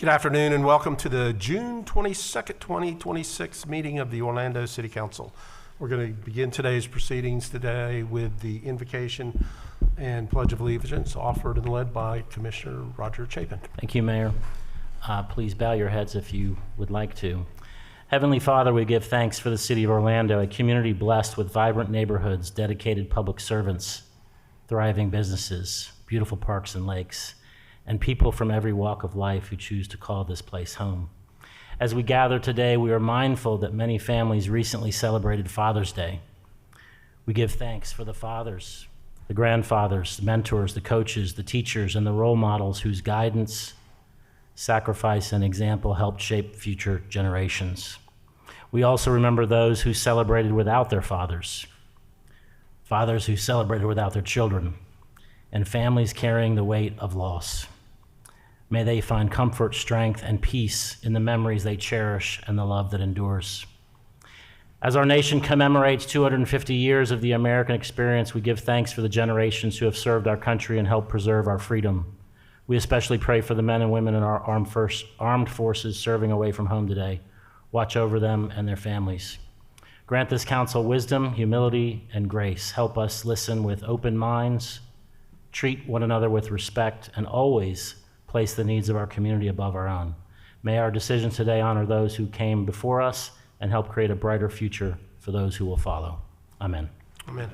Good afternoon and welcome to the June 22nd, 2026 meeting of the Orlando City Council. We're going to begin today's proceedings today with the invocation and Pledge of Allegiance offered and led by Commissioner Roger Chapin. Thank you, Mayor. Please bow your heads if you would like to. Heavenly Father, we give thanks for the city of Orlando, a community blessed with vibrant neighborhoods, dedicated public servants, thriving businesses, beautiful parks and lakes, and people from every walk of life who choose to call this place home. As we gather today, we are mindful that many families recently celebrated Father's Day. We give thanks for the fathers, the grandfathers, the mentors, the coaches, the teachers, and the role models whose guidance, sacrifice, and example helped shape future generations. We also remember those who celebrated without their fathers who celebrated without their children, and families carrying the weight of loss. May they find comfort, strength, and peace in the memories they cherish and the love that endures. As our nation commemorates 250 years of the American experience, we give thanks for the generations who have served our country and helped preserve our freedom. We especially pray for the men and women in our armed forces serving away from home today. Watch over them and their families. Grant this council wisdom, humility, and grace. Help us listen with open minds, treat one another with respect, and always place the needs of our community above our own. May our decisions today honor those who came before us and help create a brighter future for those who will follow. Amen. Amen.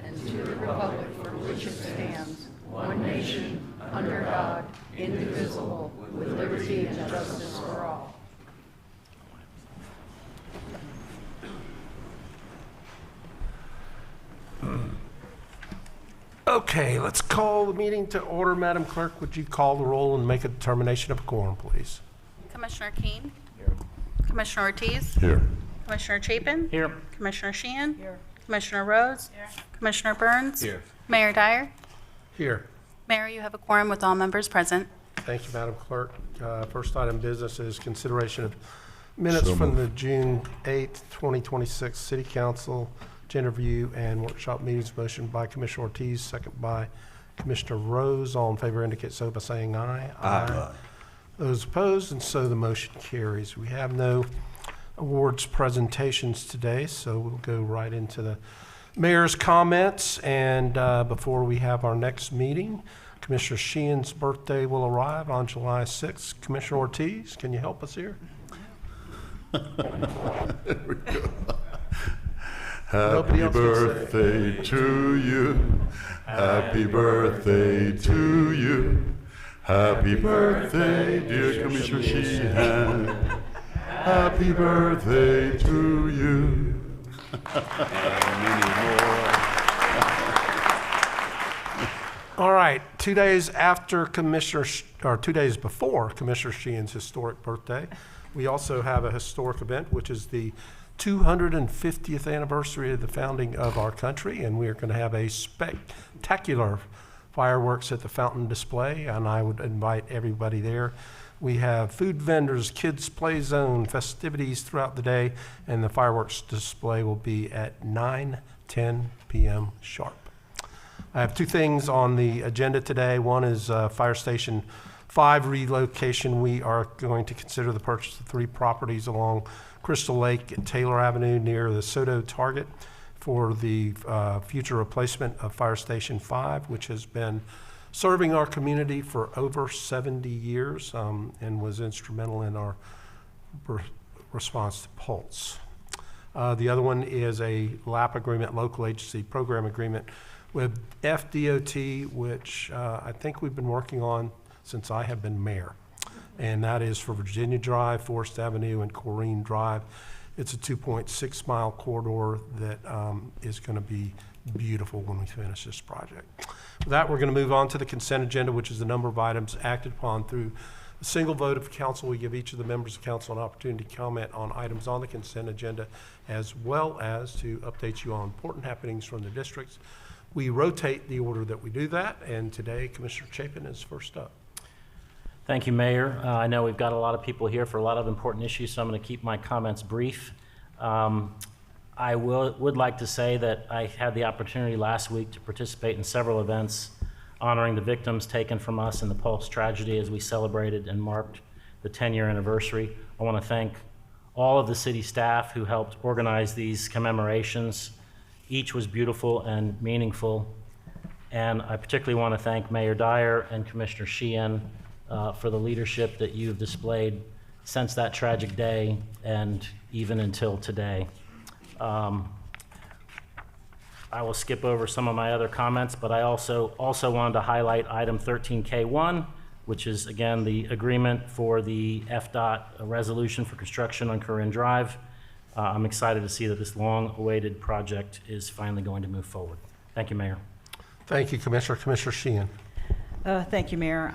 And to the republic for which it stands, one nation, under God, indivisible, with liberty and justice for all. Okay, let's call the meeting to order. Madam Clerk, would you call the roll and make a determination of a quorum, please? Commissioner Keene? Here. Commissioner Ortiz? Here. Commissioner Chapin? Here. Commissioner Sheehan? Here. Commissioner Rhodes? Here. Commissioner Burns? Here. Mayor Dyer? Here. Mayor, you have a quorum with all members present. Thank you, Madam Clerk. First item of business is consideration of minutes from the June 8th, 2026 City Council agenda review and workshop meetings. Motion by Commissioner Ortiz, second by Commissioner Rose. All in favor indicate so by saying aye. Aye. Those opposed, and so the motion carries. We have no awards presentations today, so we'll go right into the mayor's comments. And before we have our next meeting, Commissioner Sheehan's birthday will arrive on July 6th. Commissioner Ortiz, can you help us here? Happy birthday to you. Happy birthday to you. Happy birthday, dear Commissioner Sheehan. Happy birthday to you. All right, 2 days after or 2 days before Commissioner Sheehan's historic birthday, we also have a historic event, which is the 250th anniversary of the founding of our country, and we are going to have a spectacular fireworks at the fountain display, and I would invite everybody there. We have food vendors, kids play zone, festivities throughout the day, and the fireworks display will be at 9:10 p.m. sharp. I have two things on the agenda today. One is Fire Station 5 relocation. We are going to consider the purchase of 3 properties along Crystal Lake and Taylor Avenue near the Soto Target for the future replacement of Fire Station 5, which has been serving our community for over 70 years and was instrumental in our response to Pulse. The other one is a LAP agreement, local agency program agreement with FDOT, which I think we've been working on since I have been mayor. And that is for Virginia Drive, Forest Avenue, and Corrine Drive. It's a 2.6 mile corridor that is going to be beautiful when we finish this project. With that, we're going to move on to the consent agenda, which is the number of items acted upon through a single vote of council. We give each of the members of council an opportunity to comment on items on the consent agenda, as well as to update you on important happenings from the districts. We rotate the order that we do that, and today Commissioner Chapin is first up. Thank you, Mayor. I know we've got a lot of people here for a lot of important issues, so I'm going to keep my comments brief. I would like to say that I had the opportunity last week to participate in several events honoring the victims taken from us in the Pulse tragedy as we celebrated and marked the 10-year anniversary. I want to thank all of the city staff who helped organize these commemorations. Each was beautiful and meaningful. And I particularly want to thank Mayor Dyer and Commissioner Sheehan for the leadership that you've displayed since that tragic day and even until today. I will skip over some of my other comments, but I also wanted to highlight item 13K1, which is, again, the agreement for the FDOT resolution for construction on Corinne Drive. I'm excited to see that this long-awaited project is finally going to move forward. Thank you, Mayor. Thank you, Commissioner. Commissioner Sheehan. Thank you, Mayor,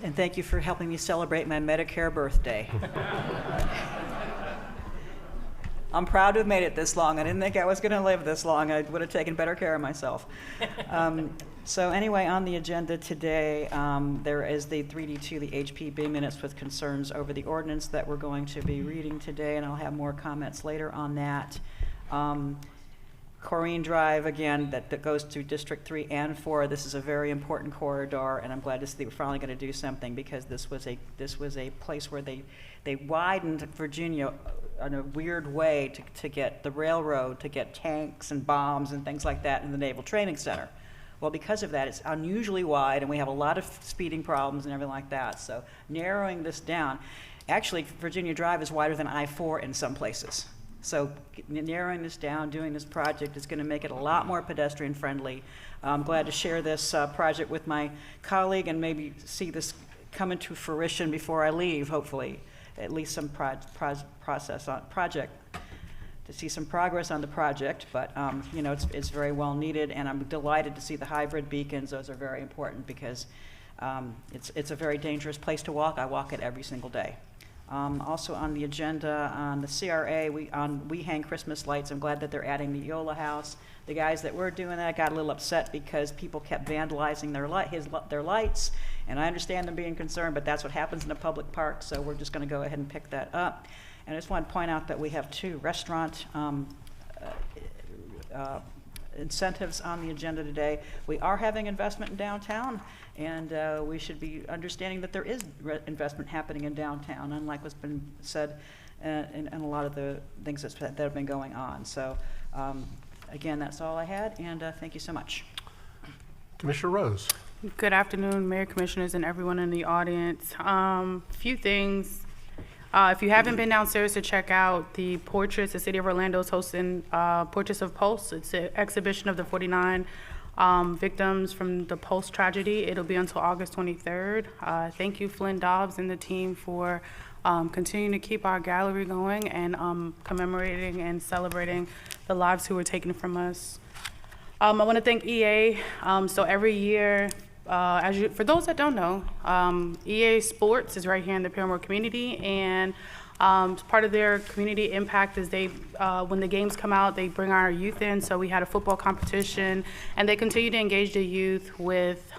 and thank you for helping me celebrate my Medicare birthday. I'm proud to have made it this long. I didn't think I was going to live this long. I would have taken better care of myself. So anyway, on the agenda today, there is the 3D2, the HPB minutes with concerns over the ordinance that we're going to be reading today, and I'll have more comments later on that. Corinne Drive, again, that goes to District 3 and 4. This is a very important corridor, and I'm glad to see that we're finally going to do something, because this was a place where they widened Virginia in a weird way to get the railroad, to get tanks and bombs and things like that in the Naval Training Center. Well, because of that, it's unusually wide, and we have a lot of speeding problems and everything like that. So narrowing this down, actually, Virginia Drive is wider than I-4 in some places. So narrowing this down, doing this project is going to make it a lot more pedestrian friendly. I'm glad to share this project with my colleague and maybe see this come into fruition before I leave, hopefully. At least some process on project, to see some progress on the project, but you know, it's very well needed, and I'm delighted to see the hybrid beacons. Those are very important, because it's a very dangerous place to walk. I walk it every single day. Also on the agenda, on the CRA, we hang Christmas lights. I'm glad that they're adding the Eola House. The guys that were doing that got a little upset because people kept vandalizing their lights, and I understand them being concerned, but that's what happens in a public park, so we're just going to go ahead and pick that up. And I just want to point out that we have 2 restaurant incentives on the agenda today. We are having investment in downtown, and we should be understanding that there is investment happening in downtown, unlike what's been said in a lot of the things that have been going on. So again, that's all I had, and thank you so much. Commissioner Rose. Good afternoon, Mayor, Commissioners, and everyone in the audience. Few things. If you haven't been downstairs to check out the portraits, the City of Orlando is hosting Portraits of Pulse. It's an exhibition of the 49 victims from the Pulse tragedy. It'll be until August 23rd. Thank you, Flynn Dobbs and the team, for continuing to keep our gallery going and commemorating and celebrating the lives who were taken from us. I want to thank EA. So every year, for those that don't know, EA Sports is right here in the Paramore community, and part of their community impact is when the games come out, they bring our youth in. So we had a football competition, and they continue to engage the youth with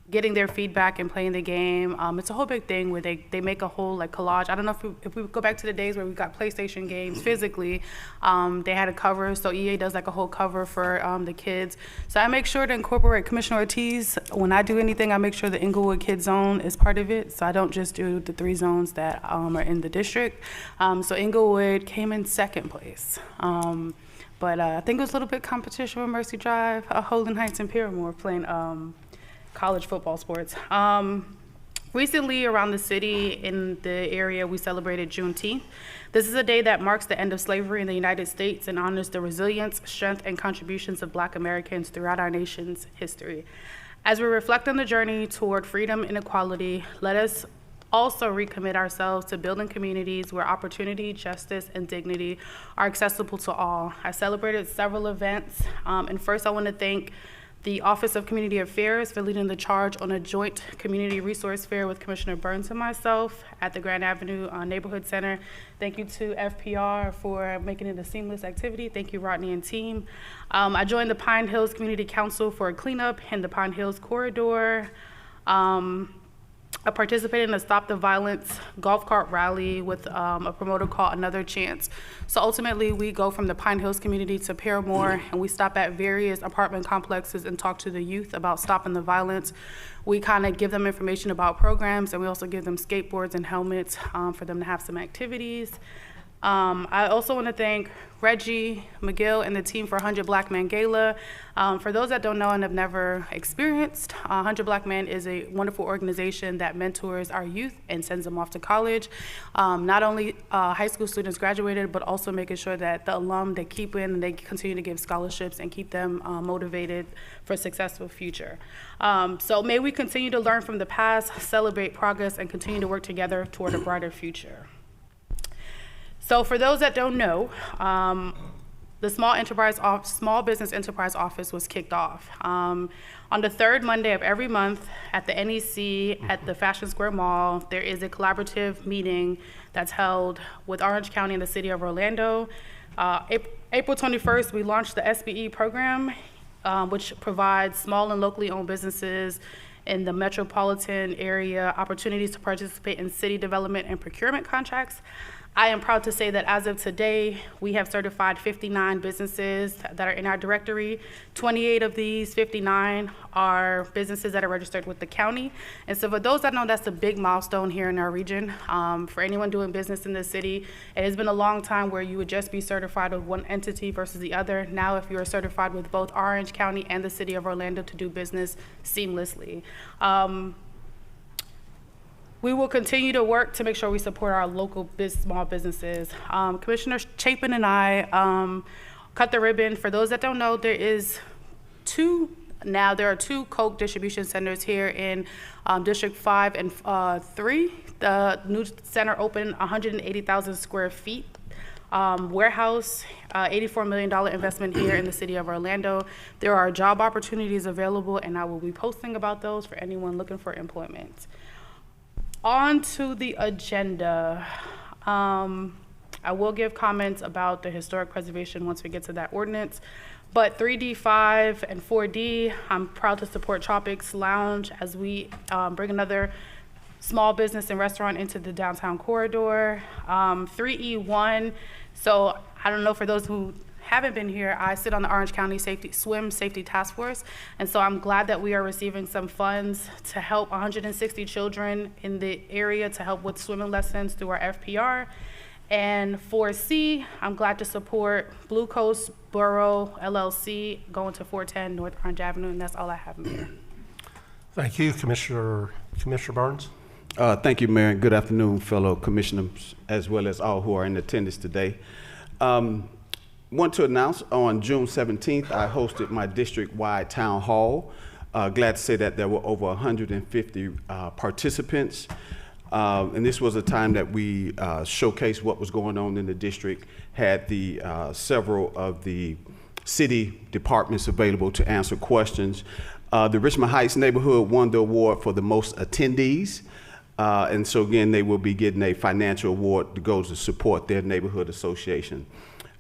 getting their feedback and playing the game. It's a whole big thing where they make a whole collage. I don't know if we go back to the days where we got PlayStation games physically, they had a cover, so EA does a whole cover for the kids. So I make sure to incorporate Commissioner Ortiz. When I do anything, I make sure the Inglewood Kid Zone is part of it, so I don't just do the 3 zones that are in the district. So Inglewood came in 2nd place. But I think it was a little bit competition with Mercy Drive, Holden Heights, and Paramore playing college football sports. Recently, around the city in the area, we celebrated Juneteenth. This is a day that marks the end of slavery in the United States and honors the resilience, strength, and contributions of Black Americans throughout our nation's history. As we reflect on the journey toward freedom and equality, let us also recommit ourselves to building communities where opportunity, justice, and dignity are accessible to all. I celebrated several events, and first I want to thank the Office of Community Affairs for leading the charge on a joint community resource fair with Commissioner Burns and myself at the Grand Avenue Neighborhood Center. Thank you to FPR for making it a seamless activity. Thank you, Rodney and team. I joined the Pine Hills Community Council for a cleanup in the Pine Hills corridor. I participated in a Stop the Violence golf cart rally with a promoter called Another Chance. So ultimately, we go from the Pine Hills community to Paramore, and we stop at various apartment complexes and talk to the youth about stopping the violence. We kind of give them information about programs, and we also give them skateboards and helmets for them to have some activities. I also want to thank Reggie McGill and the team for 100 Black Men Gala. For those that don't know and have never experienced, 100 Black Men is a wonderful organization that mentors our youth and sends them off to college. Not only high school students graduated, but also making sure that the alum, they keep in and they continue to give scholarships and keep them motivated for a successful future. So may we continue to learn from the past, celebrate progress, and continue to work together toward a brighter future. So for those that don't know, the Small Business Enterprise Office was kicked off. On the third Monday of every month at the NEC at the Fashion Square Mall, there is a collaborative meeting that's held with Orange County and the City of Orlando. April 21st, we launched the SBE program, which provides small and locally owned businesses in the metropolitan area opportunities to participate in city development and procurement contracts. I am proud to say that as of today, we have certified 59 businesses that are in our directory. 28 of these 59 are businesses that are registered with the county. And so for those that know, that's a big milestone here in our region. For anyone doing business in the city, it has been a long time where you would just be certified with one entity versus the other. Now, if you are certified with both Orange County and the City of Orlando to do business seamlessly. We will continue to work to make sure we support our local small businesses. Commissioner Chapin and I cut the ribbon. For those that don't know, there are two Coke distribution centers here in District 5 and 3. The new center opened 180,000 square feet. Warehouse, $84 million investment here in the City of Orlando. There are job opportunities available, and I will be posting about those for anyone looking for employment. On to the agenda. I will give comments about the historic preservation once we get to that ordinance. But 3D, 5, and 4D, I'm proud to support Tropics Lounge as we bring another small business and restaurant into the downtown corridor. 3E1, so I don't know, for those who haven't been here, I sit on the Orange County Swim Safety Task Force, and so I'm glad that we are receiving some funds to help 160 children in the area to help with swimming lessons through our FPR. And for C, I'm glad to support Blue Coast Borough LLC going to 410 North Orange Avenue, and that's all I have, Mayor. Thank you, Commissioner Burns. Thank you, Mayor, and good afternoon, fellow commissioners, as well as all who are in attendance today. Want to announce on June 17th, I hosted my district-wide town hall. Glad to say that there were over 150 participants. And this was a time that we showcased what was going on in the district, had the several of the city departments available to answer questions. The Richmond Heights neighborhood won the award for the most attendees. And so again, they will be getting a financial award that goes to support their neighborhood association.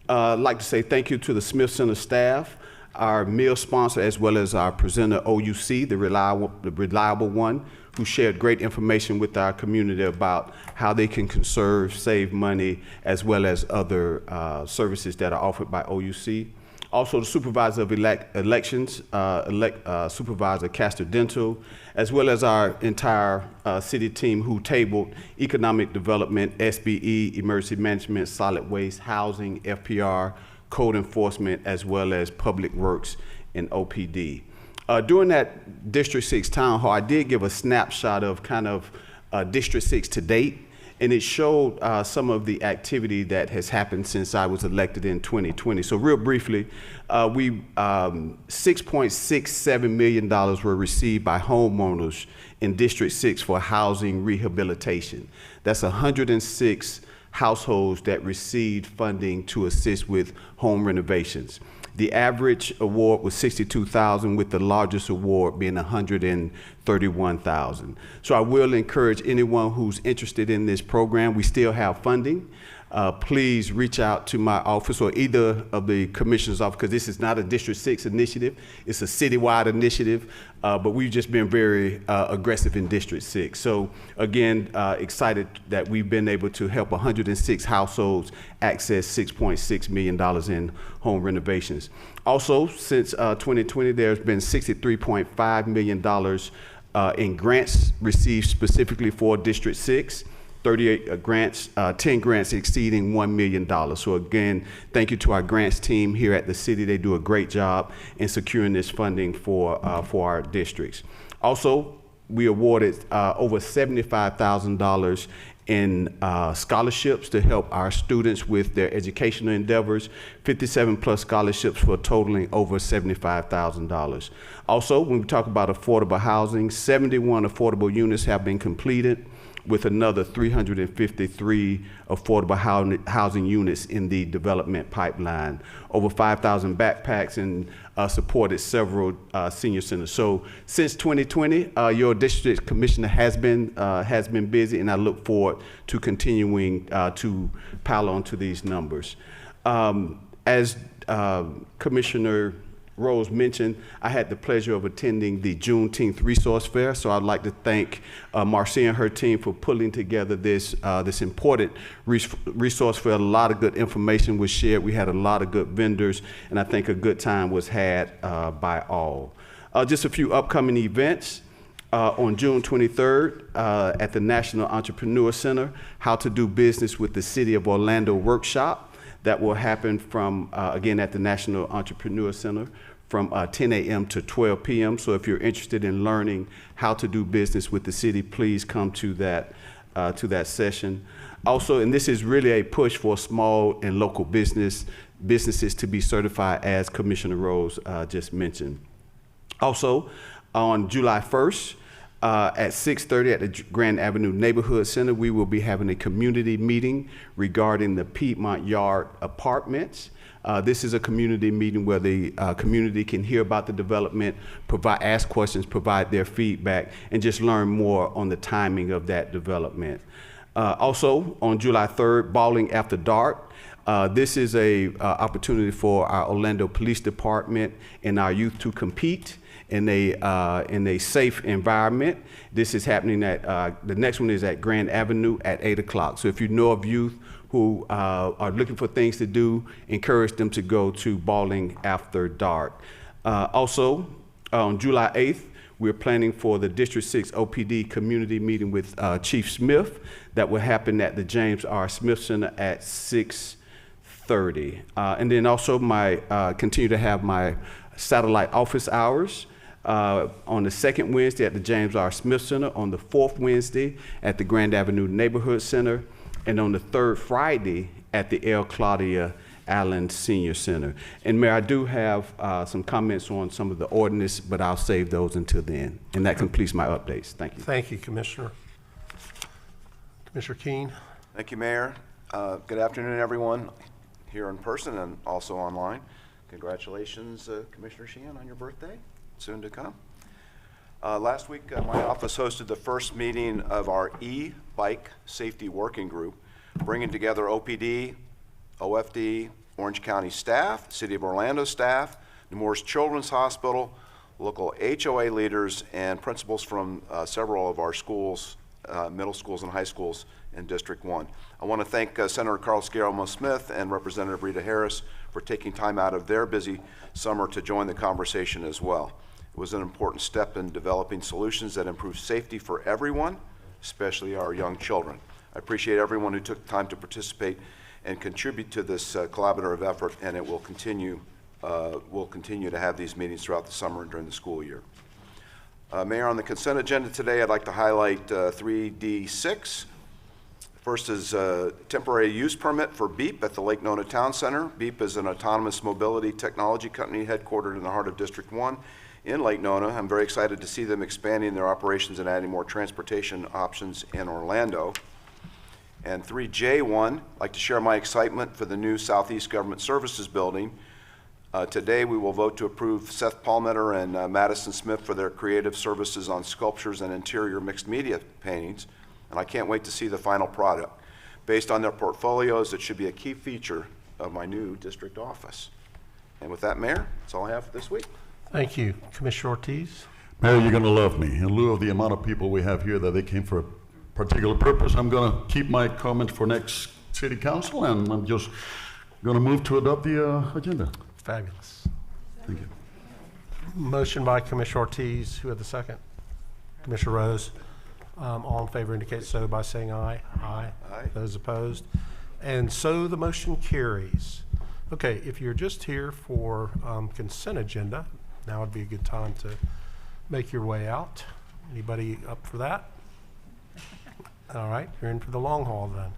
I'd like to say thank you to the Smith Center staff, our meal sponsor, as well as our presenter, OUC, the reliable one, who shared great information with our community about how they can conserve, save money, as well as other services that are offered by OUC. Also, the supervisor of elections, Supervisor Castor Dental, as well as our entire city team who tabled economic development, SBE, emergency management, solid waste, housing, FPR, code enforcement, as well as public works and OPD. During that District 6 town hall, I did give a snapshot of kind of District 6 to date, and it showed some of the activity that has happened since I was elected in 2020. So real briefly, $6.67 million were received by homeowners in District 6 for housing rehabilitation. That's 106 households that received funding to assist with home renovations. The average award was $62,000, with the largest award being $131,000. So I will encourage anyone who's interested in this program. We still have funding. please reach out to my office or either of the commissioner's office, because this is not a District 6 initiative. It's a citywide initiative, but we've just been very aggressive in District 6. So again, excited that we've been able to help 106 households access $6.6 million in home renovations. Also, since 2020, there's been $63.5 million in grants received specifically for District 6. 38 grants, 10 grants exceeding $1 million. So again, thank you to our grants team here at the city. They do a great job in securing this funding for our districts. Also, we awarded over $75,000 in scholarships to help our students with their educational endeavors, 57 plus scholarships for totaling over $75,000. Also, when we talk about affordable housing, 71 affordable units have been completed, with another 353 affordable housing units in the development pipeline. Over 5,000 backpacks and supported several senior centers. So since 2020, your district commissioner has been busy, and I look forward to continuing to pile on to these numbers. As Commissioner Rose mentioned, I had the pleasure of attending the Juneteenth Resource Fair, so I'd like to thank Marcia and her team for putting together this important resource fair. A lot of good information was shared. We had a lot of good vendors, and I think a good time was had by all. Just a few upcoming events. On June 23rd at the National Entrepreneur Center, How to Do Business with the City of Orlando workshop. That will happen from, again, at the National Entrepreneur Center from 10 a.m. to 12 p.m. So if you're interested in learning how to do business with the city, please come to that session. Also, and this is really a push for small and local businesses to be certified, as Commissioner Rose just mentioned. Also, on July 1st, at 6:30 at the Grand Avenue Neighborhood Center, we will be having a community meeting regarding the Piedmont Yard Apartments. This is a community meeting where the community can hear about the development, ask questions, provide their feedback, and just learn more on the timing of that development. Also, on July 3rd, Bowling After Dark. This is a opportunity for our Orlando Police Department and our youth to compete in a safe environment. This is happening at, the next one is at Grand Avenue at 8 o'clock. So if you know of youth who are looking for things to do, encourage them to go to Bowling After Dark. Also, on July 8th, we're planning for the District 6 OPD community meeting with Chief Smith. That will happen at the James R. Smith Center at 6:30. And then also continue to have my satellite office hours. On the second Wednesday at the James R. Smith Center, on the fourth Wednesday at the Grand Avenue Neighborhood Center, and on the third Friday at the L. Claudia Allen Senior Center. And Mayor, I do have some comments on some of the ordinance, but I'll save those until then. And that completes my updates. Thank you. Thank you, Commissioner. Commissioner Keene. Thank you, Mayor. Good afternoon, everyone here in person and also online. Congratulations, Commissioner Sheehan, on your birthday, soon to come. Last week, my office hosted the first meeting of our e-bike safety working group, bringing together OPD, OFD, Orange County staff, City of Orlando staff, Nemours Children's Hospital, local HOA leaders, and principals from several of our schools, middle schools and high schools in District 1. I want to thank Senator Carl Sciarramo-Smith and Representative Rita Harris for taking time out of their busy summer to join the conversation as well. It was an important step in developing solutions that improve safety for everyone, especially our young children. I appreciate everyone who took time to participate and contribute to this collaborative effort, and it will continue to have these meetings throughout the summer and during the school year. Mayor, on the consent agenda today, I'd like to highlight 3D6. First is a temporary use permit for BEEP at the Lake Nona Town Center. BEEP is an autonomous mobility technology company headquartered in the heart of District 1 in Lake Nona. I'm very excited to see them expanding their operations and adding more transportation options in Orlando. And 3J1, I'd like to share my excitement for the new Southeast Government Services building. Today we will vote to approve Seth Palmeter and Madison Smith for their creative services on sculptures and interior mixed media paintings, and I can't wait to see the final product. Based on their portfolios, it should be a key feature of my new district office. And with that, Mayor, that's all I have for this week. Thank you. Commissioner Ortiz? Mayor, you're going to love me. In lieu of the amount of people we have here that they came for a particular purpose, I'm going to keep my comments for next city council, and I'm just going to move to adopt the agenda. Fabulous. Thank you. Motion by Commissioner Ortiz. Who had the second? Commissioner Rose. All in favor indicate so by saying aye. Aye. Aye. Those opposed? And so the motion carries. Okay, if you're just here for consent agenda, now would be a good time to make your way out. Anybody up for that? All right, you're in for the long haul then.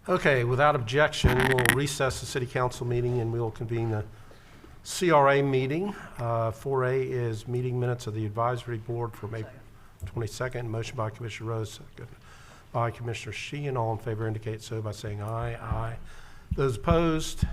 Okay, without objection, we'll recess the city council meeting and we will convene a CRA meeting. 4A is meeting minutes of the advisory board for May 22nd. Motion by Commissioner Rose, second by Commissioner Sheehan. All in favor indicate so by saying aye. Aye. Those opposed,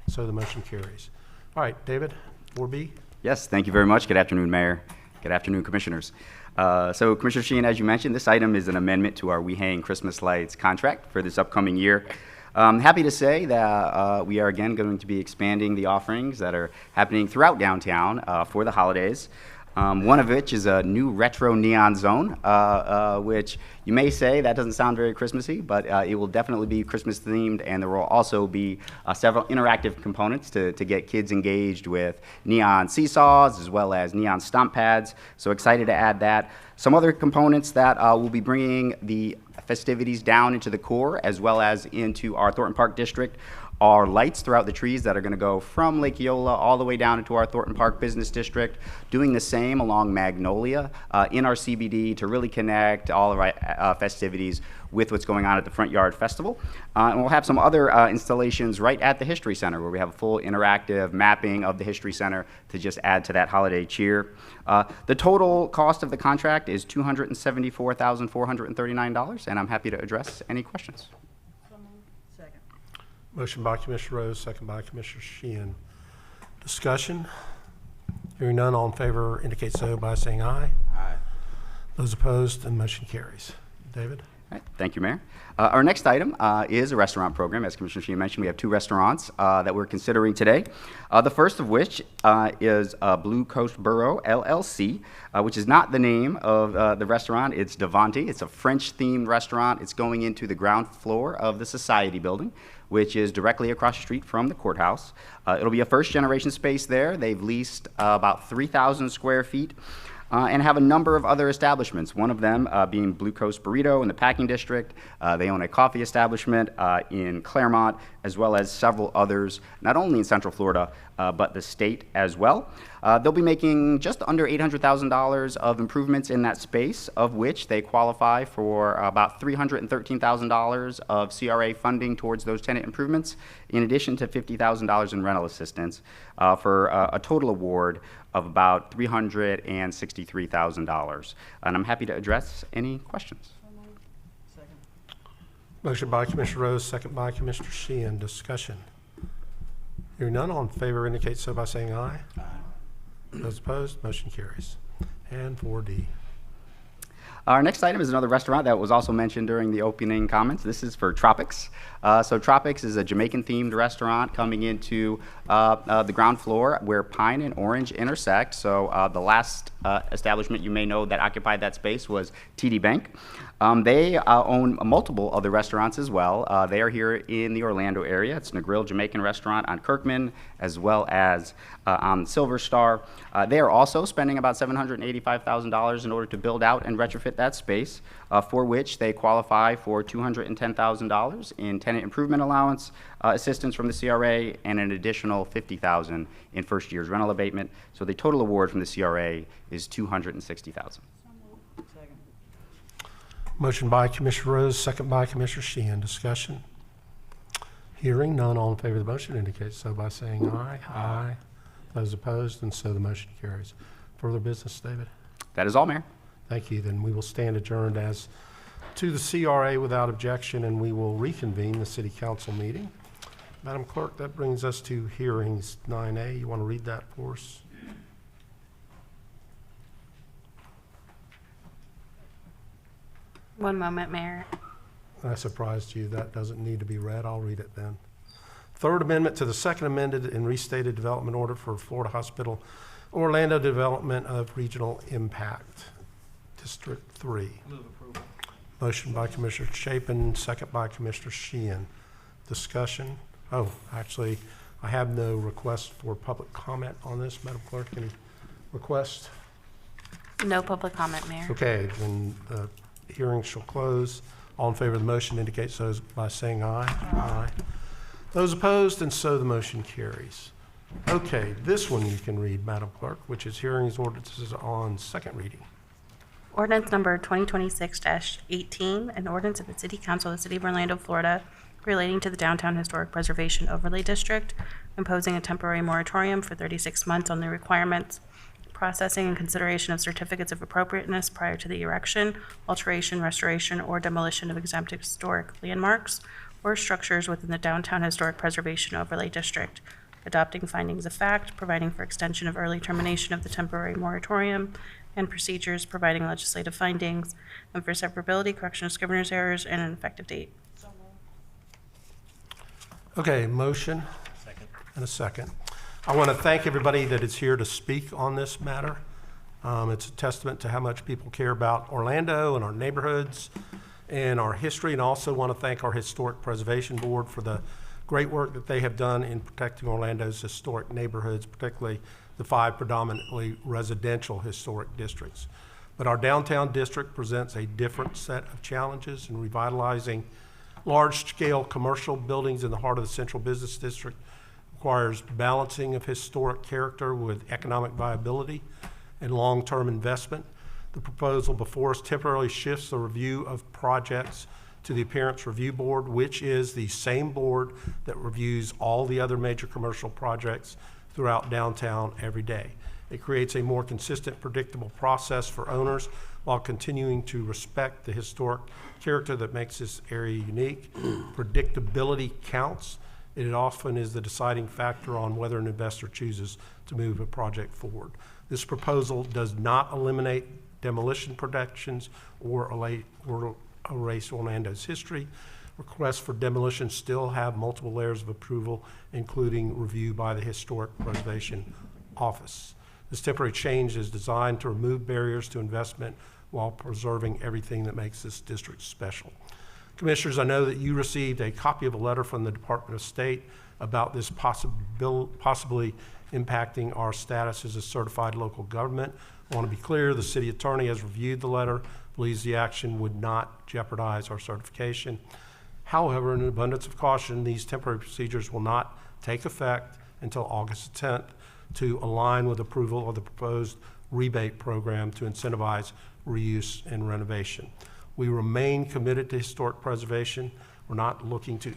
so the motion carries. All right, David, 4B. Yes, thank you very much. Good afternoon, Mayor. Good afternoon, Commissioners. So, Commissioner Sheehan, as you mentioned, this item is an amendment to our We Hang Christmas Lights contract for this upcoming year. I'm happy to say that we are again going to be expanding the offerings that are happening throughout downtown for the holidays. One of which is a new retro neon zone, which you may say that doesn't sound very Christmassy, but it will definitely be Christmas themed, and there will also be several interactive components to get kids engaged with neon seesaws as well as neon stomp pads. So excited to add that. Some other components that will be bringing the festivities down into the core as well as into our Thornton Park district are lights throughout the trees that are going to go from Lake Eola all the way down into our Thornton Park Business District, doing the same along Magnolia in our CBD to really connect all of our festivities with what's going on at the Front Yard Festival. And we'll have some other installations right at the History Center where we have a full interactive mapping of the History Center to just add to that holiday cheer. The total cost of the contract is $274,439, and I'm happy to address any questions. Motion by Commissioner Rose, second by Commissioner Sheehan. Discussion? Hearing none, all in favor indicate so by saying aye. Aye. Those opposed, and motion carries. David? All right, thank you, Mayor. Our next item is a restaurant program. As Commissioner Sheehan mentioned, we have 2 restaurants that we're considering today. The first of which is Blue Coast Burro, LLC, which is not the name of the restaurant. It's Devante. It's a French-themed restaurant. It's going into the ground floor of the Society Building, which is directly across the street from the courthouse. It'll be a first-generation space there. They've leased about 3,000 square feet. And have a number of other establishments, one of them being Blue Coast Burrito in the Packing District. They own a coffee establishment in Claremont, as well as several others, not only in Central Florida, but the state as well. They'll be making just under $800,000 of improvements in that space, of which they qualify for about $313,000 of CRA funding towards those tenant improvements, in addition to $50,000 in rental assistance, for a total award of about $363,000. And I'm happy to address any questions. Motion by Commissioner Rose, second by Commissioner Sheehan. Discussion? Hearing none, all in favor indicate so by saying aye. Aye. Those opposed, motion carries. And 4D. Our next item is another restaurant that was also mentioned during the opening comments. This is for Tropics. So Tropics is a Jamaican-themed restaurant coming into the ground floor where Pine and Orange intersect. So the last establishment you may know that occupied that space was TD Bank. They own multiple other restaurants as well. They are here in the Orlando area. It's Negril Jamaican restaurant on Kirkman, as well as on Silver Star. They are also spending about $785,000 in order to build out and retrofit that space, for which they qualify for $210,000 in tenant improvement allowance assistance from the CRA and an additional $50,000 in first year's rental abatement. So the total award from the CRA is $260,000. Motion by Commissioner Rose, second by Commissioner Sheehan. Discussion? Hearing none, all in favor of the motion indicate so by saying aye. Aye. Those opposed, and so the motion carries. Further business, David? That is all, Mayor. Thank you. Then we will stand adjourned as to the CRA without objection, and we will reconvene the city council meeting. Madam Clerk, that brings us to hearings 9A. You want to read that for us? One moment, Mayor. I surprised you. That doesn't need to be read. I'll read it then. Third amendment to the second amended and restated development order for Florida Hospital Orlando Development of Regional Impact, District 3. Move approval. Motion by Commissioner Chapin, second by Commissioner Sheehan. Discussion? Oh, actually, I have no request for public comment on this. Madam Clerk, any request? No public comment, Mayor. Okay, then the hearing shall close. All in favor of the motion indicate so by saying aye. Aye. Those opposed, and so the motion carries. Okay, this one you can read, Madam Clerk, which is hearings ordinances on second reading. Ordinance number 2026-18, an ordinance of the City Council of the City of Orlando, Florida, relating to the Downtown Historic Preservation Overlay District, imposing a temporary moratorium for 36 months on the requirements, processing and consideration of certificates of appropriateness prior to the erection, alteration, restoration, or demolition of exempt historic landmarks or structures within the Downtown Historic Preservation Overlay District, adopting findings of fact, providing for extension of early termination of the temporary moratorium, and procedures, providing legislative findings, and for severability, correction of scrivener's errors, and an effective date. Okay, motion and a second. I want to thank everybody that is here to speak on this matter. It's a testament to how much people care about Orlando and our neighborhoods and our history, and I also want to thank our Historic Preservation Board for the great work that they have done in protecting Orlando's historic neighborhoods, particularly the 5 predominantly residential historic districts. But our downtown district presents a different set of challenges in revitalizing large-scale commercial buildings in the heart of the central business district. Requires balancing of historic character with economic viability and long-term investment. The proposal before us temporarily shifts the review of projects to the Appearance Review Board, which is the same board that reviews all the other major commercial projects throughout downtown every day. It creates a more consistent, predictable process for owners while continuing to respect the historic character that makes this area unique. Predictability counts. It often is the deciding factor on whether an investor chooses to move a project forward. This proposal does not eliminate demolition protections or erase Orlando's history. Requests for demolition still have multiple layers of approval, including review by the Historic Preservation Office. This temporary change is designed to remove barriers to investment while preserving everything that makes this district special. Commissioners, I know that you received a copy of a letter from the Department of State about this possibly impacting our status as a certified local government. I want to be clear, the city attorney has reviewed the letter, believes the action would not jeopardize our certification. However, in an abundance of caution, these temporary procedures will not take effect until August 10th to align with approval of the proposed rebate program to incentivize reuse and renovation. We remain committed to historic preservation. We're not looking to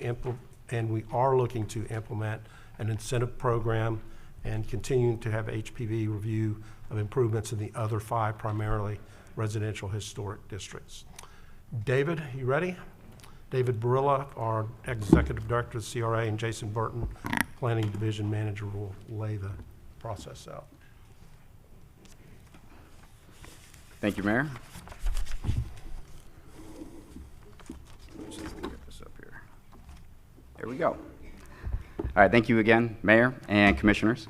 we are looking to implement an incentive program and continuing to have HPV review of improvements in the other 5 primarily residential historic districts. David, you ready? David Barilla, our Executive Director of the CRA, and Jason Burton, Planning Division Manager, will lay the process out. Thank you, Mayor. Let's just get this up here. There we go. All right, thank you again, Mayor and Commissioners.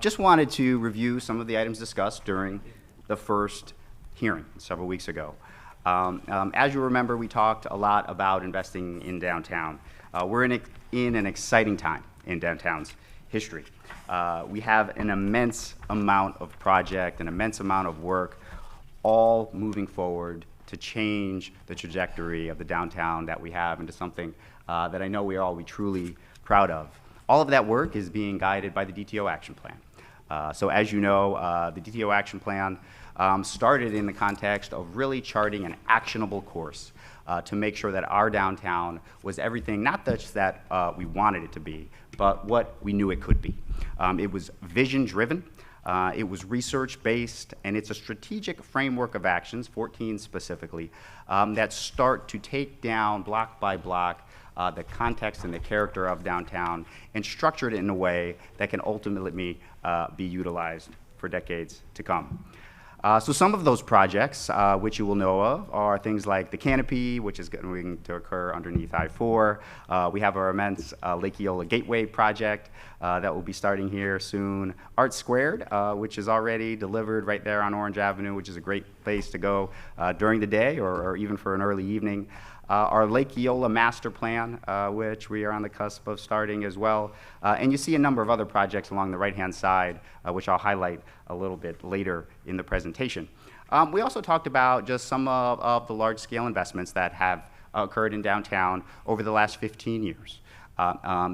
Just wanted to review some of the items discussed during the first hearing several weeks ago. As you remember, we talked a lot about investing in downtown. We're in an exciting time in downtown's history. We have an immense amount of project, an immense amount of work, all moving forward to change the trajectory of the downtown that we have into something that I know we are all truly proud of. All of that work is being guided by the DTO Action Plan. So as you know, the DTO Action Plan started in the context of really charting an actionable course to make sure that our downtown was everything, not just that we wanted it to be, but what we knew it could be. It was vision-driven. It was research-based, and it's a strategic framework of actions, 14 specifically, that start to take down block by block the context and the character of downtown and structure it in a way that can ultimately be utilized for decades to come. So some of those projects, which you will know of, are things like the Canopy, which is going to occur underneath I-4. We have our immense Lake Eola Gateway project that will be starting here soon. Art Squared, which is already delivered right there on Orange Avenue, which is a great place to go during the day or even for an early evening. Our Lake Eola Master Plan, which we are on the cusp of starting as well. And you see a number of other projects along the right-hand side, which I'll highlight a little bit later in the presentation. We also talked about just some of the large-scale investments that have occurred in downtown over the last 15 years.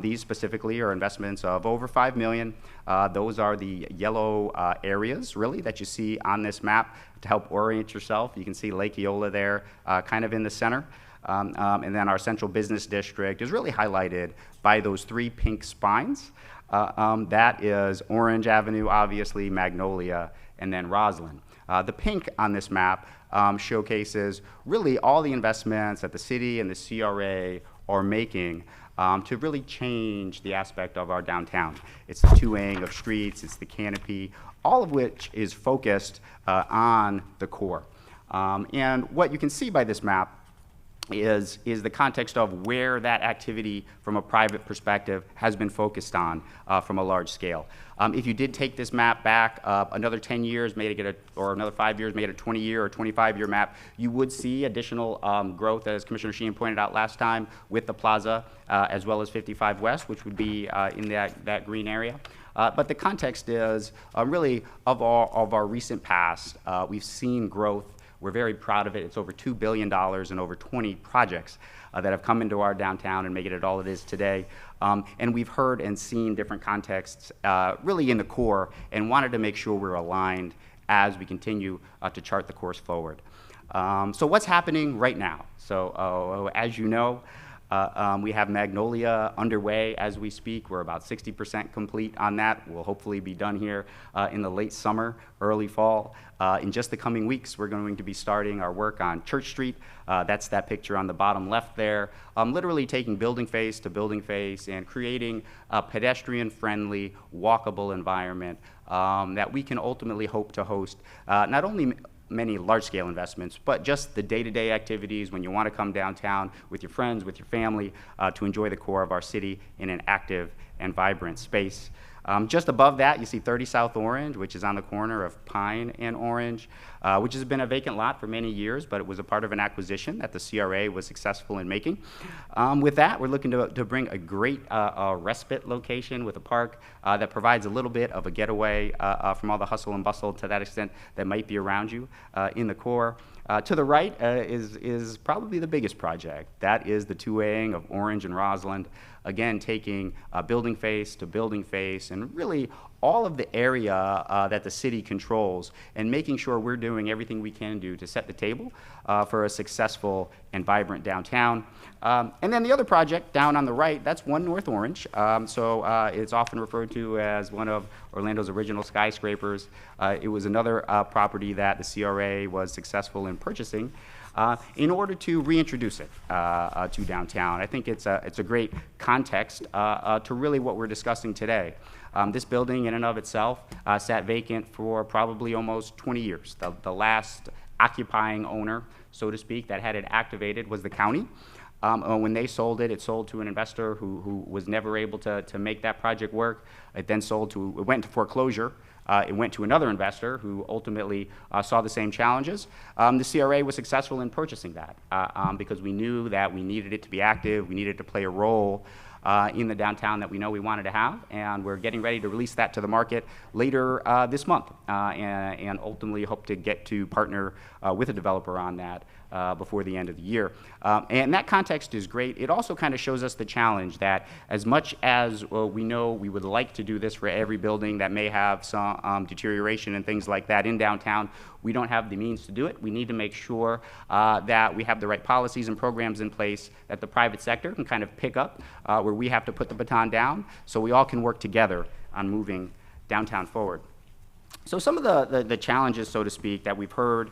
These specifically are investments of over $5 million. Those are the yellow areas, really, that you see on this map to help orient yourself. You can see Lake Eola there, kind of in the center. And then our central business district is really highlighted by those 3 pink spines. That is Orange Avenue, obviously, Magnolia, and then Roslyn. The pink on this map showcases really all the investments that the city and the CRA are making to really change the aspect of our downtown. It's the 2-wing of streets, it's the Canopy, all of which is focused on the core. And what you can see by this map is the context of where that activity from a private perspective has been focused on from a large scale. If you did take this map back another 10 years, or another 5 years, made it a 20-year or 25-year map, you would see additional growth, as Commissioner Sheehan pointed out last time, with the plaza, as well as 55 West, which would be in that green area. But the context is really of our recent past, we've seen growth. We're very proud of it. It's over $2 billion and over 20 projects that have come into our downtown and making it all it is today. And we've heard and seen different contexts really in the core and wanted to make sure we're aligned as we continue to chart the course forward. So what's happening right now? So as you know, we have Magnolia underway as we speak. We're about 60% complete on that. We'll hopefully be done here in the late summer, early fall. In just the coming weeks, we're going to be starting our work on Church Street. That's that picture on the bottom left there. Literally taking building face to building face and creating a pedestrian-friendly, walkable environment that we can ultimately hope to host not only many large-scale investments, but just the day-to-day activities when you want to come downtown with your friends, with your family, to enjoy the core of our city in an active and vibrant space. Just above that, you see 30 South Orange, which is on the corner of Pine and Orange, which has been a vacant lot for many years, but it was a part of an acquisition that the CRA was successful in making. With that, we're looking to bring a great respite location with a park that provides a little bit of a getaway from all the hustle and bustle to that extent that might be around you in the core. To the right is probably the biggest project. That is the 2-wing of Orange and Roslyn, again taking building face to building face and really all of the area that the city controls and making sure we're doing everything we can do to set the table for a successful and vibrant downtown. And then the other project down on the right, that's One North Orange. It's often referred to as one of Orlando's original skyscrapers. It was another property that the CRA was successful in purchasing in order to reintroduce it to downtown. I think it's a great context to really what we're discussing today. This building in and of itself sat vacant for probably almost 20 years. The last occupying owner, so to speak, that had it activated was the county. When they sold it, it sold to an investor who was never able to make that project work. It then it went into foreclosure. It went to another investor who ultimately saw the same challenges. The CRA was successful in purchasing that because we knew that we needed it to be active, we needed to play a role in the downtown that we know we wanted to have, and we're getting ready to release that to the market later this month, and ultimately hope to get to partner with a developer on that before the end of the year. And that context is great. It also kind of shows us the challenge that as much as we know we would like to do this for every building that may have some deterioration and things like that in downtown, we don't have the means to do it. We need to make sure that we have the right policies and programs in place that the private sector can kind of pick up where we have to put the baton down so we all can work together on moving downtown forward. So some of the challenges, so to speak, that we've heard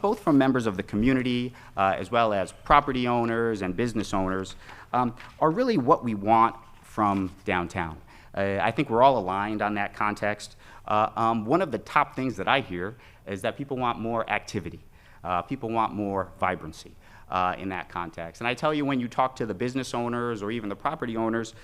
both from members of the community as well as property owners and business owners are really what we want from downtown. I think we're all aligned on that context. One of the top things that I hear is that people want more activity. People want more vibrancy in that context. And I tell you, when you talk to the business owners or even the property owners,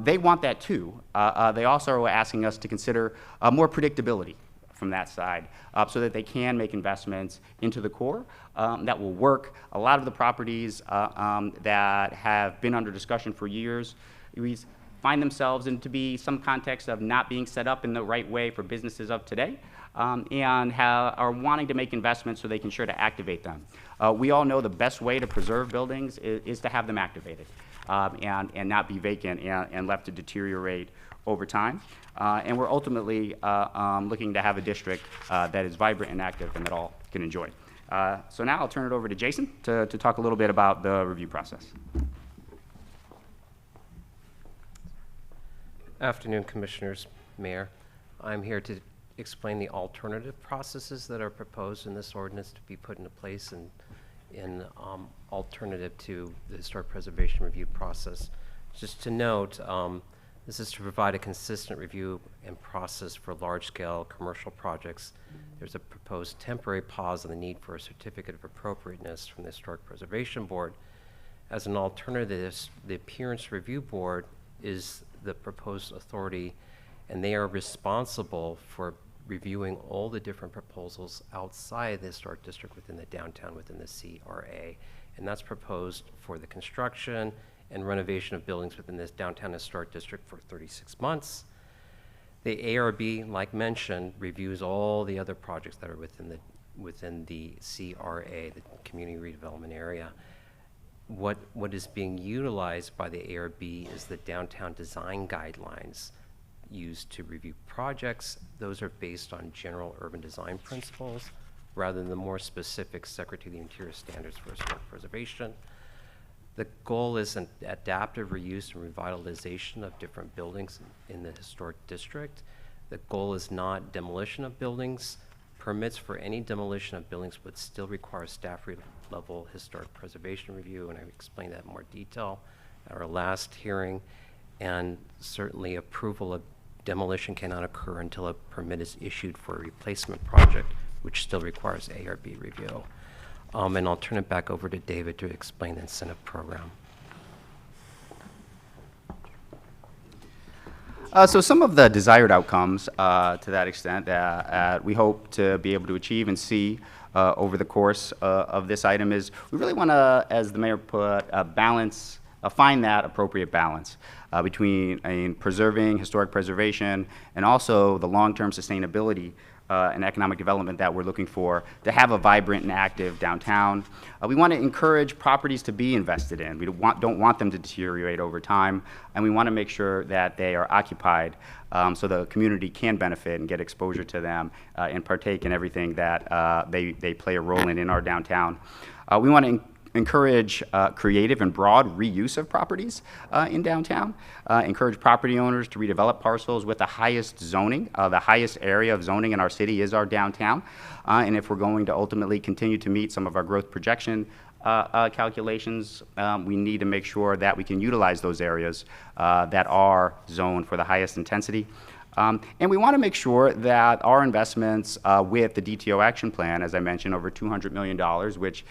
they want that too. They also are asking us to consider more predictability from that side so that they can make investments into the core that will work. A lot of the properties that have been under discussion for years, we find themselves into be some context of not being set up in the right way for businesses of today, and are wanting to make investments so they can sure to activate them. We all know the best way to preserve buildings is to have them activated and not be vacant and left to deteriorate over time. And we're ultimately looking to have a district that is vibrant and active and that all can enjoy. So now I'll turn it over to Jason to talk a little bit about the review process. Afternoon, Commissioners, Mayor. I'm here to explain the alternative processes that are proposed in this ordinance to be put into place in alternative to the historic preservation review process. Just to note, this is to provide a consistent review and process for large-scale commercial projects. There's a proposed temporary pause on the need for a certificate of appropriateness from the Historic Preservation Board. As an alternative, the Appearance Review Board is the proposed authority, and they are responsible for reviewing all the different proposals outside the historic district within the downtown, within the CRA. And that's proposed for the construction and renovation of buildings within this downtown historic district for 36 months. The ARB, like mentioned, reviews all the other projects that are within the CRA, the Community Redevelopment Area. What is being utilized by the ARB is the downtown design guidelines used to review projects. Those are based on general urban design principles rather than the more specific Secretary of the Interior standards for historic preservation. The goal is an adaptive reuse and revitalization of different buildings in the historic district. The goal is not demolition of buildings. Permits for any demolition of buildings would still require staff level historic preservation review, and I explained that in more detail at our last hearing. And certainly approval of demolition cannot occur until a permit is issued for a replacement project, which still requires ARB review. And I'll turn it back over to David to explain the incentive program. So some of the desired outcomes to that extent that we hope to be able to achieve and see over the course of this item is we really want to, as the mayor put, find that appropriate balance between preserving historic preservation and also the long-term sustainability and economic development that we're looking for to have a vibrant and active downtown. We want to encourage properties to be invested in. We don't want them to deteriorate over time, and we want to make sure that they are occupied so the community can benefit and get exposure to them and partake in everything that they play a role in our downtown. We want to encourage creative and broad reuse of properties in downtown, encourage property owners to redevelop parcels with the highest zoning. The highest area of zoning in our city is our downtown, and if we're going to ultimately continue to meet some of our growth projection calculations, we need to make sure that we can utilize those areas that are zoned for the highest intensity. And we want to make sure that our investments with the DTO action plan, as I mentioned, over $200 million, which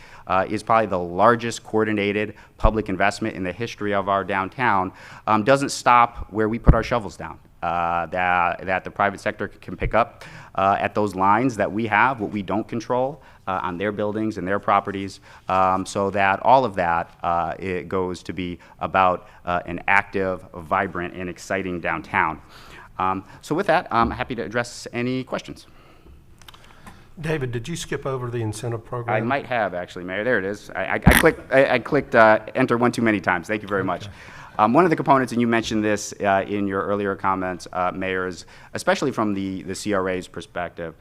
is probably the largest coordinated public investment in the history of our downtown, doesn't stop where we put our shovels down. That the private sector can pick up at those lines that we have, what we don't control on their buildings and their properties, so that all of that it goes to be about an active, vibrant, and exciting downtown. So with that, I'm happy to address any questions. David, did you skip over the incentive program? I might have, actually, Mayor. There it is. I clicked enter one too many times. Thank you very much. One of the components, and you mentioned this in your earlier comments, Mayor, is especially from the CRA's perspective.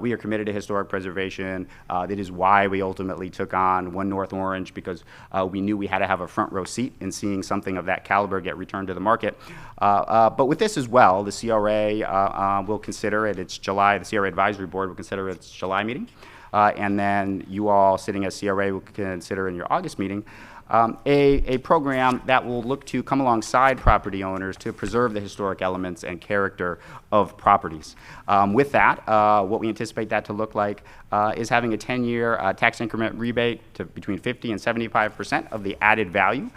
We are committed to historic preservation. That is why we ultimately took on One North Orange, because we knew we had to have a front row seat in seeing something of that caliber get returned to the market. But with this as well, the CRA will consider it. It's July. The CRA Advisory Board will consider its July meeting. And then you all sitting as CRA will consider in your August meeting a program that will look to come alongside property owners to preserve the historic elements and character of properties. With that, what we anticipate that to look like is having a 10-year tax increment rebate to between 50 and 75% of the added value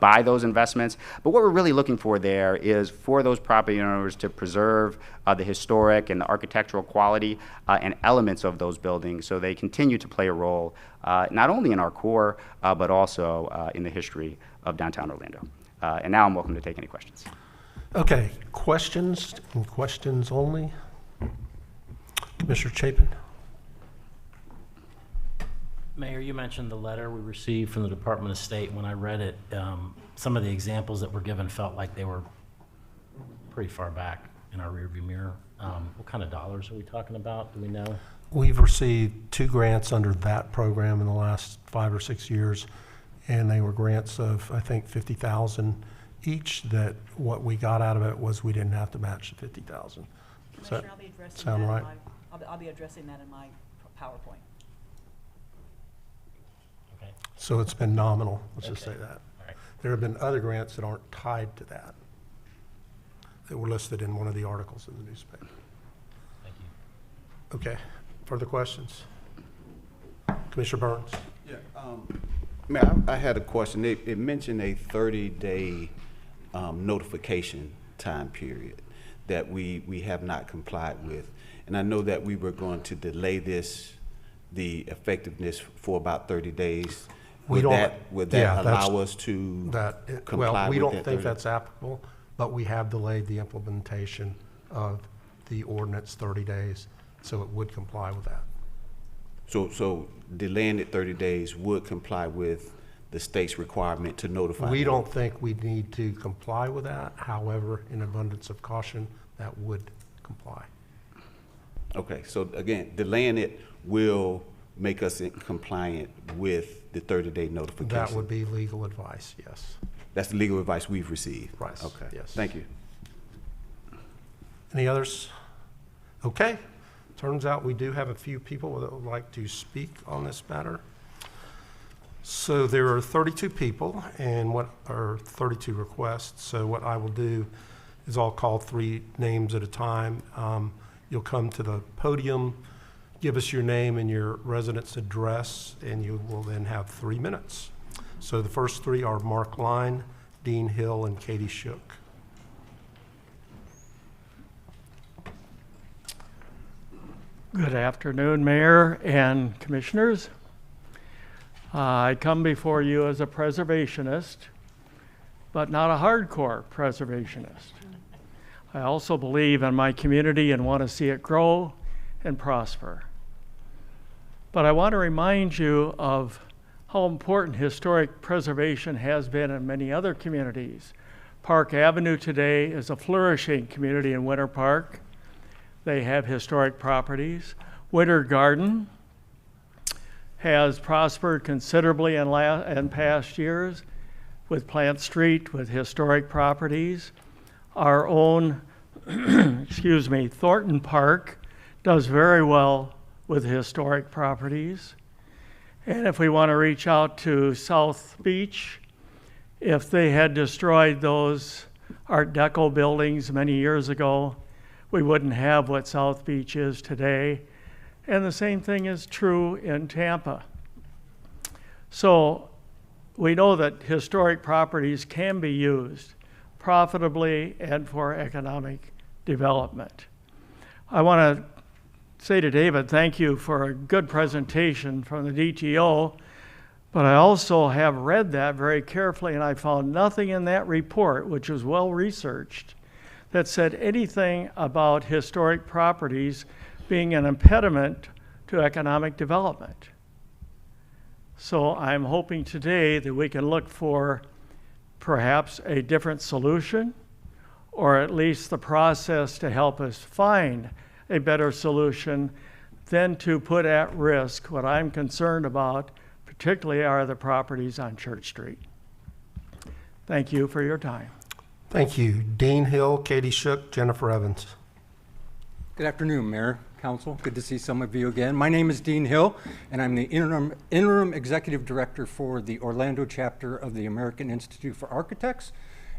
by those investments. But what we're really looking for there is for those property owners to preserve the historic and the architectural quality and elements of those buildings so they continue to play a role not only in our core, but also in the history of downtown Orlando. And now I'm welcome to take any questions. Okay, questions and questions only. Commissioner Chapin. Mayor, you mentioned the letter we received from the Department of State. When I read it, some of the examples that were given felt like they were pretty far back in our rearview mirror. What kind of dollars are we talking about? Do we know? We've received 2 grants under that program in the last 5 or 6 years, and they were grants of, I think, $50,000 each. That what we got out of it was we didn't have to match the $50,000. Does that I'll be addressing sound that right? I'll be addressing that in my PowerPoint. Okay. So it's been nominal, let's just say Okay. that. All right. There have been other grants that aren't tied to that, that were listed in one of the articles in the newspaper. Thank you. Okay, further questions? Commissioner Burns? Yeah, Mayor, I had a question. It mentioned a 30-day notification time period that we have not complied with. And I know that we were going to delay the effectiveness for about 30 days. Would that allow us to comply Well, we with don't that think 30? that's applicable, but we have delayed the implementation of the ordinance 30 days, so it would comply with that. So delaying it 30 days would comply with the state's requirement to notify? We them? don't think we need to comply with that. However, in abundance of caution, that would comply. Okay, so again, delaying it will make us compliant with the 30-day notification? That would be legal advice, yes. That's the legal advice we've received? Right, Okay, yes. thank you. Any others? Okay. Turns out we do have a few people that would like to speak on this matter. So there are 32 people and what are 32 requests. So what I will do is I'll call 3 names at a time. You'll come to the podium, give us your name and your residence address, and you will then have 3 minutes. So the first 3 are Mark Line, Dean Hill, and Katie Shook. Good afternoon, Mayor and Commissioners. I come before you as a preservationist, but not a hardcore preservationist. I also believe in my community and want to see it grow and prosper. But I want to remind you of how important historic preservation has been in many other communities. Park Avenue today is a flourishing community in Winter Park. They have historic properties. Winter Garden has prospered considerably in past years with Plant Street, with historic properties. Our own, Thornton Park does very well with historic properties. And if we want to reach out to South Beach, if they had destroyed those Art Deco buildings many years ago, we wouldn't have what South Beach is today. And the same thing is true in Tampa. So we know that historic properties can be used profitably and for economic development. I want to say to David, thank you for a good presentation from the DTO, but I also have read that very carefully and I found nothing in that report, which was well researched, that said anything about historic properties being an impediment to economic development. So I'm hoping today that we can look for perhaps a different solution, or at least the process to help us find a better solution, than to put at risk what I'm concerned about, particularly are the properties on Church Street. Thank you for your time. Thank you. Dean Hill, Katie Shook, Jennifer Evans. Good afternoon, Mayor, Council. Good to see some of you again. My name is Dean Hill, and I'm the interim executive director for the Orlando chapter of the American Institute for Architects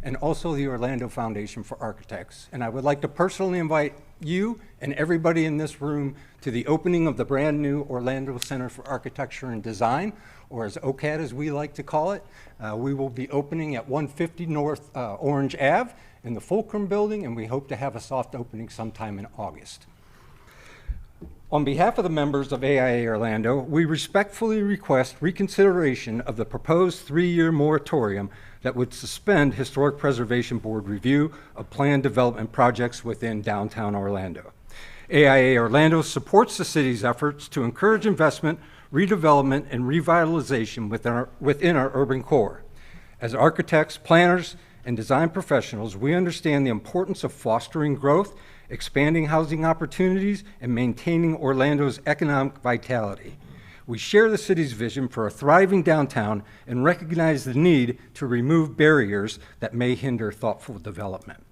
and also the Orlando Foundation for Architects. And I would like to personally invite you and everybody in this room to the opening of the brand new Orlando Center for Architecture and Design, or as OCAD as we like to call it. We will be opening at 150 North Orange Ave in the Fulcrum Building, and we hope to have a soft opening sometime in August. On behalf of the members of AIA Orlando, we respectfully request reconsideration of the proposed 3-year moratorium that would suspend Historic Preservation Board review of planned development projects within downtown Orlando. AIA Orlando supports the city's efforts to encourage investment, redevelopment, and revitalization within our urban core. As architects, planners, and design professionals, we understand the importance of fostering growth, expanding housing opportunities, and maintaining Orlando's economic vitality. We share the city's vision for a thriving downtown and recognize the need to remove barriers that may hinder thoughtful development.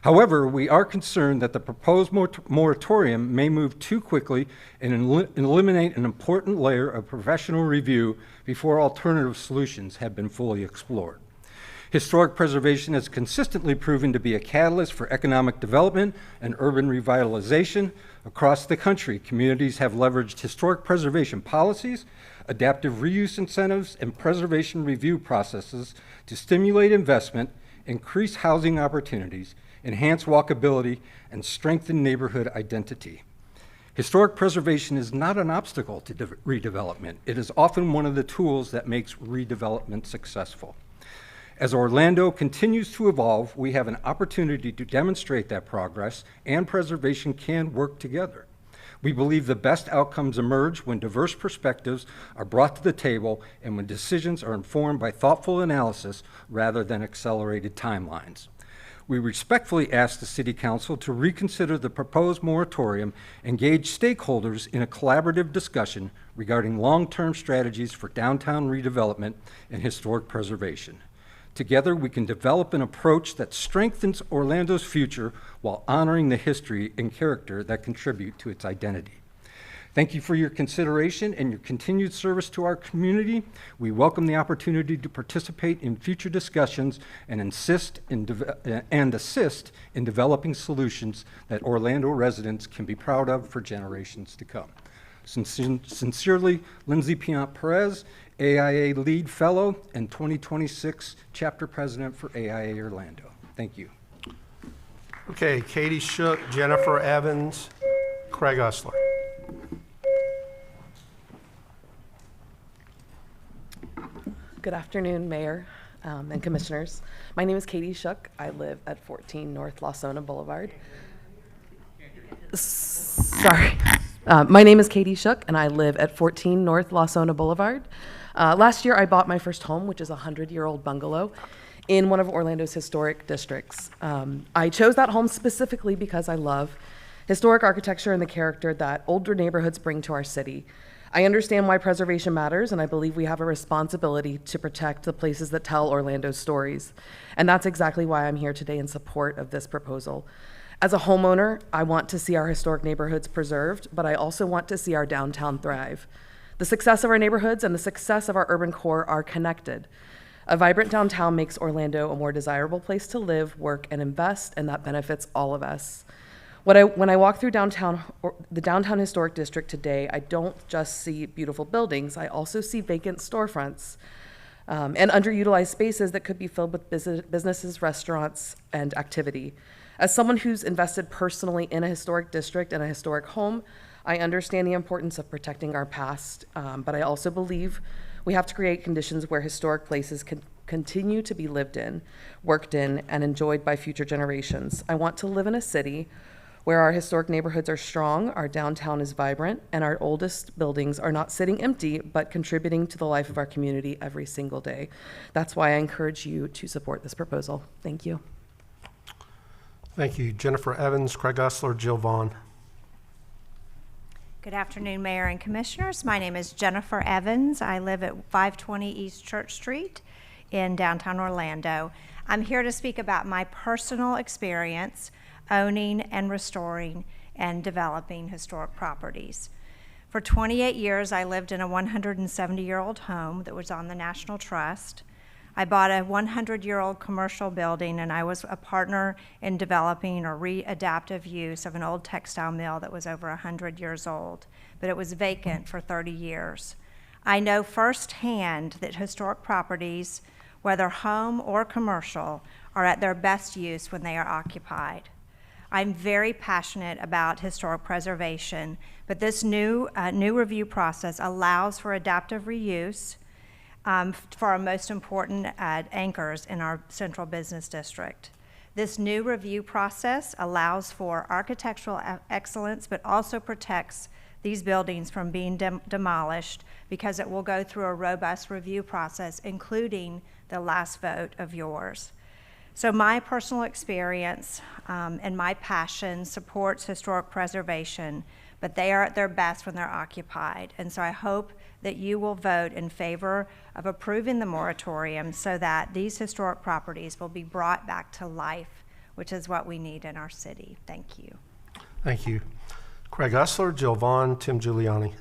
However, we are concerned that the proposed moratorium may move too quickly and eliminate an important layer of professional review before alternative solutions have been fully explored. Historic preservation has consistently proven to be a catalyst for economic development and urban revitalization. Across the country, communities have leveraged historic preservation policies, adaptive reuse incentives, and preservation review processes to stimulate investment, increase housing opportunities, enhance walkability, and strengthen neighborhood identity. Historic preservation is not an obstacle to redevelopment. It is often one of the tools that makes redevelopment successful. As Orlando continues to evolve, we have an opportunity to demonstrate that progress and preservation can work together. We believe the best outcomes emerge when diverse perspectives are brought to the table and when decisions are informed by thoughtful analysis rather than accelerated timelines. We respectfully ask the City Council to reconsider the proposed moratorium, engage stakeholders in a collaborative discussion regarding long-term strategies for downtown redevelopment and historic preservation. Together, we can develop an approach that strengthens Orlando's future while honoring the history and character that contribute to its identity. Thank you for your consideration and your continued service to our community. We welcome the opportunity to participate in future discussions and assist in developing solutions that Orlando residents can be proud of for generations to come. Sincerely, Lindsay Piant Perez, AIA Lead Fellow and 2026 Chapter President for AIA Orlando. Thank you. Okay, Katie Shook, Jennifer Evans, Craig Usler. Good afternoon, Mayor and Commissioners. My name is Katie Shook. I live at 14 North Lawsona Boulevard. Sorry. My name is Katie Shook, and I live at 14 North Lawsona Boulevard. Last year, I bought my first home, which is a 100-year-old bungalow in one of Orlando's historic districts. I chose that home specifically because I love historic architecture and the character that older neighborhoods bring to our city. I understand why preservation matters, and I believe we have a responsibility to protect the places that tell Orlando's stories. And that's exactly why I'm here today in support of this proposal. As a homeowner, I want to see our historic neighborhoods preserved, but I also want to see our downtown thrive. The success of our neighborhoods and the success of our urban core are connected. A vibrant downtown makes Orlando a more desirable place to live, work, and invest, and that benefits all of us. When I walk through the downtown historic district today, I don't just see beautiful buildings, I also see vacant storefronts and underutilized spaces that could be filled with businesses, restaurants, and activity. As someone who's invested personally in a historic district and a historic home, I understand the importance of protecting our past, but I also believe we have to create conditions where historic places can continue to be lived in, worked in, and enjoyed by future generations. I want to live in a city Where our historic neighborhoods are strong, our downtown is vibrant, and our oldest buildings are not sitting empty, but contributing to the life of our community every single day. That's why I encourage you to support this proposal. Thank you. Thank you. Jennifer Evans, Craig Usler, Jill Vaughn. Good afternoon, Mayor and Commissioners. My name is Jennifer Evans. I live at 520 East Church Street in downtown Orlando. I'm here to speak about my personal experience owning and restoring and developing historic properties. For 28 years, I lived in a 170-year-old home that was on the National Trust. I bought a 100-year-old commercial building, and I was a partner in developing or readaptive use of an old textile mill that was over 100 years old, but it was vacant for 30 years. I know firsthand that historic properties, whether home or commercial, are at their best use when they are occupied. I'm very passionate about historic preservation, but this new review process allows for adaptive reuse for our most important anchors in our central business district. This new review process allows for architectural excellence, but also protects these buildings from being demolished because it will go through a robust review process, including the last vote of yours. So my personal experience and my passion supports historic preservation, but they are at their best when they're occupied. And so I hope that you will vote in favor of approving the moratorium so that these historic properties will be brought back to life, which is what we need in our city. Thank you. Thank you. Craig Usler, Jill Vaughn, Tim Giuliani.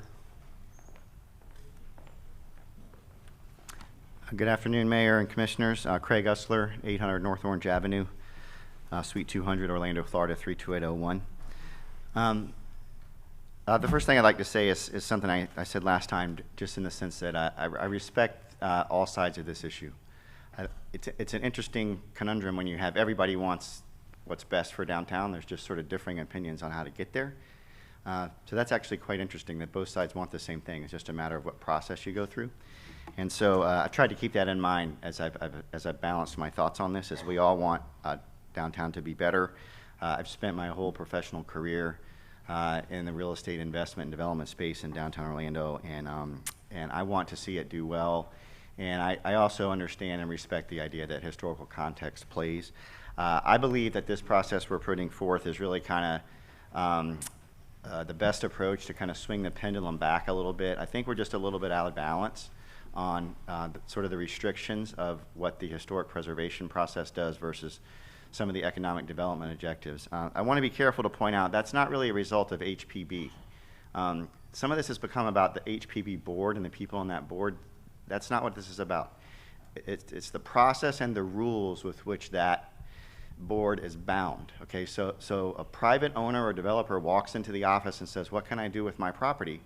Good afternoon, Mayor and Commissioners. Craig Usler, 800 North Orange Avenue, Suite 200, Orlando, Florida, 32801. The first thing I'd like to say is something I said last time, just in the sense that I respect all sides of this issue. It's an interesting conundrum when you have everybody wants what's best for downtown. There's just sort of differing opinions on how to get there. So that's actually quite interesting that both sides want the same thing. It's just a matter of what process you go through. And so I tried to keep that in mind as I've balanced my thoughts on this, as we all want downtown to be better. I've spent my whole professional career in the real estate investment and development space in downtown Orlando, and I want to see it do well. And I also understand and respect the idea that historical context plays. I believe that this process we're putting forth is really kind of the best approach to kind of swing the pendulum back a little bit. I think we're just a little bit out of balance on sort of the restrictions of what the historic preservation process does versus some of the economic development objectives. I want to be careful to point out that's not really a result of HPB. Some of this has become about the HPB board and the people on that board. That's not what this is about. It's the process and the rules with which that board is bound. Okay, so a private owner or developer walks into the office and says, what can I do with my property?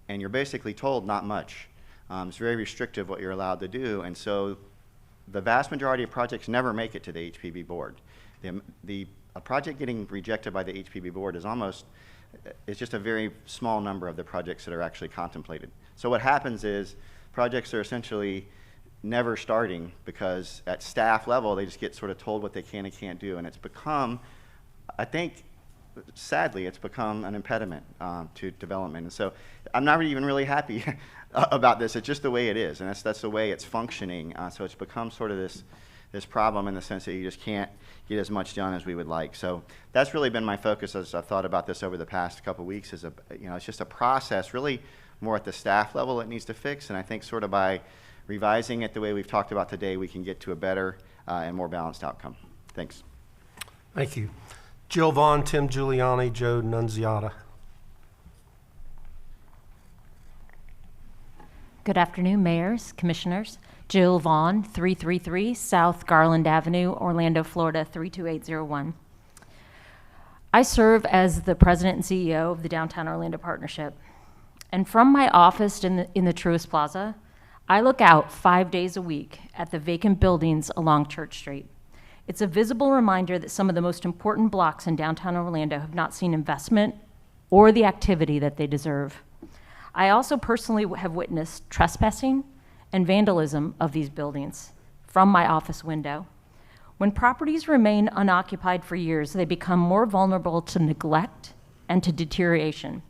And you're basically told not much. It's very restrictive what you're allowed to do, and so the vast majority of projects never make it to the HPB board. A project getting rejected by the HPB board is just a very small number of the projects that are actually contemplated. So what happens is projects are essentially never starting because at staff level they just get sort of told what they can and can't do, and it's become, I think, sadly, it's become an impediment to development. And so I'm not even really happy about this. It's just the way it is, and that's the way it's functioning. So it's become sort of this problem in the sense that you just can't get as much done as we would like. So that's really been my focus as I've thought about this over the past couple of weeks. It's just a process, really more at the staff level it needs to fix, and I think sort of by revising it the way we've talked about today, we can get to a better and more balanced outcome. Thanks. Thank you. Jill Vaughn, Tim Giuliani, Joe Nunziata. Good afternoon, mayors, commissioners. Jill Vaughn, 333 South Garland Avenue, Orlando, Florida, 32801. I serve as the president and CEO of the Downtown Orlando Partnership. And from my office in the Truist Plaza, I look out 5 days a week at the vacant buildings along Church Street. It's a visible reminder that some of the most important blocks in downtown Orlando have not seen investment or the activity that they deserve. I also personally have witnessed trespassing and vandalism of these buildings from my office window. When properties remain unoccupied for years, they become more vulnerable to neglect and to deterioration.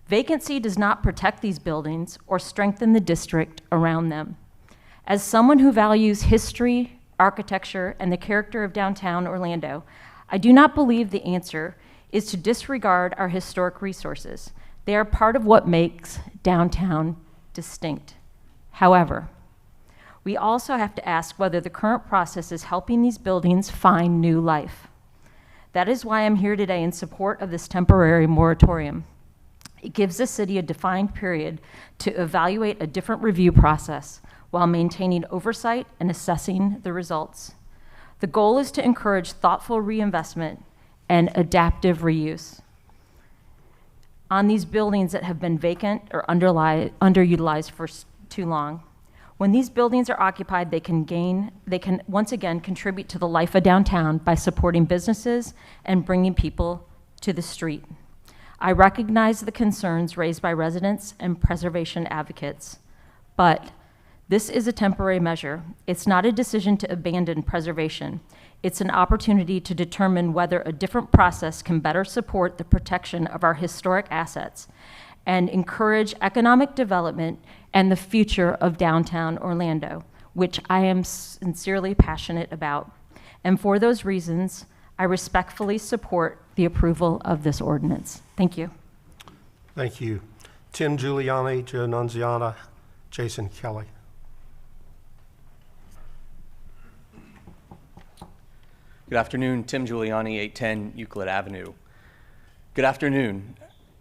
Vacancy does not protect these buildings or strengthen the district around them. As someone who values history, architecture, and the character of downtown Orlando, I do not believe the answer is to disregard our historic resources. They are part of what makes downtown distinct. However, we also have to ask whether the current process is helping these buildings find new life. That is why I'm here today in support of this temporary moratorium. It gives the city a defined period to evaluate a different review process while maintaining oversight and assessing the results. The goal is to encourage thoughtful reinvestment and adaptive reuse on these buildings that have been vacant or underutilized for too long. When these buildings are occupied, they can once again contribute to the life of downtown by supporting businesses and bringing people to the street. I recognize the concerns raised by residents and preservation advocates, but this is a temporary measure. It's not a decision to abandon preservation. It's an opportunity to determine whether a different process can better support the protection of our historic assets and encourage economic development and the future of downtown Orlando, which I am sincerely passionate about. And for those reasons, I respectfully support the approval of this ordinance. Thank you. Thank you. Tim Giuliani, Joe Nunziata, Jason Kelly. Good afternoon, Tim Giuliani, 810 Euclid Avenue. Good afternoon.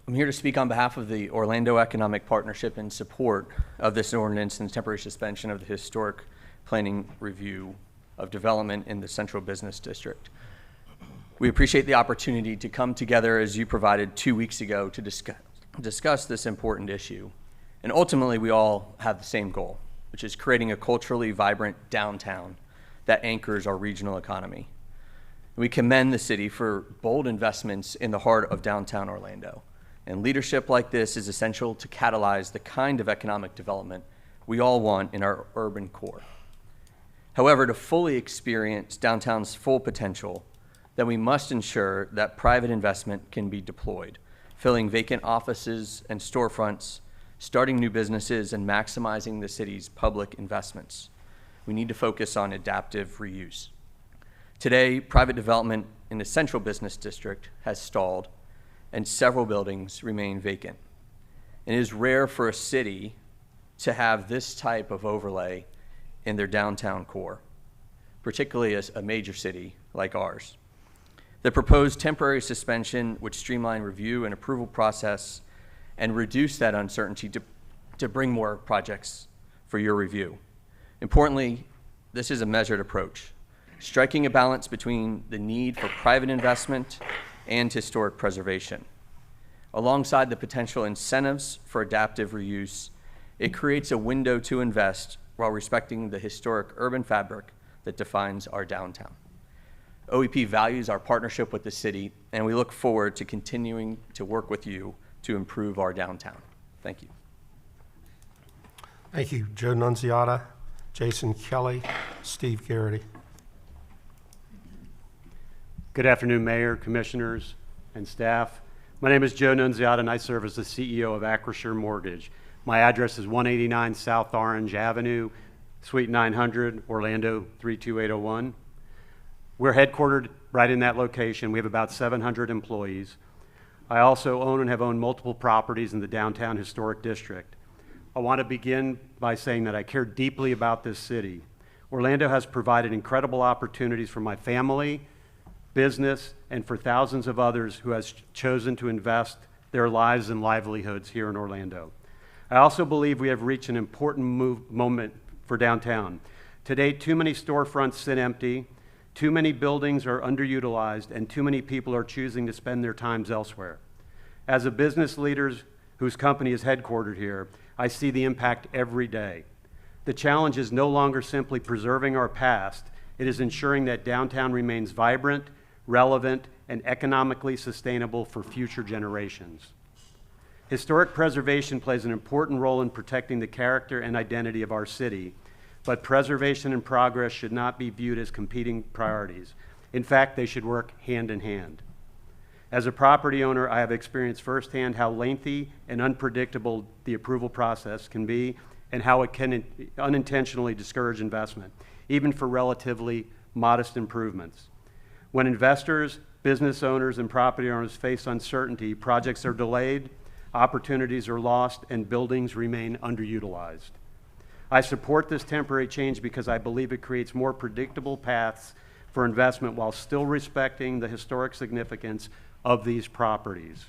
I'm here to speak on behalf of the Orlando Economic Partnership in support of this ordinance and temporary suspension of the historic planning review of development in the Central Business District. We appreciate the opportunity to come together as you provided 2 weeks ago to discuss this important issue. And ultimately, we all have the same goal, which is creating a culturally vibrant downtown that anchors our regional economy. We commend the city for bold investments in the heart of downtown Orlando. And leadership like this is essential to catalyze the kind of economic development we all want in our urban core. However, to fully experience downtown's full potential, then we must ensure that private investment can be deployed, filling vacant offices and storefronts, starting new businesses, and maximizing the city's public investments. We need to focus on adaptive reuse. Today, private development in the Central Business District has stalled, and several buildings remain vacant. It is rare for a city to have this type of overlay in their downtown core, particularly as a major city like ours. The proposed temporary suspension would streamline review and approval process and reduce that uncertainty to bring more projects for your review. Importantly, this is a measured approach, striking a balance between the need for private investment and historic preservation. Alongside the potential incentives for adaptive reuse, it creates a window to invest while respecting the historic urban fabric that defines our downtown. OEP values our partnership with the city, and we look forward to continuing to work with you to improve our downtown. Thank you. Thank you. Joe Nunziata, Jason Kelly, Steve Garrity. Good afternoon, Mayor, Commissioners, and staff. My name is Joe Nunziata, and I serve as the CEO of Acrisure Mortgage. My address is 189 South Orange Avenue, Suite 900, Orlando 32801. We're headquartered right in that location. We have about 700 employees. I also own and have owned multiple properties in the downtown historic district. I want to begin by saying that I care deeply about this city. Orlando has provided incredible opportunities for my family, business, and for thousands of others who has chosen to invest their lives and livelihoods here in Orlando. I also believe we have reached an important moment for downtown. Today, too many storefronts sit empty, too many buildings are underutilized, and too many people are choosing to spend their times elsewhere. As a business leader whose company is headquartered here, I see the impact every day. The challenge is no longer simply preserving our past, it is ensuring that downtown remains vibrant, relevant, and economically sustainable for future generations. Historic preservation plays an important role in protecting the character and identity of our city, but preservation and progress should not be viewed as competing priorities. In fact, they should work hand in hand. As a property owner, I have experienced firsthand how lengthy and unpredictable the approval process can be and how it can unintentionally discourage investment, even for relatively modest improvements. When investors, business owners, and property owners face uncertainty, projects are delayed, opportunities are lost, and buildings remain underutilized. I support this temporary change because I believe it creates more predictable paths for investment while still respecting the historic significance of these properties.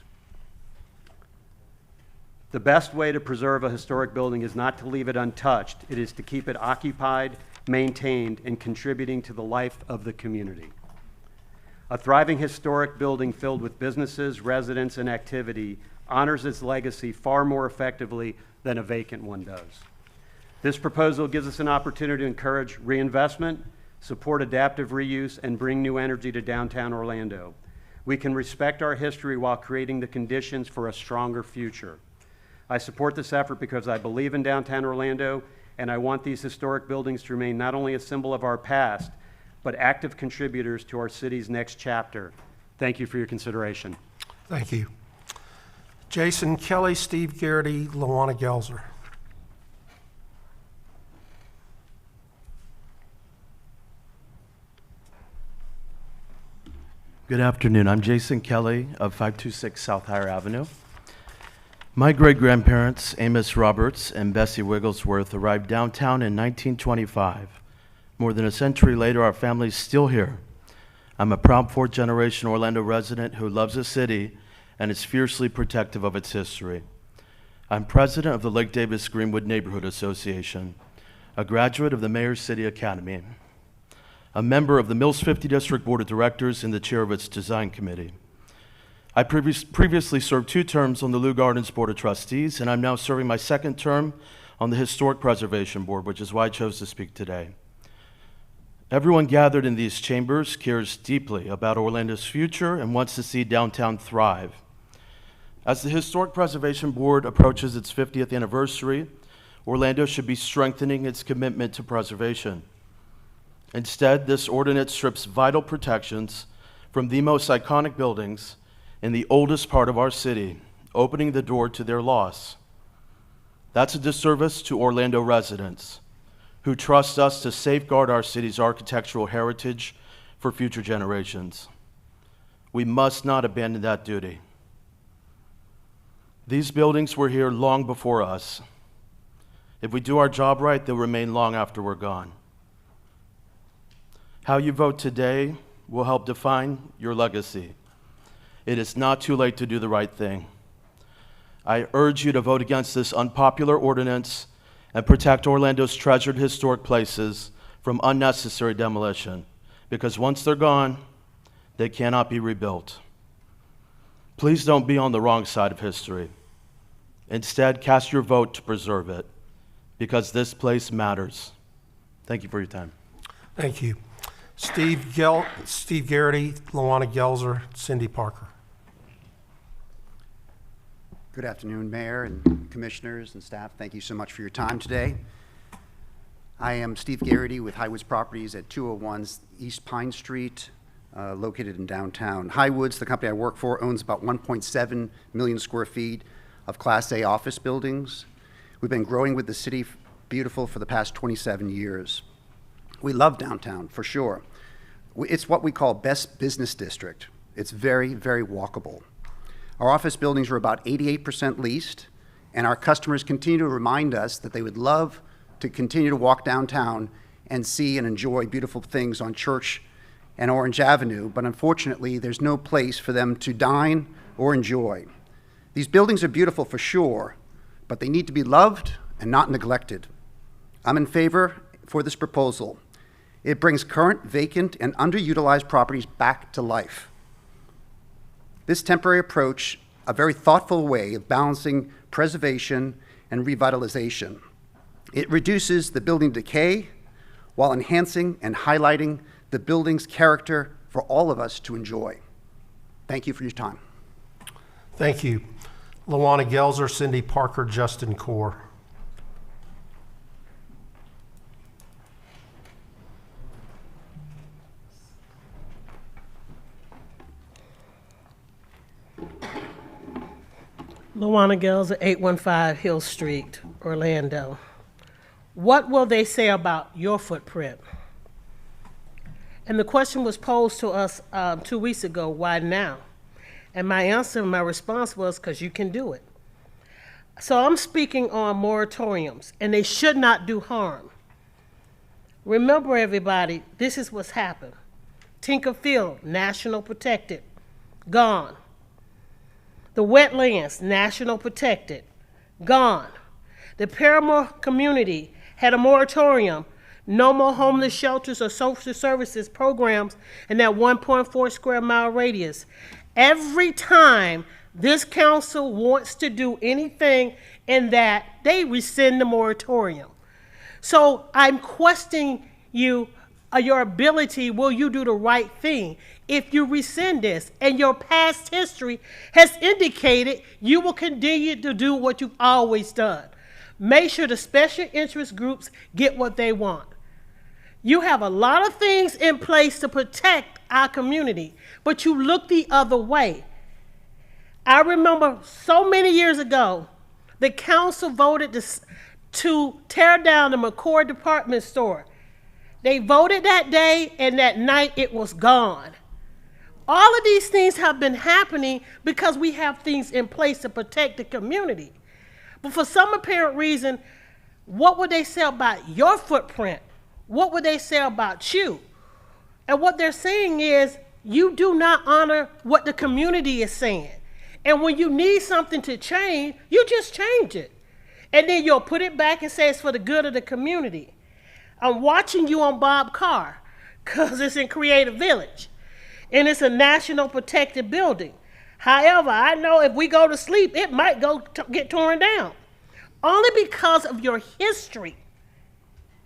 The best way to preserve a historic building is not to leave it untouched. It is to keep it occupied, maintained, and contributing to the life of the community. A thriving historic building filled with businesses, residents, and activity honors its legacy far more effectively than a vacant one does. This proposal gives us an opportunity to encourage reinvestment, support adaptive reuse, and bring new energy to downtown Orlando. We can respect our history while creating the conditions for a stronger future. I support this effort because I believe in downtown Orlando, and I want these historic buildings to remain not only a symbol of our past, but active contributors to our city's next chapter. Thank you for your consideration. Thank you. Jason Kelly, Steve Garrity, Lawana Gelzer. Good afternoon. I'm Jason Kelly of 526 South Higher Avenue. My great-grandparents, Amos Roberts and Bessie Wigglesworth, arrived downtown in 1925. More than a century later, our family's still here. I'm a proud fourth-generation Orlando resident who loves the city and is fiercely protective of its history. I'm president of the Lake Davis Greenwood Neighborhood Association, a graduate of the Mayor's City Academy, a member of the Mills 50 District Board of Directors and the chair of its design committee. I previously served 2 terms on the Lou Gardens Board of Trustees, and I'm now serving my 2nd term on the Historic Preservation Board, which is why I chose to speak today. Everyone gathered in these chambers cares deeply about Orlando's future and wants to see downtown thrive. As the Historic Preservation Board approaches its 50th anniversary, Orlando should be strengthening its commitment to preservation. Instead, this ordinance strips vital protections from the most iconic buildings in the oldest part of our city, opening the door to their loss. That's a disservice to Orlando residents who trust us to safeguard our city's architectural heritage for future generations. We must not abandon that duty. These buildings were here long before us. If we do our job right, they'll remain long after we're gone. How you vote today will help define your legacy. It is not too late to do the right thing. I urge you to vote against this unpopular ordinance and protect Orlando's treasured historic places from unnecessary demolition, because once they're gone, they cannot be rebuilt. Please don't be on the wrong side of history. Instead, cast your vote to preserve it, because this place matters. Thank you for your time. Thank you. Steve Garrity, Lawana Gelzer, Cindy Parker. Good afternoon, Mayor and Commissioners and staff. Thank you so much for your time today. I am Steve Garrity with Highwoods Properties at 201 East Pine Street, located in downtown. Highwoods, the company I work for, owns about 1.7 million square feet of Class A office buildings. We've been growing with the city beautiful for the past 27 years. We love downtown, for sure. It's what we call best business district. It's very, very walkable. Our office buildings are about 88% leased, and our customers continue to remind us that they would love to continue to walk downtown and see and enjoy beautiful things on Church and Orange Avenue, but unfortunately, there's no place for them to dine or enjoy. These buildings are beautiful for sure, but they need to be loved and not neglected. I'm in favor for this proposal. It brings current, vacant, and underutilized properties back to life. This temporary approach, a very thoughtful way of balancing preservation and revitalization. It reduces the building decay while enhancing and highlighting the building's character for all of us to enjoy. Thank you for your time. Thank you. Lawana Gelzer, Cindy Parker, Justin Core. Luana Gales at 815 Hill Street, Orlando. What will they say about your footprint? And the question was posed to us 2 weeks ago, why now? And my answer, my response was, because you can do it. So I'm speaking on moratoriums, and they should not do harm. Remember, everybody, this is what's happened. Tinker Field, National Protected, gone. The wetlands, National Protected, gone. The Paramore community had a moratorium, no more homeless shelters or social services programs in that 1.4 square mile radius. Every time this council wants to do anything in that, they rescind the moratorium. So I'm questioning you, your ability, will you do the right thing? If you rescind this, and your past history has indicated you will continue to do what you've always done. Make sure the special interest groups get what they want. You have a lot of things in place to protect our community, but you look the other way. I remember so many years ago, the council voted to tear down the McCord department store. They voted that day, and that night it was gone. All of these things have been happening because we have things in place to protect the community. But for some apparent reason, what would they say about your footprint? What would they say about you? And what they're saying is, you do not honor what the community is saying. And when you need something to change, you just change it. And then you'll put it back and say it's for the good of the community. I'm watching you on Bob Carr, because it's in Creative Village. And it's a national protected building. However, I know if we go to sleep, it might get torn down. Only because of your history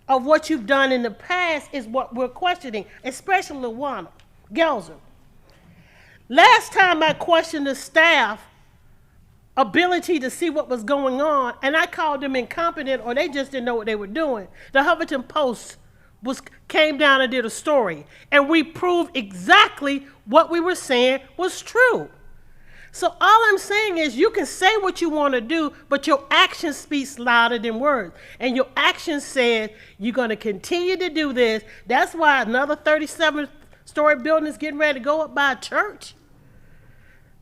of what you've done in the past is what we're questioning, especially Luana Gelser. Last time I questioned the staff ability to see what was going on, and I called them incompetent or they just didn't know what they were doing. The Huffington Post came down and did a story, and we proved exactly what we were saying was true. So all I'm saying is you can say what you want to do, but your action speaks louder than words. And your action said you're going to continue to do this. That's why another 37-story building is getting ready to go up by a church.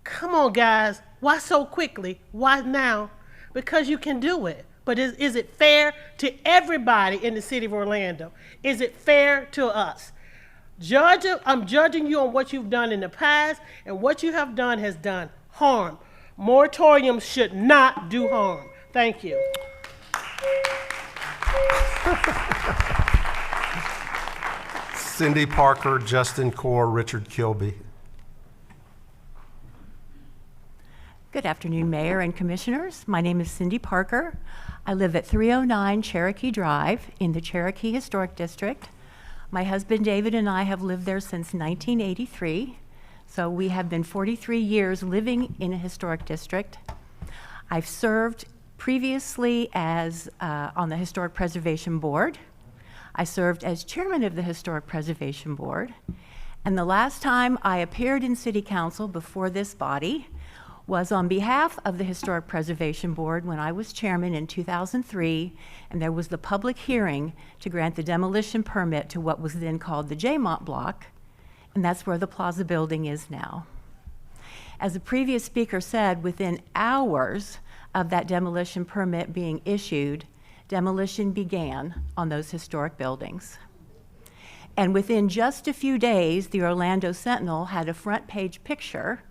Come on, guys. Why so quickly? Why now? Because you can do it. But is it fair to everybody in the city of Orlando? Is it fair to us? I'm judging you on what you've done in the past, and what you have done has done harm. Moratoriums should not do harm. Thank you. Cindy Parker, Justin Core, Richard Kilby. Good afternoon, Mayor and Commissioners. My name is Cindy Parker. I live at 309 Cherokee Drive in the Cherokee Historic District. My husband David and I have lived there since 1983, so we have been 43 years living in a historic district. I've served previously as on the Historic Preservation Board. I served as chairman of the Historic Preservation Board, and the last time I appeared in City Council before this body was on behalf of the Historic Preservation Board when I was chairman in 2003, and there was the public hearing to grant the demolition permit to what was then called the Jaymont Block, and that's where the Plaza building is now. As the previous speaker said, within hours of that demolition permit being issued, demolition began on those historic buildings. And within just a few days, the Orlando Sentinel had a front page picture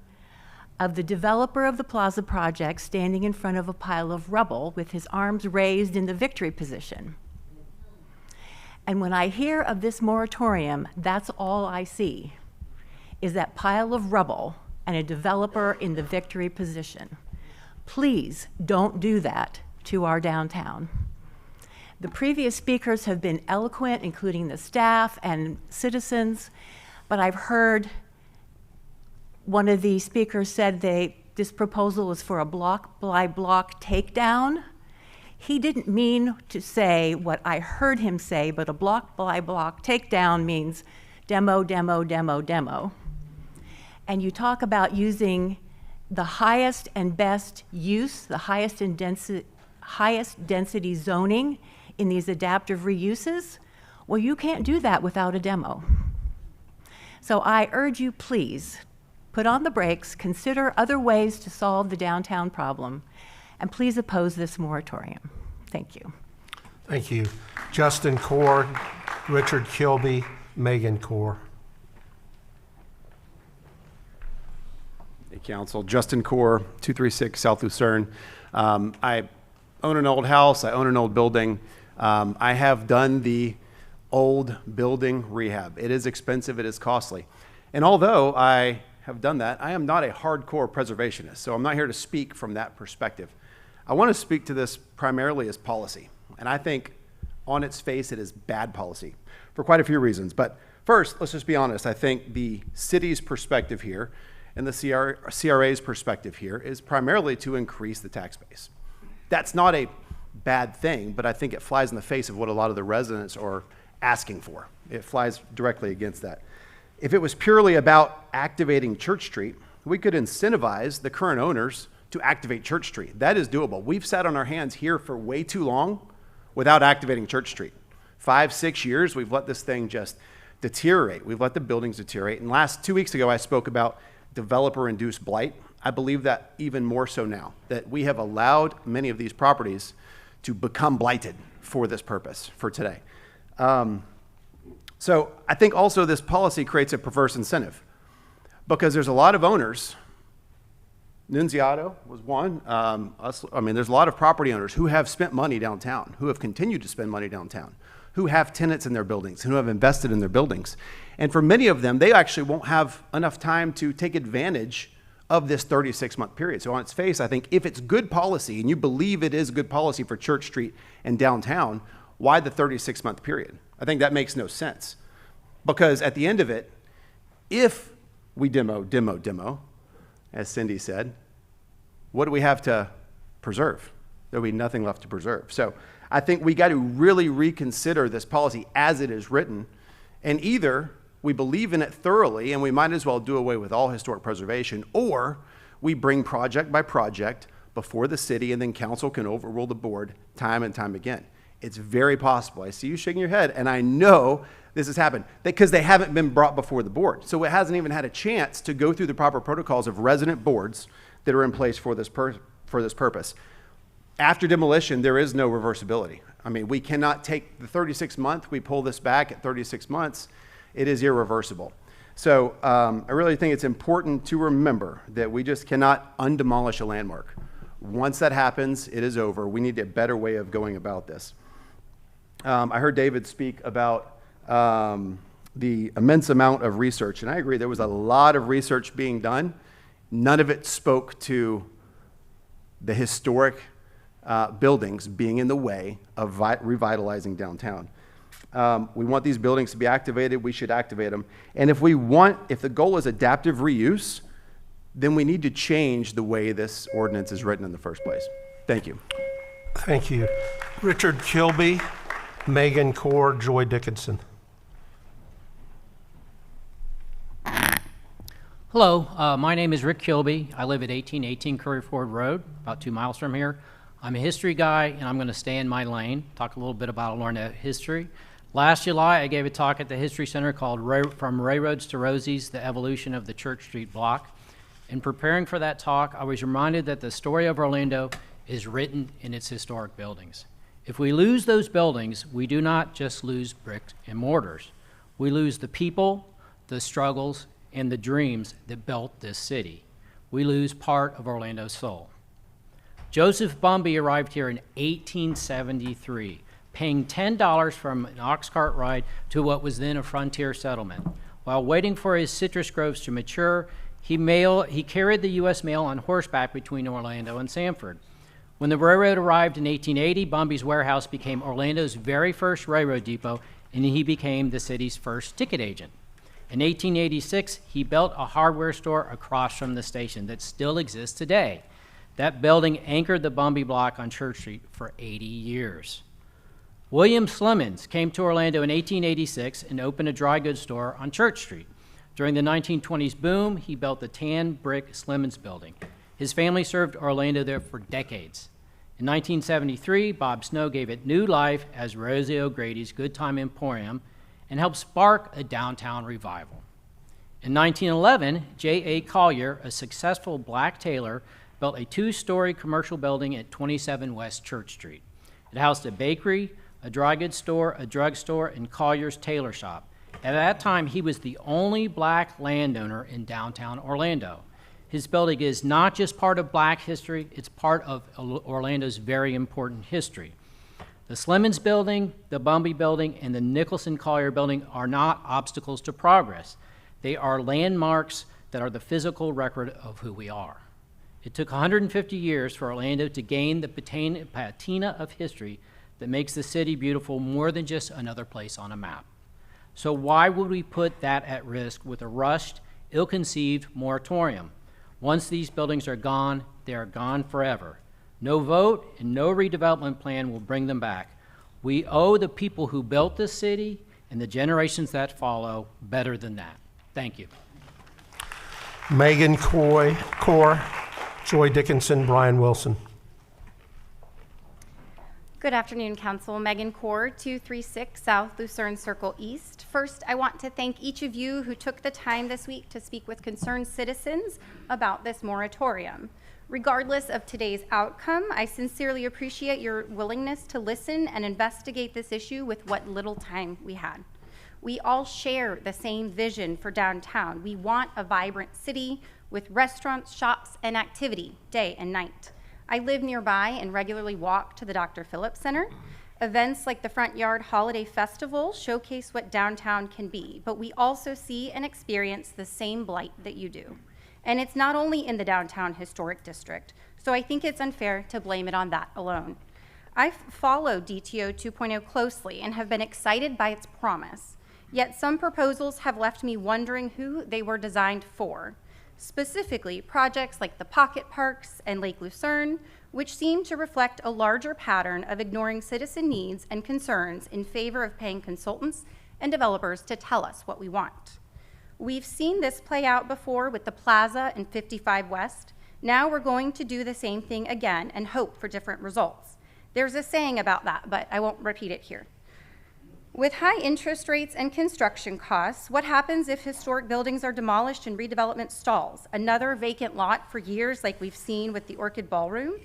of the developer of the Plaza project standing in front of a pile of rubble with his arms raised in the victory position. And when I hear of this moratorium, that's all I see, is that pile of rubble and a developer in the victory position. Please don't do that to our downtown. The previous speakers have been eloquent, including the staff and citizens, but I've heard one of the speakers said this proposal is for a block-by-block takedown. He didn't mean to say what I heard him say, but a block-by-block takedown means demo, demo, demo, demo. And you talk about using the highest and best use, the highest density zoning in these adaptive reuses, well, you can't do that without a demo. So I urge you, please, put on the brakes, consider other ways to solve the downtown problem, and please oppose this moratorium. Thank you. Thank you. Justin Core, Richard Kilby, Megan Core. Hey, Council. Justin Core, 236 South Lucerne. I own an old house. I own an old building. I have done the old building rehab. It is expensive. It is costly. And although I have done that, I am not a hardcore preservationist, so I'm not here to speak from that perspective. I want to speak to this primarily as policy, and I think on its face it is bad policy for quite a few reasons. But first, let's just be honest. I think the city's perspective here and the CRA's perspective here is primarily to increase the tax base. That's not a bad thing, but I think it flies in the face of what a lot of the residents are asking for. It flies directly against that. If it was purely about activating Church Street, we could incentivize the current owners to activate Church Street. That is doable. We've sat on our hands here for way too long without activating Church Street. 5-6 years, we've let this thing just deteriorate. We've let the buildings deteriorate. And 2 weeks ago, I spoke about developer-induced blight. I believe that even more so now, that we have allowed many of these properties to become blighted for this purpose, for today. So I think also this policy creates a perverse incentive because there's a lot of owners. Nunziato was one. There's a lot of property owners who have spent money downtown, who have continued to spend money downtown, who have tenants in their buildings, who have invested in their buildings. And for many of them, they actually won't have enough time to take advantage of this 36-month period. So on its face, I think if it's good policy, and you believe it is good policy for Church Street and downtown, why the 36-month period? I think that makes no sense. Because at the end of it, if we demo, as Cindy said, what do we have to preserve? There'll be nothing left to preserve. So I think we got to really reconsider this policy as it is written, and either we believe in it thoroughly and we might as well do away with all historic preservation, or we bring project by project before the city and then council can overrule the board time and time again. It's very possible. I see you shaking your head, and I know this has happened because they haven't been brought before the board. So it hasn't even had a chance to go through the proper protocols of resident boards that are in place for this purpose. After demolition, there is no reversibility. I mean, we cannot take the 36-month, we pull this back at 36 months, it is irreversible. So I really think it's important to remember that we just cannot undemolish a landmark. Once that happens, it is over. We need a better way of going about this. I heard David speak about the immense amount of research, and I agree, there was a lot of research being done. None of it spoke to the historic buildings being in the way of revitalizing downtown. We want these buildings to be activated, we should activate them. And if the goal is adaptive reuse, then we need to change the way this ordinance is written in the first place. Thank you. Thank you. Richard Kilby, Megan Core, Joy Dickinson. Hello, my name is Rick Kilby. I live at 1818 Curry Ford Road, about 2 miles from here. I'm a history guy, and I'm going to stay in my lane, talk a little bit about Orlando history. Last July, I gave a talk at the History Center called From Railroads to Rosie's, the Evolution of the Church Street Block. In preparing for that talk, I was reminded that the story of Orlando is written in its historic buildings. If we lose those buildings, we do not just lose bricks and mortars. We lose the people, the struggles, and the dreams that built this city. We lose part of Orlando's soul. Joseph Bumby arrived here in 1873, paying $10 from an ox cart ride to what was then a frontier settlement. While waiting for his citrus groves to mature, he carried the U.S. mail on horseback between Orlando and Sanford. When the railroad arrived in 1880, Bumby's warehouse became Orlando's very first railroad depot, and he became the city's first ticket agent. In 1886, he built a hardware store across from the station that still exists today. That building anchored the Bumby block on Church Street for 80 years. William Slimmons came to Orlando in 1886 and opened a dry goods store on Church Street. During the 1920s boom, he built the tan brick Slimmons building. His family served Orlando there for decades. In 1973, Bob Snow gave it new life as Rosie O'Grady's Good Time Emporium and helped spark a downtown revival. In 1911, J.A. Collier, a successful black tailor, built a two-story commercial building at 27 West Church Street. It housed a bakery, a dry goods store, a drugstore, and Collier's tailor shop. At that time, he was the only black landowner in downtown Orlando. His building is not just part of black history, it's part of Orlando's very important history. The Slemons Building, the Bumby Building, and the Nicholson Collier Building are not obstacles to progress. They are landmarks that are the physical record of who we are. It took 150 years for Orlando to gain the patina of history that makes the city beautiful more than just another place on a map. So why would we put that at risk with a rushed, ill-conceived moratorium? Once these buildings are gone, they are gone forever. No vote and no redevelopment plan will bring them back. We owe the people who built this city and the generations that follow better than that. Thank you. Megan Core, Joy Dickinson, Brian Wilson. Good afternoon, Council. Megan Core, 236 South Lucerne Circle East. First, I want to thank each of you who took the time this week to speak with concerned citizens about this moratorium. Regardless of today's outcome, I sincerely appreciate your willingness to listen and investigate this issue with what little time we had. We all share the same vision for downtown. We want a vibrant city with restaurants, shops, and activity day and night. I live nearby and regularly walk to the Dr. Phillips Center. Events like the Front Yard Holiday Festival showcase what downtown can be, but we also see and experience the same blight that you do. And it's not only in the downtown historic district, so I think it's unfair to blame it on that alone. I've followed DTO 2.0 closely and have been excited by its promise, yet some proposals have left me wondering who they were designed for. Specifically, projects like the Pocket Parks and Lake Lucerne, which seem to reflect a larger pattern of ignoring citizen needs and concerns in favor of paying consultants and developers to tell us what we want. We've seen this play out before with the Plaza and 55 West. Now we're going to do the same thing again and hope for different results. There's a saying about that, but I won't repeat it here. With high interest rates and construction costs, what happens if historic buildings are demolished and redevelopment stalls? Another vacant lot for years like we've seen with the Orchid Ballroom?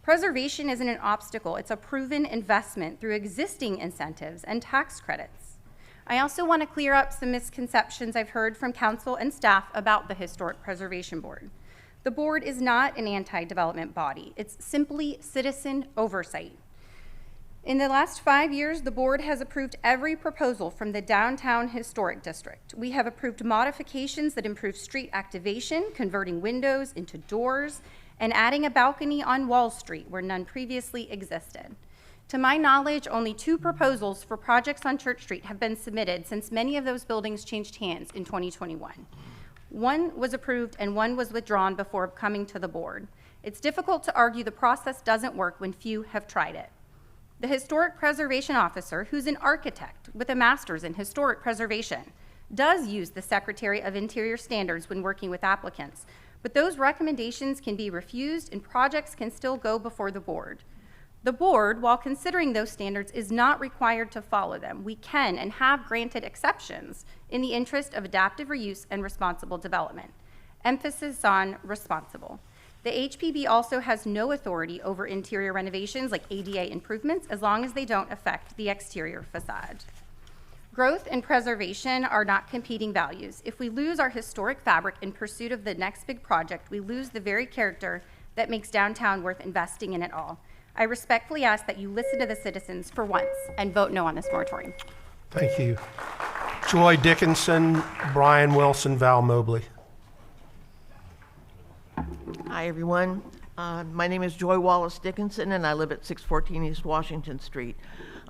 Preservation isn't an obstacle, it's a proven investment through existing incentives and tax credits. I also want to clear up some misconceptions I've heard from council and staff about the Historic Preservation Board. The board is not an anti-development body, it's simply citizen oversight. In the last 5 years, the board has approved every proposal from the Downtown Historic District. We have approved modifications that improve street activation, converting windows into doors, and adding a balcony on Wall Street where none previously existed. To my knowledge, only 2 proposals for projects on Church Street have been submitted since many of those buildings changed hands in 2021. One was approved and one was withdrawn before coming to the board. It's difficult to argue the process doesn't work when few have tried it. The Historic Preservation Officer, who's an architect with a master's in historic preservation, does use the Secretary of Interior standards when working with applicants, but those recommendations can be refused and projects can still go before the board. The board, while considering those standards, is not required to follow them. We can and have granted exceptions in the interest of adaptive reuse and responsible development. Emphasis on responsible. The HPB also has no authority over interior renovations like ADA improvements as long as they don't affect the exterior facade. Growth and preservation are not competing values. If we lose our historic fabric in pursuit of the next big project, we lose the very character that makes downtown worth investing in at all. I respectfully ask that you listen to the citizens for once and vote no on this moratorium. Thank you. Joy Dickinson, Brian Wilson, Val Mobley. Hi, everyone. My name is Joy Wallace Dickinson, and I live at 614 East Washington Street.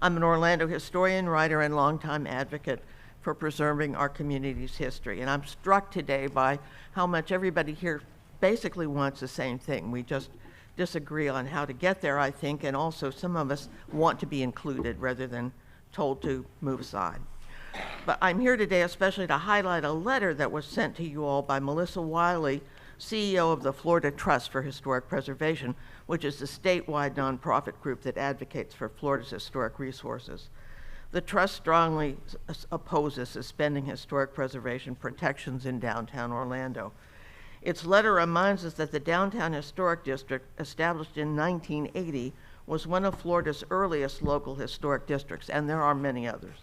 I'm an Orlando historian, writer, and longtime advocate for preserving our community's history. And I'm struck today by how much everybody here basically wants the same thing. We just disagree on how to get there, I think, and also some of us want to be included rather than told to move aside. But I'm here today especially to highlight a letter that was sent to you all by Melissa Wiley, CEO of the Florida Trust for Historic Preservation, which is the statewide nonprofit group that advocates for Florida's historic resources. The Trust strongly opposes suspending historic preservation protections in downtown Orlando. Its letter reminds us that the Downtown Historic District, established in 1980, was one of Florida's earliest local historic districts, and there are many others.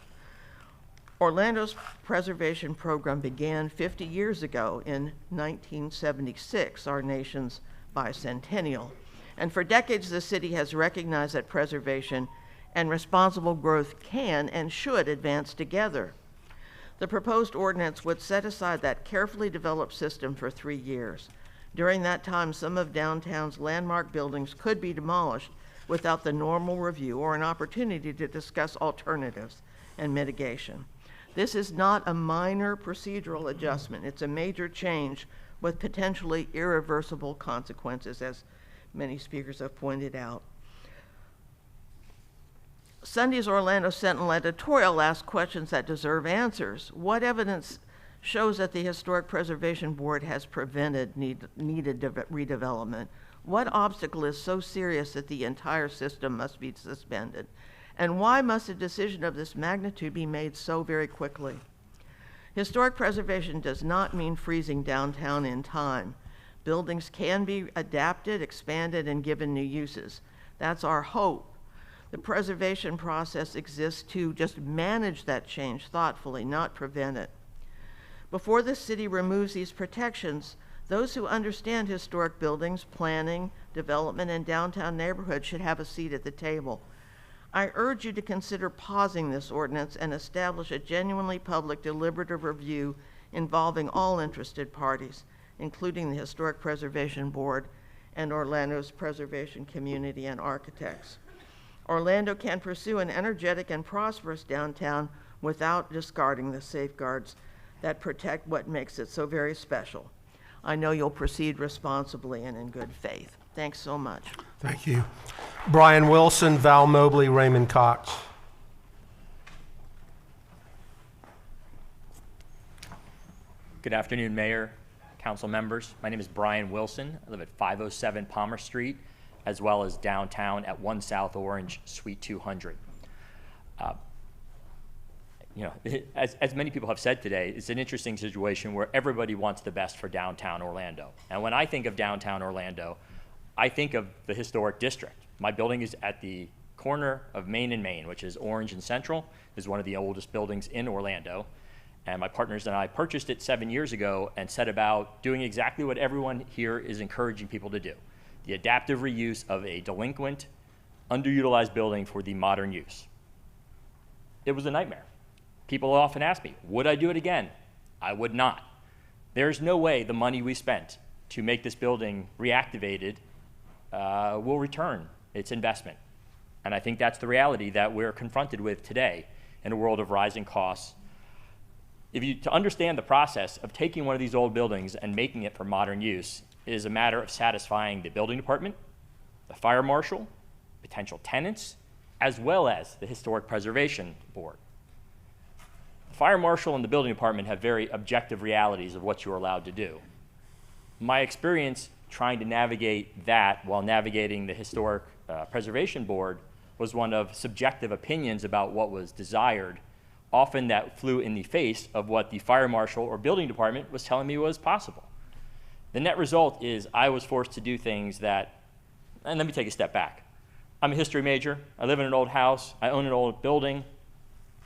Orlando's preservation program began 50 years ago in 1976, our nation's bicentennial. And for decades, the city has recognized that preservation and responsible growth can and should advance together. The proposed ordinance would set aside that carefully developed system for 3 years. During that time, some of downtown's landmark buildings could be demolished without the normal review or an opportunity to discuss alternatives and mitigation. This is not a minor procedural adjustment. It's a major change with potentially irreversible consequences, as many speakers have pointed out. Sunday's Orlando Sentinel editorial asked questions that deserve answers. What evidence shows that the Historic Preservation Board has prevented needed redevelopment? What obstacle is so serious that the entire system must be suspended? And why must a decision of this magnitude be made so very quickly? Historic preservation does not mean freezing downtown in time. Buildings can be adapted, expanded, and given new uses. That's our hope. The preservation process exists to just manage that change thoughtfully, not prevent it. Before the city removes these protections, those who understand historic buildings, planning, development, and downtown neighborhoods should have a seat at the table. I urge you to consider pausing this ordinance and establish a genuinely public deliberative review involving all interested parties, including the Historic Preservation Board and Orlando's preservation community and architects. Orlando can pursue an energetic and prosperous downtown without discarding the safeguards that protect what makes it so very special. I know you'll proceed responsibly and in good faith. Thanks so much. Thank you. Brian Wilson, Val Mobley, Raymond Cox. Good afternoon, Mayor, council members. My name is Brian Wilson. I live at 507 Palmer Street, as well as downtown at 1 South Orange, Suite 200. As many people have said today, it's an interesting situation where everybody wants the best for downtown Orlando. And when I think of downtown Orlando, I think of the historic district. My building is at the corner of Main and Main, which is Orange and Central. It's one of the oldest buildings in Orlando. And my partners and I purchased it 7 years ago and set about doing exactly what everyone here is encouraging people to do: the adaptive reuse of a delinquent, underutilized building for the modern use. It was a nightmare. People often ask me, would I do it again? I would not. There's no way the money we spent to make this building reactivated will return its investment. And I think that's the reality that we're confronted with today in a world of rising costs. To understand the process of taking one of these old buildings and making it for modern use is a matter of satisfying the building department, the fire marshal, potential tenants, as well as the Historic Preservation Board. The fire marshal and the building department have very objective realities of what you're allowed to do. My experience trying to navigate that while navigating the Historic Preservation Board was one of subjective opinions about what was desired, often that flew in the face of what the fire marshal or building department was telling me was possible. The net result is I was forced to do things that, and let me take a step back. I'm a history major. I live in an old house. I own an old building.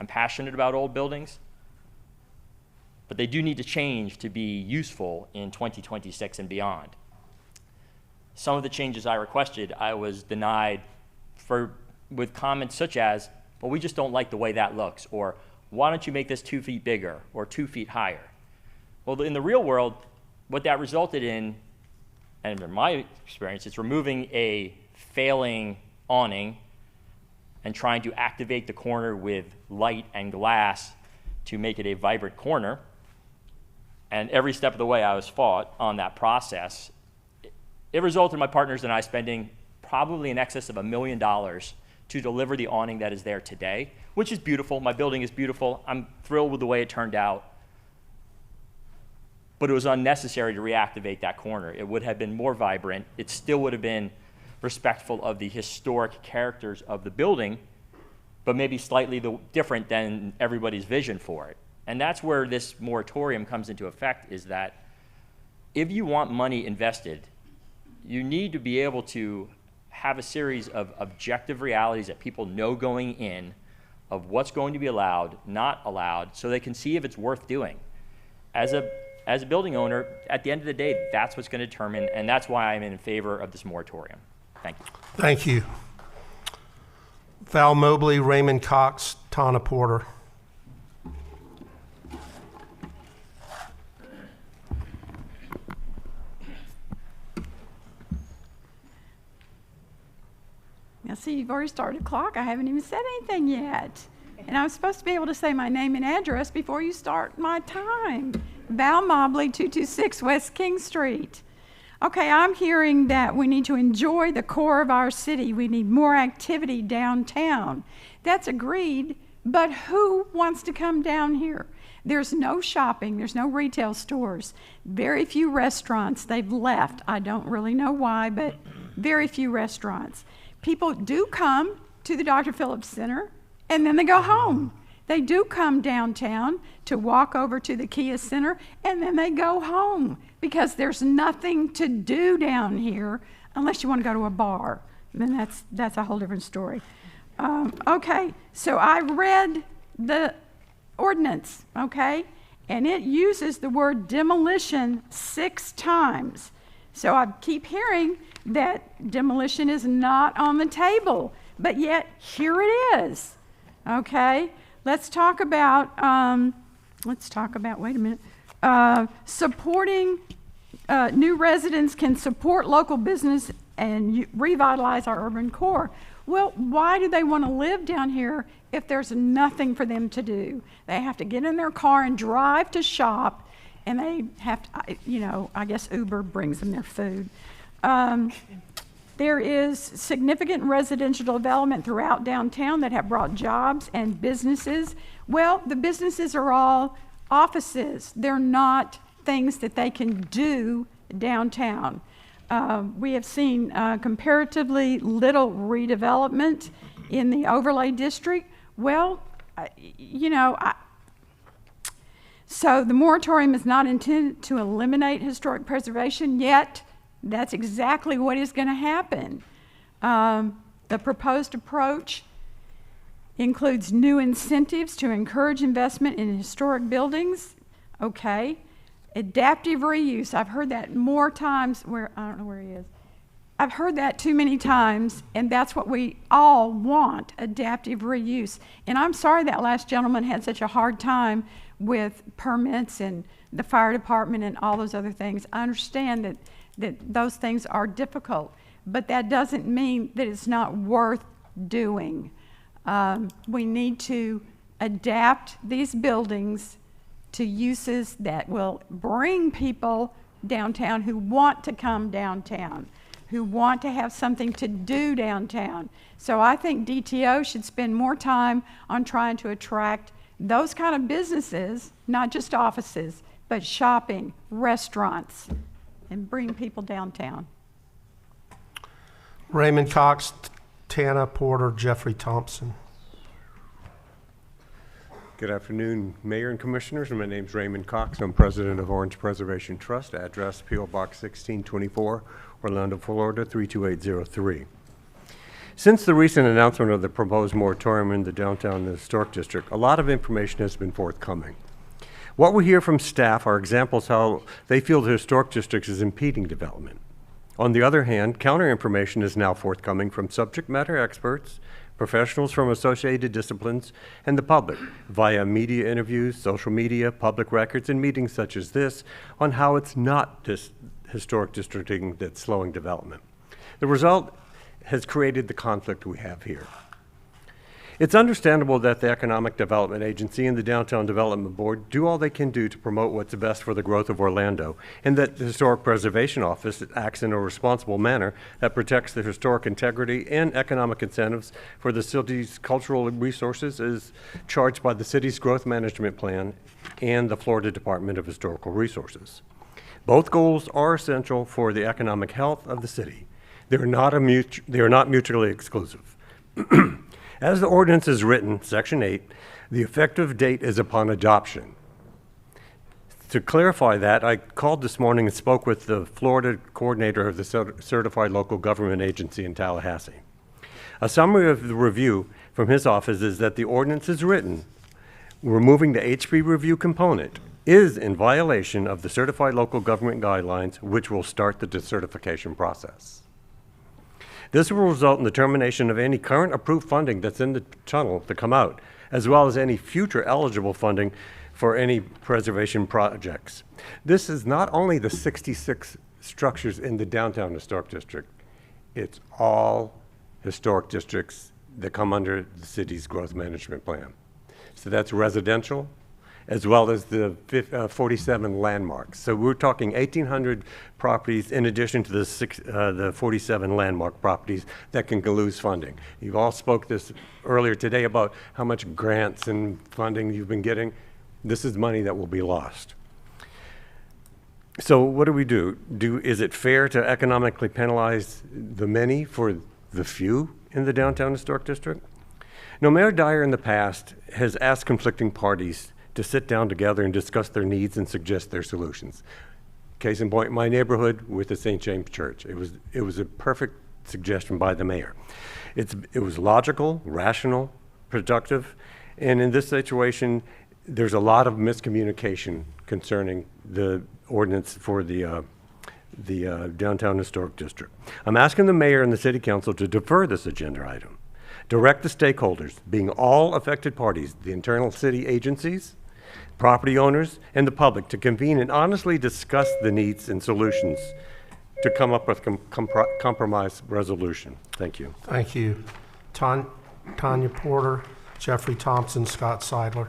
I'm passionate about old buildings. But they do need to change to be useful in 2026 and beyond. Some of the changes I requested, I was denied with comments such as, well, we just don't like the way that looks, or why don't you make this 2 feet bigger or 2 feet higher? Well, in the real world, what that resulted in, and in my experience, it's removing a failing awning and trying to activate the corner with light and glass to make it a vibrant corner. And every step of the way I was fought on that process. It resulted in my partners and I spending probably in excess of $1 million to deliver the awning that is there today, which is beautiful. My building is beautiful. I'm thrilled with the way it turned out. but it was unnecessary to reactivate that corner. It would have been more vibrant. It still would have been respectful of the historic characters of the building, but maybe slightly different than everybody's vision for it. And that's where this moratorium comes into effect, is that if you want money invested, you need to be able to have a series of objective realities that people know going in of what's going to be allowed, not allowed, so they can see if it's worth doing. As a building owner, at the end of the day, that's what's going to determine, and that's why I'm in favor of this moratorium. Thank you. Thank you. Val Mobley, Raymond Cox, Tana Porter. Now, see, you've already started the clock. I haven't even said anything yet. And I'm supposed to be able to say my name and address before you start my time. Val Mobley, 226 West King Street. Okay, I'm hearing that we need to enjoy the core of our city. We need more activity downtown. That's agreed, but who wants to come down here? There's no shopping, there's no retail stores, very few restaurants. They've left. I don't really know why, but very few restaurants. People do come to the Dr. Phillips Center and then they go home. They do come downtown to walk over to the Kia Center and then they go home because there's nothing to do down here unless you want to go to a bar. Then that's a whole different story. Okay, so I read the ordinance, okay, and it uses the word demolition 6 times. So I keep hearing that demolition is not on the table, but yet here it is, okay? Let's talk about, wait a minute, supporting new residents can support local business and revitalize our urban core. Well, why do they want to live down here if there's nothing for them to do? They have to get in their car and drive to shop, and they have to, you know, I guess Uber brings them their food. There is significant residential development throughout downtown that have brought jobs and businesses. Well, the businesses are all offices. They're not things that they can do downtown. We have seen comparatively little redevelopment in the overlay district. Well, you know, so the moratorium is not intended to eliminate historic preservation, yet that's exactly what is going to happen. The proposed approach includes new incentives to encourage investment in historic buildings. Okay. Adaptive reuse. I've heard that more times. I don't know where he is. I've heard that too many times, and that's what we all want, adaptive reuse. And I'm sorry that last gentleman had such a hard time with permits and the fire department and all those other things. I understand that those things are difficult, but that doesn't mean that it's not worth doing. We need to adapt these buildings to uses that will bring people downtown who want to come downtown, who want to have something to do downtown. So I think DTO should spend more time on trying to attract those kind of businesses, not just offices, but shopping, restaurants, and bring people downtown. Raymond Cox, Tana Porter, Jeffrey Thompson. Good afternoon, Mayor and Commissioners. My name is Raymond Cox. I'm president of Orange Preservation Trust, address P.O. Box 1624, Orlando, Florida 32803. Since the recent announcement of the proposed moratorium in the downtown historic district, a lot of information has been forthcoming. What we hear from staff are examples how they feel the historic district is impeding development. On the other hand, counter information is now forthcoming from subject matter experts, professionals from associated disciplines, and the public via media interviews, social media, public records, and meetings such as this on how it's not this historic districting that's slowing development. The result has created the conflict we have here. It's understandable that the Economic Development Agency and the Downtown Development Board do all they can do to promote what's best for the growth of Orlando, and that the Historic Preservation Office acts in a responsible manner that protects the historic integrity and economic incentives for the city's cultural resources as charged by the city's growth management plan and the Florida Department of Historical Resources. Both goals are essential for the economic health of the city. They are not mutually exclusive. As the ordinance is written, Section 8, the effective date is upon adoption. To clarify that, I called this morning and spoke with the Florida coordinator of the Certified Local Government Agency in Tallahassee. A summary of the review from his office is that the ordinance is written, removing the HB review component is in violation of the Certified Local Government Guidelines, which will start the decertification process. This will result in the termination of any current approved funding that's in the tunnel to come out, as well as any future eligible funding for any preservation projects. This is not only the 66 structures in the Downtown Historic District, it's all historic districts that come under the city's growth management plan. So that's residential, as well as the 47 landmarks. So we're talking 1,800 properties in addition to the 47 landmark properties that can lose funding. You've all spoke this earlier today about how much grants and funding you've been getting. This is money that will be lost. So what do? Is it fair to economically penalize the many for the few in the Downtown Historic District? Now, Mayor Dyer in the past has asked conflicting parties to sit down together and discuss their needs and suggest their solutions. Case in point, my neighborhood with the St. James Church. It was a perfect suggestion by the mayor. It was logical, rational, productive, and in this situation, there's a lot of miscommunication concerning the ordinance for the Downtown Historic District. I'm asking the mayor and the city council to defer this agenda item. Direct the stakeholders, being all affected parties, the internal city agencies, property owners, and the public, to convene and honestly discuss the needs and solutions to come up with compromise resolution. Thank you. Thank you. Tanya Porter, Jeffrey Thompson, Scott Seidler.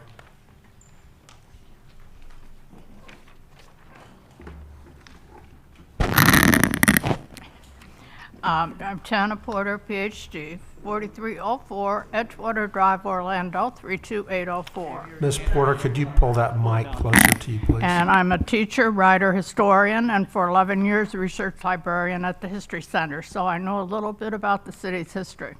I'm Tana Porter, PhD, 4304 Edgewater Drive, Orlando, 32804. Ms. Porter, could you pull that mic closer to you, please? And I'm a teacher, writer, historian, and for 11 years, a research librarian at the History Center, so I know a little bit about the city's history.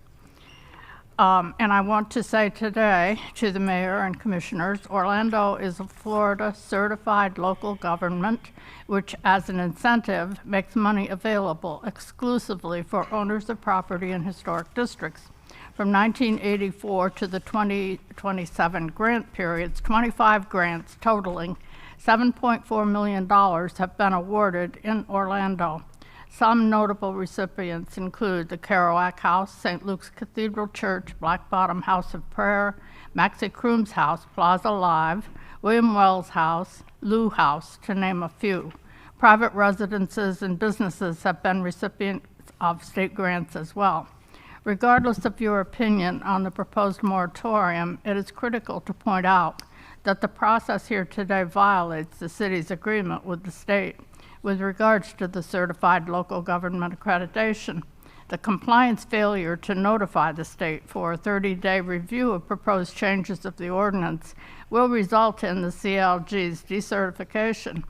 And I want to say today to the mayor and commissioners, Orlando is a Florida certified local government, which as an incentive makes money available exclusively for owners of property in historic districts. From 1984 to the 2027 grant periods, 25 grants totaling $7.4 million have been awarded in Orlando. Some notable recipients include the Kerouac House, St. Luke's Cathedral Church, Black Bottom House of Prayer, Maxie Croom's House, Plaza Live, William Wells House, Lou House, to name a few. Private residences and businesses have been recipients of state grants as well. Regardless of your opinion on the proposed moratorium, it is critical to point out that the process here today violates the city's agreement with the state with regards to the certified local government accreditation. The compliance failure to notify the state for a 30-day review of proposed changes of the ordinance will result in the CLG's decertification.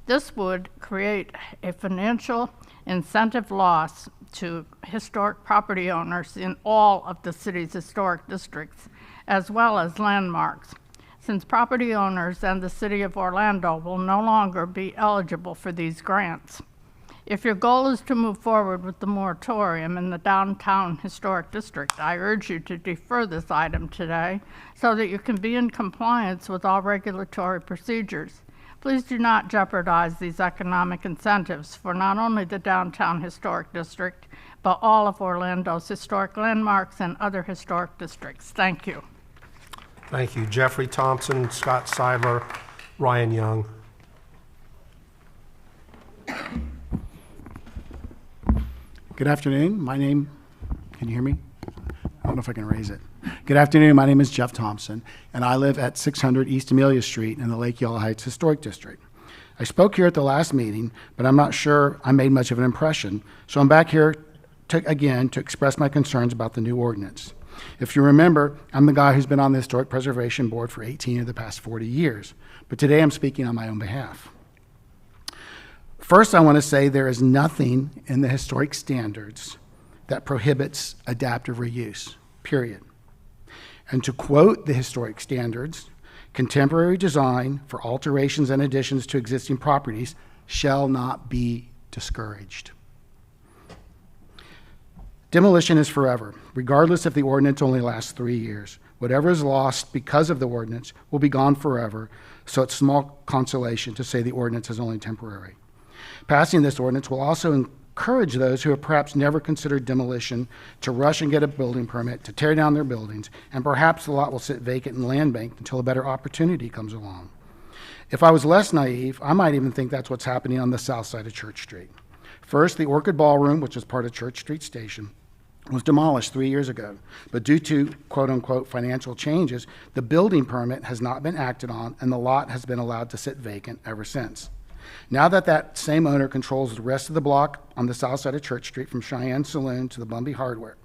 This would create a financial incentive loss to historic property owners in all of the city's historic districts, as well as landmarks, since property owners and the city of Orlando will no longer be eligible for these grants. If your goal is to move forward with the moratorium in the Downtown Historic District, I urge you to defer this item today so that you can be in compliance with all regulatory procedures. Please do not jeopardize these economic incentives for not only the Downtown Historic District, but all of Orlando's historic landmarks and other historic districts. Thank you. Thank you. Jeffrey Thompson, Scott Seidler, Ryan Young. Good afternoon. My name, can you hear me? I don't know if I can raise it. Good afternoon. My name is Jeff Thompson, and I live at 600 East Amelia Street in the Lake Yellow Heights Historic District. I spoke here at the last meeting, but I'm not sure I made much of an impression, so I'm back here again to express my concerns about the new ordinance. If you remember, I'm the guy who's been on the Historic Preservation Board for 18 of the past 40 years, but today I'm speaking on my own behalf. First, I want to say there is nothing in the historic standards that prohibits adaptive reuse, period. And to quote the historic standards, contemporary design for alterations and additions to existing properties shall not be discouraged. Demolition is forever, regardless if the ordinance only lasts 3 years. Whatever is lost because of the ordinance will be gone forever, so it's small consolation to say the ordinance is only temporary. Passing this ordinance will also encourage those who have perhaps never considered demolition to rush and get a building permit to tear down their buildings, and perhaps the lot will sit vacant and land banked until a better opportunity comes along. If I was less naive, I might even think that's what's happening on the south side of Church Street. First, the Orchid Ballroom, which is part of Church Street Station, was demolished 3 years ago, but due to quote-unquote financial changes, the building permit has not been acted on and the lot has been allowed to sit vacant ever since. Now that same owner controls the rest of the block on the south side of Church Street from Cheyenne Saloon to the Bumby Hardware.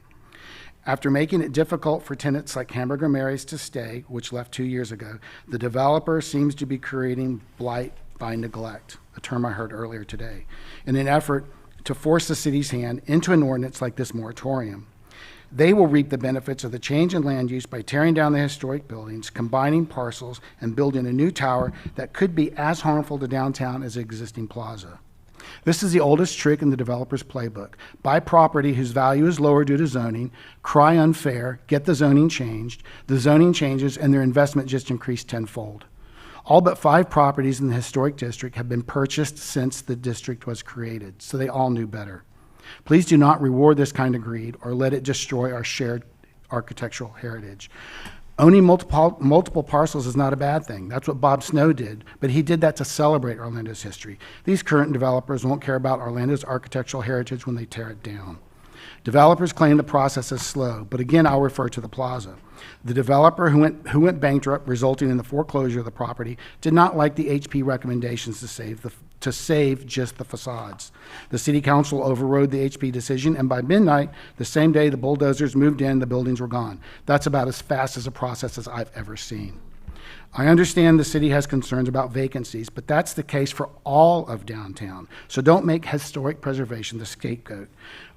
After making it difficult for tenants like Hamburger Mary's to stay, which left 2 years ago, the developer seems to be creating blight by neglect, a term I heard earlier today, in an effort to force the city's hand into an ordinance like this moratorium. They will reap the benefits of the change in land use by tearing down the historic buildings, combining parcels, and building a new tower that could be as harmful to downtown as the existing plaza. This is the oldest trick in the developer's playbook. Buy property whose value is lower due to zoning, cry unfair, get the zoning changed, the zoning changes, and their investment just increased tenfold. All but 5 properties in the historic district have been purchased since the district was created, so they all knew better. Please do not reward this kind of greed or let it destroy our shared architectural heritage. Owning multiple parcels is not a bad thing. That's what Bob Snow did, but he did that to celebrate Orlando's history. These current developers won't care about Orlando's architectural heritage when they tear it down. Developers claim the process is slow, but again, I'll refer to the plaza. The developer who went bankrupt, resulting in the foreclosure of the property, did not like the HP recommendations to save just the facades. The city council overrode the HP decision, and by midnight, the same day the bulldozers moved in, the buildings were gone. That's about as fast as a process as I've ever seen. I understand the city has concerns about vacancies, but that's the case for all of downtown. So don't make historic preservation the scapegoat.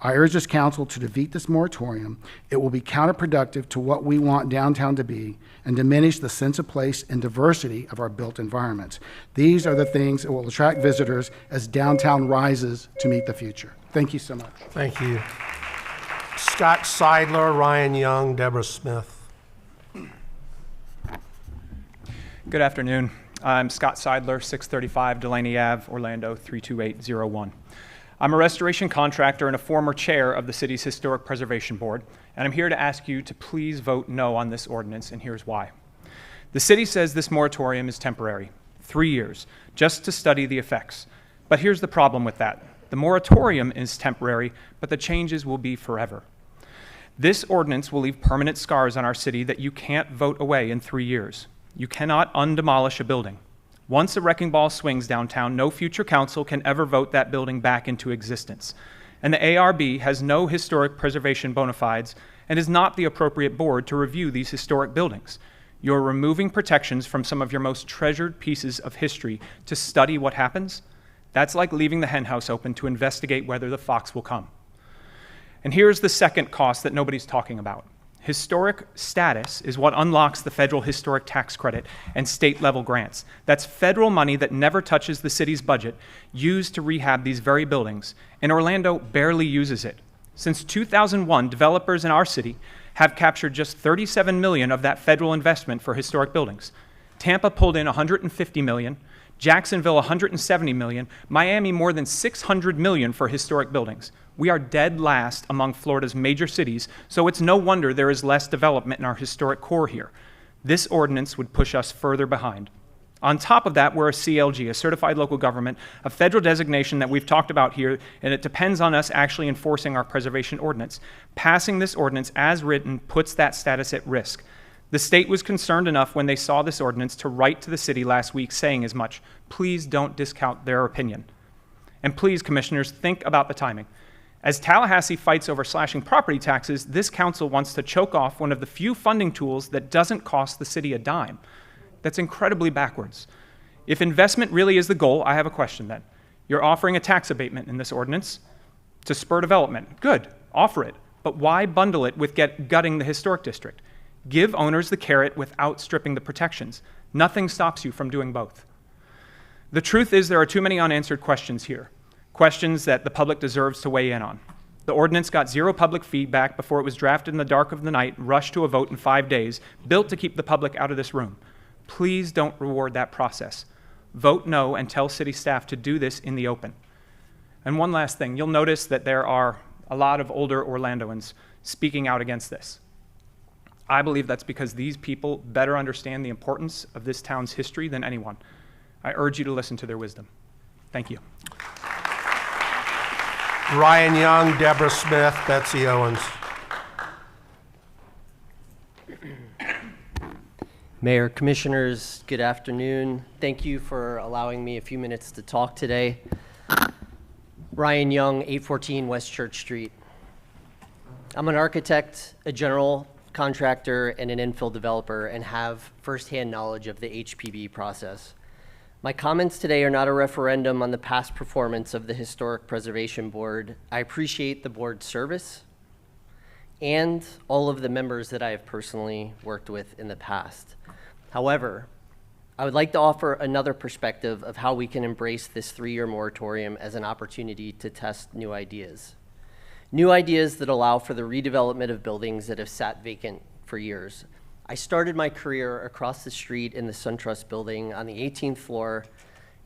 I urge this council to defeat this moratorium. It will be counterproductive to what we want downtown to be and diminish the sense of place and diversity of our built environments. These are the things that will attract visitors as downtown rises to meet the future. Thank you so much. Thank you. Scott Seidler, Ryan Young, Deborah Smith. Good afternoon. I'm Scott Seidler, 635 Delaney Ave, Orlando 32801. I'm a restoration contractor and a former chair of the city's Historic Preservation Board, and I'm here to ask you to please vote no on this ordinance, and here's why. The city says this moratorium is temporary, 3 years, just to study the effects. But here's the problem with that. The moratorium is temporary, but the changes will be forever. This ordinance will leave permanent scars on our city that you can't vote away in 3 years. You cannot undemolish a building. Once a wrecking ball swings downtown, no future council can ever vote that building back into existence. And the ARB has no historic preservation bona fides and is not the appropriate board to review these historic buildings. You're removing protections from some of your most treasured pieces of history to study what happens. That's like leaving the henhouse open to investigate whether the fox will come. And here's the second cost that nobody's talking about. Historic status is what unlocks the federal historic tax credit and state-level grants. That's federal money that never touches the city's budget, used to rehab these very buildings, and Orlando barely uses it. Since 2001, developers in our city have captured just $37 million of that federal investment for historic buildings. Tampa pulled in $150 million, Jacksonville $170 million, Miami more than $600 million for historic buildings. We are dead last among Florida's major cities, so it's no wonder there is less development in our historic core here. This ordinance would push us further behind. On top of that, we're a CLG, a certified local government, a federal designation that we've talked about here, and it depends on us actually enforcing our preservation ordinance. Passing this ordinance as written puts that status at risk. The state was concerned enough when they saw this ordinance to write to the city last week saying as much. Please don't discount their opinion. And please, commissioners, think about the timing. As Tallahassee fights over slashing property taxes, this council wants to choke off one of the few funding tools that doesn't cost the city a dime. That's incredibly backwards. If investment really is the goal, I have a question then. You're offering a tax abatement in this ordinance to spur development. Good, offer it. But why bundle it with gutting the historic district? Give owners the carrot without stripping the protections. Nothing stops you from doing both. The truth is there are too many unanswered questions here, questions that the public deserves to weigh in on. The ordinance got zero public feedback before it was drafted in the dark of the night, rushed to a vote in 5 days, built to keep the public out of this room. Please don't reward that process. Vote no and tell city staff to do this in the open. And one last thing, you'll notice that there are a lot of older Orlandoans speaking out against this. I believe that's because these people better understand the importance of this town's history than anyone. I urge you to listen to their wisdom. Thank you. Ryan Young, Deborah Smith, Betsy Owens. Mayor, Commissioners, good afternoon. Thank you for allowing me a few minutes to talk today. Ryan Young, 814 West Church Street. I'm an architect, a general contractor, and an infill developer, and have firsthand knowledge of the HPB process. My comments today are not a referendum on the past performance of the Historic Preservation Board. I appreciate the board's service and all of the members that I have personally worked with in the past. However, I would like to offer another perspective of how we can embrace this 3-year moratorium as an opportunity to test new ideas. New ideas that allow for the redevelopment of buildings that have sat vacant for years. I started my career across the street in the SunTrust building on the 18th floor,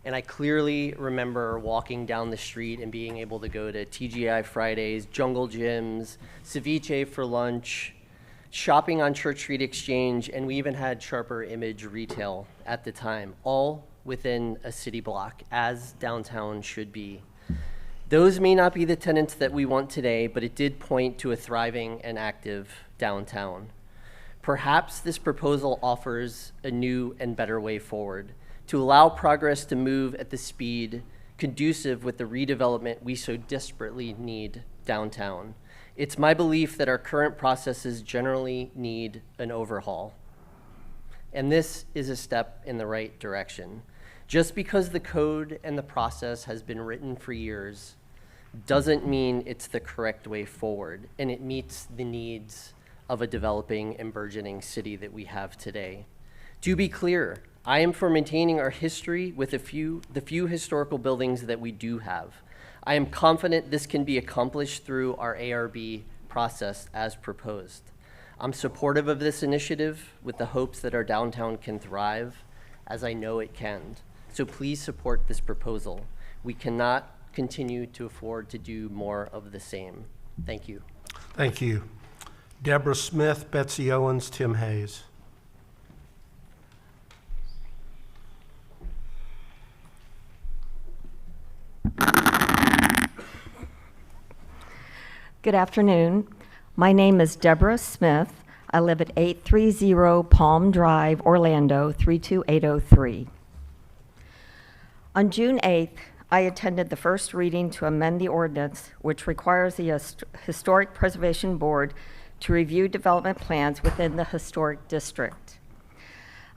and I clearly remember walking down the street and being able to go to TGI Fridays, Jungle Gyms, Ceviche for lunch, shopping on Church Street Exchange, and we even had Sharper Image retail at the time, all within a city block, as downtown should be. Those may not be the tenants that we want today, but it did point to a thriving and active downtown. Perhaps this proposal offers a new and better way forward to allow progress to move at the speed conducive with the redevelopment we so desperately need downtown. It's my belief that our current processes generally need an overhaul, and this is a step in the right direction. Just because the code and the process has been written for years doesn't mean it's the correct way forward, and it meets the needs of a developing and burgeoning city that we have today. To be clear, I am for maintaining our history with the few historical buildings that we do have. I am confident this can be accomplished through our ARB process as proposed. I'm supportive of this initiative with the hopes that our downtown can thrive, as I know it can. So please support this proposal. We cannot continue to afford to do more of the same. Thank you. Thank you. Deborah Smith, Betsy Owens, Tim Hayes. Good afternoon. My name is Deborah Smith. I live at 830 Palm Drive, Orlando, 32803. On June 8th, I attended the first reading to amend the ordinance, which requires the Historic Preservation Board to review development plans within the historic district.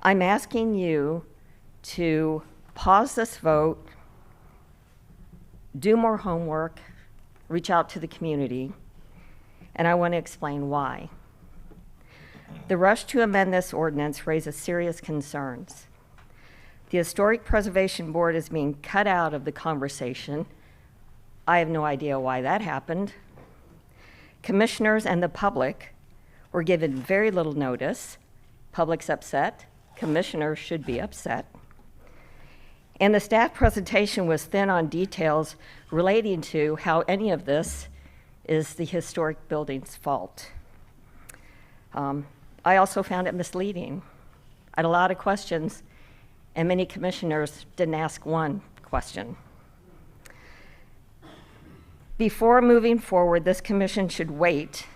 I'm asking you to pause this vote, do more homework, reach out to the community, and I want to explain why. The rush to amend this ordinance raises serious concerns. The Historic Preservation Board is being cut out of the conversation. I have no idea why that happened. Commissioners and the public were given very little notice. Public's upset. Commissioners should be upset. And the staff presentation was thin on details relating to how any of this is the historic building's fault. I also found it misleading. I had a lot of questions, and many commissioners didn't ask one question. Before moving forward, this commission should wait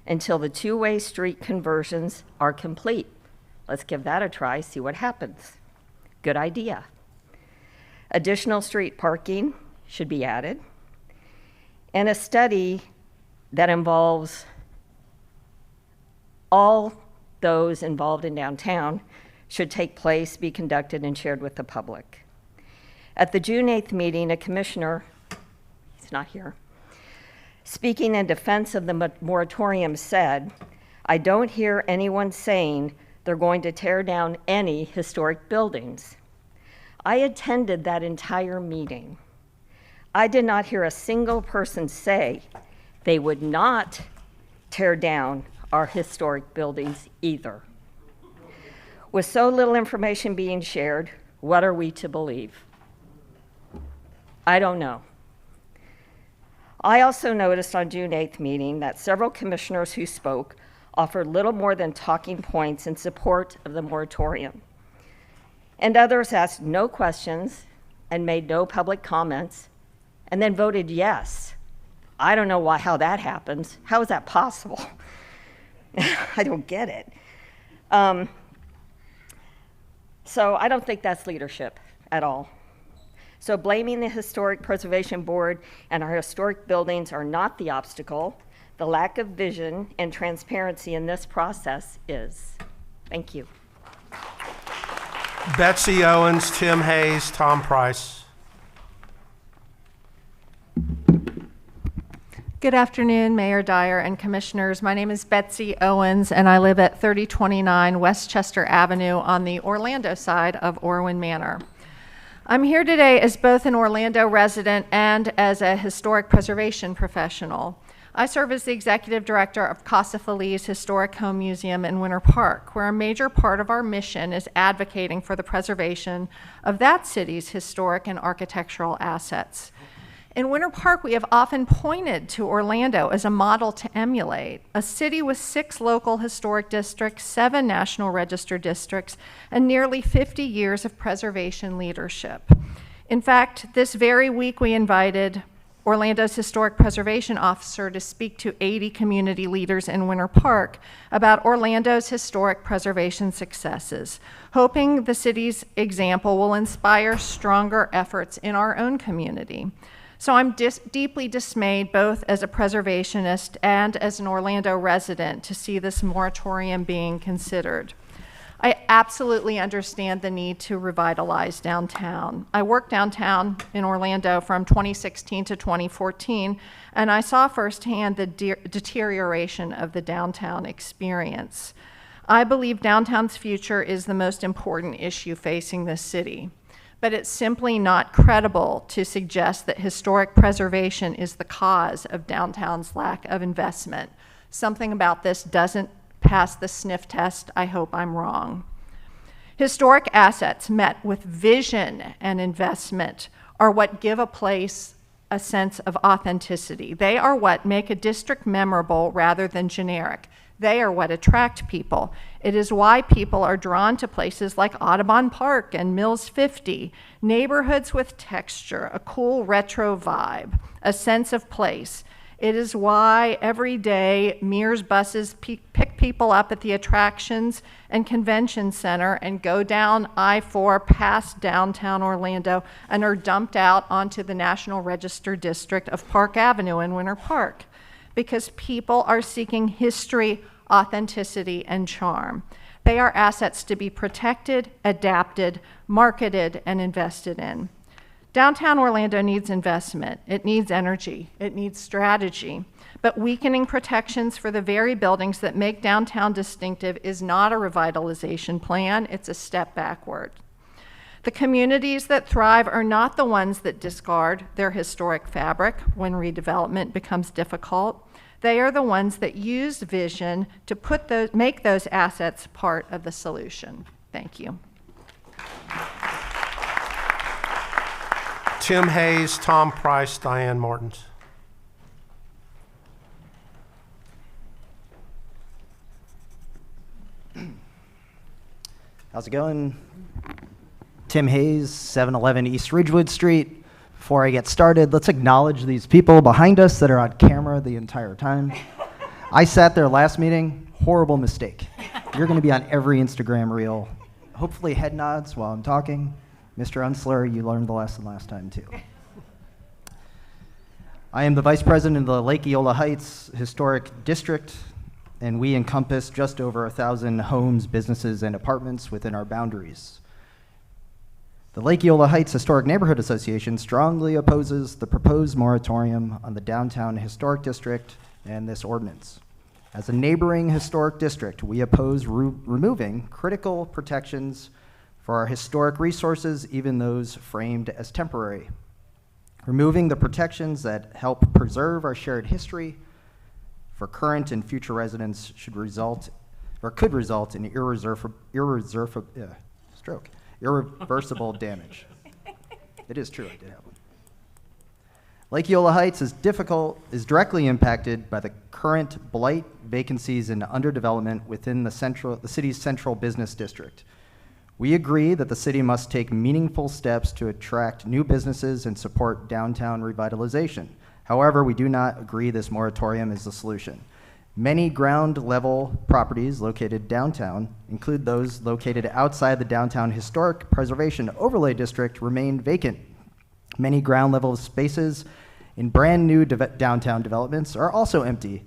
until the two-way street conversions are complete. Let's give that a try, see what happens. Good idea. Additional street parking should be added, and a study that involves all those involved in downtown should take place, be conducted, and shared with the public. At the June 8th meeting, a commissioner, he's not here, speaking in defense of the moratorium said, "I don't hear anyone saying they're going to tear down any historic buildings." I attended that entire meeting. I did not hear a single person say they would not tear down our historic buildings either. With so little information being shared, what are we to believe? I don't know. I also noticed on June 8th meeting that several commissioners who spoke offered little more than talking points in support of the moratorium. And others asked no questions and made no public comments and then voted yes. I don't know how that happens. How is that possible? I don't get it. So I don't think that's leadership at all. So blaming the Historic Preservation Board and our historic buildings are not the obstacle. The lack of vision and transparency in this process is. Thank you. Betsy Owens, Tim Hayes, Tom Price. Good afternoon, Mayor Dyer and Commissioners. My name is Betsy Owens, and I live at 3029 Westchester Avenue on the Orlando side of Orwin Manor. I'm here today as both an Orlando resident and as a historic preservation professional. I serve as the executive director of Casa Feliz Historic Home Museum in Winter Park, where a major part of our mission is advocating for the preservation of that city's historic and architectural assets. In Winter Park, we have often pointed to Orlando as a model to emulate, a city with 6 local historic districts, 7 National Register districts, and nearly 50 years of preservation leadership. In fact, this very week we invited Orlando's Historic Preservation Officer to speak to 80 community leaders in Winter Park about Orlando's historic preservation successes, hoping the city's example will inspire stronger efforts in our own community. So I'm deeply dismayed, both as a preservationist and as an Orlando resident, to see this moratorium being considered. I absolutely understand the need to revitalize downtown. I worked downtown in Orlando from 2016 to 2014, and I saw firsthand the deterioration of the downtown experience. I believe downtown's future is the most important issue facing this city. But it's simply not credible to suggest that historic preservation is the cause of downtown's lack of investment. Something about this doesn't pass the sniff test. I hope I'm wrong. Historic assets met with vision and investment are what give a place a sense of authenticity. They are what make a district memorable rather than generic. They are what attract people. It is why people are drawn to places like Audubon Park and Mills 50, neighborhoods with texture, a cool retro vibe, a sense of place. It is why every day Mears buses pick people up at the attractions and convention center and go down I-4 past downtown Orlando and are dumped out onto the National Register district of Park Avenue in Winter Park. Because people are seeking history, authenticity, and charm. They are assets to be protected, adapted, marketed, and invested in. Downtown Orlando needs investment. It needs energy. It needs strategy. But weakening protections for the very buildings that make downtown distinctive is not a revitalization plan. It's a step backward. The communities that thrive are not the ones that discard their historic fabric when redevelopment becomes difficult. They are the ones that use vision to make those assets part of the solution. Thank you. Tim Hayes, Tom Price, Diane Martins. How's it going? Tim Hayes, 711 East Ridgewood Street. Before I get started, let's acknowledge these people behind us that are on camera the entire time. I sat there last meeting, horrible mistake. You're going to be on every Instagram reel. Hopefully head nods while I'm talking. Mr. Unsler, you learned the lesson last time too. I am the Vice President of the Lake Eola Heights Historic District, and we encompass just over 1,000 homes, businesses, and apartments within our boundaries. The Lake Eola Heights Historic Neighborhood Association strongly opposes the proposed moratorium on the downtown historic district and this ordinance. As a neighboring historic district, we oppose removing critical protections for our historic resources, even those framed as temporary. Removing the protections that help preserve our shared history for current and future residents could result in irreversible damage. It is true, I did have one. Lake Eola Heights is directly impacted by the current blight, vacancies, and underdevelopment within the city's central business district. We agree that the city must take meaningful steps to attract new businesses and support downtown revitalization. However, we do not agree this moratorium is the solution. Many ground-level properties located downtown, include those located outside the Downtown Historic Preservation Overlay District, remain vacant. Many ground-level spaces in brand-new downtown developments are also empty.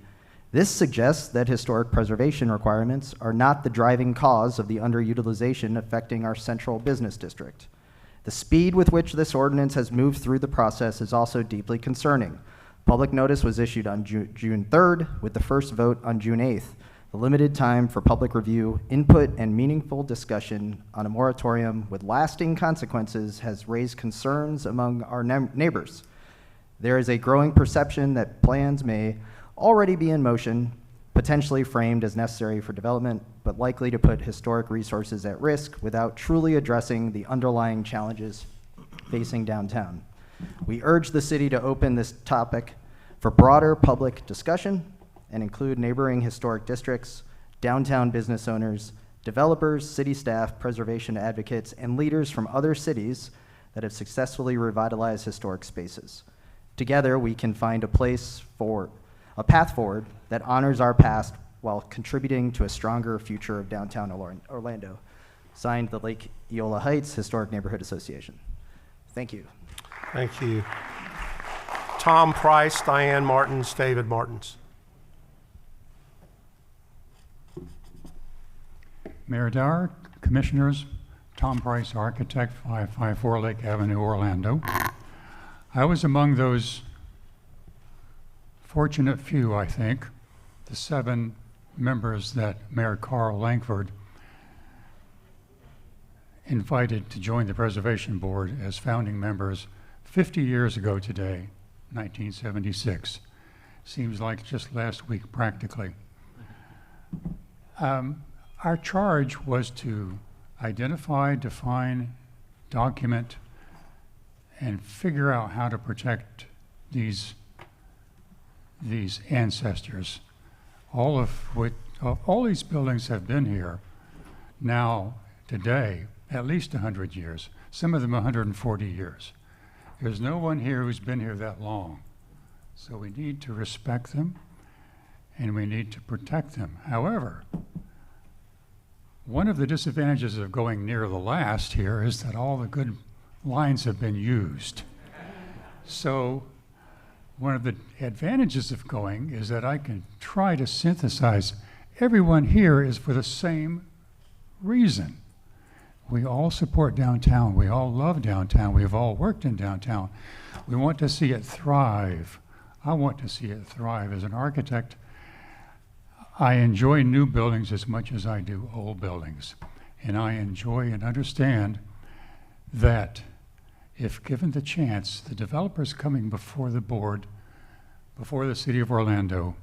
This suggests that historic preservation requirements are not the driving cause of the underutilization affecting our central business district. The speed with which this ordinance has moved through the process is also deeply concerning. Public notice was issued on June 3rd, with the first vote on June 8th. The limited time for public review, input, and meaningful discussion on a moratorium with lasting consequences has raised concerns among our neighbors. There is a growing perception that plans may already be in motion, potentially framed as necessary for development, but likely to put historic resources at risk without truly addressing the underlying challenges facing downtown. We urge the city to open this topic for broader public discussion and include neighboring historic districts, downtown business owners, developers, city staff, preservation advocates, and leaders from other cities that have successfully revitalized historic spaces. Together, we can find a path forward that honors our past while contributing to a stronger future of downtown Orlando. Signed, the Lake Eola Heights Historic Neighborhood Association. Thank you. Thank you. Tom Price, Diane Martins, David Martins. Mayor Dower, Commissioners, Tom Price, architect, 554 Lake Avenue, Orlando. I was among those fortunate few, I think, the 7 members that Mayor Carl Langford invited to join the Preservation Board as founding members 50 years ago today, 1976. Seems like just last week, practically. Our charge was to identify, define, document, and figure out how to protect these ancestors. All these buildings have been here now, today, at least 100 years, some of them 140 years. There's no one here who's been here that long. So we need to respect them and we need to protect them. However, one of the disadvantages of going near the last here is that all the good lines have been used. So one of the advantages of going is that I can try to synthesize. Everyone here is for the same reason. We all support downtown. We all love downtown. We've all worked in downtown. We want to see it thrive. I want to see it thrive. As an architect, I enjoy new buildings as much as I do old buildings. And I enjoy and understand that if given the chance, the developers coming before the board, before the city of Orlando,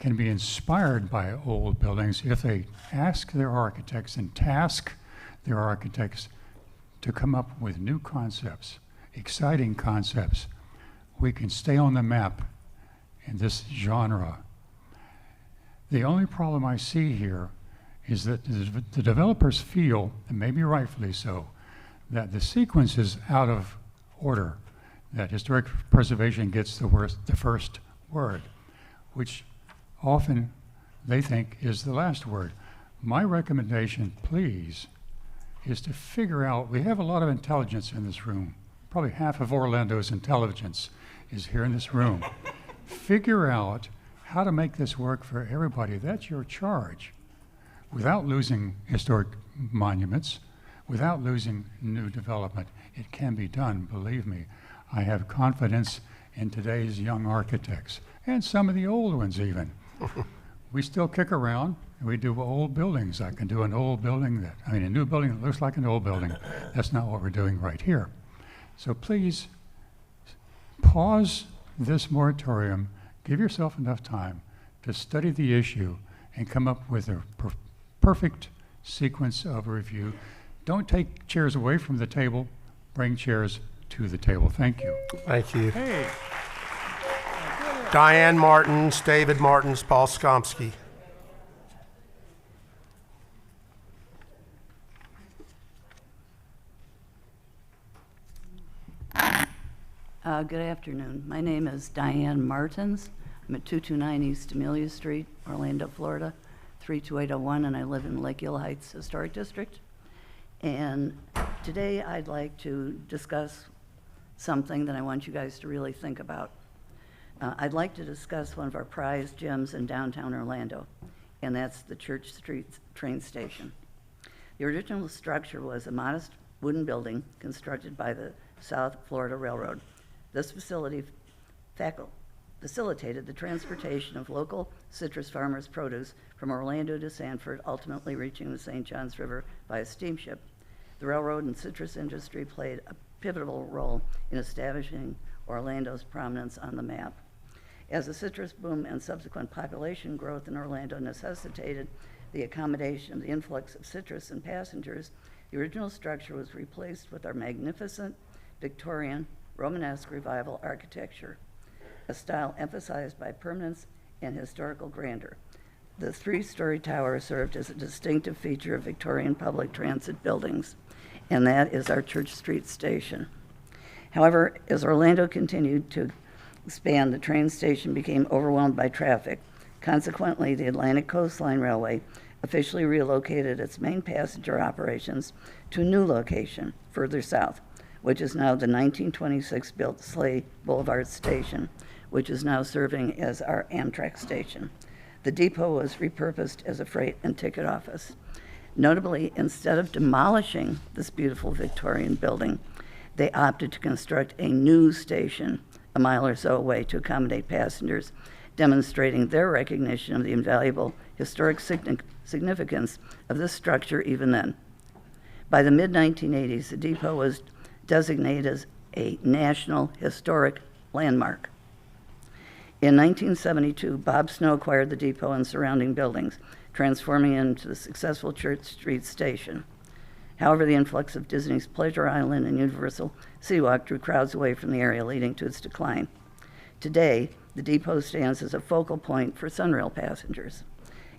can be inspired by old buildings if they ask their architects and task their architects to come up with new concepts, exciting concepts. We can stay on the map in this genre. The only problem I see here is that the developers feel, and maybe rightfully so, that the sequence is out of order, that historic preservation gets the first word, which often they think is the last word. My recommendation, please, is to figure out, we have a lot of intelligence in this room. Probably half of Orlando's intelligence is here in this room. Figure out how to make this work for everybody. That's your charge. Without losing historic monuments, without losing new development. It can be done, believe me. I have confidence in today's young architects, and some of the old ones even. We still kick around, and we do old buildings. I can do an old building a new building that looks like an old building. That's not what we're doing right here. So please, pause this moratorium, give yourself enough time to study the issue and come up with a perfect sequence of review. Don't take chairs away from the table, bring chairs to the table. Thank you. Thank you. Diane Martins, David Martins, Paul Skomsky. Good afternoon. My name is Diane Martins. I'm at 229 East Amelia Street, Orlando, Florida, 32801, and I live in Lake Eola Heights Historic District. And today I'd like to discuss something that I want you guys to really think about. I'd like to discuss one of our prized gems in downtown Orlando, and that's the Church Street train station. The original structure was a modest wooden building constructed by the South Florida Railroad. This facility facilitated the transportation of local citrus farmers' produce from Orlando to Sanford, ultimately reaching the St. Johns River by a steamship. The railroad and citrus industry played a pivotal role in establishing Orlando's prominence on the map. As the citrus boom and subsequent population growth in Orlando necessitated the accommodation of the influx of citrus and passengers, the original structure was replaced with our magnificent Victorian Romanesque revival architecture, a style emphasized by permanence and historical grandeur. The three-story tower served as a distinctive feature of Victorian public transit buildings, and that is our Church Street station. However, as Orlando continued to expand, the train station became overwhelmed by traffic. Consequently, the Atlantic Coastline Railway officially relocated its main passenger operations to a new location further south, which is now the 1926-built Slay Boulevard Station, which is now serving as our Amtrak station. The depot was repurposed as a freight and ticket office. Notably, instead of demolishing this beautiful Victorian building, they opted to construct a new station a mile or so away to accommodate passengers, demonstrating their recognition of the invaluable historic significance of this structure even then. By the mid-1980s, the depot was designated as a National Historic Landmark. In 1972, Bob Snow acquired the depot and surrounding buildings, transforming it into the successful Church Street station. However, the influx of Disney's Pleasure Island and Universal Seawalk drew crowds away from the area, leading to its decline. Today, the depot stands as a focal point for Sunrail passengers.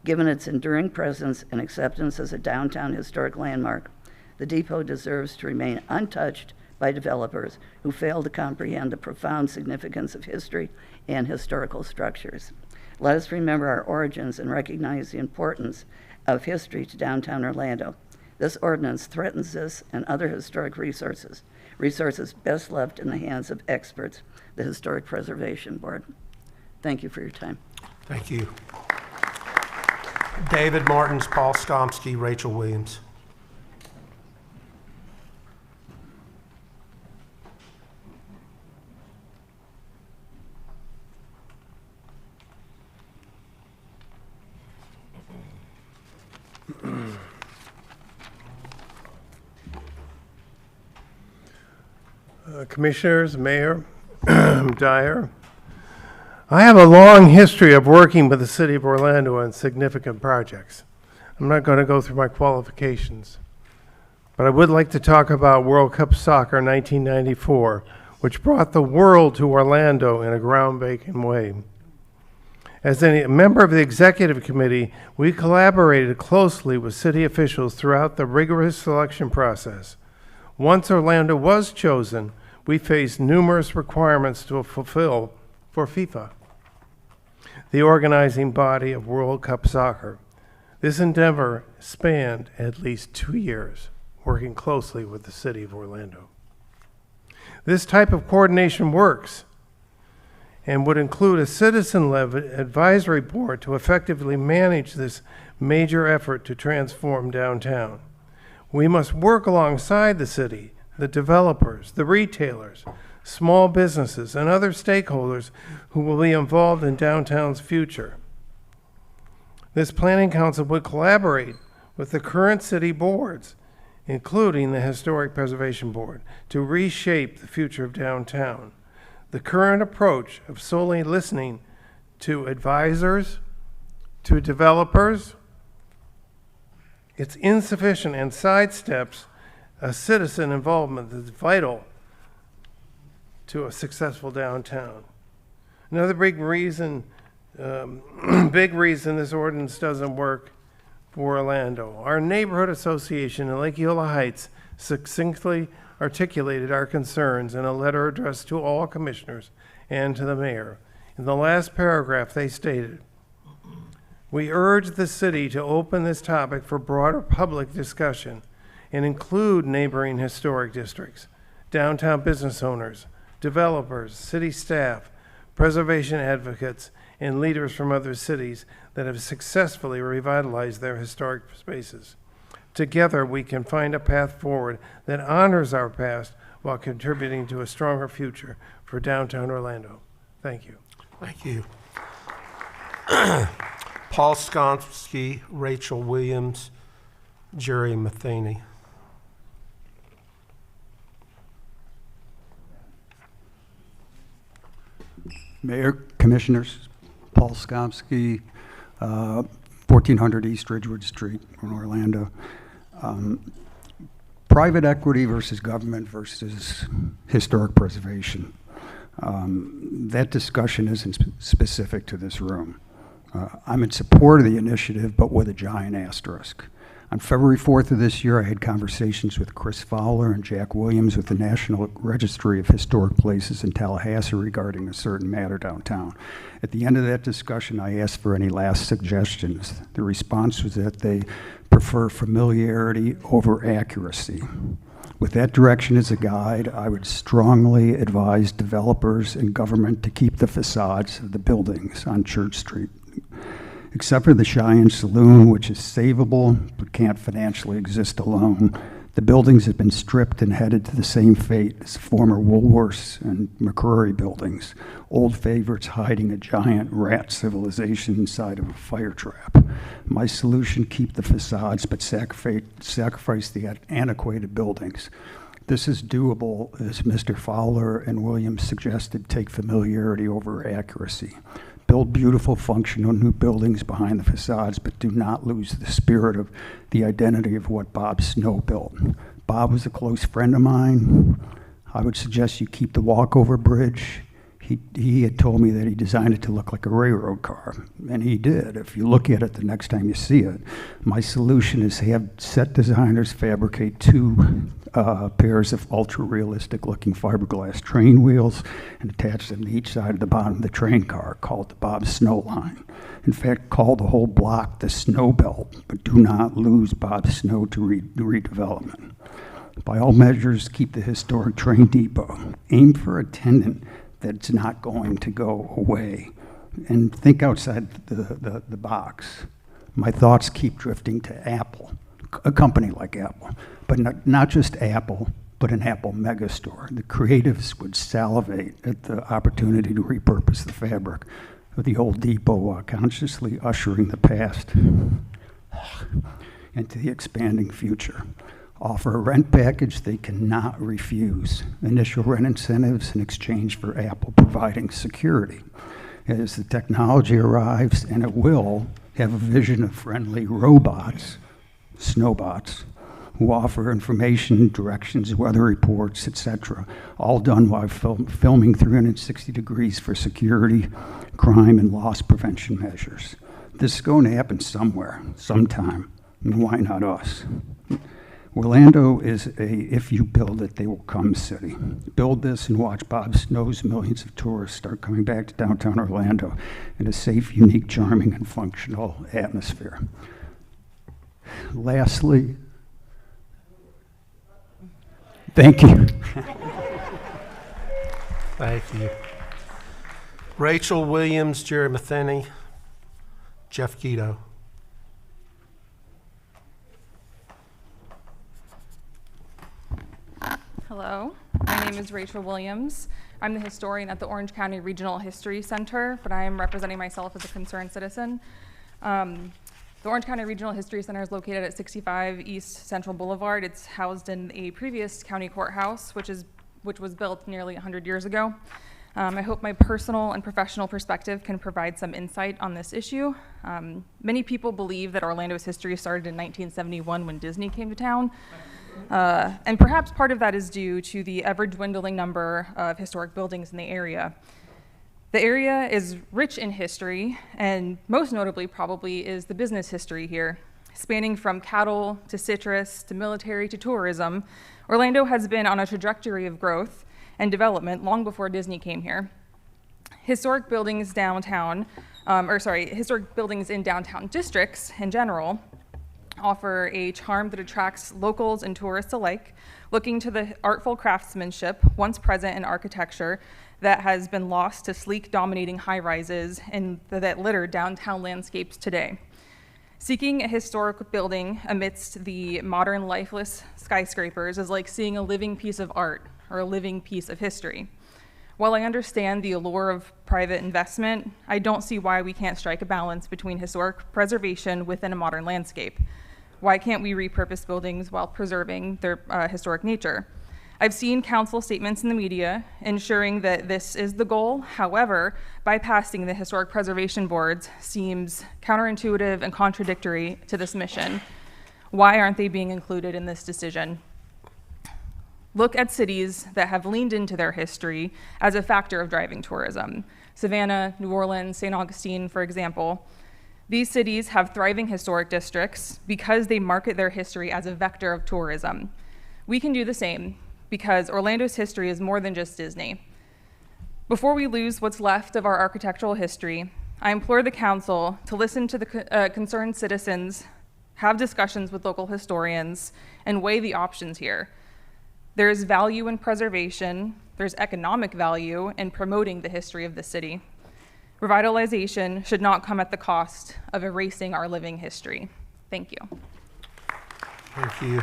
Given its enduring presence and acceptance as a downtown historic landmark, the depot deserves to remain untouched by developers who fail to comprehend the profound significance of history and historical structures. Let us remember our origins and recognize the importance of history to downtown Orlando. This ordinance threatens this and other historic resources best left in the hands of experts, the Historic Preservation Board. Thank you for your time. Thank you. David Martins, Paul Skomsky, Rachel Williams. Commissioners, Mayor Dyer, I have a long history of working with the City of Orlando on significant projects. I'm not going to go through my qualifications, but I would like to talk about World Cup Soccer 1994, which brought the world to Orlando in a groundbreaking way. As a member of the Executive Committee, we collaborated closely with city officials throughout the rigorous selection process. Once Orlando was chosen, we faced numerous requirements to fulfill for FIFA, the organizing body of World Cup soccer. This endeavor spanned at least 2 years, working closely with the city of Orlando. This type of coordination works and would include a citizen-led advisory board to effectively manage this major effort to transform downtown. We must work alongside the city, the developers, the retailers, small businesses, and other stakeholders who will be involved in downtown's future. This planning council would collaborate with the current city boards, including the Historic Preservation Board, to reshape the future of downtown. The current approach of solely listening to advisors, to developers, it's insufficient and sidesteps a citizen involvement that's vital to a successful downtown. Another big reason this ordinance doesn't work for Orlando. Our neighborhood association in Lake Eola Heights succinctly articulated our concerns in a letter addressed to all commissioners and to the mayor. In the last paragraph, they stated, "We urge the city to open this topic for broader public discussion and include neighboring historic districts, downtown business owners, developers, city staff, preservation advocates, and leaders from other cities that have successfully revitalized their historic spaces. Together, we can find a path forward that honors our past while contributing to a stronger future for downtown Orlando." Thank you. Thank you. Paul Skomsky, Rachel Williams, Jerry Matheny. Mayor, Commissioners, Paul Skomsky, 1400 East Ridgewood Street in Orlando. Private equity versus government versus historic preservation. That discussion isn't specific to this room. I'm in support of the initiative, but with a giant asterisk. On February 4th of this year, I had conversations with Chris Fowler and Jack Williams with the National Registry of Historic Places in Tallahassee regarding a certain matter downtown. At the end of that discussion, I asked for any last suggestions. The response was that they prefer familiarity over accuracy. With that direction as a guide, I would strongly advise developers and government to keep the facades of the buildings on Church Street. Except for the Cheyenne Saloon, which is savable but can't financially exist alone, the buildings have been stripped and headed to the same fate as former Woolworths and McCrory buildings, old favorites hiding a giant rat civilization inside of a fire trap. My solution, keep the facades but sacrifice the antiquated buildings. This is doable, as Mr. Fowler and Williams suggested, take familiarity over accuracy. Build beautiful, functional new buildings behind the facades, but do not lose the spirit of the identity of what Bob Snow built. Bob was a close friend of mine. I would suggest you keep the walkover bridge. He had told me that he designed it to look like a railroad car, and he did. If you look at it the next time you see it, my solution is have set designers fabricate two pairs of ultra-realistic looking fiberglass train wheels and attach them to each side of the bottom of the train car, called the Bob Snow line. In fact, call the whole block the Snow Belt, but do not lose Bob Snow to redevelopment. By all measures, keep the historic train depot. Aim for a tenant that's not going to go away. And think outside the box. My thoughts keep drifting to Apple, a company like Apple, but not just Apple, but an Apple megastore. The creatives would salivate at the opportunity to repurpose the fabric of the old depot while consciously ushering the past into the expanding future. Offer a rent package they cannot refuse. Initial rent incentives in exchange for Apple providing security. As the technology arrives, and it will, have a vision of friendly robots, snowbots, who offer information, directions, weather reports, etc., all done while filming 360 degrees for security, crime, and loss prevention measures. This is going to happen somewhere, sometime, and why not us? Orlando is a if you build it, they will come city. Build this and watch Bob Snow's millions of tourists start coming back to downtown Orlando in a safe, unique, charming, and functional atmosphere. Lastly, thank you. Thank you. Rachel Williams, Jerry Matheny, Jeff Guido. Hello, my name is Rachel Williams. I'm the historian at the Orange County Regional History Center, but I am representing myself as a concerned citizen. The Orange County Regional History Center is located at 65 East Central Boulevard. It's housed in a previous county courthouse, which was built nearly 100 years ago. I hope my personal and professional perspective can provide some insight on this issue. Many people believe that Orlando's history started in 1971 when Disney came to town. And perhaps part of that is due to the ever-dwindling number of historic buildings in the area. The area is rich in history, and most notably probably is the business history here. Spanning from cattle to citrus to military to tourism, Orlando has been on a trajectory of growth and development long before Disney came here. Historic buildings historic buildings in downtown districts in general offer a charm that attracts locals and tourists alike, looking to the artful craftsmanship once present in architecture that has been lost to sleek, dominating high-rises and that litter downtown landscapes today. Seeking a historic building amidst the modern lifeless skyscrapers is like seeing a living piece of art or a living piece of history. While I understand the allure of private investment, I don't see why we can't strike a balance between historic preservation within a modern landscape. Why can't we repurpose buildings while preserving their historic nature? I've seen council statements in the media ensuring that this is the goal. However, bypassing the historic preservation boards seems counterintuitive and contradictory to this mission. Why aren't they being included in this decision? Look at cities that have leaned into their history as a factor of driving tourism. Savannah, New Orleans, St. Augustine, for example. These cities have thriving historic districts because they market their history as a vector of tourism. We can do the same because Orlando's history is more than just Disney. Before we lose what's left of our architectural history, I implore the council to listen to the concerned citizens, have discussions with local historians, and weigh the options here. There is value in preservation, there's economic value in promoting the history of the city. Revitalization should not come at the cost of erasing our living history. Thank you. Thank you.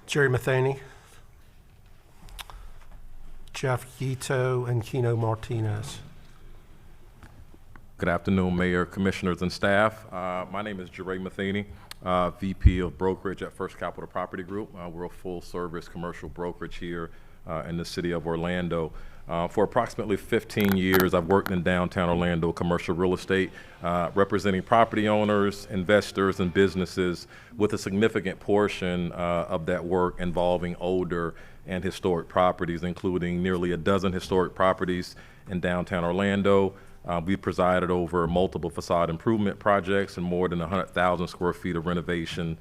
Jerry Matheny, Jeff Guito, and Kino Martinez. Good afternoon, Mayor, Commissioners, and staff. My name is Jerry Matheny, VP of Brokerage at First Capital Property Group. We're a full-service commercial brokerage here in the city of Orlando. For approximately 15 years, I've worked in downtown Orlando commercial real estate, representing property owners, investors, and businesses, with a significant portion of that work involving older and historic properties, including nearly a dozen historic properties in downtown Orlando. We've presided over multiple facade improvement projects and more than 100,000 square feet of renovation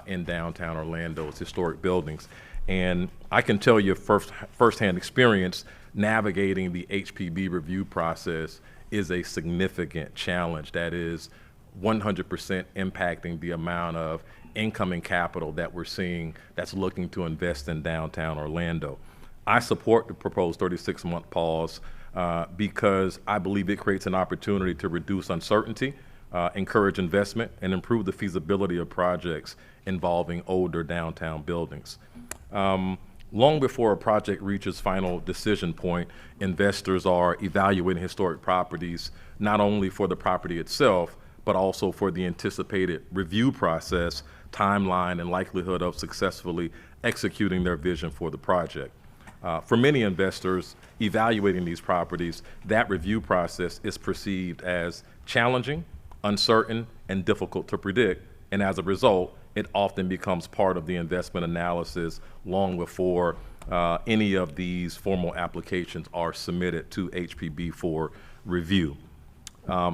in downtown Orlando's historic buildings. And I can tell you firsthand experience, navigating the HPB review process is a significant challenge that is 100% impacting the amount of incoming capital that we're seeing that's looking to invest in downtown Orlando. I support the proposed 36-month pause because I believe it creates an opportunity to reduce uncertainty, encourage investment, and improve the feasibility of projects involving older downtown buildings. Long before a project reaches final decision point, investors are evaluating historic properties, not only for the property itself, but also for the anticipated review process, timeline, and likelihood of successfully executing their vision for the project. For many investors evaluating these properties, that review process is perceived as challenging, uncertain, and difficult to predict, and as a result, it often becomes part of the investment analysis long before any of these formal applications are submitted to HPB for review.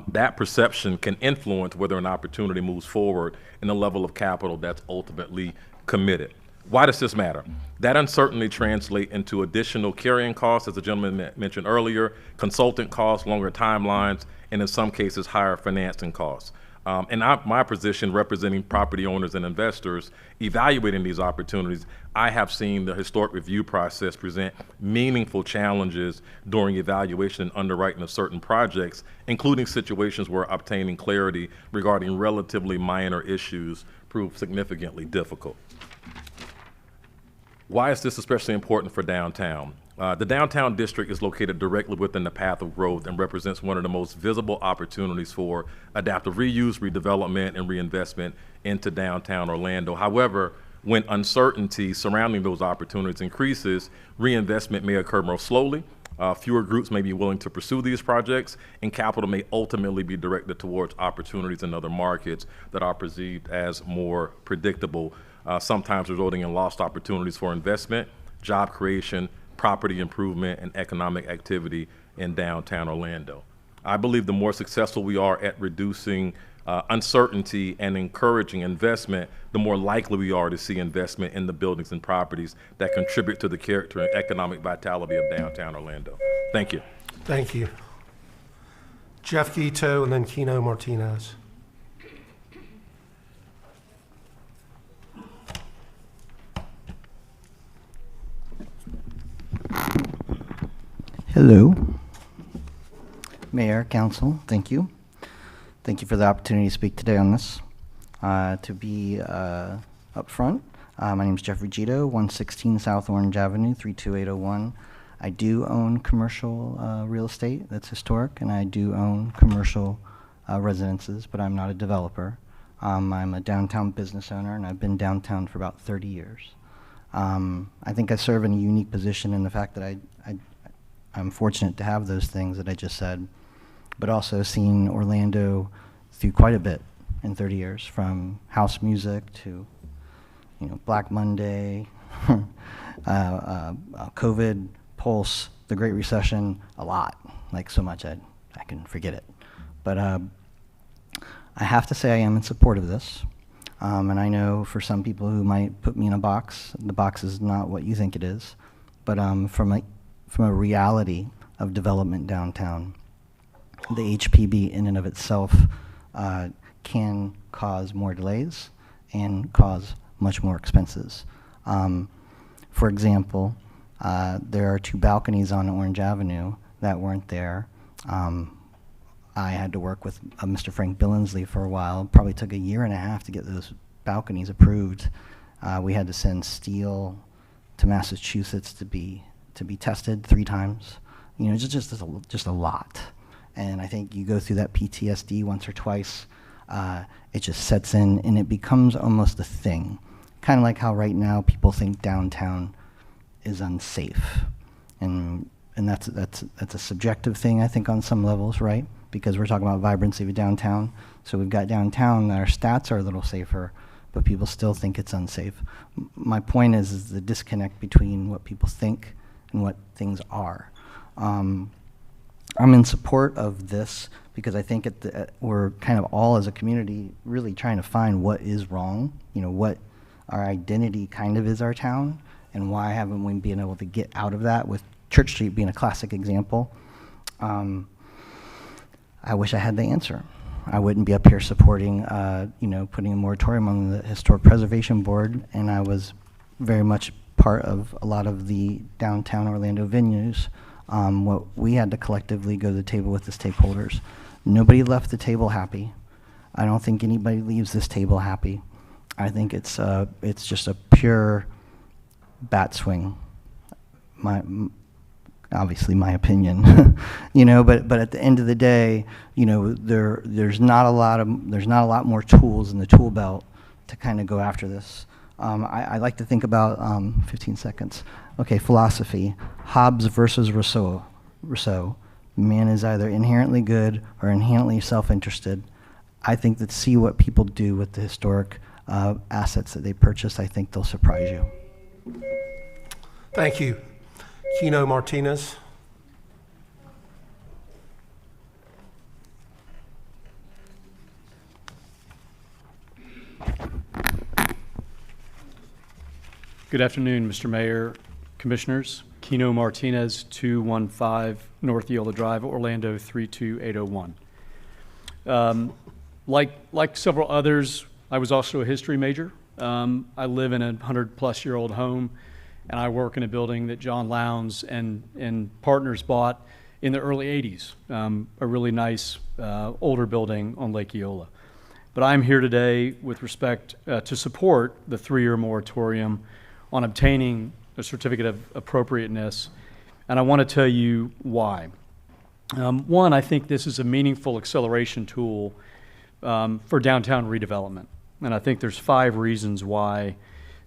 that perception can influence whether an opportunity moves forward and the level of capital that's ultimately committed. Why does this matter? That uncertainty translates into additional carrying costs, as the gentleman mentioned earlier, consultant costs, longer timelines, and in some cases, higher financing costs. My position representing property owners and investors evaluating these opportunities, I have seen the historic review process present meaningful challenges during evaluation and underwriting of certain projects, including situations where obtaining clarity regarding relatively minor issues proved significantly difficult. Why is this especially important for downtown? The downtown district is located directly within the path of growth and represents one of the most visible opportunities for adaptive reuse, redevelopment, and reinvestment into downtown Orlando. However, when uncertainty surrounding those opportunities increases, reinvestment may occur more slowly. Fewer groups may be willing to pursue these projects, and capital may ultimately be directed towards opportunities in other markets that are perceived as more predictable, sometimes resulting in lost opportunities for investment, job creation, property improvement, and economic activity in downtown Orlando. I believe the more successful we are at reducing uncertainty and encouraging investment, the more likely we are to see investment in the buildings and properties that contribute to the character and economic vitality of downtown Orlando. Thank you. Thank you. Jeff Guito and then Keno Martinez. Hello. Mayor, Council, thank you. Thank you for the opportunity to speak today on this. To be up front, my name is Jeffrey Gito, 116 South Orange Avenue, 32801. I do own commercial real estate that's historic, and I do own commercial residences, but I'm not a developer. I'm a downtown business owner, and I've been downtown for about 30 years. I think I serve in a unique position in the fact that I'm fortunate to have those things that I just said, but also seen Orlando through quite a bit in 30 years, from house music to, Black Monday, COVID, Pulse, the Great Recession, a lot, like so much I can forget it. But I have to say I am in support of this. And I know for some people who might put me in a box, the box is not what you think it is. But from a reality of development downtown, the HPB in and of itself can cause more delays and cause much more expenses. For example, there are 2 balconies on Orange Avenue that weren't there. I had to work with Mr. Frank Billingsley for a while. Probably took a year and a half to get those balconies approved. We had to send steel to Massachusetts to be tested 3 times. Just a lot. And I think you go through that PTSD once or twice, it just sets in and it becomes almost a thing. Kind of like how right now people think downtown is unsafe. And that's a subjective thing, I think, on some levels, right? Because we're talking about vibrancy of downtown. So we've got downtown that our stats are a little safer, but people still think it's unsafe. My point is the disconnect between what people think and what things are. I'm in support of this because I think we're kind of all as a community really trying to find what is wrong, what our identity kind of is our town, and why haven't we been able to get out of that, with Church Street being a classic example. I wish I had the answer. I wouldn't be up here supporting, putting a moratorium on the Historic Preservation Board, and I was very much part of a lot of the downtown Orlando venues. What we had to collectively go to the table with the stakeholders. Nobody left the table happy. I don't think anybody leaves this table happy. I think it's just a pure bat swing. Obviously my opinion, but at the end of the day, there's not a lot more tools in the tool belt to kind of go after this. I like to think about 15 seconds. Okay, philosophy. Hobbes versus Rousseau. Man is either inherently good or inherently self-interested. I think that see what people do with the historic assets that they purchase, I think they'll surprise you. Thank you. Keno Martinez. Good afternoon, Mr. Mayor, Commissioners. Keno Martinez, 215 North Eola Drive, Orlando 32801. Like several others, I was also a history major. I live in a 100-plus-year-old home, and I work in a building that John Lowndes and partners bought in the early 80s, a really nice older building on Lake Eola. But I'm here today with respect to support the 3-year moratorium on obtaining a certificate of appropriateness, and I want to tell you why. One, I think this is a meaningful acceleration tool for downtown redevelopment, and I think there's 5 reasons why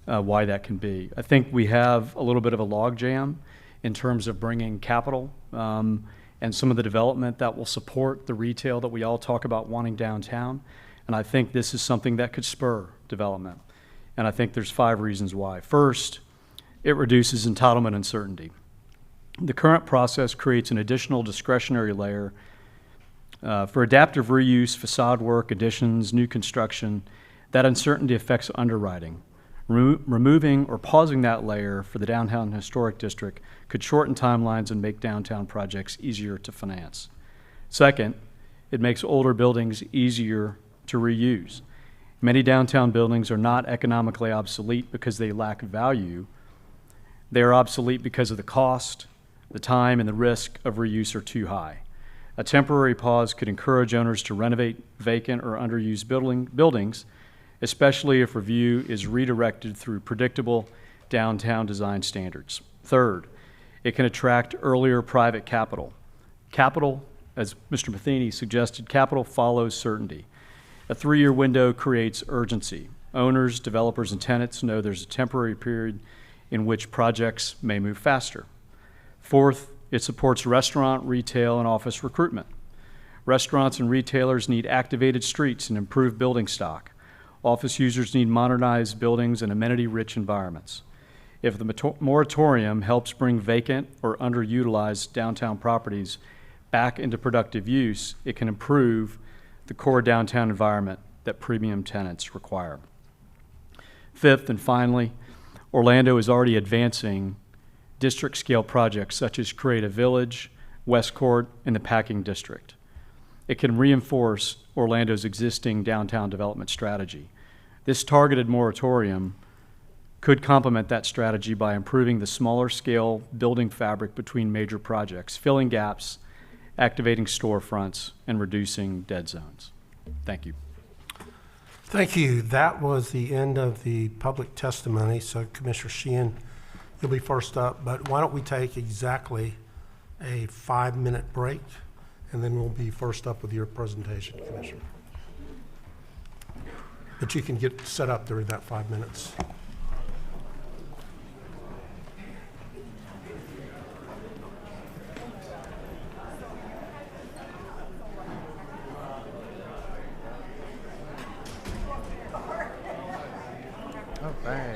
that can be. I think we have a little bit of a logjam in terms of bringing capital and some of the development that will support the retail that we all talk about wanting downtown, and I think this is something that could spur development. And I think there's 5 reasons why. First, it reduces entitlement uncertainty. The current process creates an additional discretionary layer for adaptive reuse, facade work, additions, new construction. That uncertainty affects underwriting. Removing or pausing that layer for the Downtown Historic District could shorten timelines and make downtown projects easier to finance. Second, it makes older buildings easier to reuse. Many downtown buildings are not economically obsolete because they lack value. They are obsolete because of the cost, the time, and the risk of reuse are too high. A temporary pause could encourage owners to renovate vacant or underused buildings, especially if review is redirected through predictable downtown design standards. Third, it can attract earlier private capital. Capital, as Mr. Matheny suggested, capital follows certainty. A 3-year window creates urgency. Owners, developers, and tenants know there's a temporary period in which projects may move faster. Fourth, it supports restaurant, retail, and office recruitment. Restaurants and retailers need activated streets and improved building stock. Office users need modernized buildings and amenity-rich environments. If the moratorium helps bring vacant or underutilized downtown properties back into productive use, it can improve the core downtown environment that premium tenants require. Fifth and finally, Orlando is already advancing district-scale projects such as Creative Village, Westcourt, and the Packing District. It can reinforce Orlando's existing downtown development strategy. This targeted moratorium could complement that strategy by improving the smaller-scale building fabric between major projects, filling gaps, activating storefronts, and reducing dead zones. Thank you. Thank you. That was the end of the public testimony. So Commissioner Sheehan, you'll be first up, but why don't we take exactly a 5-minute break, and then we'll be first up with your presentation, Commissioner. But you can get set up during that 5 minutes. All right.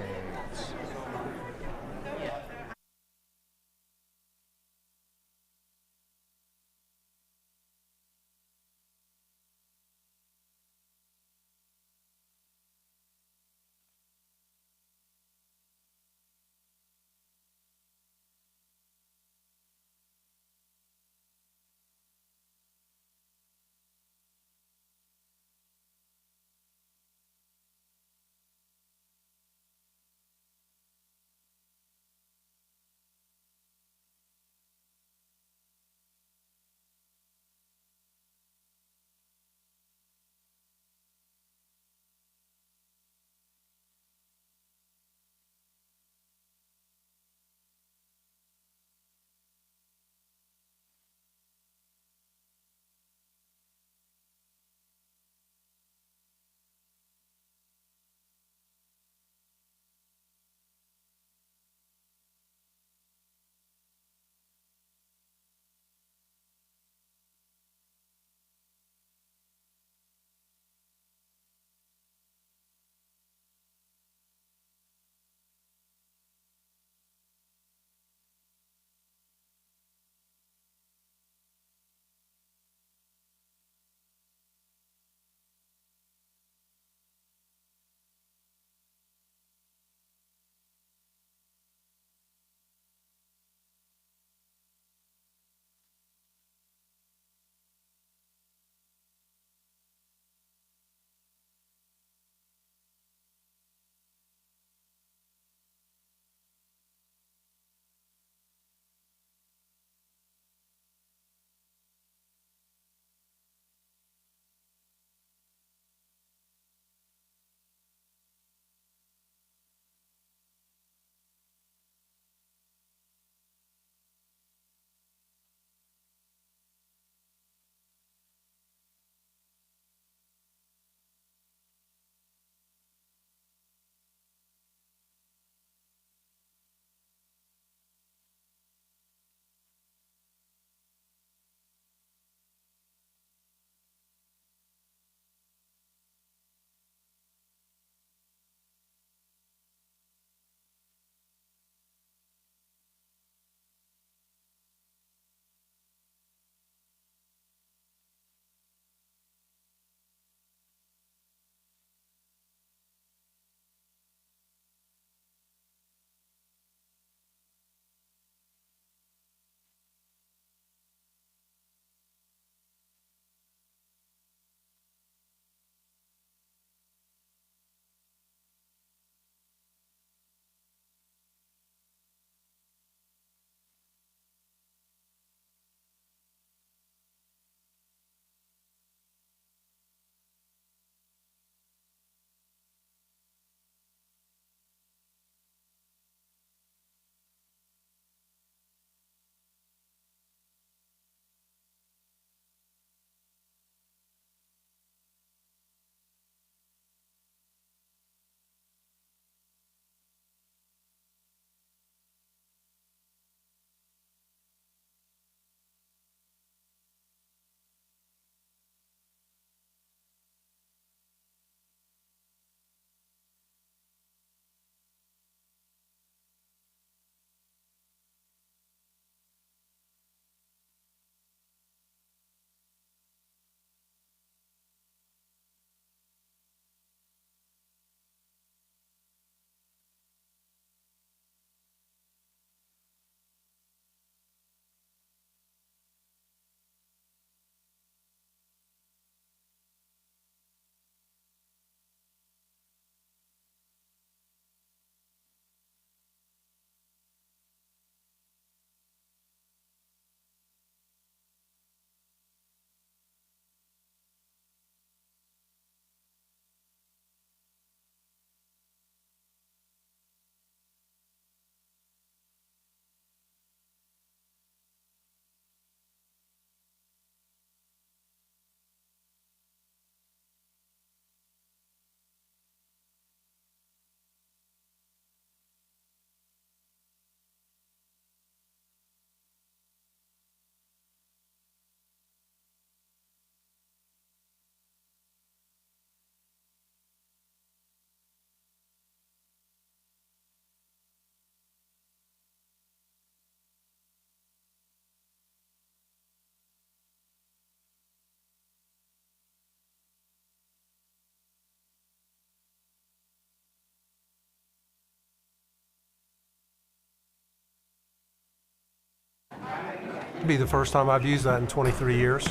It'll be the first time I've used that in 23 years.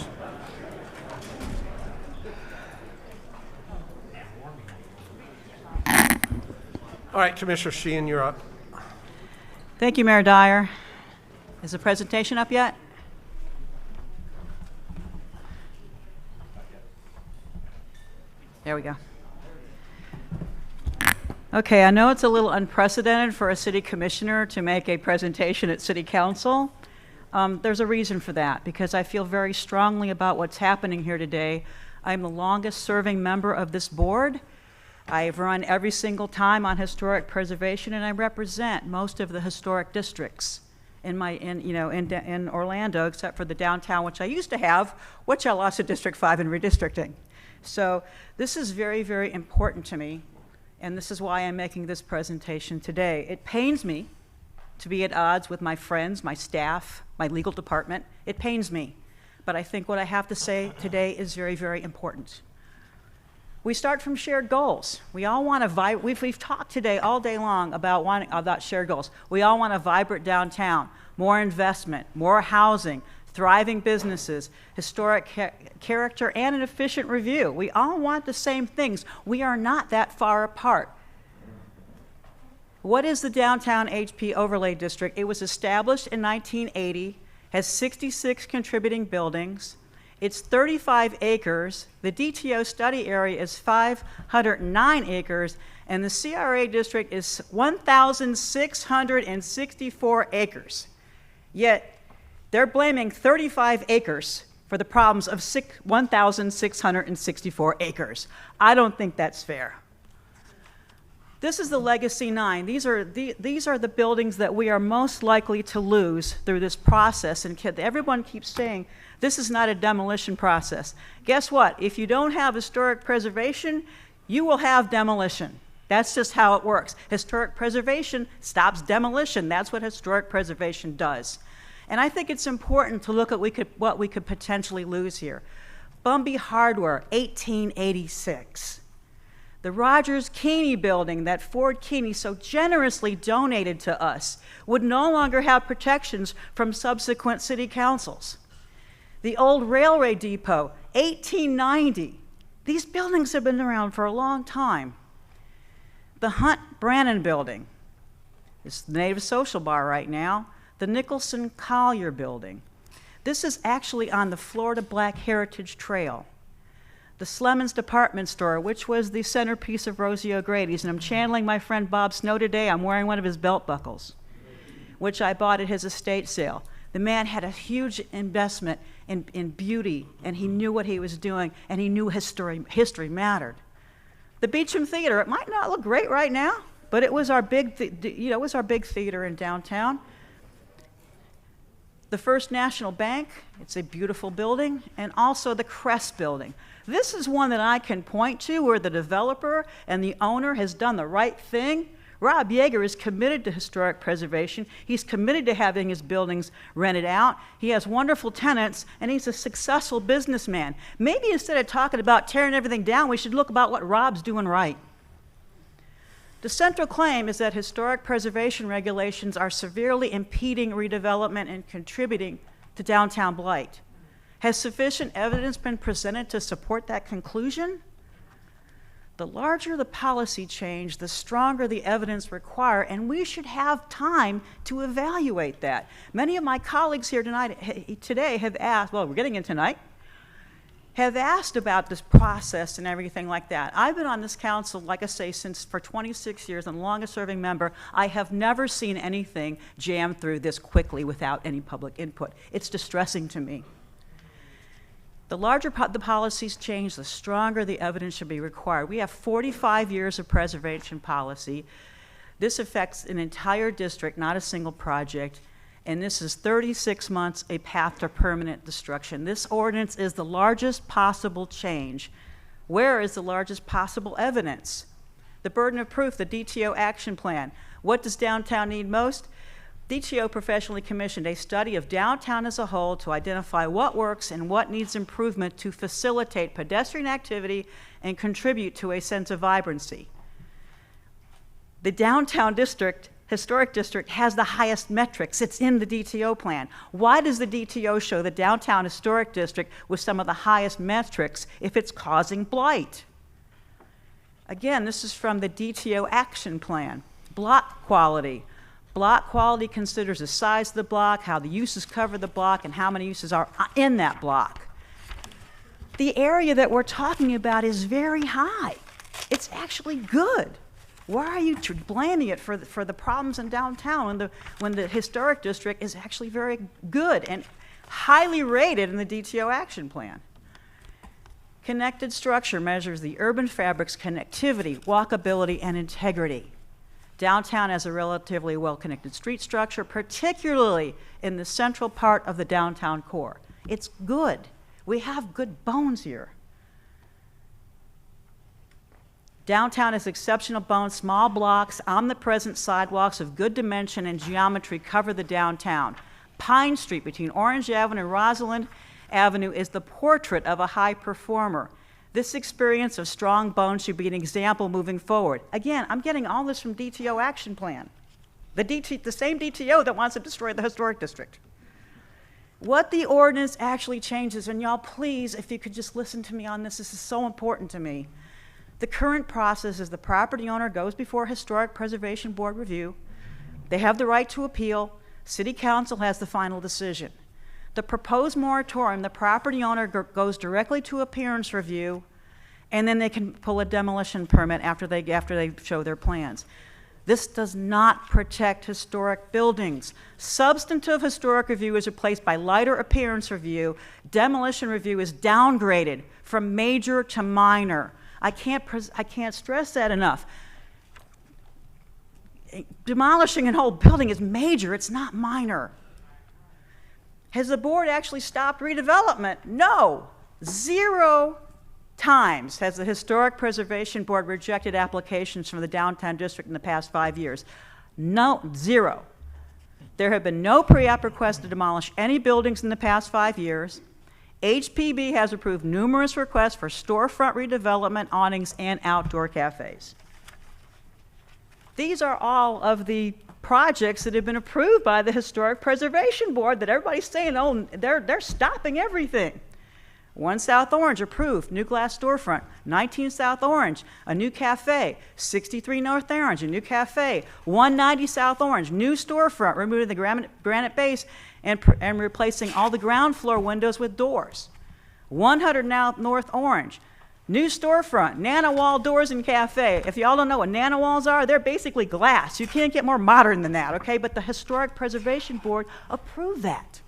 All right, Commissioner Sheehan, you're up. Thank you, Mayor Dyer. Is the presentation up yet? There we go. Okay, I know it's a little unprecedented for a city commissioner to make a presentation at city council. There's a reason for that, because I feel very strongly about what's happening here today. I'm the longest serving member of this board. I've run every single time on historic preservation, and I represent most of the historic districts in Orlando, except for the downtown, which I used to have, which I lost to District 5 in redistricting. So this is very, very important to me, and this is why I'm making this presentation today. It pains me to be at odds with my friends, my staff, my legal department. It pains me, but I think what I have to say today is very, very important. We start from shared goals. We all want to we've talked today all day long about shared goals. We all want a vibrant downtown, more investment, more housing, thriving businesses, historic character, and an efficient review. We all want the same things. We are not that far apart. What is the Downtown HP Overlay District? It was established in 1980, has 66 contributing buildings. It's 35 acres. The DTO study area is 509 acres, and the CRA district is 1,664 acres. Yet, they're blaming 35 acres for the problems of 1,664 acres. I don't think that's fair. This is the Legacy 9. These are the buildings that we are most likely to lose through this process. And everyone keeps saying, this is not a demolition process. Guess what? If you don't have historic preservation, you will have demolition. That's just how it works. Historic preservation stops demolition. That's what historic preservation does. And I think it's important to look at what we could potentially lose here. Bumby Hardware, 1886. The Rogers Keeney building that Ford Keeney so generously donated to us would no longer have protections from subsequent city councils. The old railway depot, 1890. These buildings have been around for a long time. The Hunt Brannon building, it's the Native Social Bar right now. The Nicholson Collier building. This is actually on the Florida Black Heritage Trail. The Slemons Department Store, which was the centerpiece of Rosie O'Grady's, and I'm channeling my friend Bob Snow today. I'm wearing one of his belt buckles, which I bought at his estate sale. The man had a huge investment in beauty, and he knew what he was doing, and he knew history mattered. The Beecham Theater, it might not look great right now, but it was our big theater in downtown. The First National Bank, it's a beautiful building, and also the Crest building. This is one that I can point to where the developer and the owner has done the right thing. Rob Yeager is committed to historic preservation. He's committed to having his buildings rented out. He has wonderful tenants, and he's a successful businessman. Maybe instead of talking about tearing everything down, we should look about what Rob's doing right. The central claim is that historic preservation regulations are severely impeding redevelopment and contributing to downtown blight. Has sufficient evidence been presented to support that conclusion? The larger the policy change, the stronger the evidence required, and we should have time to evaluate that. Many of my colleagues here today have asked, well, we're getting in tonight, have asked about this process and everything like that. I've been on this council, like I say, for 26 years, and the longest serving member. I have never seen anything jammed through this quickly without any public input. It's distressing to me. The larger the policies change, the stronger the evidence should be required. We have 45 years of preservation policy. This affects an entire district, not a single project. And this is 36 months, a path to permanent destruction. This ordinance is the largest possible change. Where is the largest possible evidence? The burden of proof, the DTO action plan. What does downtown need most? DTO professionally commissioned a study of downtown as a whole to identify what works and what needs improvement to facilitate pedestrian activity and contribute to a sense of vibrancy. The downtown district Historic District has the highest metrics. It's in the DTO plan. Why does the DTO show the Downtown Historic District with some of the highest metrics if it's causing blight? Again, this is from the DTO action plan. Block quality. Block quality considers the size of the block, how the uses cover the block, and how many uses are in that block. The area that we're talking about is very high. It's actually good. Why are you blaming it for the problems in downtown when the historic district is actually very good and highly rated in the DTO action plan? Connected structure measures the urban fabric's connectivity, walkability, and integrity. Downtown has a relatively well-connected street structure, particularly in the central part of the downtown core. It's good. We have good bones here. Downtown has exceptional bones, small blocks, omnipresent sidewalks of good dimension and geometry cover the downtown. Pine Street between Orange Avenue and Rosalind Avenue is the portrait of a high performer. This experience of strong bones should be an example moving forward. Again, I'm getting all this from DTO action plan. The same DTO that wants to destroy the historic district. What the ordinance actually changes, and y'all please, if you could just listen to me on this, this is so important to me. The current process is the property owner goes before Historic Preservation Board review. They have the right to appeal. City Council has the final decision. The proposed moratorium, the property owner goes directly to appearance review, and then they can pull a demolition permit after they show their plans. This does not protect historic buildings. Substantive historic review is replaced by lighter appearance review. Demolition review is downgraded from major to minor. I can't stress that enough. Demolishing an whole building is major, it's not minor. Has the board actually stopped redevelopment? No. 0 times has the Historic Preservation Board rejected applications from the downtown district in the past 5 years. No, 0. There have been no pre-app requests to demolish any buildings in the past 5 years. HPB has approved numerous requests for storefront redevelopment, awnings, and outdoor cafes. These are all of the projects that have been approved by the Historic Preservation Board that everybody's saying, oh, they're stopping everything. 1 South Orange approved, new glass storefront. 19 South Orange, a new cafe. 63 North Orange, a new cafe. 190 South Orange, new storefront, removing the granite base and replacing all the ground floor windows with doors. 100 now North Orange, new storefront, nano-wall doors and cafe. If y'all don't know what nano-walls are, they're basically glass. You can't get more modern than that, okay? But the Historic Preservation Board approved that.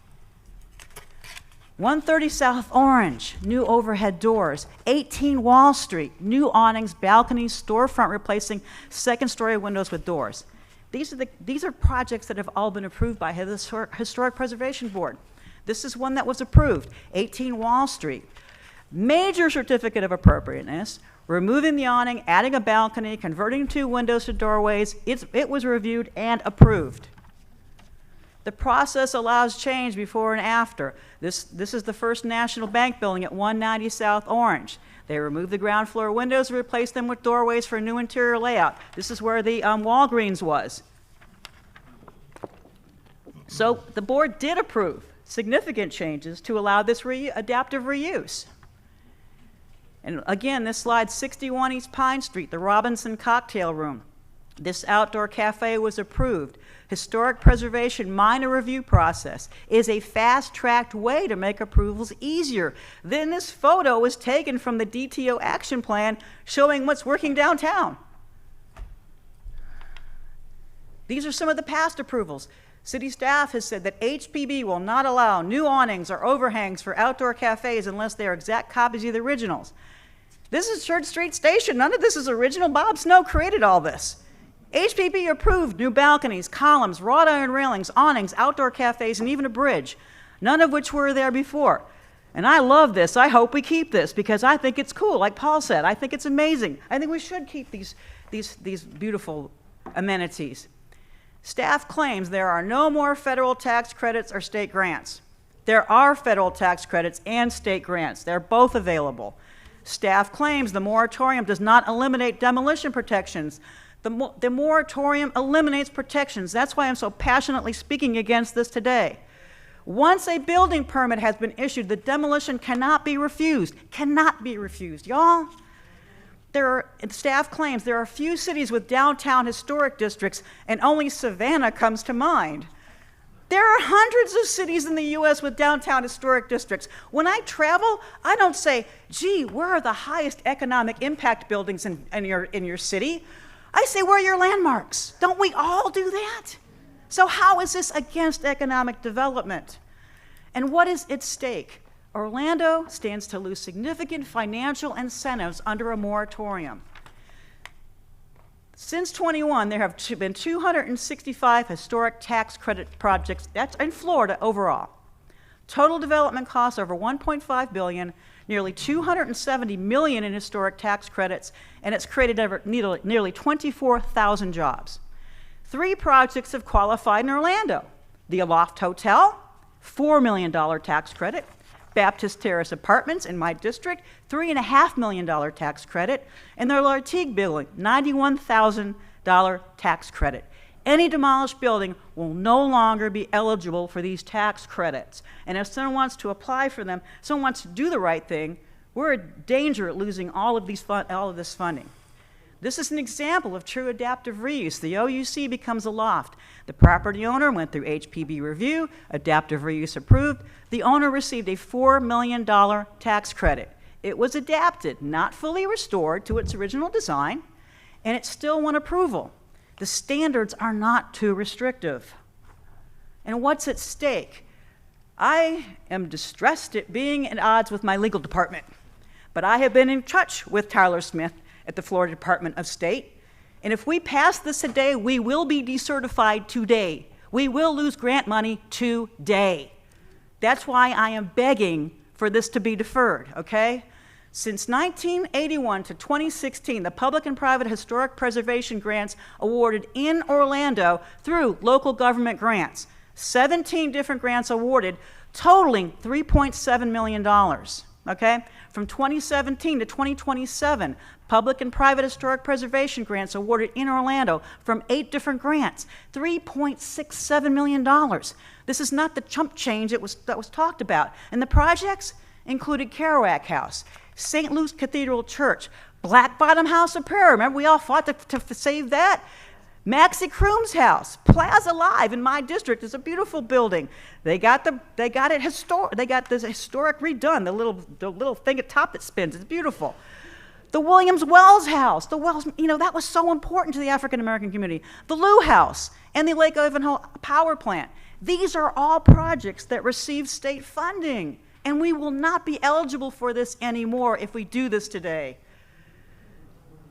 130 South Orange, new overhead doors. 18 Wall Street, new awnings, balconies, storefront replacing second-story windows with doors. These are projects that have all been approved by the Historic Preservation Board. This is one that was approved. 18 Wall Street. Major certificate of appropriateness, removing the awning, adding a balcony, converting 2 windows to doorways. It was reviewed and approved. The process allows change before and after. This is the First National Bank building at 190 South Orange. They removed the ground floor windows and replaced them with doorways for a new interior layout. This is where the Walgreens was. So the board did approve significant changes to allow this adaptive reuse. And again, this slide, 61 East Pine Street, the Robinson Cocktail Room. This outdoor cafe was approved. Historic preservation minor review process is a fast-tracked way to make approvals easier. Then this photo was taken from the DTO action plan showing what's working downtown. These are some of the past approvals. City staff has said that HPB will not allow new awnings or overhangs for outdoor cafes unless they are exact copies of the originals. This is Church Street Station. None of this is original. Bob Snow created all this. HPB approved new balconies, columns, wrought iron railings, awnings, outdoor cafes, and even a bridge, none of which were there before. And I love this. I hope we keep this because I think it's cool. Like Paul said, I think it's amazing. I think we should keep these beautiful amenities. Staff claims there are no more federal tax credits or state grants. There are federal tax credits and state grants. They're both available. Staff claims the moratorium does not eliminate demolition protections. The moratorium eliminates protections. That's why I'm so passionately speaking against this today. Once a building permit has been issued, the demolition cannot be refused. Cannot be refused, y'all. Staff claims there are few cities with downtown historic districts, and only Savannah comes to mind. There are hundreds of cities in the U.S. with downtown historic districts. When I travel, I don't say, gee, where are the highest economic impact buildings in your city? I say, where are your landmarks? Don't we all do that? So how is this against economic development? And what is at stake? Orlando stands to lose significant financial incentives under a moratorium. Since 21, there have been 265 historic tax credit projects, that's in Florida overall. Total development costs over $1.5 billion, nearly $270 million in historic tax credits, and it's created nearly 24,000 jobs. 3 projects have qualified in Orlando. The Aloft Hotel, $4 million tax credit. Baptist Terrace Apartments in my district, $3.5 million tax credit. And the Lartigue building, $91,000 tax credit. Any demolished building will no longer be eligible for these tax credits. And if someone wants to apply for them, someone wants to do the right thing, we're in danger of losing all of this funding. This is an example of true adaptive reuse. The OUC becomes a loft. The property owner went through HPB review, adaptive reuse approved. The owner received a $4 million tax credit. It was adapted, not fully restored to its original design, and it still won approval. The standards are not too restrictive. And what's at stake? I am distressed at being at odds with my legal department, but I have been in touch with Tyler Smith at the Florida Department of State. And if we pass this today, we will be decertified today. We will lose grant money today. That's why I am begging for this to be deferred, okay? Since 1981 to 2016, the public and private historic preservation grants awarded in Orlando through local government grants, 17 different grants awarded, totaling $3.7 million, okay? From 2017 to 2027, public and private historic preservation grants awarded in Orlando from 8 different grants, $3.67 million. This is not the chump change that was talked about. And the projects included Kerouac House, St. Luke's Cathedral Church, Black Bottom House of Prayer. Remember, we all fought to save that? Maxie Croom's house, Plaza Live in my district, is a beautiful building. They got this historic redone, the little thing at top that spins. It's beautiful. The Williams Wells house, that was so important to the African American community. The Lou House and the Lake Ivanhoe Power Plant. These are all projects that receive state funding, and we will not be eligible for this anymore if we do this today.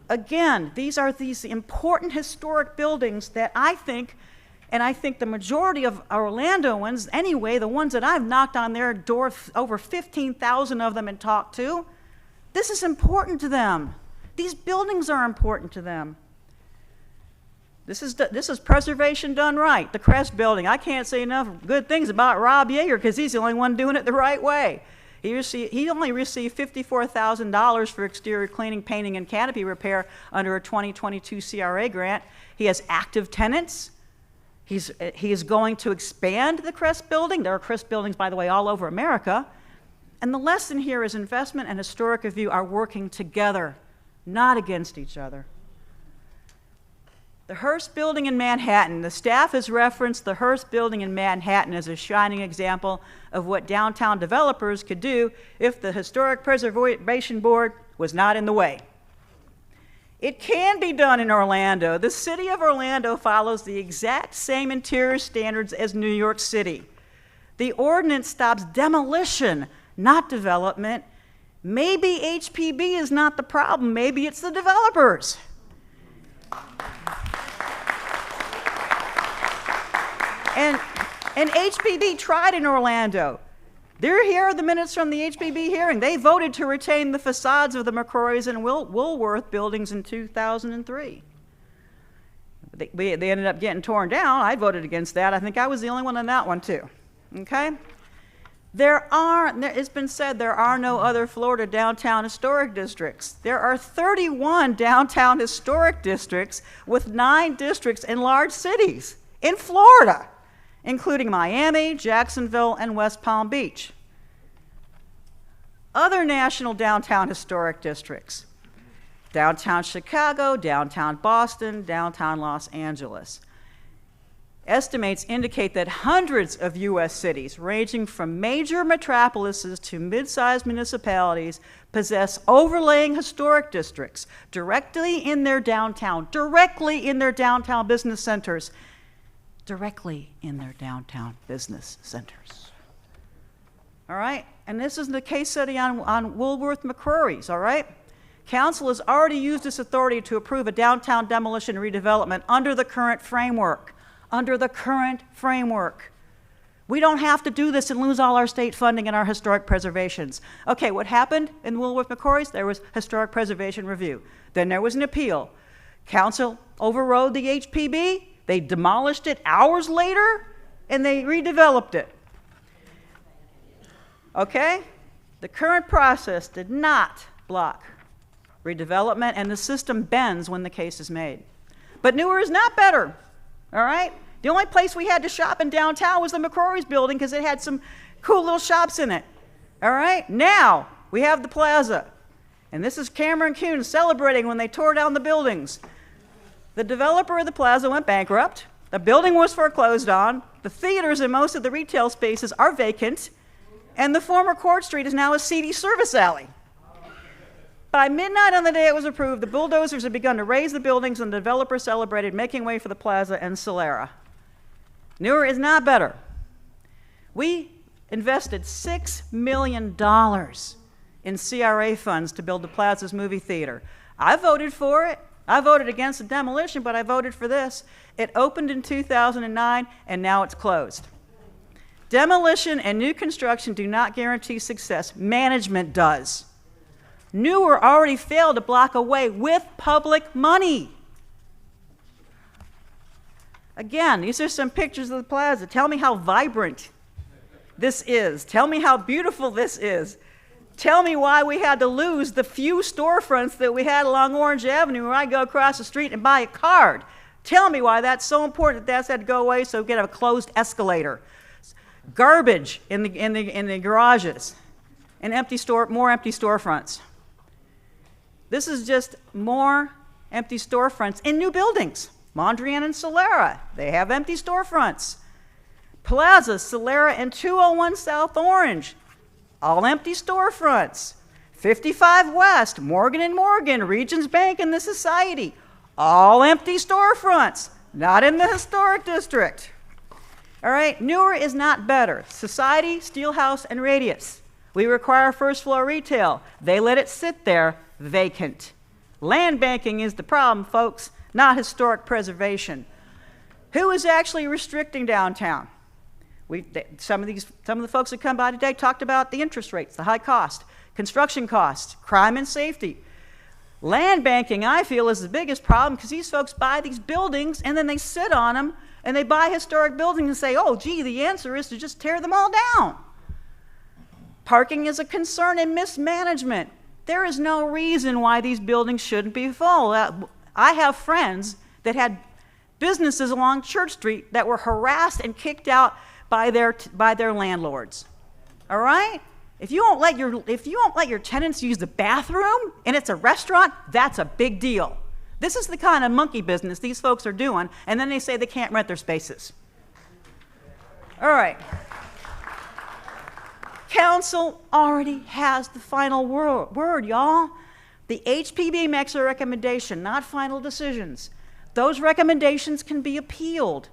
Again, these are these important historic buildings that I think, and I think the majority of Orlandoans, anyway, the ones that I've knocked on their door, over 15,000 of them and talked to, this is important to them. These buildings are important to them. This is preservation done right. The Crest building, I can't say enough good things about Rob Yeager because he's the only one doing it the right way. He only received $54,000 for exterior cleaning, painting, and canopy repair under a 2022 CRA grant. He has active tenants. He is going to expand the Crest building. There are Crest buildings, by the way, all over America. And the lesson here is investment and historic review are working together, not against each other. The Hearst building in Manhattan, the staff has referenced the Hearst building in Manhattan as a shining example of what downtown developers could do if the Historic Preservation Board was not in the way. It can be done in Orlando. The city of Orlando follows the exact same interior standards as New York City. The ordinance stops demolition, not development. Maybe HPB is not the problem, maybe it's the developers. And HPB tried in Orlando. Here are the minutes from the HPB hearing. They voted to retain the facades of the McCrory's and Woolworth buildings in 2003. They ended up getting torn down. I voted against that. I think I was the only one on that one too. Okay? It's been said there are no other Florida downtown historic districts. There are 31 downtown historic districts with 9 districts in large cities in Florida, including Miami, Jacksonville, and West Palm Beach. Other national downtown historic districts: downtown Chicago, downtown Boston, downtown Los Angeles. Estimates indicate that hundreds of U.S. cities, ranging from major metropolises to mid-sized municipalities, possess overlaying historic districts directly in their downtown business centers. All right? And this is the case study on Woolworth McCrory's, all right? Council has already used this authority to approve a downtown demolition and redevelopment under the current framework. We don't have to do this and lose all our state funding and our historic preservations. Okay, what happened in Woolworth McCrory's? There was historic preservation review. Then there was an appeal. Council overrode the HPB. They demolished it hours later, and they redeveloped it. Okay? The current process did not block redevelopment, and the system bends when the case is made. But newer is not better. All right? The only place we had to shop in downtown was the McCrory's building because it had some cool little shops in it. All right? Now we have the plaza. And this is Cameron Kuhn celebrating when they tore down the buildings. The developer of the plaza went bankrupt. The building was foreclosed on. The theaters and most of the retail spaces are vacant. And the former Court Street is now a seedy service alley. By midnight on the day it was approved, the bulldozers had begun to raise the buildings, and the developer celebrated, making way for the plaza and Solera. Newer is not better. We invested $6 million in CRA funds to build the plaza's movie theater. I voted for it. I voted against the demolition, but I voted for this. It opened in 2009, and now it's closed. Demolition and new construction do not guarantee success. Management does. Newer already failed to block away with public money. Again, these are some pictures of the plaza. Tell me how vibrant this is. Tell me how beautiful this is. Tell me why we had to lose the few storefronts that we had along Orange Avenue where I go across the street and buy a card. Tell me why that's so important that that's had to go away so we get a closed escalator. Garbage in the garages and more empty storefronts. This is just more empty storefronts in new buildings. Mondrian and Solera, they have empty storefronts. Plaza, Solera, and 201 South Orange, all empty storefronts. 55 West, Morgan & Morgan, Regions Bank, and the Society, all empty storefronts, not in the historic district. All right, newer is not better. Society, Steelhouse, and Radius. We require first floor retail. They let it sit there vacant. Land banking is the problem, folks, not historic preservation. Who is actually restricting downtown? Some of the folks that come by today talked about the interest rates, the high cost, construction costs, crime and safety. Land banking, I feel, is the biggest problem because these folks buy these buildings and then they sit on them and they buy historic buildings and say, oh, gee, the answer is to just tear them all down. Parking is a concern and mismanagement. There is no reason why these buildings shouldn't be full. I have friends that had businesses along Church Street that were harassed and kicked out by their landlords. All right? If you won't let your tenants use the bathroom and it's a restaurant, that's a big deal. This is the kind of monkey business these folks are doing, and then they say they can't rent their spaces. All right. Council already has the final word, y'all. The HPB makes a recommendation, not final decisions. Those recommendations can be appealed.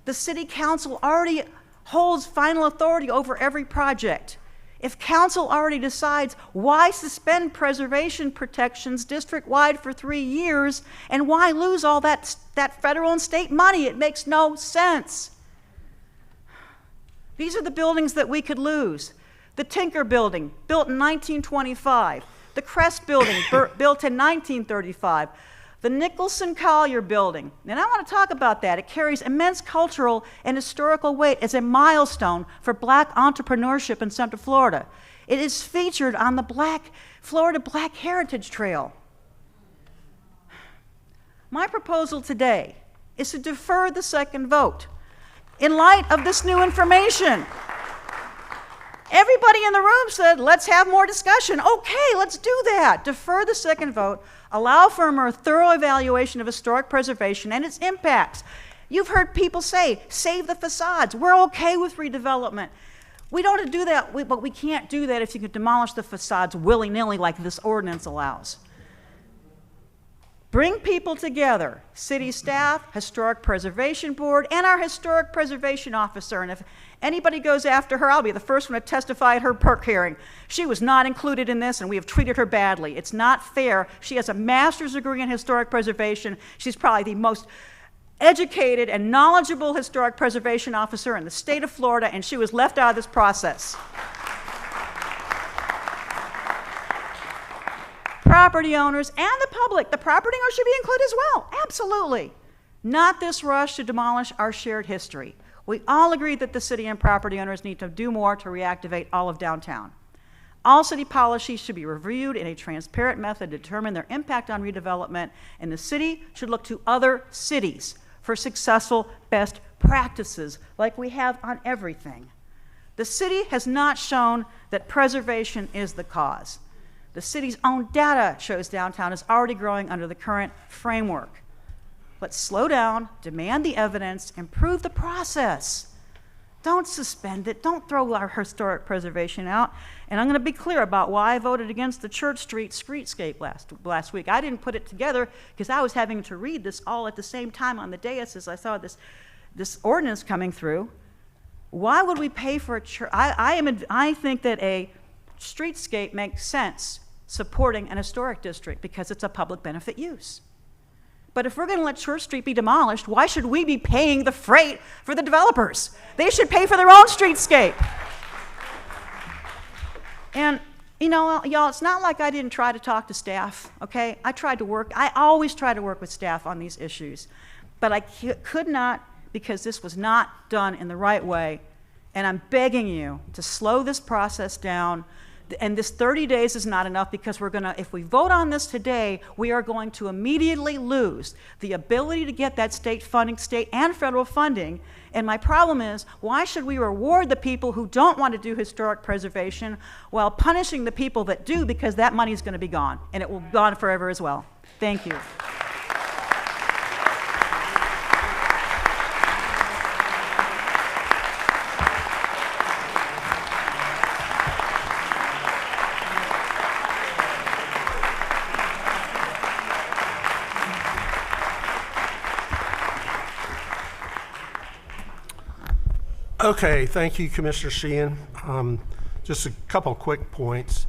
The City Council already holds final authority over every project. If Council already decides, why suspend preservation protections district-wide for 3 years, and why lose all that federal and state money? It makes no sense. These are the buildings that we could lose. The Tinker Building, built in 1925. The Crest Building, built in 1935. The Nicholson Collier Building, and I want to talk about that. It carries immense cultural and historical weight as a milestone for black entrepreneurship in Central Florida. It is featured on the Florida Black Heritage Trail. My proposal today is to defer the second vote in light of this new information. Everybody in the room said, let's have more discussion. Okay, let's do that. Defer the second vote, allow for a more thorough evaluation of historic preservation and its impacts. You've heard people say, save the facades. We're okay with redevelopment. We don't want to do that, but we can't do that if you could demolish the facades willy-nilly like this ordinance allows. Bring people together, city staff, Historic Preservation Board, and our Historic Preservation Officer. And if anybody goes after her, I'll be the first one to testify at her PERC hearing. She was not included in this, and we have treated her badly. It's not fair. She has a master's degree in historic preservation. She's probably the most educated and knowledgeable Historic Preservation Officer in the state of Florida, and she was left out of this process. Property owners and the public. The property owners should be included as well. Absolutely. Not this rush to demolish our shared history. We all agree that the city and property owners need to do more to reactivate all of downtown. All city policies should be reviewed in a transparent method to determine their impact on redevelopment, and the city should look to other cities for successful best practices like we have on everything. The city has not shown that preservation is the cause. The city's own data shows downtown is already growing under the current framework. Let's slow down, demand the evidence, improve the process. Don't suspend it. Don't throw our historic preservation out. And I'm going to be clear about why I voted against the Church Street streetscape last week. I didn't put it together because I was having to read this all at the same time on the dais as I saw this ordinance coming through. Why would we pay for a church? I think that a streetscape makes sense supporting an historic district because it's a public benefit use. But if we're going to let Church Street be demolished, why should we be paying the freight for the developers? They should pay for their own streetscape. And, you know, y'all, it's not like I didn't try to talk to staff, okay? I always try to work with staff on these issues. But I could not, because this was not done in the right way. And I'm begging you to slow this process down. And this 30 days is not enough because if we vote on this today, we are going to immediately lose the ability to get that state funding, state and federal funding. And my problem is, why should we reward the people who don't want to do historic preservation while punishing the people that do, because that money is going to be gone, and it will be gone forever as well. Thank you. Okay, thank you, Commissioner Sheehan. Just a couple quick points.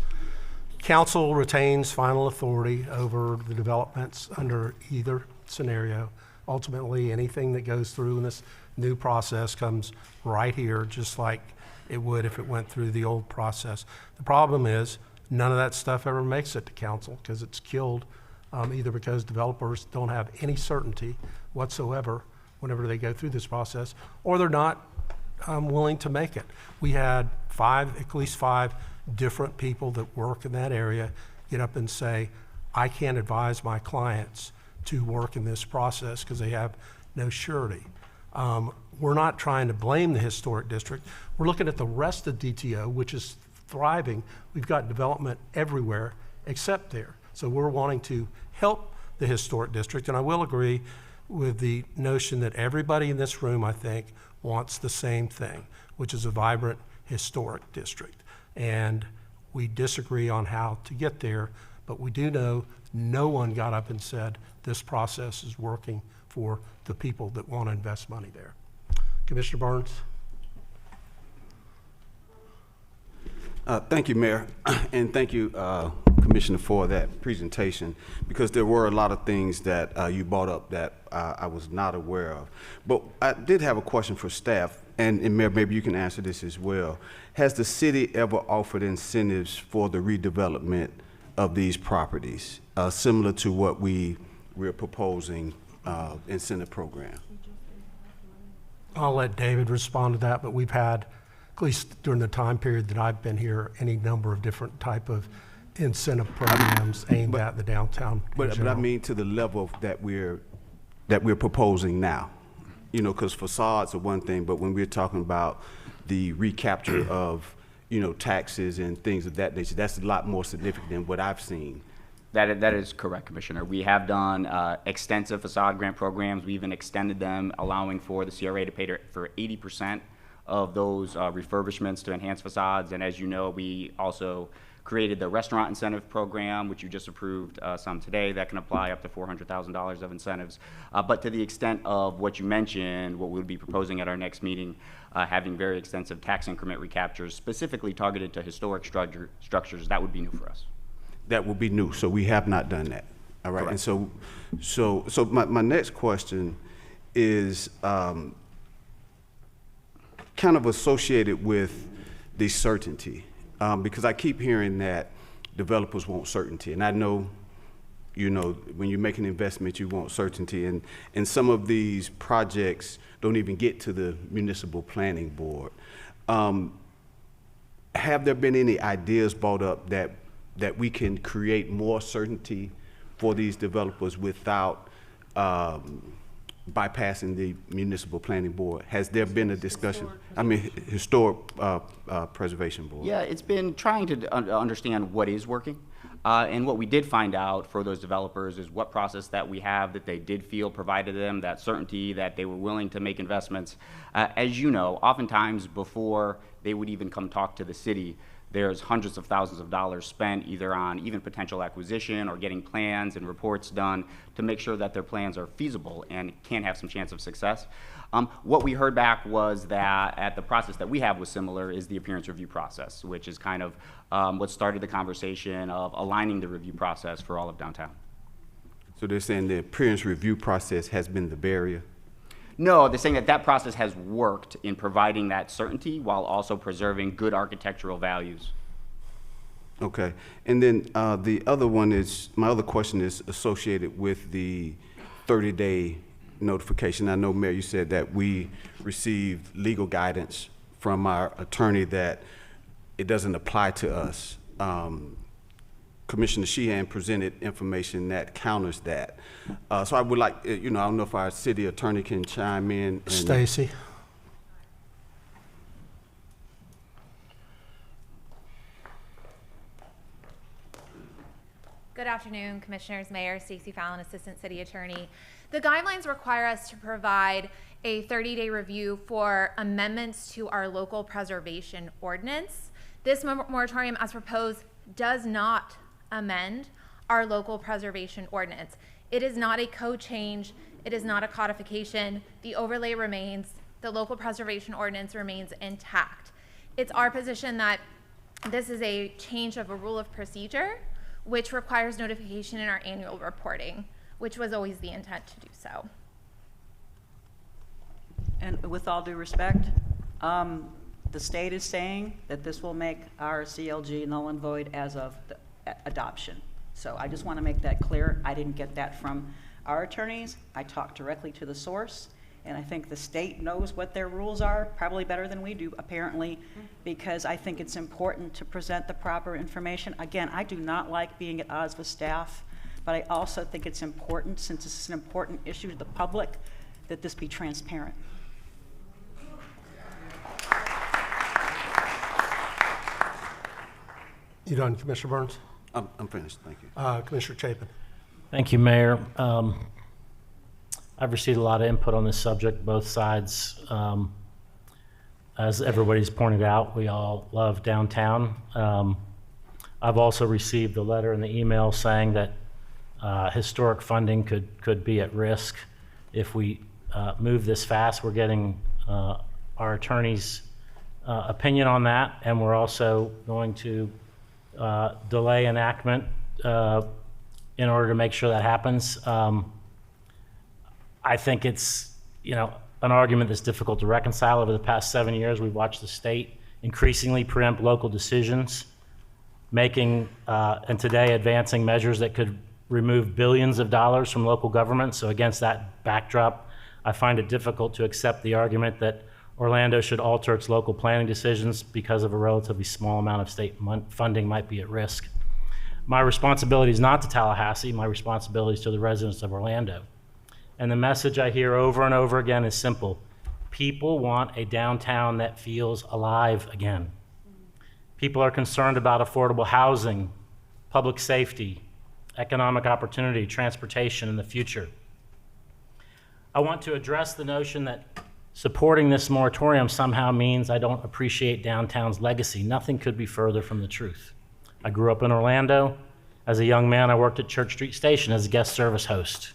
Council retains final authority over the developments under either scenario. Ultimately, anything that goes through in this new process comes right here, just like it would if it went through the old process. The problem is none of that stuff ever makes it to council because it's killed, either because developers don't have any certainty whatsoever whenever they go through this process, or they're not willing to make it. We had at least five different people that work in that area get up and say, I can't advise my clients to work in this process because they have no surety. We're not trying to blame the historic district. We're looking at the rest of DTO, which is thriving. We've got development everywhere except there. So we're wanting to help the historic district, and I will agree with the notion that everybody in this room, I think, wants the same thing, which is a vibrant historic district. And we disagree on how to get there, but we do know no one got up and said this process is working for the people that want to invest money there. Commissioner Barnes. Thank you, Mayor, and thank you, Commissioner, for that presentation, because there were a lot of things that you brought up that I was not aware of. But I did have a question for staff, and Mayor, maybe you can answer this as well. Has the city ever offered incentives for the redevelopment of these properties, similar to what we we're proposing incentive program. I'll let David respond to that, but we've had, at least during the time period that I've been here, any number of different type of incentive programs aimed at the downtown. in But I general. mean to the level that we're proposing now. You know, because facades are one thing, but when we're talking about the recapture of, you know, taxes and things of that nature, that's a lot more significant than what I've seen. That is correct, Commissioner. We have done extensive facade grant programs. We even extended them, allowing for the CRA to pay for 80% of those refurbishments to enhance facades. And as you know, we also created the restaurant incentive program, which you just approved some today, that can apply up to $400,000 of incentives. But to the extent of what you mentioned, what we'll be proposing at our next meeting, having very extensive tax increment recaptures specifically targeted to historic structures, that would be new for us. That will be new, so we have not done that. All right, and so my next question is kind of associated with the certainty, because I keep hearing that developers want certainty, and I know, you know, when you make an investment, you want certainty, and some of these projects don't even get to the municipal planning board. Have there been any ideas brought up that we can create more certainty for these developers without bypassing the municipal planning board? Has there been a discussion? I mean, historic preservation board. Yeah, it's been trying to understand what is working. And what we did find out for those developers is what process that we have that they did feel provided them that certainty that they were willing to make investments. As you know, oftentimes before they would even come talk to the city, there's hundreds of thousands of dollars spent either on even potential acquisition or getting plans and reports done to make sure that their plans are feasible and can have some chance of success. What we heard back was that at the process that we have was similar is the appearance review process, which is kind of what started the conversation of aligning the review process for all of downtown. So they're saying the appearance review process has been the barrier? No, they're saying that that process has worked in providing that certainty while also preserving good architectural values. Okay, and then the other one is, my other question is associated with the 30-day notification. I know, Mayor, you said that we received legal guidance from our attorney that it doesn't apply to us. Commissioner Sheehan presented information that counters that. So I would like, you know, I don't know if our city attorney can chime in. Stacy. Good afternoon, Commissioners, Mayor, Stacey Fallon, Assistant City Attorney. The guidelines require us to provide a 30-day review for amendments to our local preservation ordinance. This moratorium, as proposed, does not amend our local preservation ordinance. It is not a code change. It is not a codification. The overlay remains. The local preservation ordinance remains intact. It's our position that this is a change of a rule of procedure, which requires notification in our annual reporting, which was always the intent to do so. And with all due respect, the state is saying that this will make our CLG null and void as of the adoption. So I just want to make that clear. I didn't get that from our attorneys. I talked directly to the source, and I think the state knows what their rules are, probably better than we do, apparently, because I think it's important to present the proper information. Again, I do not like being at odds with staff, but I also think it's important, since this is an important issue to the public, that this be transparent. You done, Commissioner Burns? I'm finished, thank you. Commissioner Chapin. Thank you, Mayor. I've received a lot of input on this subject, both sides. As everybody's pointed out, we all love downtown. I've also received a letter and the email saying that historic funding could be at risk if we move this fast. We're getting our attorney's opinion on that, and we're also going to delay enactment in order to make sure that happens. I think it's, you know, an argument that's difficult to reconcile. Over the past 7 years, we've watched the state increasingly preempt local decisions, making and today advancing measures that could remove billions of dollars from local government. So against that backdrop, I find it difficult to accept the argument that Orlando should alter its local planning decisions because of a relatively small amount of state funding might be at risk. My responsibility is not to Tallahassee, my responsibility is to the residents of Orlando. And the message I hear over and over again is simple. People want a downtown that feels alive again. People are concerned about affordable housing, public safety, economic opportunity, transportation in the future. I want to address the notion that supporting this moratorium somehow means I don't appreciate downtown's legacy. Nothing could be further from the truth. I grew up in Orlando. As a young man, I worked at Church Street Station as a guest service host.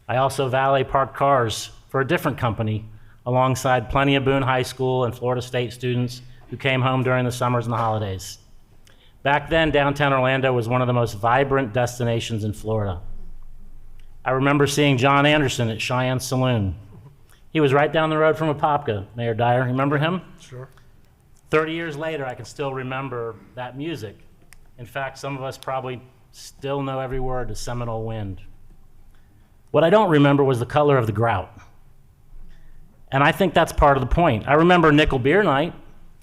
I also valet parked cars for a different company alongside plenty of Boone High School and Florida State students who came home during the summers and the holidays. Back then, downtown Orlando was one of the most vibrant destinations in Florida. I remember seeing John Anderson at Cheyenne Saloon. He was right down the road from Apopka, Mayor Dyer. Remember him? Sure. 30 years later, I can still remember that music. In fact, some of us probably still know every word to Seminole Wind. What I don't remember was the color of the grout. And I think that's part of the point. I remember Nickel Beer Night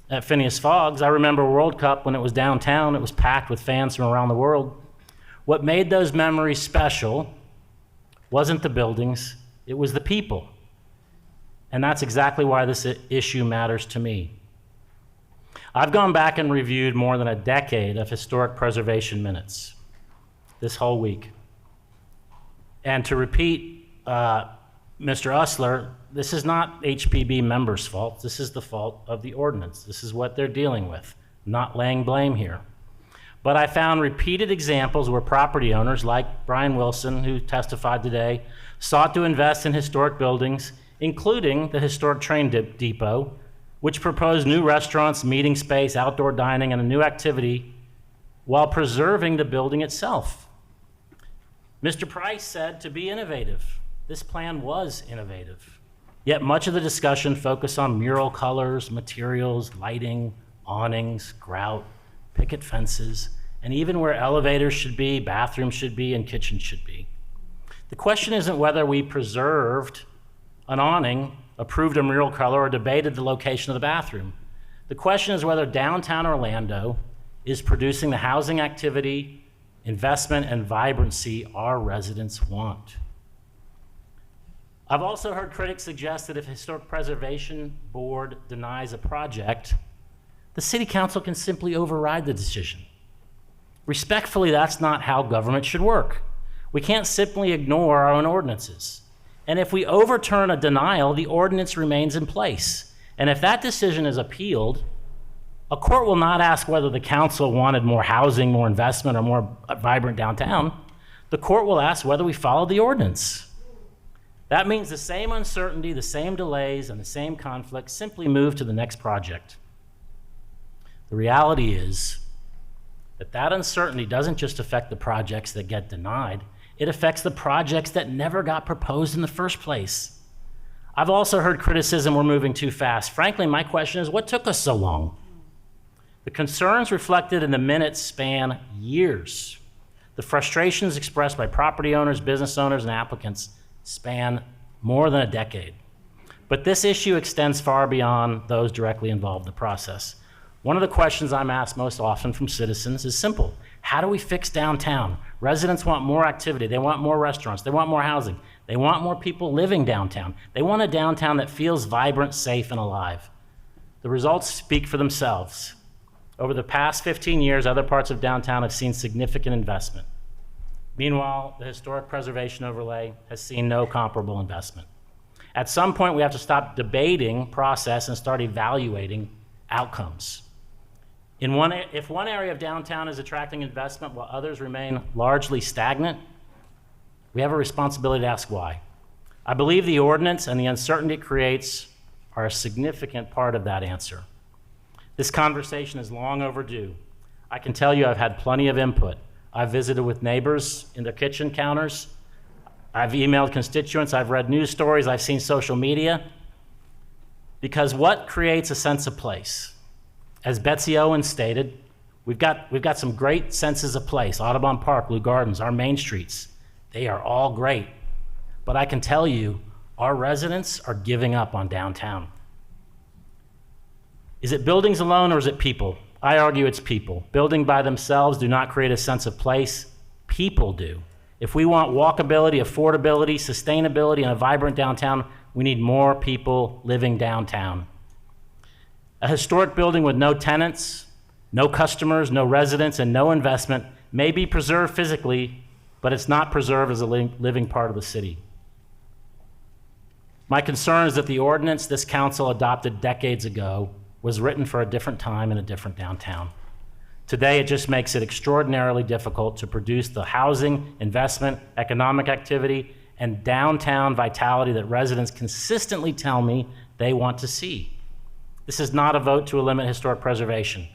at Phineas Fogg's. I remember World Cup when it was downtown. It was packed with fans from around the world. What made those memories special wasn't the buildings, it was the people. And that's exactly why this issue matters to me. I've gone back and reviewed more than a decade of historic preservation minutes this whole week. And to repeat Mr. Usler, this is not HPB members' fault. This is the fault of the ordinance. This is what they're dealing with. I'm not laying blame here. But I found repeated examples where property owners like Brian Wilson, who testified today, sought to invest in historic buildings, including the historic train depot, which proposed new restaurants, meeting space, outdoor dining, and a new activity while preserving the building itself. Mr. Price said to be innovative. This plan was innovative. Yet much of the discussion focused on mural colors, materials, lighting, awnings, grout, picket fences, and even where elevators should be, bathrooms should be, and kitchens should be. The question isn't whether we preserved an awning, approved a mural color, or debated the location of the bathroom. The question is whether downtown Orlando is producing the housing activity, investment, and vibrancy our residents want. I've also heard critics suggest that if Historic Preservation Board denies a project, the City Council can simply override the decision. Respectfully, that's not how government should work. We can't simply ignore our own ordinances. And if we overturn a denial, the ordinance remains in place. And if that decision is appealed, a court will not ask whether the council wanted more housing, more investment, or more vibrant downtown. The court will ask whether we followed the ordinance. That means the same uncertainty, the same delays, and the same conflict simply move to the next project. The reality is that uncertainty doesn't just affect the projects that get denied, it affects the projects that never got proposed in the first place. I've also heard criticism we're moving too fast. Frankly, my question is, what took us so long? The concerns reflected in the minutes span years. The frustrations expressed by property owners, business owners, and applicants span more than a decade. But this issue extends far beyond those directly involved in the process. One of the questions I'm asked most often from citizens is simple. How do we fix downtown? Residents want more activity. They want more restaurants. They want more housing. They want more people living downtown. They want a downtown that feels vibrant, safe, and alive. The results speak for themselves. Over the past 15 years, other parts of downtown have seen significant investment. Meanwhile, the historic preservation overlay has seen no comparable investment. At some point, we have to stop debating process and start evaluating outcomes. If one area of downtown is attracting investment while others remain largely stagnant, we have a responsibility to ask why. I believe the ordinance and the uncertainty it creates are a significant part of that answer. This conversation is long overdue. I can tell you I've had plenty of input. I've visited with neighbors in their kitchen counters. I've emailed constituents. I've read news stories. I've seen social media. Because what creates a sense of place? As Betsy Owens stated, We've got some great senses of place, Audubon Park, Blue Gardens, our main streets. They are all great. But I can tell you, our residents are giving up on downtown. Is it buildings alone or is it people? I argue it's people. Buildings by themselves do not create a sense of place. People do. If we want walkability, affordability, sustainability, and a vibrant downtown, we need more people living downtown. A historic building with no tenants, no customers, no residents, and no investment may be preserved physically, but it's not preserved as a living part of the city. My concern is that the ordinance this council adopted decades ago was written for a different time in a different downtown. Today, it just makes it extraordinarily difficult to produce the housing, investment, economic activity, and downtown vitality that residents consistently tell me they want to see. This is not a vote to eliminate historic preservation.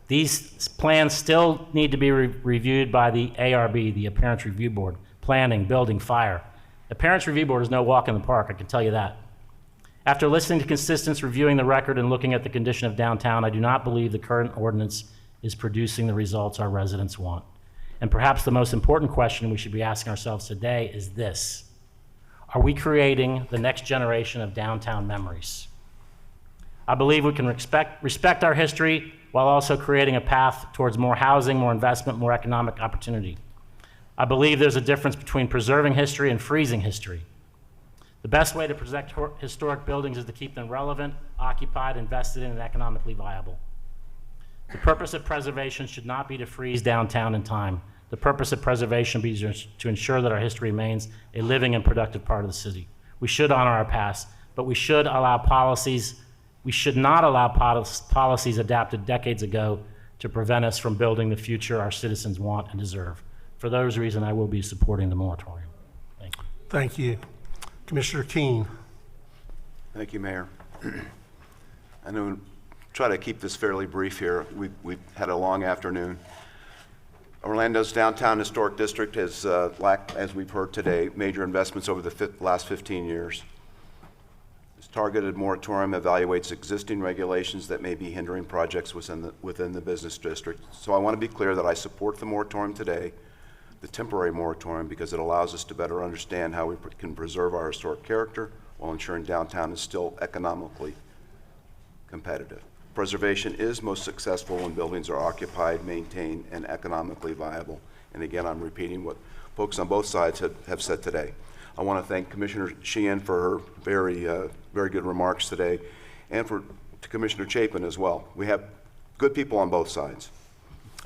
These plans still need to be reviewed by the ARB, the Appearance Review Board, planning, building, fire. The Appearance Review Board is no walk in the park, I can tell you that. After listening to constituents, reviewing the record, and looking at the condition of downtown, I do not believe the current ordinance is producing the results our residents want. And perhaps the most important question we should be asking ourselves today is this: are we creating the next generation of downtown memories? I believe we can respect our history while also creating a path towards more housing, more investment, more economic opportunity. I believe there's a difference between preserving history and freezing history. The best way to protect historic buildings is to keep them relevant, occupied, invested in, and economically viable. The purpose of preservation should not be to freeze downtown in time. The purpose of preservation be to ensure that our history remains a living and productive part of the city. We should honor our past, but we should not allow policies adapted decades ago to prevent us from building the future our citizens want and deserve. For those reasons, I will be supporting the moratorium. Thank you. Thank you. Commissioner Keene. Thank you, Mayor. I'm going to try to keep this fairly brief here. We've had a long afternoon. Orlando's downtown historic district has lacked, as we've heard today, major investments over the last 15 years. This targeted moratorium evaluates existing regulations that may be hindering projects within the business district. So I want to be clear that I support the moratorium today, the temporary moratorium, because it allows us to better understand how we can preserve our historic character while ensuring downtown is still economically competitive. Preservation is most successful when buildings are occupied, maintained, and economically viable. And again, I'm repeating what folks on both sides have said today. I want to thank Commissioner Sheehan for her very good remarks today, and to Commissioner Chapin as well. We have good people on both sides.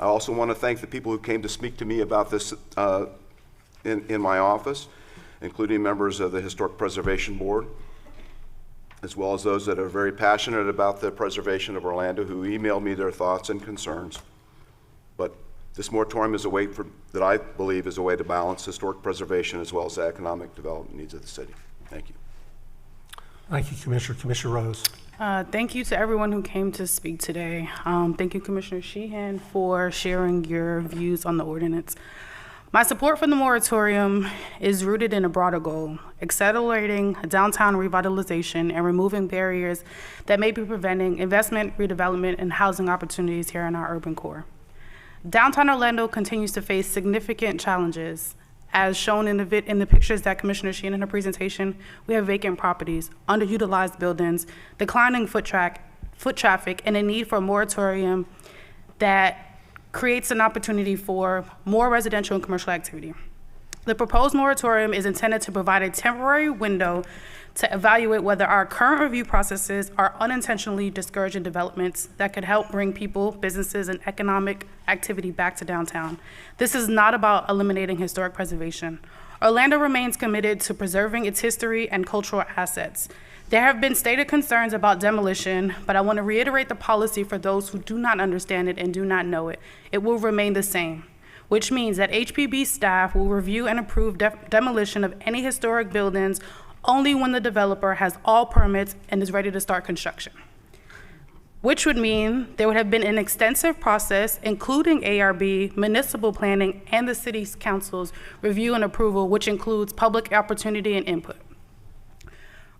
I also want to thank the people who came to speak to me about this in my office, including members of the Historic Preservation Board, as well as those that are very passionate about the preservation of Orlando, who emailed me their thoughts and concerns. But this moratorium is a way that I believe is a way to balance historic preservation as well as the economic development needs of the city. Thank you. Thank you, Commissioner. Commissioner Rose. Thank you to everyone who came to speak today. Thank you, Commissioner Sheehan, for sharing your views on the ordinance. My support for the moratorium is rooted in a broader goal: accelerating downtown revitalization and removing barriers that may be preventing investment, redevelopment, and housing opportunities here in our urban core. Downtown Orlando continues to face significant challenges. As shown in the pictures that Commissioner Sheehan in her presentation, we have vacant properties, underutilized buildings, declining foot traffic, and a need for a moratorium that creates an opportunity for more residential and commercial activity. The proposed moratorium is intended to provide a temporary window to evaluate whether our current review processes are unintentionally discouraging developments that could help bring people, businesses, and economic activity back to downtown. This is not about eliminating historic preservation. Orlando remains committed to preserving its history and cultural assets. There have been stated concerns about demolition, but I want to reiterate the policy for those who do not understand it and do not know it. It will remain the same, which means that HPB staff will review and approve demolition of any historic buildings only when the developer has all permits and is ready to start construction, which would mean there would have been an extensive process, including ARB, municipal planning, and the city council's review and approval, which includes public opportunity and input.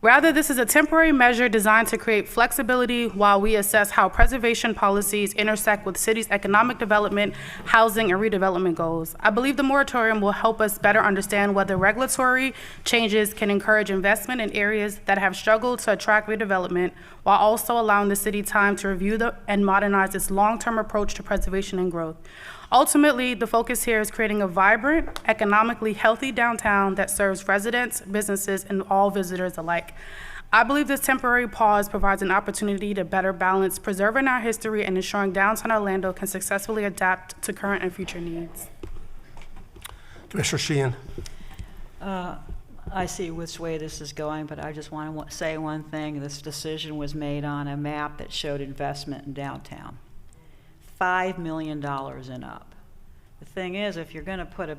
Rather, this is a temporary measure designed to create flexibility while we assess how preservation policies intersect with city's economic development, housing, and redevelopment goals. I believe the moratorium will help us better understand whether regulatory changes can encourage investment in areas that have struggled to attract redevelopment, while also allowing the city time to review and modernize its long-term approach to preservation and growth. Ultimately, the focus here is creating a vibrant, economically healthy downtown that serves residents, businesses, and all visitors alike. I believe this temporary pause provides an opportunity to better balance preserving our history and ensuring downtown Orlando can successfully adapt to current and future needs. Commissioner Sheehan. I see which way this is going, but I just want to say one thing. This decision was made on a map that showed investment in downtown. $5 million and up. The thing is, if you're going to put a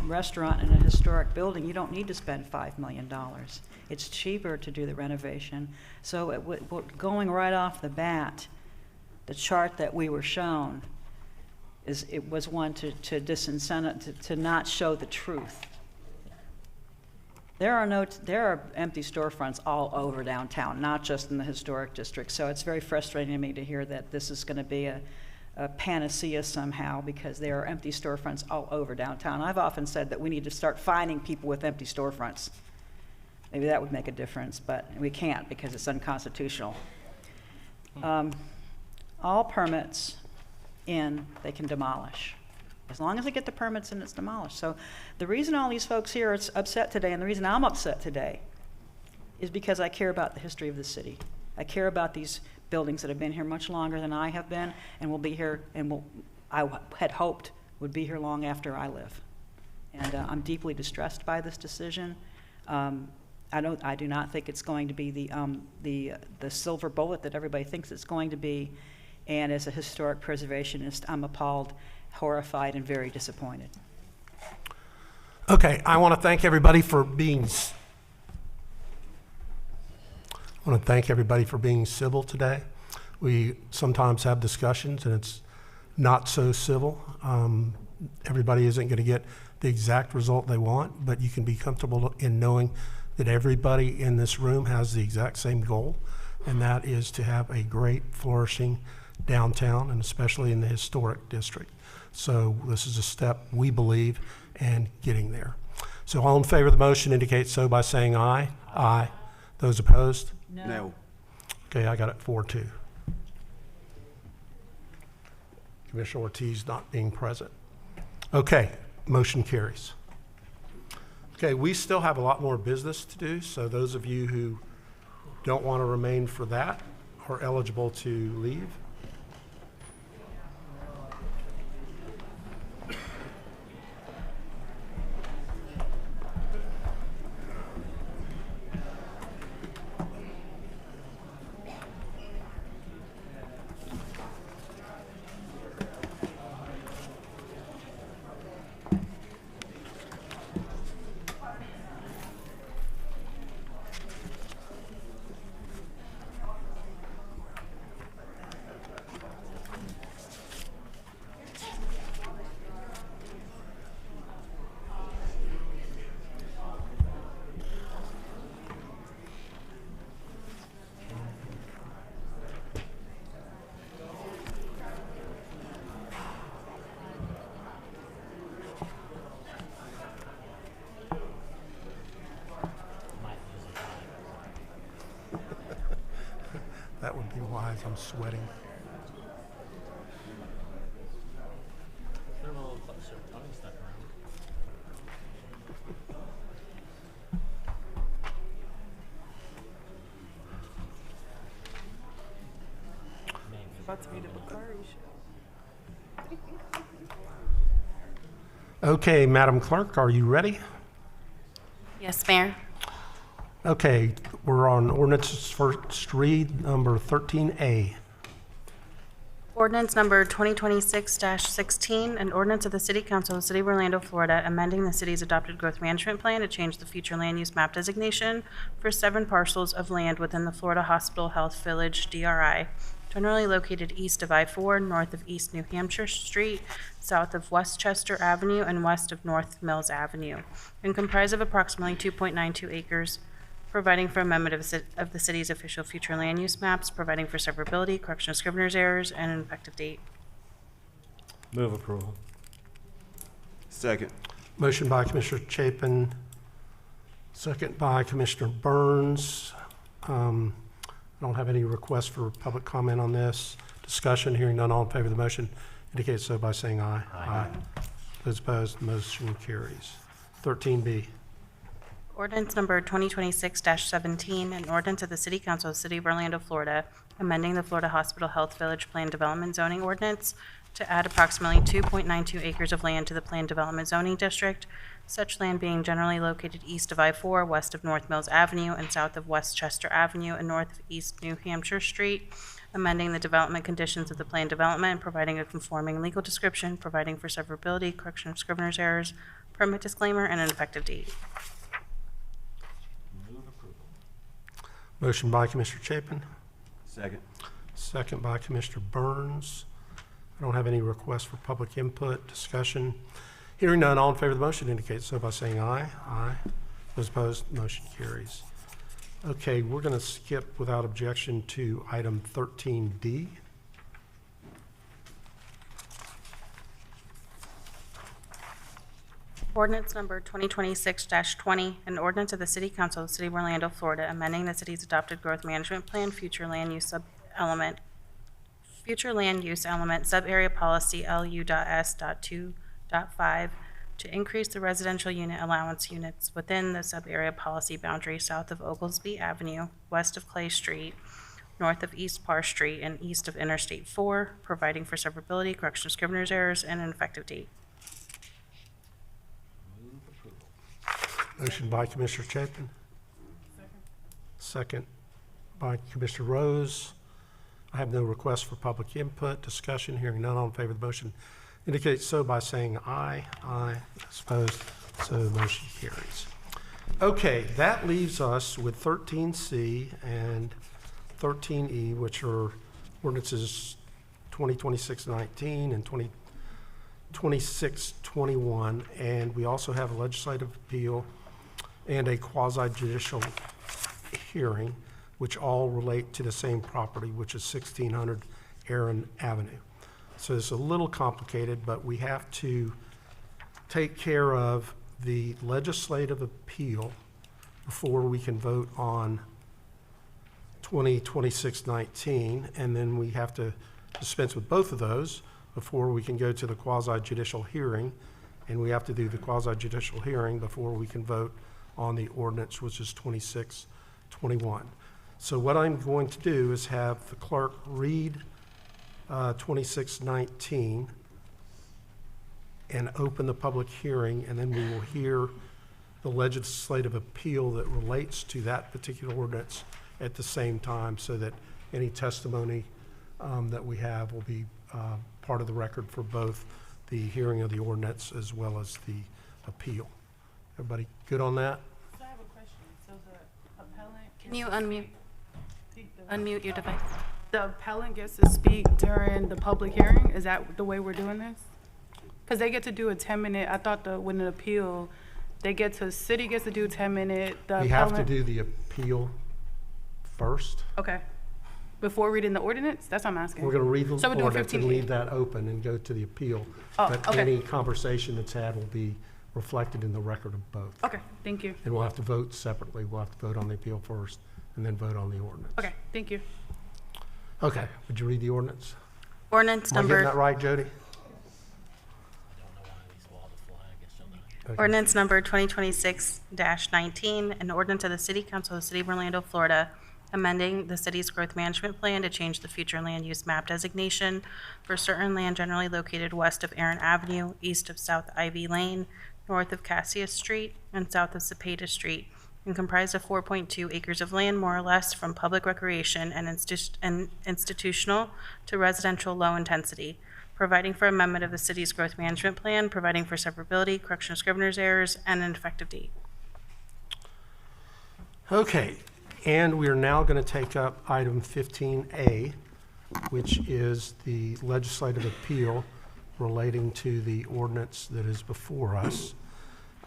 restaurant in a historic building, you don't need to spend $5 million. It's cheaper to do the renovation. So going right off the bat, the chart that we were shown was one to disincentive, to not show the truth. There are empty storefronts all over downtown, not just in the historic district. So it's very frustrating to me to hear that this is going to be a panacea somehow, because there are empty storefronts all over downtown. I've often said that we need to start fining people with empty storefronts. Maybe that would make a difference, but we can't because it's unconstitutional. All permits in, they can demolish. As long as they get the permits in, it's demolished. So the reason all these folks here are upset today, and the reason I'm upset today, is because I care about the history of the city. I care about these buildings that have been here much longer than I have been, and will be here, and I had hoped would be here long after I live. And I'm deeply distressed by this decision. I do not think it's going to be the silver bullet that everybody thinks it's going to be. And as a historic preservationist, I'm appalled, horrified, and very disappointed. Okay, I want to thank everybody for being civil today. We sometimes have discussions and it's not so civil. Everybody isn't going to get the exact result they want, but you can be comfortable in knowing that everybody in this room has the exact same goal, and that is to have a great flourishing downtown, and especially in the historic district. So this is a step, we believe, in getting there. So all in favor of the motion indicate so by saying aye. Aye. Those opposed? No. Okay, I got it 4-2. Commissioner Ortiz not being present. Okay, motion carries. Okay, we still have a lot more business to do, so those of you who don't want to remain for that are eligible to leave. That would be wise. I'm sweating. About to be the Bakari show. Okay, Madam Clerk, are you ready? Yes, Mayor. Okay, we're on ordinance first read number 13A. Ordinance number 2026-16, an ordinance of the City Council of the City of Orlando, Florida, amending the city's adopted growth management plan to change the future land use map designation for 7 parcels of land within the Florida Hospital Health Village, DRI, generally located east of I-4, north of East New Hampshire Street, south of Westchester Avenue, and west of North Mills Avenue, and comprise of approximately 2.92 acres providing for amendment of the city's official future land use maps, providing for severability, correction of scrivener's errors, and an effective date. Move approval. Second. Motion by Commissioner Chapin, second by Commissioner Burns. I don't have any requests for public comment on this. Discussion, hearing none, all in favor of the motion indicate so by saying aye. Aye. Those opposed, motion carries. 13B. Ordinance number 2026-17, an ordinance of the City Council of the City of Orlando, Florida, amending the Florida Hospital Health Village Plan Development Zoning Ordinance to add approximately 2.92 acres of land to the Plan Development Zoning District, such land being generally located east of I-4, west of North Mills Avenue, and south of Westchester Avenue, and north of East New Hampshire Street, amending the development conditions of the plan development, providing a conforming legal description, providing for severability, correction of scrivener's errors, permit disclaimer, and an effective date. Motion by Commissioner Chapin, Second. second by Commissioner Burns. I don't have any requests for public input, discussion. Hearing none, all in favor of the motion indicate so by saying aye. Aye. Those opposed, motion carries. Okay, we're going to skip without objection to item 13D. Ordinance number 2026-20, an ordinance of the City Council of the City of Orlando, Florida, amending the city's adopted growth management plan, future land use sub-element, sub-area policy LU.S.2.5 to increase the residential unit allowance units within the sub-area policy boundary south of Oglesby Avenue, west of Clay Street, north of East Parr Street, and east of Interstate 4, providing for severability, correction of scrivener's errors, and an effective date. Motion by Commissioner Chapin. Second by Commissioner Rose. I have no request for public input, discussion, hearing none, all in favor of the motion indicate so by saying aye. Aye. Opposed, so the motion carries. Okay, that leaves us with 13C and 13E, which are ordinances 2026-19 and 2026-21, and we also have a legislative appeal and a quasi-judicial hearing, which all relate to the same property, which is 1600 Aaron Avenue. So it's a little complicated, but we have to take care of the legislative appeal before we can vote on 2026-19, and then we have to dispense with both of those before we can go to the quasi-judicial hearing, and we have to do the quasi-judicial hearing before we can vote on the ordinance, which is 26-21. So what I'm going to do is have the clerk read 26-19 and open the public hearing, and then we will hear the legislative appeal that relates to that particular ordinance at the same time, so that any testimony that we have will be part of the record for both the hearing of the ordinance as well as the appeal. Everybody good on that? So I have a question. So the appellant, can you unmute your device? The appellant gets to speak during the public hearing? Is that the way we're doing this? Because they get to do a 10-minute, I thought when an appeal, city gets to do 10-minute. We have to do the appeal first. Okay. Before reading the ordinance? That's what I'm asking. We're going to read the So we're doing ordinance and 15. leave that open and go to the appeal. Oh, But okay. any conversation that's had will be reflected in the record of both. Okay, thank you. And we'll have to vote separately. We'll have to vote on the appeal first and then vote on the ordinance. Okay, thank you. Okay, would you read the ordinance? Ordinance Am I getting that number, right, Jody? Okay. ordinance number 2026-19, an ordinance of the City Council of the City of Orlando, Florida, amending the city's growth management plan to change the future land use map designation for certain land generally located west of Aaron Avenue, east of South Ivy Lane, north of Cassius Street, and south of Cepeda Street, and comprised of 4.2 acres of land, more or less, from public recreation and institutional to residential low intensity, providing for amendment of the city's growth management plan, providing for severability, correction of scrivener's errors, and an effective date. Okay, and we are now going to take up item 15A, which is the legislative appeal relating to the ordinance that is before us.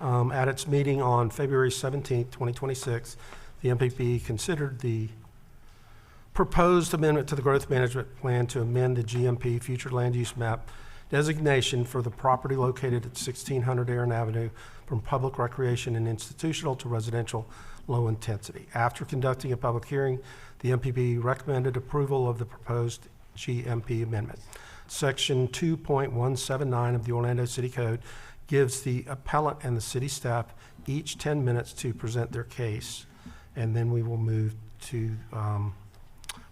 At its meeting on February 17th, 2026, the MPP considered the proposed amendment to the growth management plan to amend the GMP future land use map designation for the property located at 1600 Aaron Avenue from public recreation and institutional to residential low intensity. After conducting a public hearing, the MPP recommended approval of the proposed GMP amendment. Section 2.179 of the Orlando City Code gives the appellant and the city staff each 10 minutes to present their case, and then we will move to,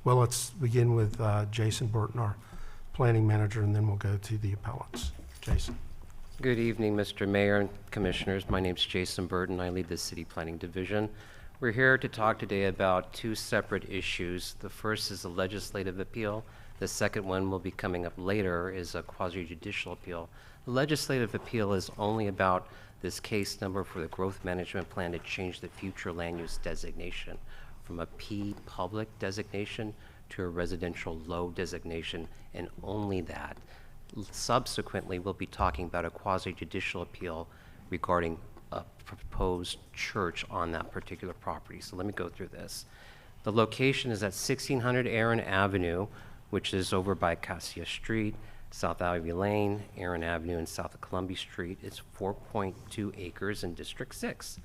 well, let's begin with Jason Burton, our planning manager, and then we'll go to the appellants. Jason. Good evening, Mr. Mayor and Commissioners. My name's Jason Burton. I lead the City Planning Division. We're here to talk today about two separate issues. The first is a legislative appeal. The second one will be coming up later is a quasi-judicial appeal. The legislative appeal is only about this case number for the growth management plan to change the future land use designation from a P public designation to a residential low designation, and only that. Subsequently, we'll be talking about a quasi-judicial appeal regarding a proposed church on that particular property. So let me go through this. The location is at 1600 Aaron Avenue, which is over by Cassia Street, South Ivy Lane, Aaron Avenue, and south of Columbia Street. It's 4.2 acres in District 6.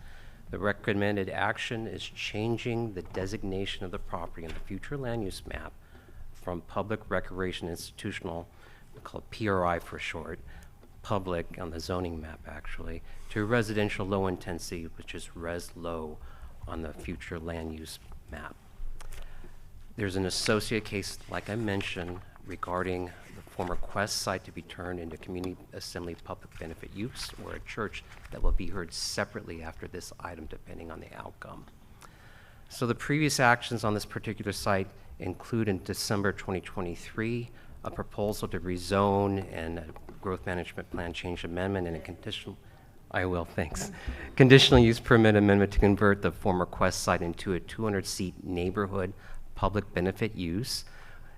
The recommended action is changing the designation of the property in the future land use map from public recreation institutional, called PRI for short, public on the zoning map actually, to residential low intensity, which is res low on the future land use map. There's an associate case, like I mentioned, regarding the former Quest site to be turned into community assembly public benefit use or a church that will be heard separately after this item depending on the outcome. So the previous actions on this particular site include in December 2023 a proposal to rezone and a growth management plan change amendment and a conditional use permit amendment to convert the former Quest site into a 200-seat neighborhood public benefit use,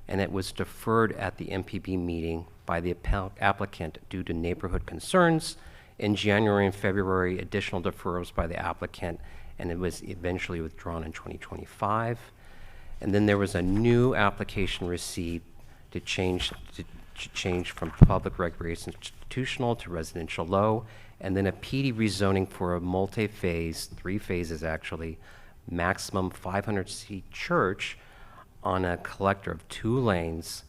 and it was deferred at the MPP meeting by the applicant due to neighborhood concerns. In January and February, additional deferrals by the applicant, and it was eventually withdrawn in 2025. And then there was a new application received to change from public recreation institutional to residential low, and then a PD rezoning for a multi-phase, 3 phases actually, maximum 500-seat church on a collector of 2 lanes.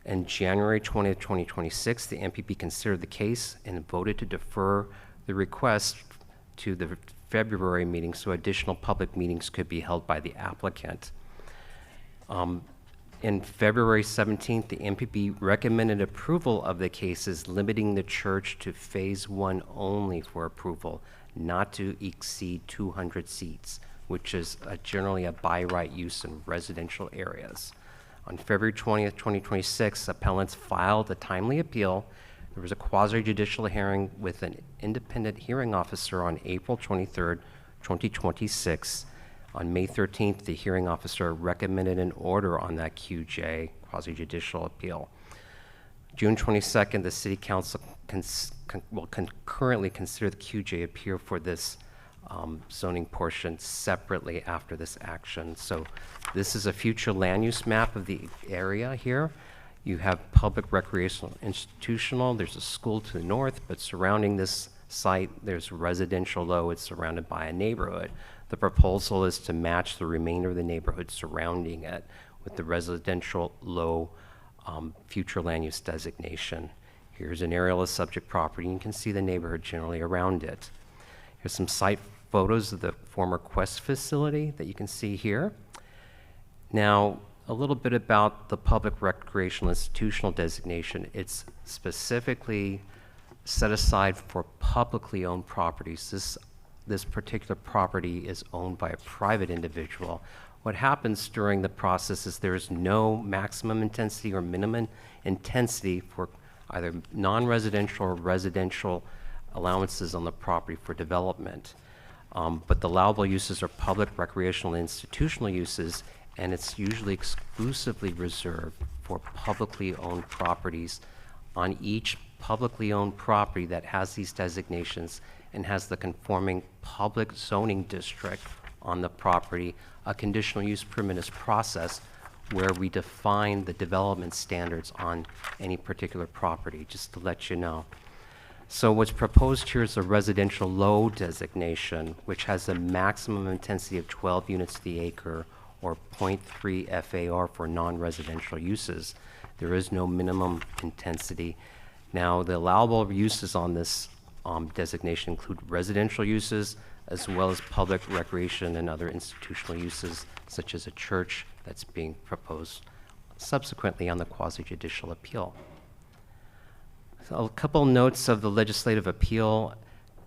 In January 20th, 2026, the MPP considered the case and voted to defer the request to the February meeting so additional public meetings could be held by the applicant. In February 17th, the MPP recommended approval of the cases, limiting the church to phase 1 only for approval, not to exceed 200 seats, which is generally a by right use in residential areas. On February 20th, 2026, appellants filed a timely appeal. There was a quasi-judicial hearing with an independent hearing officer on April 23rd, 2026. On May 13th, the hearing officer recommended an order on that QJ, quasi-judicial appeal. June 22nd, the City Council will concurrently consider the QJ appeal for this zoning portion separately after this action. So this is a future land use map of the area here. You have public recreational institutional, there's a school to the north, but surrounding this site, there's residential low, it's surrounded by a neighborhood. The proposal is to match the remainder of the neighborhood surrounding it with the residential low future land use designation. Here's an aerial of subject property. You can see the neighborhood generally around it. Here's some site photos of the former Quest facility that you can see here. Now, a little bit about the public recreational institutional designation. It's specifically set aside for publicly owned properties. This particular property is owned by a private individual. What happens during the process is there's no maximum intensity or minimum intensity for either non-residential or residential allowances on the property for development. But the allowable uses are public, recreational, and institutional uses, and it's usually exclusively reserved for publicly owned properties. On each publicly owned property that has these designations and has the conforming public zoning district on the property, a conditional use permit is processed where we define the development standards on any particular property, just to let you know. So what's proposed here is a residential low designation, which has a maximum intensity of 12 units to the acre or 0.3 FAR for non-residential uses. There is no minimum intensity. Now, the allowable uses on this designation include residential uses, as well as public recreation and other institutional uses, such as a church that's being proposed subsequently on the quasi-judicial appeal. So a couple notes of the legislative appeal.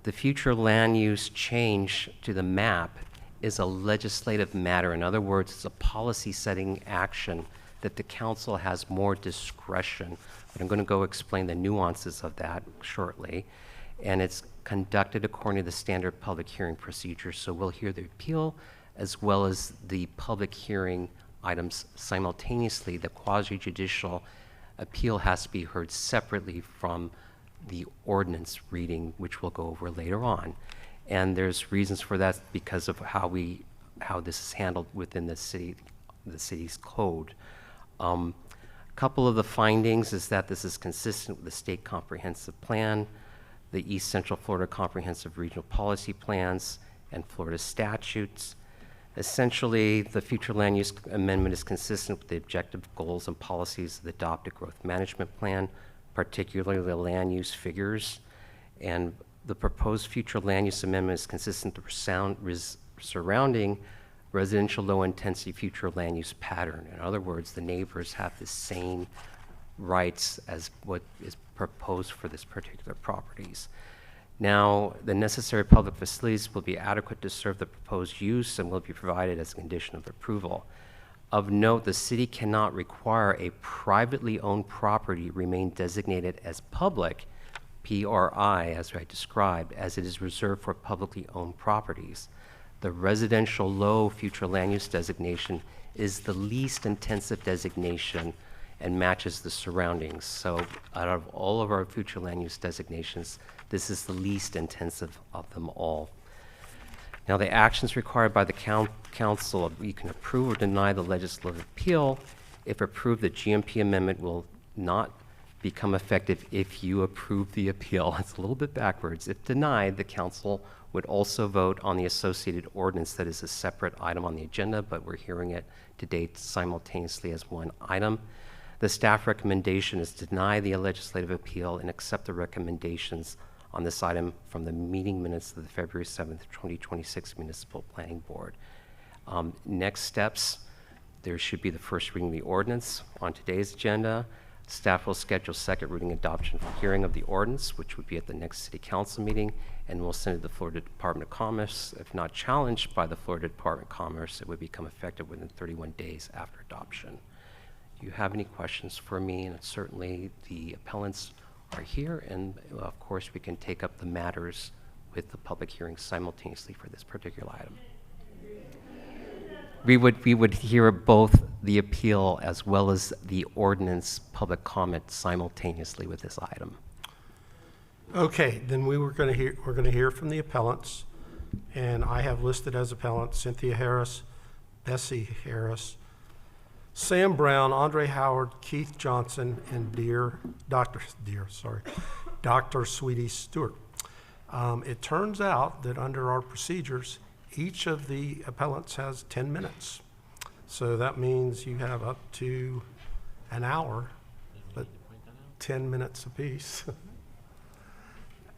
The future land use change to the map is a legislative matter. In other words, it's a policy-setting action that the council has more discretion. But I'm going to go explain the nuances of that shortly. And it's conducted according to the standard public hearing procedure. So we'll hear the appeal as well as the public hearing items simultaneously. The quasi-judicial appeal has to be heard separately from the ordinance reading, which we'll go over later on. And there's reasons for that because of how this is handled within the city's code. A couple of the findings is that this is consistent with the state comprehensive plan, the East Central Florida Comprehensive Regional Policy Plans, and Florida statutes. Essentially, the future land use amendment is consistent with the objective goals and policies of the adopted growth management plan, particularly the land use figures. And the proposed future land use amendment is consistent with surrounding residential low-intensity future land use pattern. In other words, the neighbors have the same rights as what is proposed for this particular properties. Now, the necessary public facilities will be adequate to serve the proposed use and will be provided as a condition of approval. Of note, the city cannot require a privately owned property remain designated as public, PRI, as I described, as it is reserved for publicly owned properties. The residential low future land use designation is the least intensive designation and matches the surroundings. So out of all of our future land use designations, this is the least intensive of them all. Now, the actions required by the council, you can approve or deny the legislative appeal. If approved, the GMP amendment will not become effective if you approve the appeal. It's a little bit backwards. If denied, the council would also vote on the associated ordinance that is a separate item on the agenda, but we're hearing it today simultaneously as one item. The staff recommendation is to deny the legislative appeal and accept the recommendations on this item from the meeting minutes of the February 7th, 2026 Municipal Planning Board. Next steps, there should be the first reading of the ordinance on today's agenda. Staff will schedule second reading adoption for hearing of the ordinance, which would be at the next City Council meeting, and will send it to the Florida Department of Commerce. If not challenged by the Florida Department of Commerce, it would become effective within 31 days after adoption. Do you have any questions for me? And certainly the appellants are here, and of course we can take up the matters with the public hearing simultaneously for this particular item. We would hear both the appeal as well as the ordinance public comment simultaneously with this item. Okay, then we're going to hear from the appellants, and I have listed as appellants Cynthia Harris, Bessie Harris, Sam Brown, Andre Howard, Keith Johnson, and Dr. Sweetie Stewart. It turns out that under our procedures, each of the appellants has 10 minutes. So that means you have up to an hour, but 10 minutes apiece.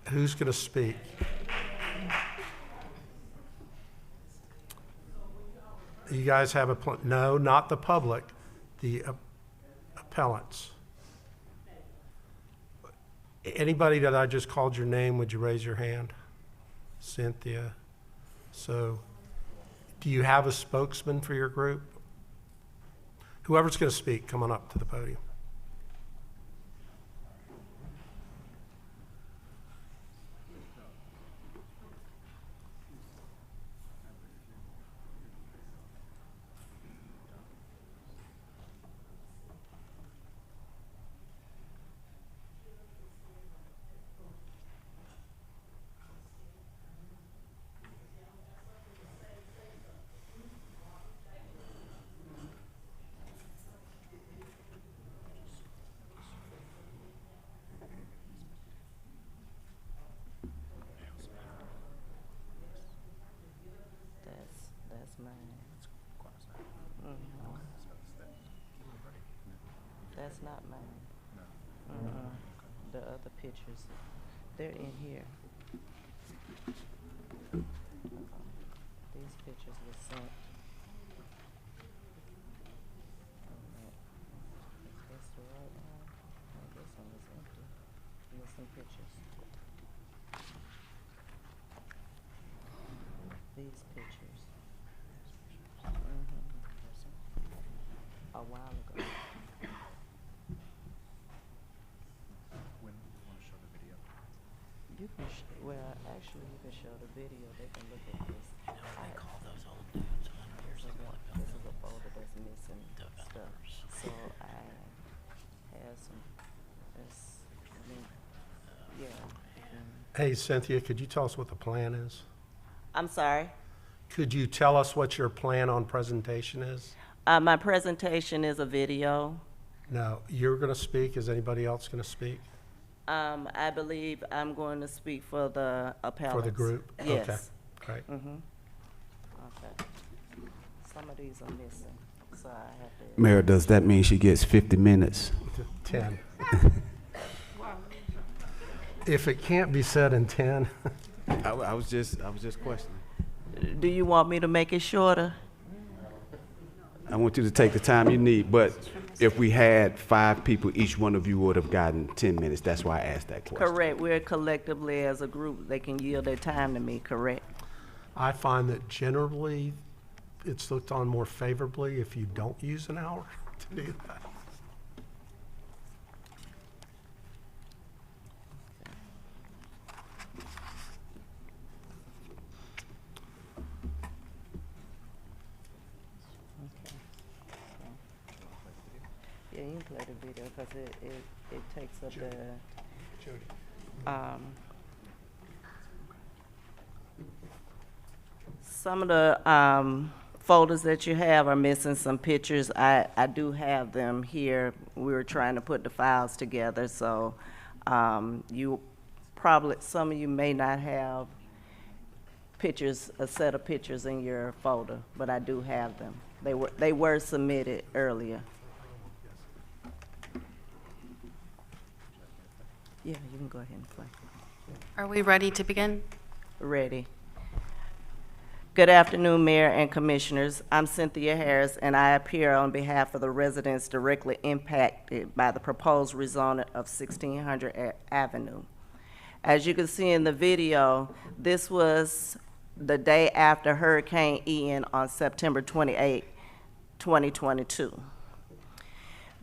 Who's going to speak? You guys have no, not the public, the appellants. Anybody that I just called your name, would you raise your hand? Cynthia. So, do you have a spokesman for your group? Whoever's going to speak, come on up to the podium. the other pictures. They're in here. These pictures were sent. Is this the right one? No, this one is empty. Missing pictures. These pictures. A while ago. You can, well, actually, you can show the video. They can look at this. I know they call those old dudes. This is a folder that's missing stuff. So I have some. Yeah. Hey, Cynthia, could you tell us what the plan is? I'm sorry. Could you tell us what your plan on presentation is? My presentation is a video. No, you're going to speak. Is anybody else going to speak? I believe I'm going to speak for the appellants. For the group? Yes. Okay, great. Okay. Some of these are missing, so I have to. Mayor, does that mean she gets 50 minutes? 10. If it can't be said in 10. I was just questioning. Do you want me to make it shorter? I want you to take the time you need, but if we had 5 people, each one of you would have gotten 10 minutes. That's why I asked that question. Correct. We're collectively as a group, they can yield their time to me, correct? I find that generally it's looked on more favorably if you don't use an hour to do that. Yeah, you can play the video because it takes up some of the folders that you have are missing some pictures. I do have them here. We were trying to put the files together, so you probably, some of you may not have pictures, a set of pictures in your folder, but I do have them. They were submitted earlier. Yeah, you can go ahead and play. Are we ready to begin? Ready. Good afternoon, Mayor and Commissioners. I'm Cynthia Harris, and I appear on behalf of the residents directly impacted by the proposed rezoning of 1600 Avenue. As you can see in the video, this was the day after Hurricane Ian on September 28, 2022.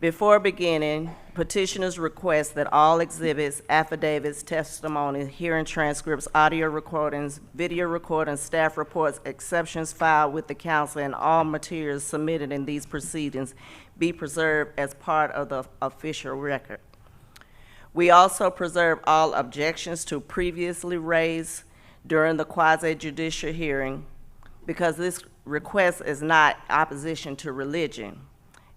Before beginning, petitioners request that all exhibits, affidavits, testimony, hearing transcripts, audio recordings, video recordings, staff reports, exceptions filed with the council, and all materials submitted in these proceedings be preserved as part of the official record. We also preserve all objections to previously raised during the quasi-judicial hearing because this request is not opposition to religion.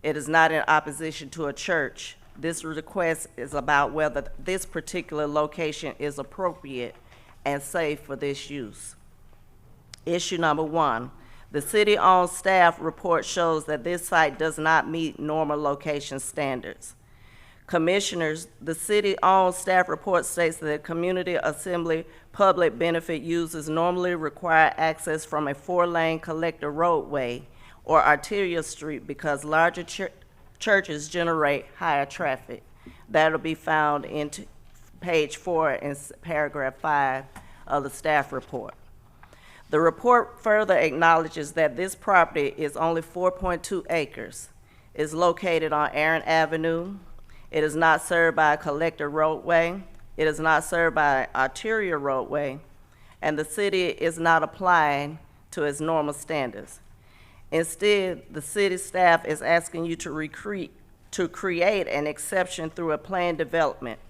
It is not in opposition to a church. This request is about whether this particular location is appropriate and safe for this use. Issue number 1, the city-owned staff report shows that this site does not meet normal location standards. Commissioners, the city-owned staff report states that community assembly public benefit uses normally require access from a 4-lane collector roadway or arterial street because larger churches generate higher traffic. That'll be found in page 4 in paragraph 5 of the staff report. The report further acknowledges that this property is only 4.2 acres. It's located on Aaron Avenue. It is not served by a collector roadway. It is not served by an arterial roadway, and the city is not applying to its normal standards. Instead, the city staff is asking you to create an exception through a planned development.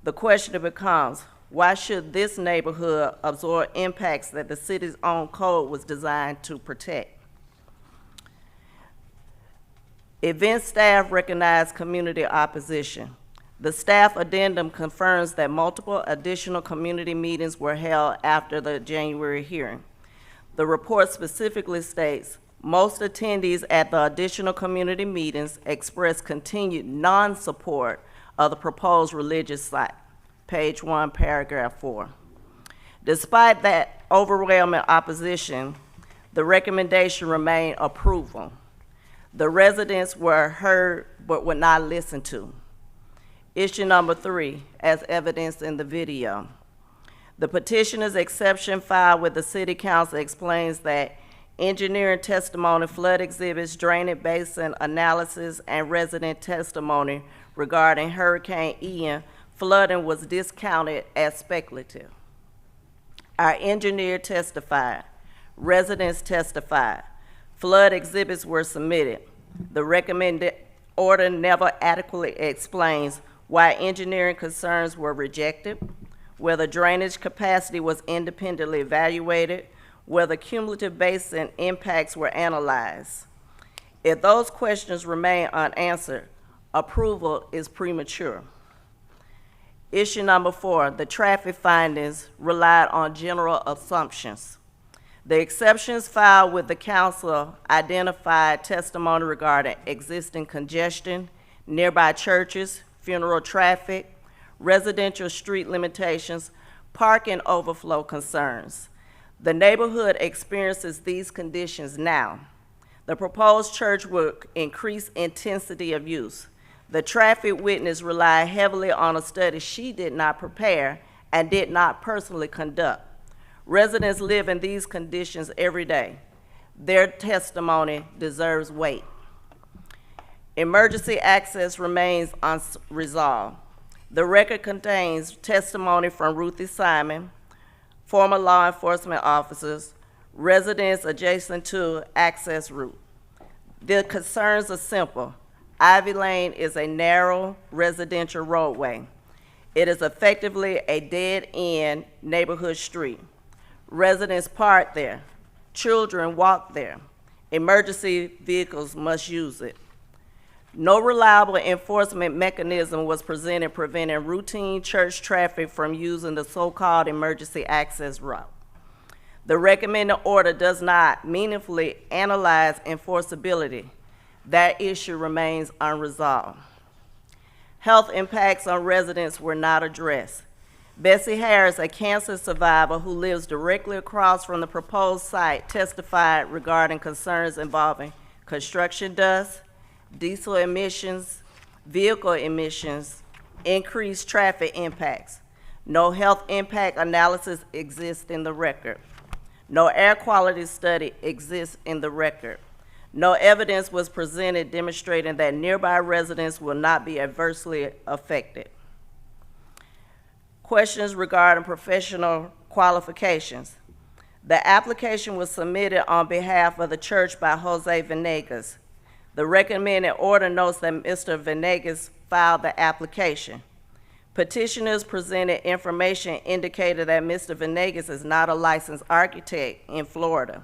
The question becomes, why should this neighborhood absorb impacts that the city's own code was designed to protect? Event staff recognize community opposition. The staff addendum confirms that multiple additional community meetings were held after the January hearing. The report specifically states, most attendees at the additional community meetings expressed continued non-support of the proposed religious site. Page 1, paragraph 4. Despite that overwhelming opposition, the recommendation remained approval. The residents were heard but were not listened to. Issue number 3, as evidenced in the video. The petitioner's exception filed with the City Council explains that engineering testimony, flood exhibits, drainage basin analysis, and resident testimony regarding Hurricane Ian flooding was discounted as speculative. Our engineer testified, residents testified, flood exhibits were submitted. The recommended order never adequately explains why engineering concerns were rejected, whether drainage capacity was independently evaluated, whether cumulative basin impacts were analyzed. If those questions remain unanswered, approval is premature. Issue number 4, the traffic findings relied on general assumptions. The exceptions filed with the council identified testimony regarding existing congestion, nearby churches, funeral traffic, residential street limitations, parking overflow concerns. The neighborhood experiences these conditions now. The proposed church will increase intensity of use. The traffic witness relied heavily on a study she did not prepare and did not personally conduct. Residents live in these conditions every day. Their testimony deserves weight. Emergency access remains unresolved. The record contains testimony from Ruthie Simon, former law enforcement officers, residents adjacent to access route. The concerns are simple. Ivy Lane is a narrow residential roadway. It is effectively a dead-end neighborhood street. Residents park there. Children walk there. Emergency vehicles must use it. No reliable enforcement mechanism was presented preventing routine church traffic from using the so-called emergency access route. The recommended order does not meaningfully analyze enforceability. That issue remains unresolved. Health impacts on residents were not addressed. Bessie Harris, a cancer survivor who lives directly across from the proposed site, testified regarding concerns involving construction dust, diesel emissions, vehicle emissions, increased traffic impacts. No health impact analysis exists in the record. No air quality study exists in the record. No evidence was presented demonstrating that nearby residents will not be adversely affected. Questions regarding professional qualifications. The application was submitted on behalf of the church by Jose Venegas. The recommended order notes that Mr. Venegas filed the application. Petitioners presented information indicated that Mr. Venegas is not a licensed architect in Florida.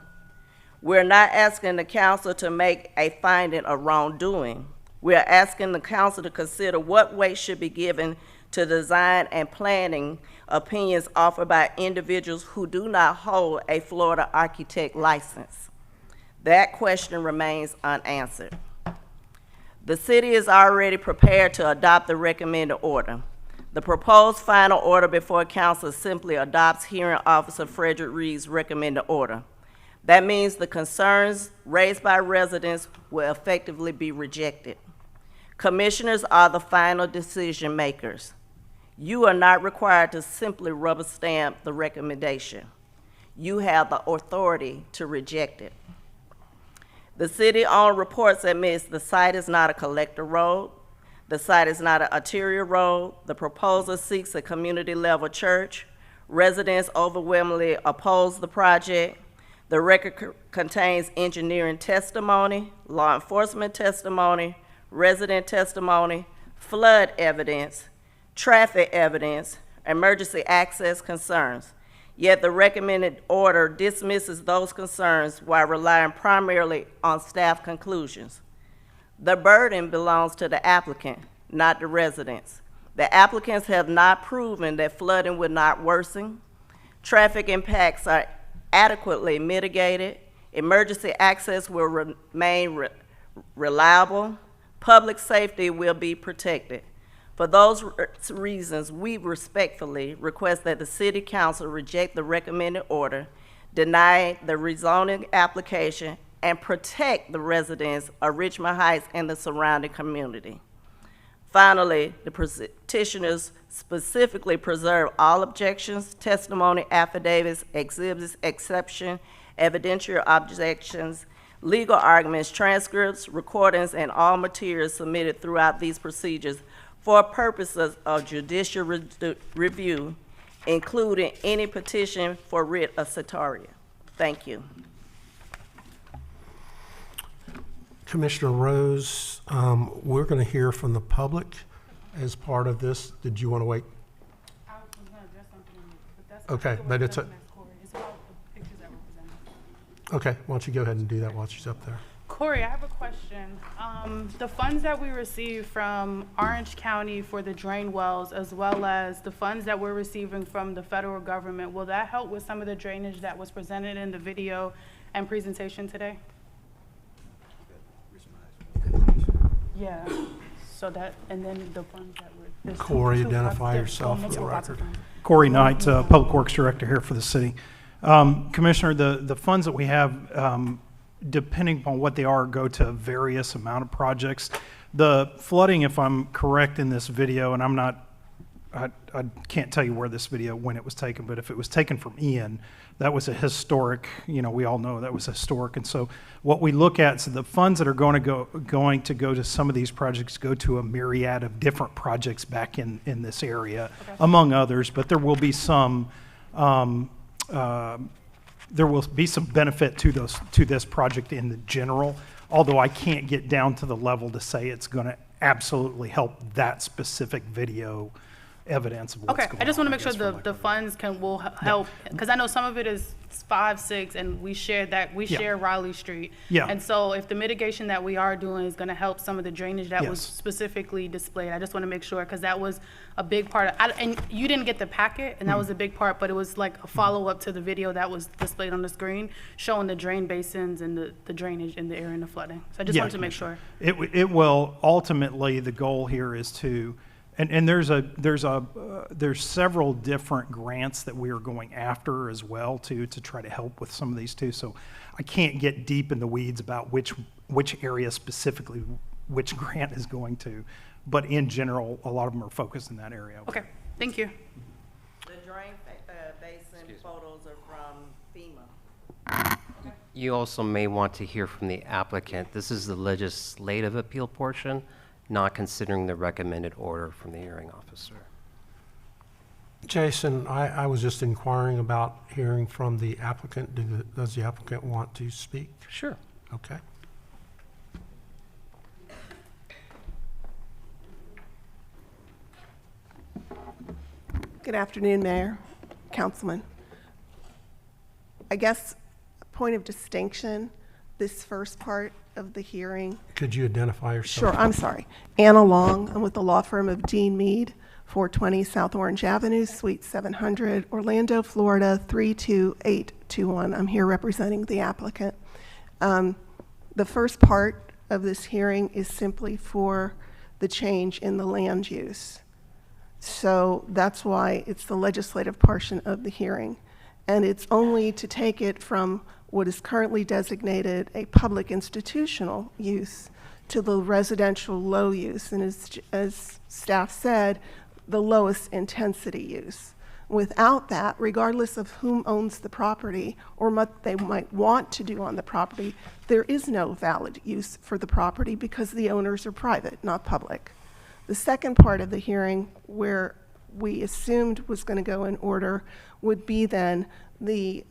We're not asking the council to make a finding of wrongdoing. We're asking the council to consider what weight should be given to design and planning opinions offered by individuals who do not hold a Florida architect license. That question remains unanswered. The city is already prepared to adopt the recommended order. The proposed final order before council simply adopts Hearing Officer Frederick Reed's recommended order. That means the concerns raised by residents will effectively be rejected. Commissioners are the final decision makers. You are not required to simply rubber stamp the recommendation. You have the authority to reject it. The city-owned reports admits the site is not a collector road. The site is not an arterial road. The proposal seeks a community-level church. Residents overwhelmingly oppose the project. The record contains engineering testimony, law enforcement testimony, resident testimony, flood evidence, traffic evidence, emergency access concerns. Yet the recommended order dismisses those concerns while relying primarily on staff conclusions. The burden belongs to the applicant, not the residents. The applicants have not proven that flooding will not worsen. Traffic impacts are adequately mitigated. Emergency access will remain reliable. Public safety will be protected. For those reasons, we respectfully request that the City Council reject the recommended order, deny the rezoning application, and protect the residents of Richmond Heights and the surrounding community. Finally, the petitioners specifically preserve all objections, testimony, affidavits, exhibits, exception, evidentiary objections, legal arguments, transcripts, recordings, and all materials submitted throughout these procedures for purposes of judicial review, including any petition for writ of certiorari. Thank you. Commissioner Rose, we're going to hear from the public as part of this. Did you want to wait? I was going to address something, but that's Okay, but it's a, It's about the pictures that were presented. okay, why don't you go ahead and do that while she's up there. Corey, I have a question. The funds that we received from Orange County for the drain wells, as well as the funds that we're receiving from the federal government, will that help with some of the drainage that was presented in the video and presentation today? Yeah, so that, and then the funds that were. there's Corey, two identify there's yourself for the multiple record. funds. Corey Knight, Public Works Director here for the city. Commissioner, the funds that we have, depending upon what they are, go to various amount of projects. The flooding, if I'm correct in this video, and I can't tell you where this video, when it was taken, but if it was taken from Ian, that was a historic, we all know that was historic. And so what we look at, so the funds that are going to go to some of these projects go to a myriad of different projects back in this area, among others, but there will be some, benefit to this project in the general, although I can't get down to the level to say it's going to absolutely help that specific video evidence of what's Okay, going on. I just want to make sure guess, the funds will help, because I know some of it is 5, 6, and we share Riley Street. Yeah. And so if the mitigation that we are doing is going to help some of the drainage that was Yes. specifically displayed, I just want to make sure, because that was a big part of, and you didn't get the packet, and that was a big part, but it was like a follow-up to the video that was displayed on the screen, showing the drain basins and the drainage in the area and the flooding. So I just Yeah, wanted to make sure. It will, ultimately, the goal here is to, and there's several different grants that we are going after as well to try to help with some of these too. So I can't get deep in the weeds about which area specifically which grant is going to, but in general, a lot of them are focused in that area. Okay, thank you. The drain basin photos are from FEMA. You also may want to hear from the applicant. This is the legislative appeal portion, not considering the recommended order from the hearing officer. Jason, I was just inquiring about hearing from the applicant. Does the applicant want to speak? Sure. Okay. Good afternoon, Mayor, Councilman. I guess a point of distinction, this first part of the hearing. Could you identify yourself? Sure, I'm sorry. Anna Long, I'm with the law firm of Dean Mead, 420 South Orange Avenue, Suite 700, Orlando, Florida, 32821. I'm here representing the applicant. The first part of this hearing is simply for the change in the land use. So that's why it's the legislative portion of the hearing. And it's only to take it from what is currently designated a public institutional use to the residential low use, and as staff said, the lowest intensity use. Without that, regardless of whom owns the property or what they might want to do on the property, there is no valid use for the property because the owners are private, not public. The second part of the hearing, where we assumed was going to go in order, would be then the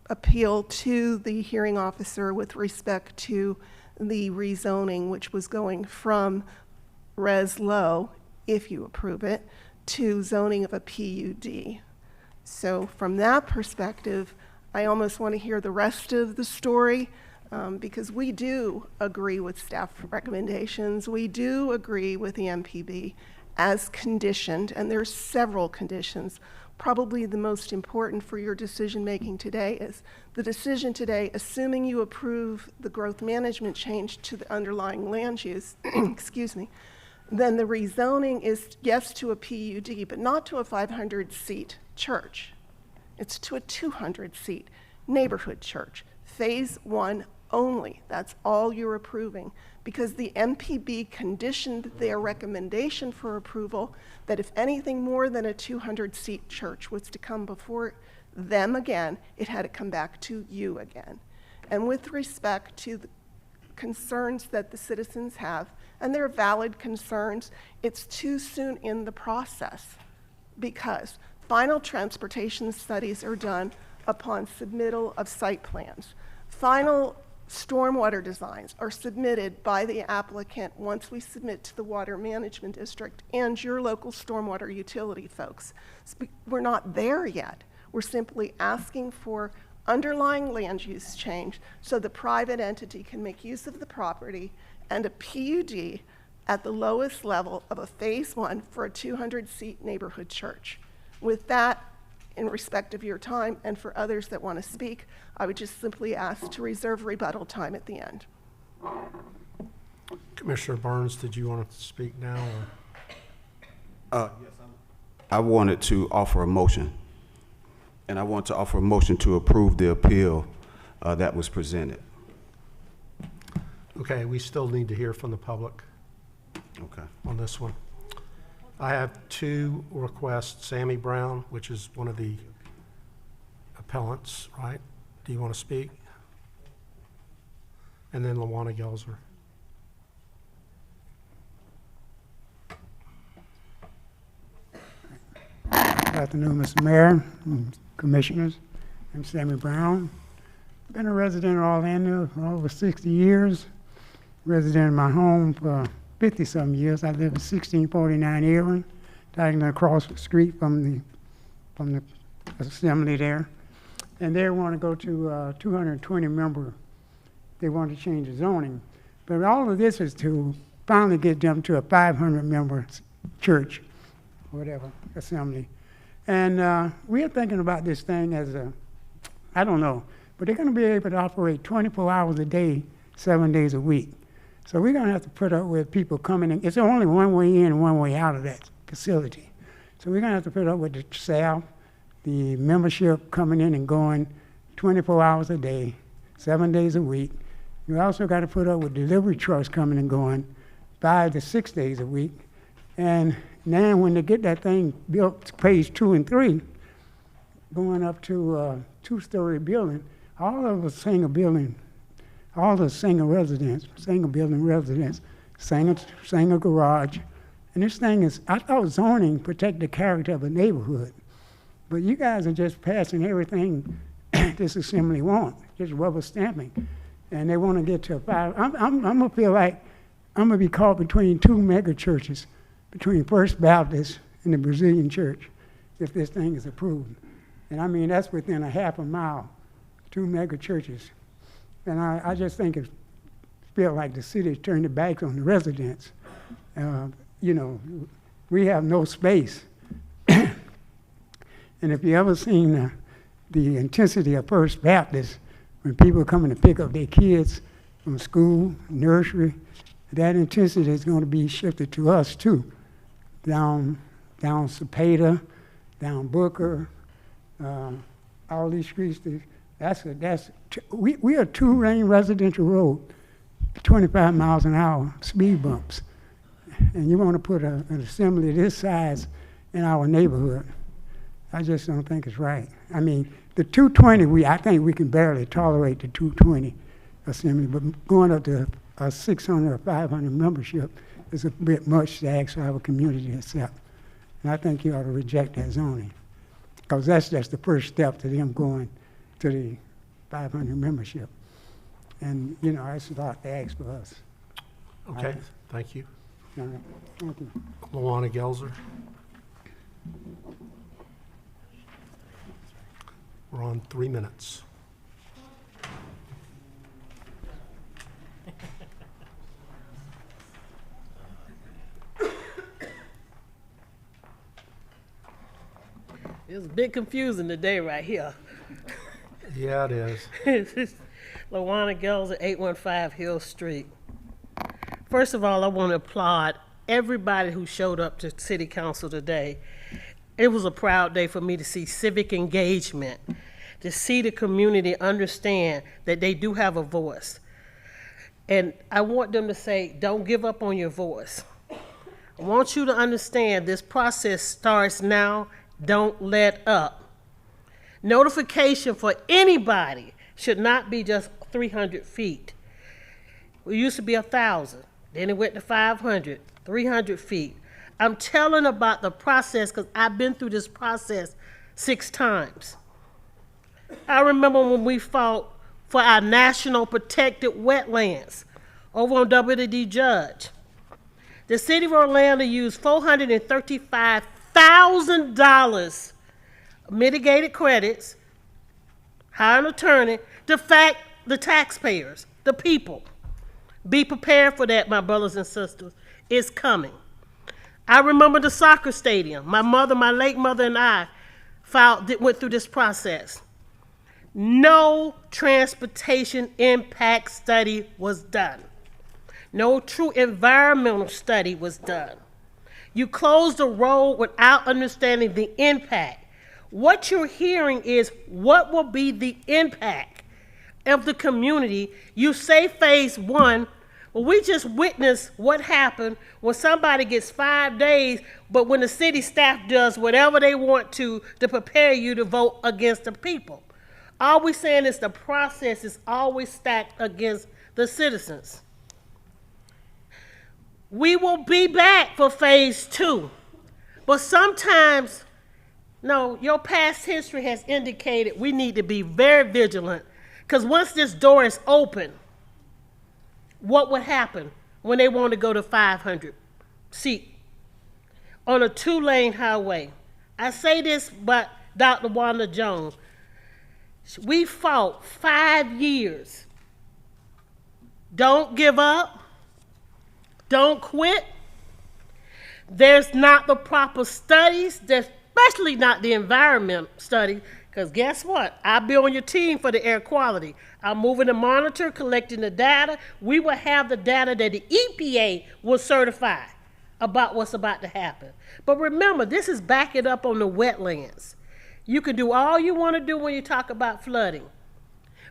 appeal to the hearing officer with respect to the rezoning, which was going from res low, if you approve it, to zoning of a PUD. So from that perspective, I almost want to hear the rest of the story, because we do agree with staff recommendations. We do agree with the MPB as conditioned, and there's several conditions. Probably the most important for your decision making today is the decision today, assuming you approve the growth management change to the underlying land use, excuse me, then the rezoning is yes to a PUD, but not to a 500-seat church. It's to a 200-seat neighborhood church. Phase 1 only. That's all you're approving, because the MPB conditioned their recommendation for approval that if anything more than a 200-seat church was to come before them again, it had to come back to you again. And with respect to the concerns that the citizens have, and they're valid concerns, it's too soon in the process, because final transportation studies are done upon submittal of site plans. Final stormwater designs are submitted by the applicant once we submit to the Water Management District and your local stormwater utility folks. We're not there yet. We're simply asking for underlying land use change so the private entity can make use of the property, and a PUD at the lowest level of a phase 1 for a 200-seat neighborhood church. With that, in respect of your time and for others that want to speak, I would just simply ask to reserve rebuttal time at the end. Commissioner Burns, did you want to speak now? Or? I wanted to offer a motion, and I want to offer a motion to approve the appeal that was presented. Okay, we still need to hear from the public on this one. I have two requests. Sammy Brown, which is one of the appellants, right? Do you want to speak? And then Lawana Gelzer. Good afternoon, Mr. Mayor and Commissioners. I'm Sammy Brown. Been a resident of Orlando for over 60 years. Resident in my home for 50-some years. I live at 1649 Irwin, diagonally across the street from the assembly there. And they want to go to 220 member. They want to change the zoning. But all of this is to finally get them to a 500 member church, whatever, assembly. And we are thinking about this thing as a, I don't know, but they're going to be able to operate 24 hours a day, 7 days a week. So we're going to have to put up with people coming in. It's only one way in and one way out of that facility. So we're going to have to put up with the staff, the membership coming in and going 24 hours a day, 7 days a week. You also got to put up with delivery trucks coming and going 5 to 6 days a week. And now when they get that thing built to phase 2 and 3, going up to a 2-story building, all of us single building, all the single building residents, single garage. And this thing is, I thought zoning protect the character of a neighborhood. But you guys are just passing everything this assembly wants, just rubber stamping. And they want to get to a 5. I'm going to feel like I'm going to be caught between 2 mega churches, between First Baptist and the Brazilian Church, if this thing is approved. And I mean, that's within a half a mile, 2 mega churches. And I just think it feels like the city turned its back on the residents. You know, we have no space. And if you ever seen the intensity of First Baptist, when people are coming to pick up their kids from school, nursery, that intensity is going to be shifted to us too. Down Cepeda, down Booker, all these streets. We are a 2-lane residential road, 25 miles an hour, speed bumps. And you want to put an assembly this size in our neighborhood. I just don't think it's right. I mean, the 220, I think we can barely tolerate the 220 assembly, but going up to a 600 or 500 membership is a bit much to ask our community to accept. And I think you ought to reject that zoning, because that's just the first step to them going to the 500 membership. And, you know, that's a lot to ask for us. Okay, thank you. All right, thank you. Lawana Gelzer. We're on 3 minutes. It's a bit confusing today right here. Yeah, it is. It's Lawana Gelzer, 815 Hill Street. First of all, I want to applaud everybody who showed up to City Council today. It was a proud day for me to see civic engagement, to see the community understand that they do have a voice. And I want them to say, don't give up on your voice. I want you to understand this process starts now. Don't let up. Notification for anybody should not be just 300 feet. It used to be 1,000, then it went to 500, 300 feet. I'm telling about the process because I've been through this process 6 times. I remember when we fought for our national protected wetlands over on W.D. Judge. The city of Orlando used $435,000 mitigated credits, hire an attorney, to fact the taxpayers, the people. Be prepared for that, my brothers and sisters. It's coming. I remember the soccer stadium. My mother, my late mother, and I went through this process. No transportation impact study was done. No true environmental study was done. You closed the road without understanding the impact. What you're hearing is what will be the impact of the community. You say phase 1, well, we just witnessed what happened when somebody gets 5 days, but when the city staff does whatever they want to prepare you to vote against the people. All we're saying is the process is always stacked against the citizens. We will be back for phase 2, but sometimes, no, your past history has indicated we need to be very vigilant, because once this door is open, what would happen when they want to go to 500 seat on a 2-lane highway? I say this by Dr. Wanda Jones. We fought 5 years. Don't give up. Don't quit. There's not the proper studies, especially not the environment study, because guess what? I'll be on your team for the air quality. I'm moving to monitor, collecting the data. We will have the data that the EPA will certify about what's about to happen. But remember, this is backing up on the wetlands. You can do all you want to do when you talk about flooding.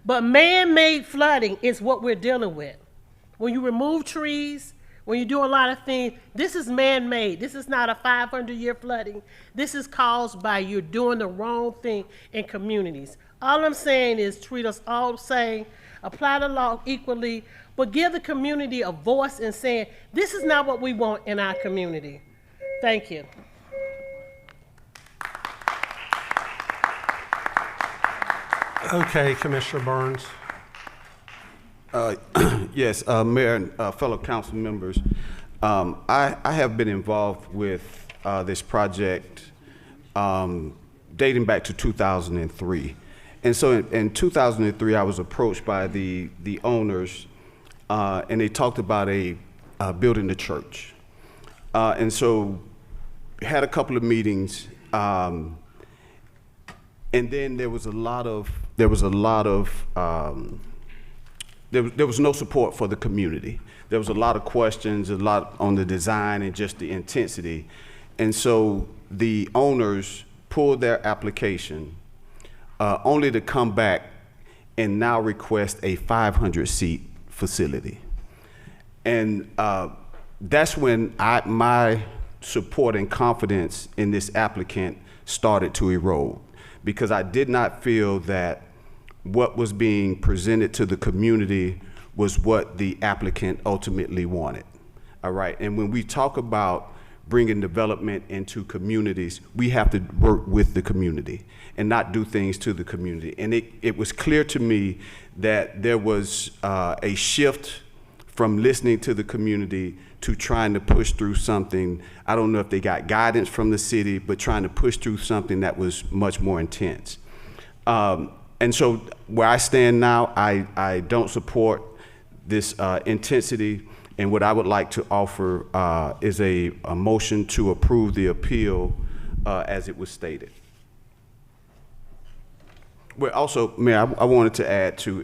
But man-made flooding is what we're dealing with. When you remove trees, when you do a lot of things, this is man-made. This is not a 500-year flooding. This is caused by you doing the wrong thing in communities. All I'm saying is treat us all the same, apply the law equally, but give the community a voice in saying, this is not what we want in our community. Thank you. Okay, Commissioner Burns. Yes, Mayor and fellow council members, I have been involved with this project dating back to 2003. And so in 2003, I was approached by the owners, and they talked about building the church. And so had a couple of meetings, and then there was no support for the community. There was a lot of questions, a lot on the design and just the intensity. And so the owners pulled their application only to come back and now request a 500-seat facility. And that's when my support and confidence in this applicant started to erode, because I did not feel that what was being presented to the community was what the applicant ultimately wanted. All right, and when we talk about bringing development into communities, we have to work with the community and not do things to the community. And it was clear to me that there was a shift from listening to the community to trying to push through something. I don't know if they got guidance from the city, but trying to push through something that was much more intense. And so where I stand now, I don't support this intensity, and what I would like to offer is a motion to approve the appeal as it was stated. Well, also, Mayor, I wanted to add too,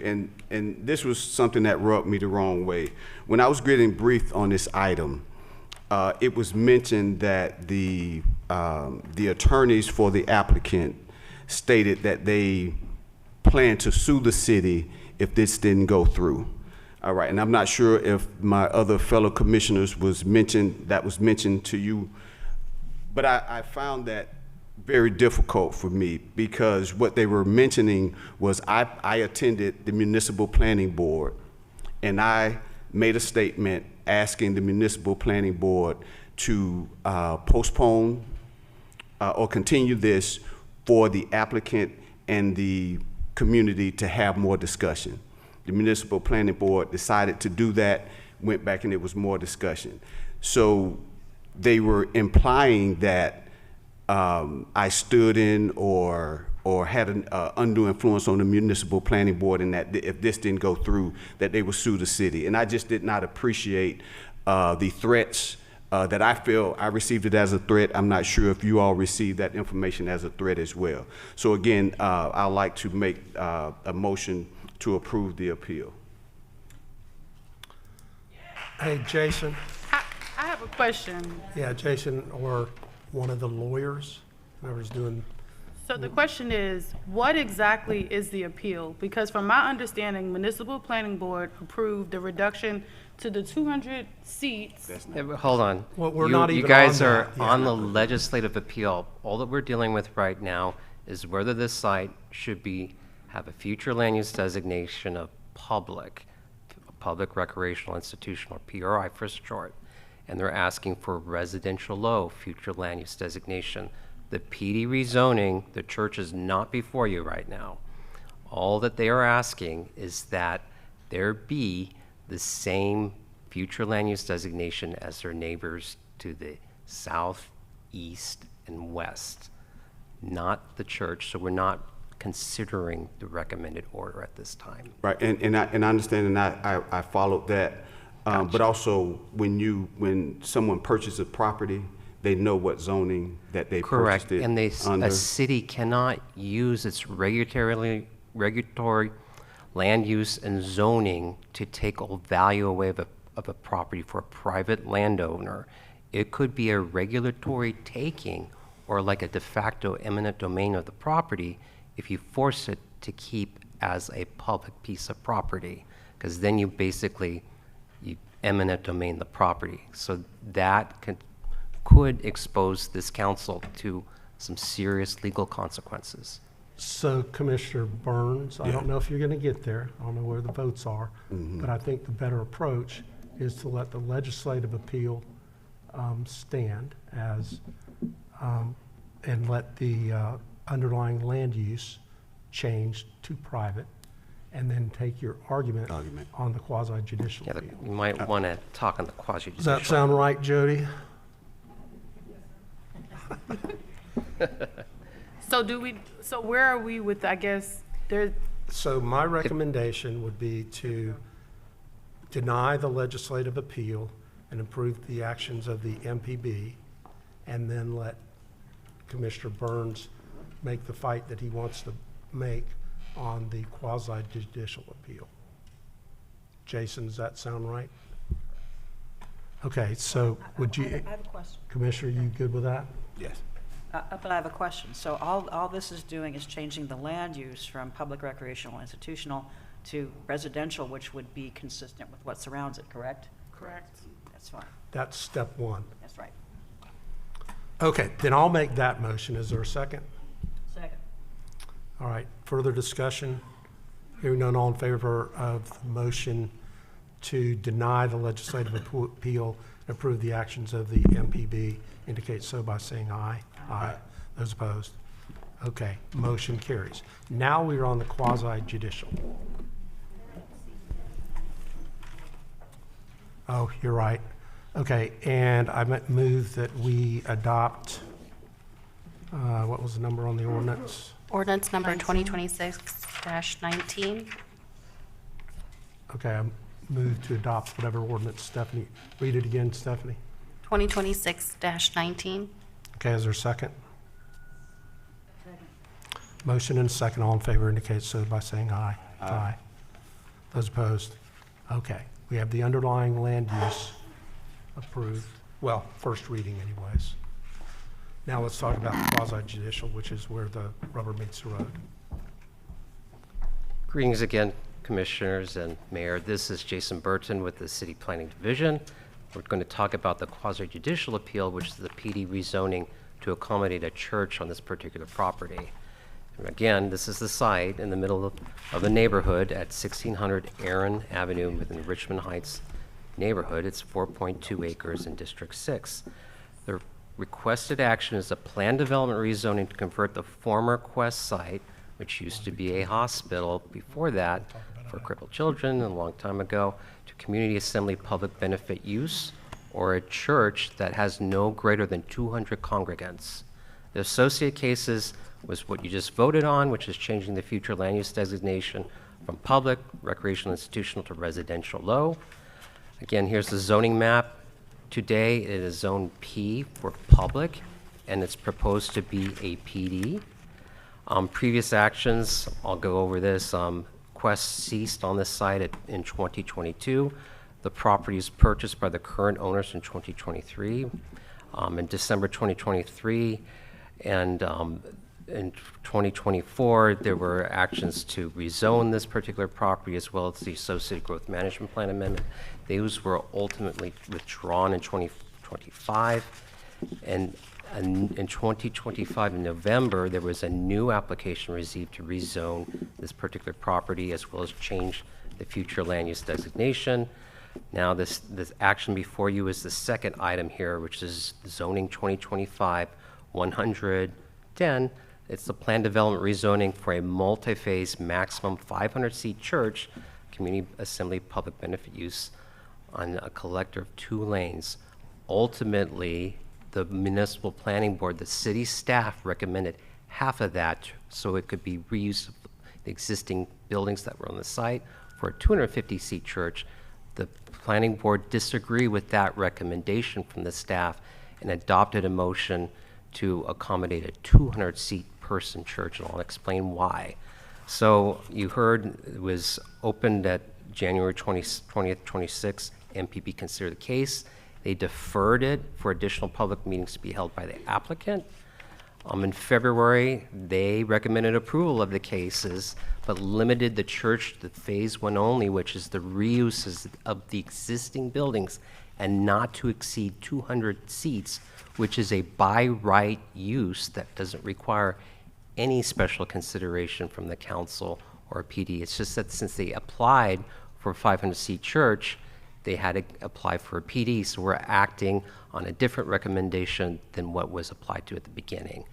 and this was something that rubbed me the wrong way. When I was getting briefed on this item, it was mentioned that the attorneys for the applicant stated that they plan to sue the city if this didn't go through. All right, and I'm not sure if my other fellow commissioners was mentioned to you, but I found that very difficult for me because what they were mentioning was I attended the municipal planning board and I made a statement asking the municipal planning board to postpone or continue this for the applicant and the community to have more discussion. The municipal planning board decided to do that, went back and it was more discussion. So they were implying that I stood in or had an undue influence on the municipal planning board and that if this didn't go through, that they would sue the city. And I just did not appreciate the threats that I feel I received it as a threat. I'm not sure if you all received that information as a threat as well. So again, I'd like to make a motion to approve the appeal. Hey, Jason. I have a question. Yeah, Jason, or one of the lawyers, whoever's doing. So the question is, what exactly is the appeal? Because from my understanding, Municipal Planning Board approved the reduction to the 200 seats. Yeah, but hold on. Well, we're you, not you even guys on are that. Yeah. on the legislative appeal. All that we're dealing with right now is whether this site should have a future land use designation of public recreational institution, or PRI for short. And they're asking for residential low future land use designation. The PD rezoning, the church is not before you right now. All that they are asking is that there be the same future land use designation as their neighbors to the south, east, and west, not the church. So we're not considering the recommended order at this time. Right, and I understand, and I followed that. But also, when someone purchases a property, they know what zoning that they Correct, purchased it and under. a city cannot use its regulatory land use and zoning to take all value away of a property for a private landowner. It could be a regulatory taking or like a de facto eminent domain of the property if you force it to keep as a public piece of property, because then you eminent domain the property. So that could expose this council to some serious legal consequences. So Commissioner Burns, I don't know if you're going to get there. I don't know where the votes are, but I think the better approach is to let the legislative appeal stand as, and let the underlying land use change to private, and then take your argument on the quasi-judicial Yeah, appeal. you might want to talk on the quasi-judicial. Does that sound right, Jody? So where are we with, I guess, there? So my recommendation would be to deny the legislative appeal and approve the actions of the MPB, and then let Commissioner Burns make the fight that he wants to make on the quasi-judicial appeal. Jason, does that sound right? Okay, so would you? I have a question. Commissioner, you good with that? Yes. But I have a question. So all this is doing is changing the land use from public recreational institutional to residential, which would be consistent with what surrounds it, correct? Correct. That's fine. That's step one. That's right. Okay, then I'll make that motion. Is there a second? Second. All right, further discussion? Hearing none, all in favor of the motion to deny the legislative appeal and approve the actions of the MPB, indicate so by saying aye. Aye. Those opposed? Okay, motion carries. Now we are on the quasi-judicial. Oh, you're right. Okay, and I move that we adopt, what was the number on the ordinance? Ordinance number 2026-19. Okay, I move to adopt whatever ordinance, Stephanie. Read it again, Stephanie. 2026-19. Okay, is there a second? Motion and a second. All in favor indicate so by saying aye. Aye. Those opposed? Okay, we have the underlying land use approved. Well, first reading anyways. Now let's talk about quasi judicial, which is where the rubber meets the road. Greetings again, Commissioners and Mayor. This is Jason Burton with the City Planning Division. We're going to talk about the quasi-judicial appeal, which is the PD rezoning to accommodate a church on this particular property. And again, this is the site in the middle of the neighborhood at 1600 Aaron Avenue within the Richmond Heights neighborhood. It's 4.2 acres in District 6. The requested action is a planned development rezoning to convert the former Quest site, which used to be a hospital before that for crippled children a long time ago, to community assembly public benefit use, or a church that has no greater than 200 congregants. The associate cases was what you just voted on, which is changing the future land use designation from public, recreational, institutional to residential low. Again, here's the zoning map. Today, it is Zone P for public, and it's proposed to be a PD. Previous actions, I'll go over this. Quest ceased on this site in 2022. The property is purchased by the current owners in 2023. In December 2023, and in 2024, there were actions to rezone this particular property as well as the Associated Growth Management Plan amendment. Those were ultimately withdrawn in 2025. And in 2025, in November, there was a new application received to rezone this particular property as well as change the future land use designation. Now, this action before you is the second item here, which is zoning 2025-110. It's the planned development rezoning for a multi-phase maximum 500-seat church, community assembly public benefit use on a collector of 2 lanes. Ultimately, the municipal planning board, the city staff recommended half of that so it could be reused of the existing buildings that were on the site for a 250-seat church. The planning board disagreed with that recommendation from the staff and adopted a motion to accommodate a 200-seat person church, and I'll explain why. So you heard it was opened at January 20th, 26th. MPB considered the case. They deferred it for additional public meetings to be held by the applicant. In February, they recommended approval of the cases, but limited the church to phase 1 only, which is the reuses of the existing buildings, and not to exceed 200 seats, which is a by right use that doesn't require any special consideration from the council or PD. It's just that since they applied for a 500-seat church, they had to apply for a PD, so we're acting on a different recommendation than what was applied to at the beginning.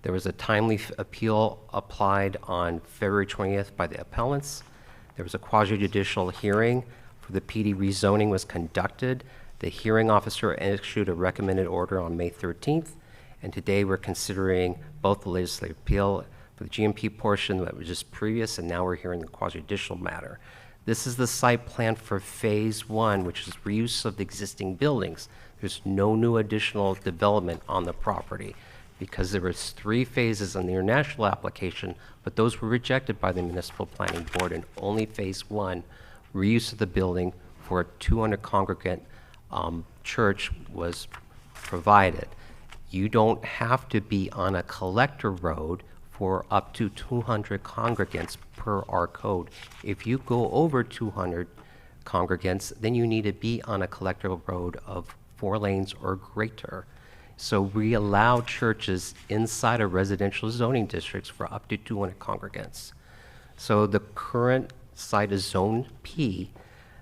There was a timely appeal applied on February 20th by the appellants. There was a quasi-judicial hearing for the PD rezoning was conducted. The hearing officer issued a recommended order on May 13th, and today we're considering both the legislative appeal for the GMP portion that was just previous, and now we're hearing the quasi-judicial matter. This is the site plan for phase 1, which is reuse of the existing buildings. There's no new additional development on the property because there was 3 phases on the international application, but those were rejected by the municipal planning board, and only phase 1, reuse of the building for a 200 congregant church, was provided. You don't have to be on a collector road for up to 200 congregants per our code. If you go over 200 congregants, then you need to be on a collector road of 4 lanes or greater. So we allow churches inside of residential zoning districts for up to 200 congregants. So the current site is Zone P.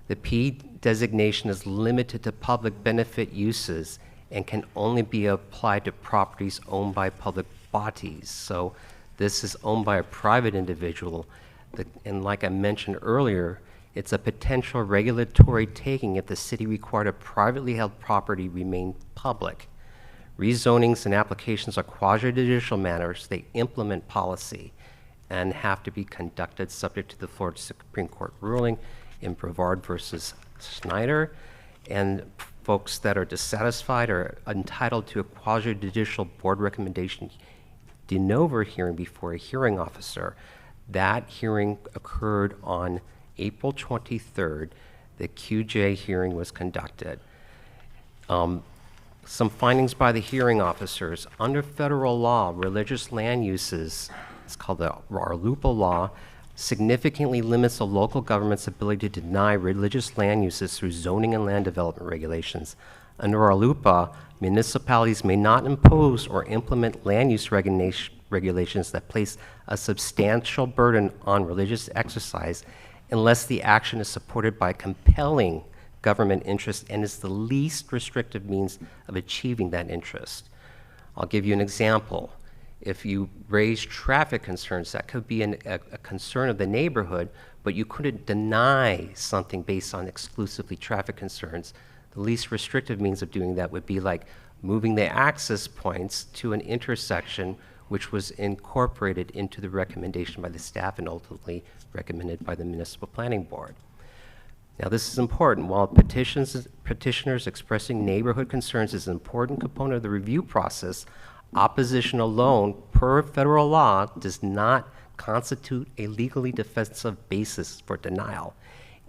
The P designation is limited to public benefit uses and can only be applied to properties owned by public bodies. So this is owned by a private individual. And like I mentioned earlier, it's a potential regulatory taking if the city required a privately held property remain public. Rezonings and applications are quasi-judicial matters. They implement policy and have to be conducted subject to the Florida Supreme Court ruling in Brevard versus Snyder. And folks that are dissatisfied are entitled to a quasi-judicial board recommendation de novo hearing before a hearing officer. That hearing occurred on April 23rd. The QJ hearing was conducted. Some findings by the hearing officers. Under federal law, religious land uses, it's called the RLUIPA law, significantly limits a local government's ability to deny religious land uses through zoning and land development regulations. Under RLUIPA, municipalities may not impose or implement land use regulations that place a substantial burden on religious exercise unless the action is supported by compelling government interest and is the least restrictive means of achieving that interest. I'll give you an example. If you raise traffic concerns, that could be a concern of the neighborhood, but you couldn't deny something based on exclusively traffic concerns. The least restrictive means of doing that would be like moving the access points to an intersection which was incorporated into the recommendation by the staff and ultimately recommended by the Municipal Planning Board. Now, this is important. While petitioners expressing neighborhood concerns is an important component of the review process, opposition alone, per federal law, does not constitute a legally defensive basis for denial.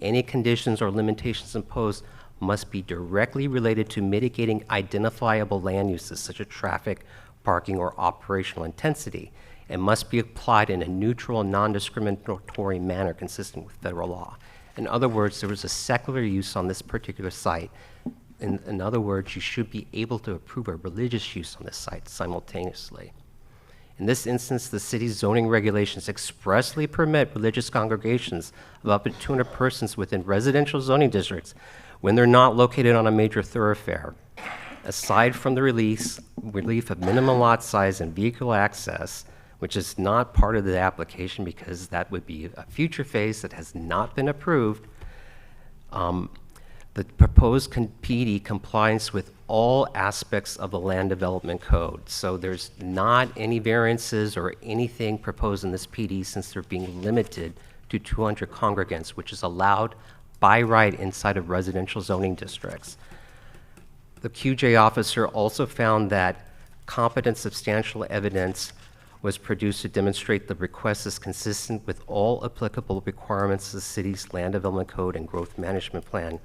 Any conditions or limitations imposed must be directly related to mitigating identifiable land uses, such as traffic, parking, or operational intensity, and must be applied in a neutral and non-discriminatory manner consistent with federal law. In other words, there was a secular use on this particular site. In other words, you should be able to approve a religious use on this site simultaneously. In this instance, the city's zoning regulations expressly permit religious congregations of up to 200 persons within residential zoning districts when they're not located on a major thoroughfare. Aside from the relief of minimum lot size and vehicle access, which is not part of the application because that would be a future phase that has not been approved, the proposed PD complies with all aspects of the land development code. So there's not any variances or anything proposed in this PD since they're being limited to 200 congregants, which is allowed by right inside of residential zoning districts. The QJ officer also found that competent substantial evidence was produced to demonstrate the request is consistent with all applicable requirements of the city's land development code and growth management plan.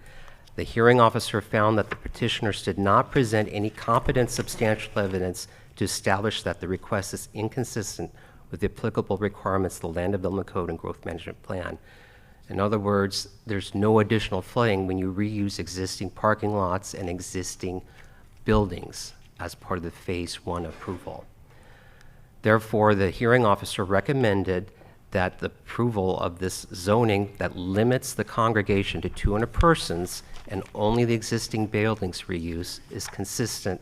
The hearing officer found that the petitioners did not present any competent substantial evidence to establish that the request is inconsistent with the applicable requirements of the land development code and growth management plan. In other words, there's no additional flooding when you reuse existing parking lots and existing buildings as part of the Phase 1 approval. Therefore, the hearing officer recommended that the approval of this zoning that limits the congregation to 200 persons and only the existing buildings reuse is consistent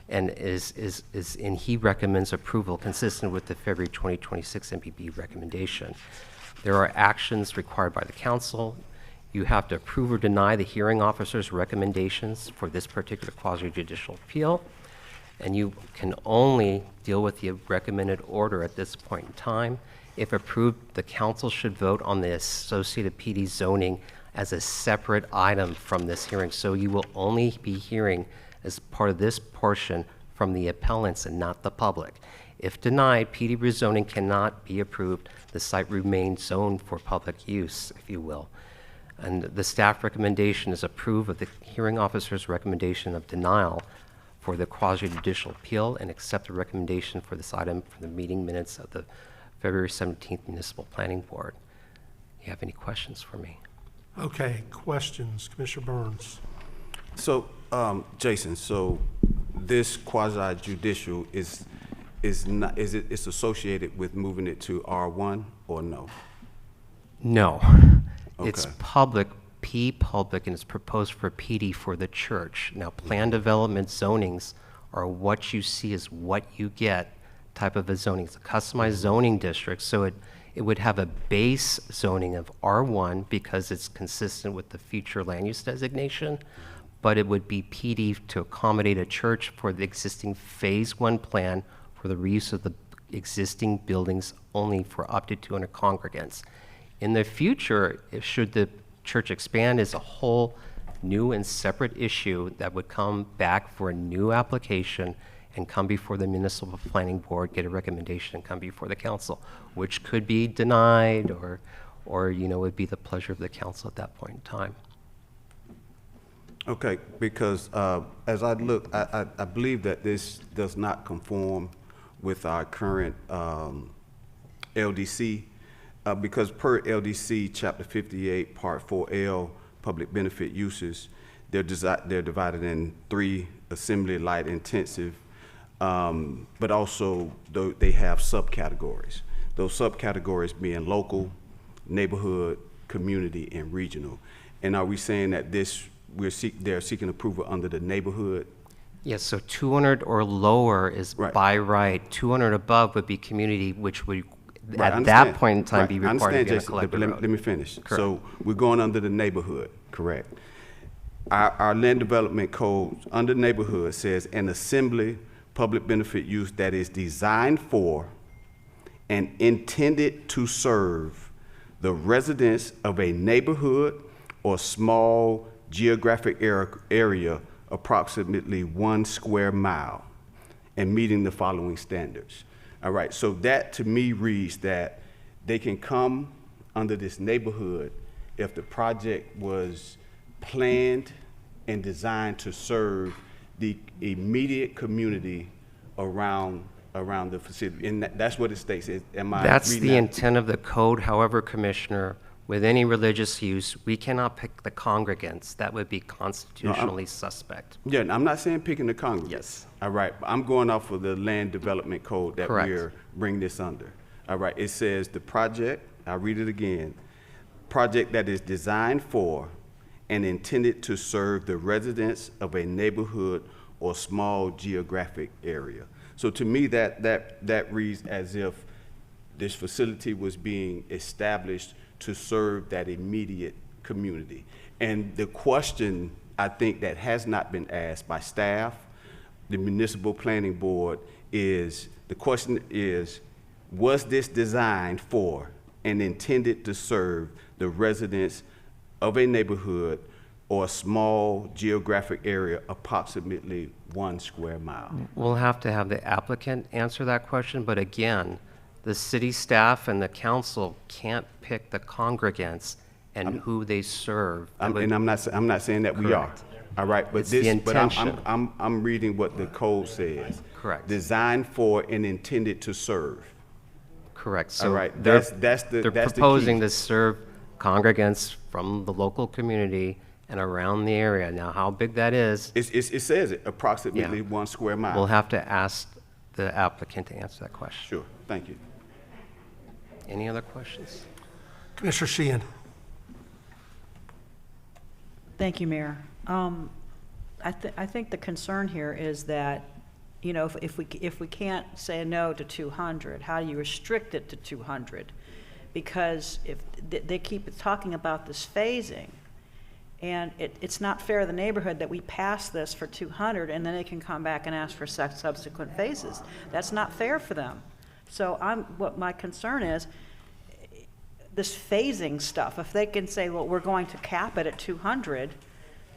and and he recommends approval consistent with the February 2026 MPB recommendation. There are actions required by the council. You have to approve or deny the hearing officer's recommendations for this particular quasi-judicial appeal, and you can only deal with the recommended order at this point in time. If approved, the council should vote on the associated PD zoning as a separate item from this hearing. So you will only be hearing as part of this portion from the appellants and not the public. If denied, PD rezoning cannot be approved. The site remains zoned for public use, if you will. And the staff recommendation is approve of the hearing officer's recommendation of denial for the quasi-judicial appeal and accept the recommendation for this item for the meeting minutes of the February 17th Municipal Planning Board. You have any questions for me? Okay, questions, Commissioner Burns. So, Jason, so this quasi-judicial it's associated with moving it to R1 or no? No. Okay. It's public, public, and it's proposed for PD for the church. Now, plan development zonings are what you see is what you get type of a zoning. It's a customized zoning district, so it would have a base zoning of R1 because it's consistent with the future land use designation, but it would be PD to accommodate a church for the existing Phase 1 plan for the reuse of the existing buildings only for up to 200 congregants. In the future, should the church expand, is a whole new and separate issue that would come back for a new application and come before the Municipal Planning Board, get a recommendation, and come before the council, which could be denied or would be the pleasure of the council at that point in time. Okay, because as I look, I believe that this does not conform with our current LDC, because per LDC Chapter 58, Part 4L, Public Benefit Uses, they're divided in 3: assembly, light, intensive, but also they have subcategories. Those subcategories being local, neighborhood, community, and regional. And are we saying that they're seeking approval under the neighborhood? Yes, so 200 or lower is by right. 200 above would be community, which would, Right, I at that understand. point in time, Right, be I required to understand, be on a Jason, collector but road. let me finish. Correct. So we're going under the neighborhood, correct? Our land development code under neighborhood says an assembly public benefit use that is designed for and intended to serve the residents of a neighborhood or small geographic area approximately 1 square mile and meeting the following standards. All right, so that to me reads that they can come under this neighborhood if the project was planned and designed to serve the immediate community around the facility. And that's what it states. Am I That's reading the that? intent of the code. However, Commissioner, with any religious use, we cannot pick the congregants. That would be constitutionally suspect. Yeah, and I'm not saying picking the congregants. Yes. All right, but I'm going off of the land development code that Correct. we're bringing this under. All right, it says the project, I'll read it again, project that is designed for and intended to serve the residents of a neighborhood or small geographic area. So to me, that reads as if this facility was being established to serve that immediate community. And the question, I think, that has not been asked by staff, the municipal planning board, is, the question is, was this designed for and intended to serve the residents of a neighborhood or a small geographic area approximately 1 square mile? We'll have to have the applicant answer that question, but again, the city staff and the council can't pick the congregants and who they serve. And I'm not saying that we are. Correct. All right, but It's the intention. I'm reading what the code says. Correct. Designed for and intended to serve. Correct. All So right, they're that's the proposing key. to serve congregants from the local community and around the area. Now, how big that is, It says it, approximately Yeah. 1 square mile. we'll have to ask the applicant to answer that question. Sure, thank you. Any other questions? Commissioner Sheehan. Thank you, Mayor. I think the concern here is that, you know, if we can't say no to 200, how do you restrict it to 200? Because if they keep talking about this phasing, and it's not fair to the neighborhood that we pass this for 200 and then they can come back and ask for subsequent phases. That's not fair for them. So what my concern is, this phasing stuff, if they can say, well, we're going to cap it at 200,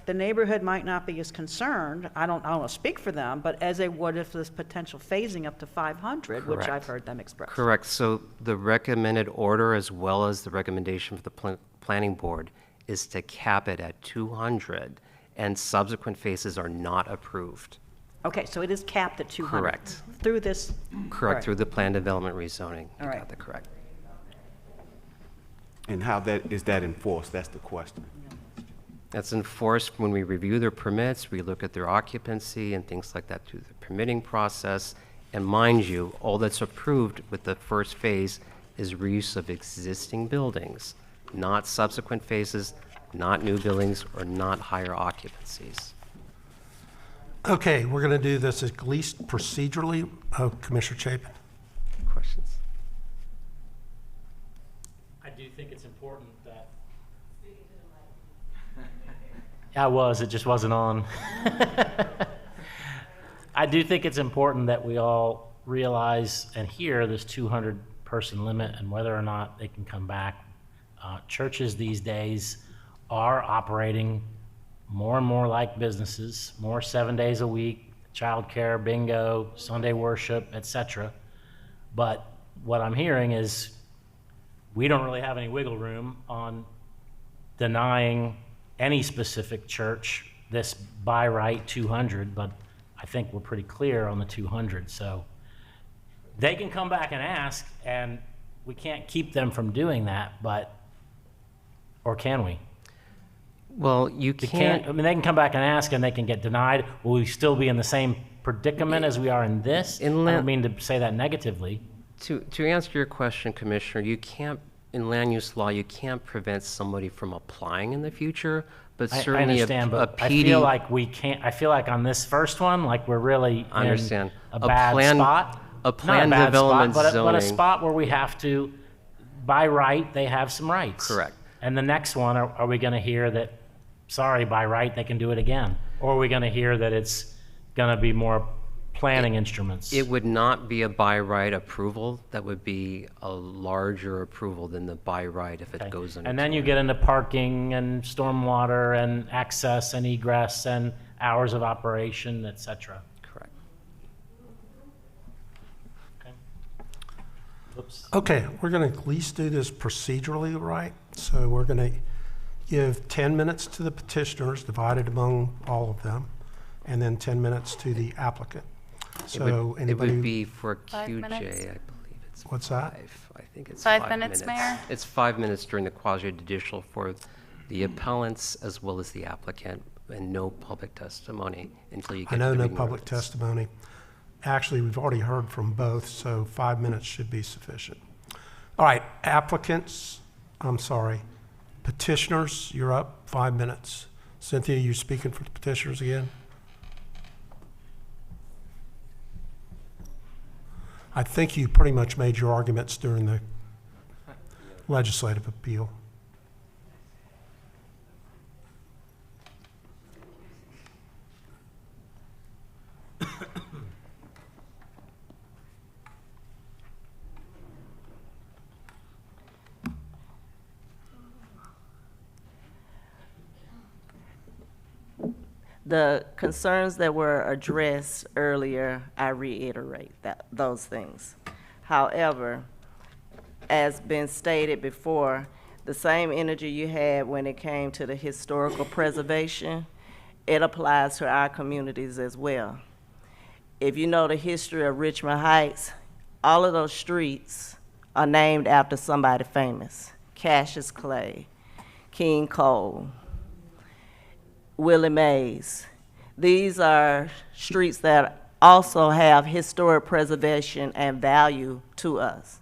the neighborhood might not be as concerned, I don't want to speak for them, but as they would if there's potential phasing up to 500, which Correct. I've heard them express. Correct. So the recommended order, as well as the recommendation for the planning board, is to cap it at 200, and subsequent phases are not approved. Okay, so it is capped at 200? Correct. Through this? Correct, All right. through the plan development rezoning. All You right. got that correct. And how is that enforced? That's the question. That's enforced when we review their permits, we look at their occupancy and things like that through the permitting process. And mind you, all that's approved with the first phase is reuse of existing buildings, not subsequent phases, not new buildings, or not higher occupancies. Okay, we're going to do this at least procedurally. Commissioner Chapin. Questions? I do think it's important that. It just wasn't on. I do think it's important that we all realize and hear this 200-person limit and whether or not they can come back. Churches these days are operating more and more like businesses, more 7 days a week, childcare, bingo, Sunday worship, etc. But what I'm hearing is we don't really have any wiggle room on denying any specific church this by right 200, but I think we're pretty clear on the 200. So they can come back and ask, and we can't keep them from doing that, but, or can we? Well, you They can't. I mean, they can come back and ask, and they can get denied. Will we still be in the same predicament as we are in this? I don't mean to say that negatively. To answer your question, Commissioner, you can't, in land use law, you can't prevent somebody from applying in the future, but I certainly understand, a but I PD. feel like we can't, I feel like on this first one, like we're really I understand. in a bad spot. A Not planned bad development spot, but zoning. a spot where we have to, by right, they have some rights. Correct. And the next one, are we gonna hear that, sorry, by right, they can do it again? Or are we gonna hear that it's gonna be more planning instruments? It would not be a by right approval. That would be a larger approval than the by right if it goes into. And then you get into parking and stormwater and access and egress and hours of operation, et cetera. Correct. Oops. Okay, we're going to at least do this procedurally right. So we're going to give 10 minutes to the petitioners, divided among all of them, and then 10 minutes to the applicant. So it anybody? would be for 5 QJ, minutes? I believe it's What's that? 5. I think it's 5 5 minutes, Mayor? It's 5 minutes during the quasi-judicial for the appellants as well as the applicant, and no public testimony until you get I to know the no reading public ordinance. testimony. Actually, we've already heard from both, so 5 minutes should be sufficient. All right, applicants, I'm sorry, petitioners, you're up, 5 minutes. Cynthia, you speaking for the petitioners again? I think you pretty much made your arguments during the legislative appeal. The concerns that were addressed earlier, I reiterate those things. However, as been stated before, the same energy you had when it came to the historical preservation, it applies to our communities as well. If you know the history of Richmond Heights, all of those streets are named after somebody famous. Cassius Clay, King Cole, Willie Mays. These are streets that also have historic preservation and value to us.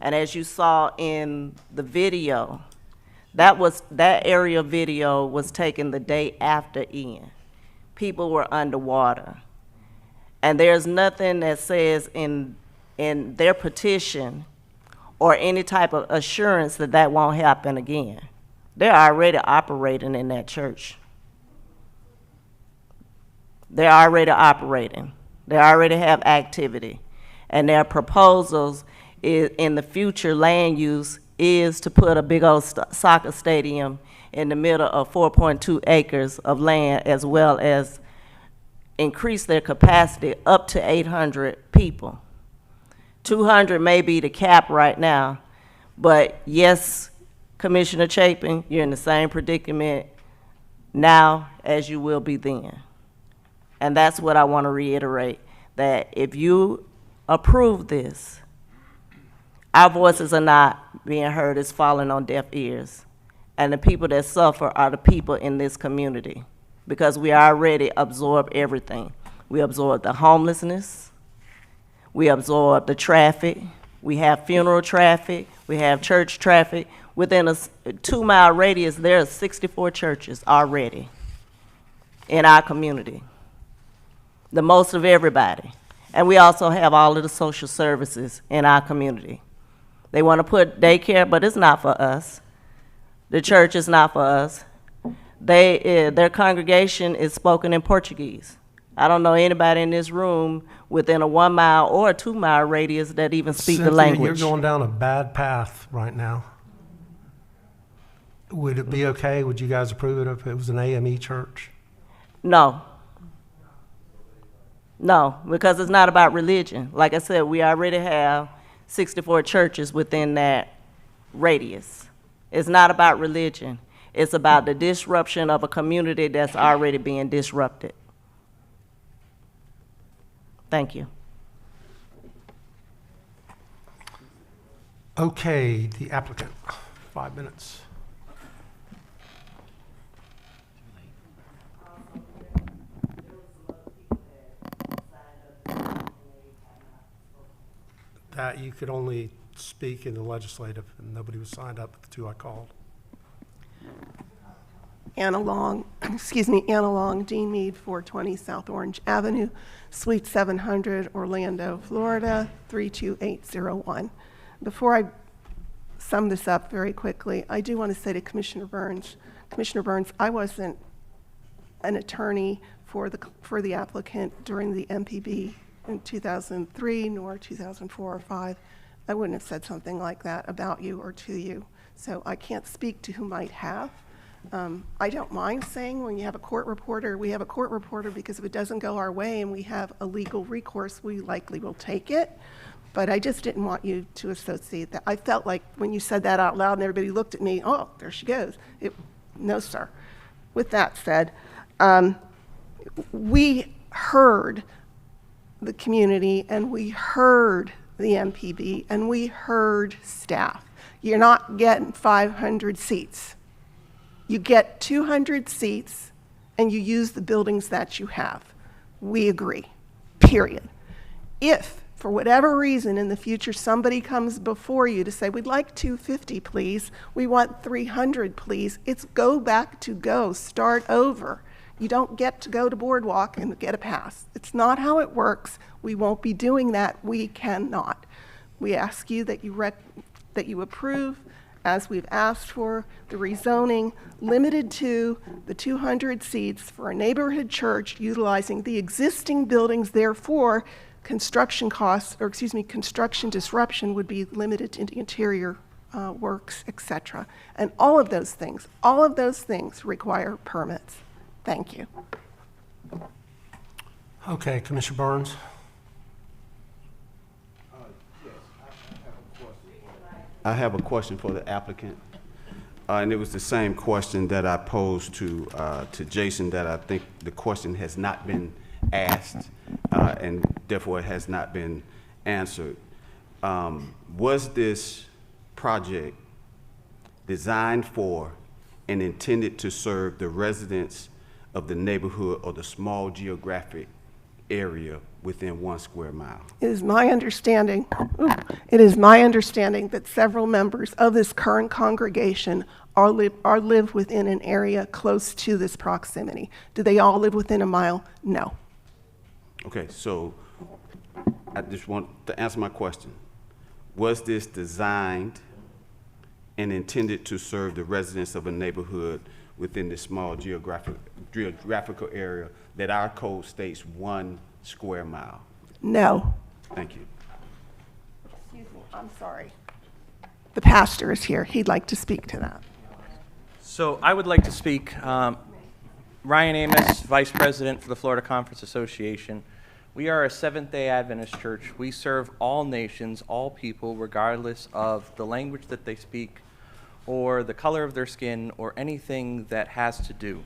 And as you saw in the video, that area video was taken the day after Ian. People were underwater. And there's nothing that says in their petition or any type of assurance that that won't happen again. They're already operating in that church. They're already operating. They already have activity. And their proposals in the future land use is to put a big old soccer stadium in the middle of 4.2 acres of land, as well as increase their capacity up to 800 people. 200 may be the cap right now, but yes, Commissioner Chapin, you're in the same predicament now as you will be then. And that's what I want to reiterate, that if you approve this, our voices are not being heard, it's falling on deaf ears. And the people that suffer are the people in this community, because we already absorb everything. We absorb the homelessness, we absorb the traffic, we have funeral traffic, we have church traffic. Within a 2-mile radius, there are 64 churches already in our community, the most of everybody. And we also have all of the social services in our community. They want to put daycare, but it's not for us. The church is not for us. Their congregation is spoken in Portuguese. I don't know anybody in this room within a 1-mile or a 2-mile radius that even speak the Cynthia, language. you're going down a bad path right now. Would it be okay? Would you guys approve it if it was an AME church? No. No, because it's not about religion. Like I said, we already have 64 churches within that radius. It's not about religion. It's about the disruption of a community that's already being disrupted. Thank you. Okay, the applicant, 5 minutes. That you could only speak in the legislative, and nobody was signed up, the two I called. Anna Long, Anna Long, Dean Mead, 420 South Orange Avenue, Suite 700, Orlando, Florida, 32801. Before I sum this up very quickly, I do want to say to Commissioner Burns, I wasn't an attorney for the applicant during the MPB in 2003, nor 2004 or 5. I wouldn't have said something like that about you or to you. So I can't speak to who might have. I don't mind saying when you have a court reporter, we have a court reporter because if it doesn't go our way and we have a legal recourse, we likely will take it. But I just didn't want you to associate that. I felt like when you said that out loud and everybody looked at me, oh, there she goes. No, sir. With that said, we heard the community and we heard the MPB and we heard staff. You're not getting 500 seats. You get 200 seats and you use the buildings that you have. We agree, period. If, for whatever reason in the future, somebody comes before you to say, we'd like 250, please. We want 300, please. It's go back to go, start over. You don't get to go to Boardwalk and get a pass. It's not how it works. We won't be doing that. We cannot. We ask you that you approve, as we've asked for, the rezoning limited to the 200 seats for a neighborhood church utilizing the existing buildings. Therefore, construction disruption would be limited to interior works, etc. And all of those things require permits. Thank you. Okay, Commissioner Burns. I have a question for the applicant, and it was the same question that I posed to Jason, that I think the question has not been asked, and therefore it has not been answered. Was this project designed for and intended to serve the residents of the neighborhood or the small geographic area within 1 square mile? It is my understanding that several members of this current congregation are live within an area close to this proximity. Do they all live within a mile? No. Okay, so I just want to answer my question. Was this designed and intended to serve the residents of a neighborhood within this small geographical area that our code states 1 square mile? No. Thank you. Excuse me, I'm sorry. The pastor is here. He'd like to speak to that. So I would like to speak. Ryan Amos, Vice President for the Florida Conference Association. We are a Seventh-day Adventist church. We serve all nations, all people, regardless of the language that they speak or the color of their skin or anything that has to do.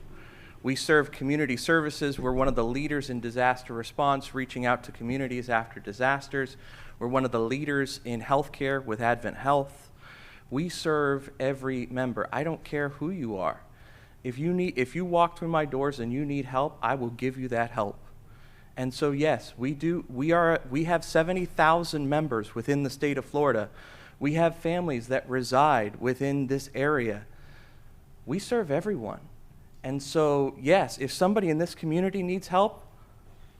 We serve community services. We're one of the leaders in disaster response, reaching out to communities after disasters. We're one of the leaders in healthcare with Advent Health. We serve every member. I don't care who you are. If you walk through my doors and you need help, I will give you that help. And so yes, we have 70,000 members within the state of Florida. We have families that reside within this area. We serve everyone. And so, yes, if somebody in this community needs help,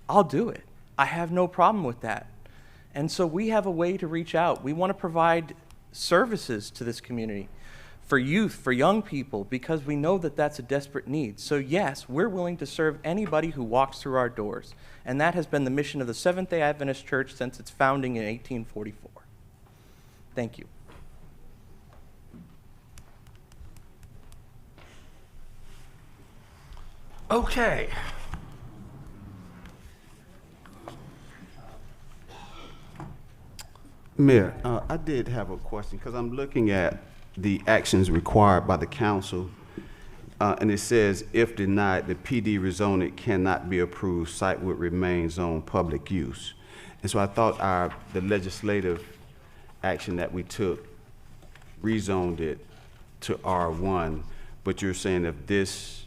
I'll do it. I have no problem with that. And so we have a way to reach out. We want to provide services to this community for youth, for young people, because we know that that's a desperate need. So yes, we're willing to serve anybody who walks through our doors. And that has been the mission of the Seventh-day Adventist Church since its founding in 1844. Thank you. Okay. Mayor, I did have a question because I'm looking at the actions required by the council, and it says, if denied, the PD rezoning cannot be approved. Site would remain zone public use. And so I thought the legislative action that we took rezoned it to R1, but you're saying if this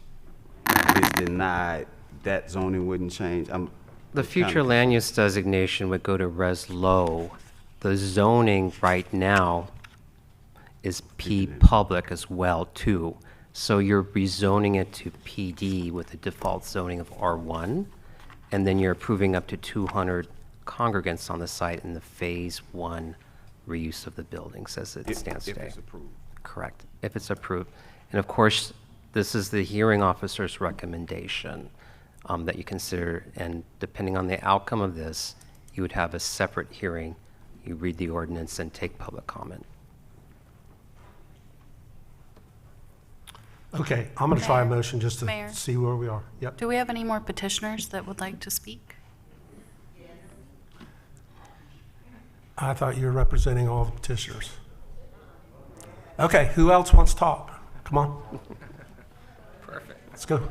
is denied, that zoning wouldn't change? The future land use designation would go to res low. The zoning right now is P public as well too. So you're rezoning it to PD with a default zoning of R1, and then you're approving up to 200 congregants on the site in the phase 1 reuse of the buildings as it stands today. If it's approved. Correct, if it's approved. And of course, this is the hearing officer's recommendation that you consider, and depending on the outcome of this, you would have a separate hearing. You read the ordinance and take public comment. Okay, I'm going to try a motion just to Mayor? see where we are. Yep. Do we have any more petitioners that would like to speak? I thought you were representing all the petitioners. Okay, who else wants to talk? Come on. Perfect. Let's go.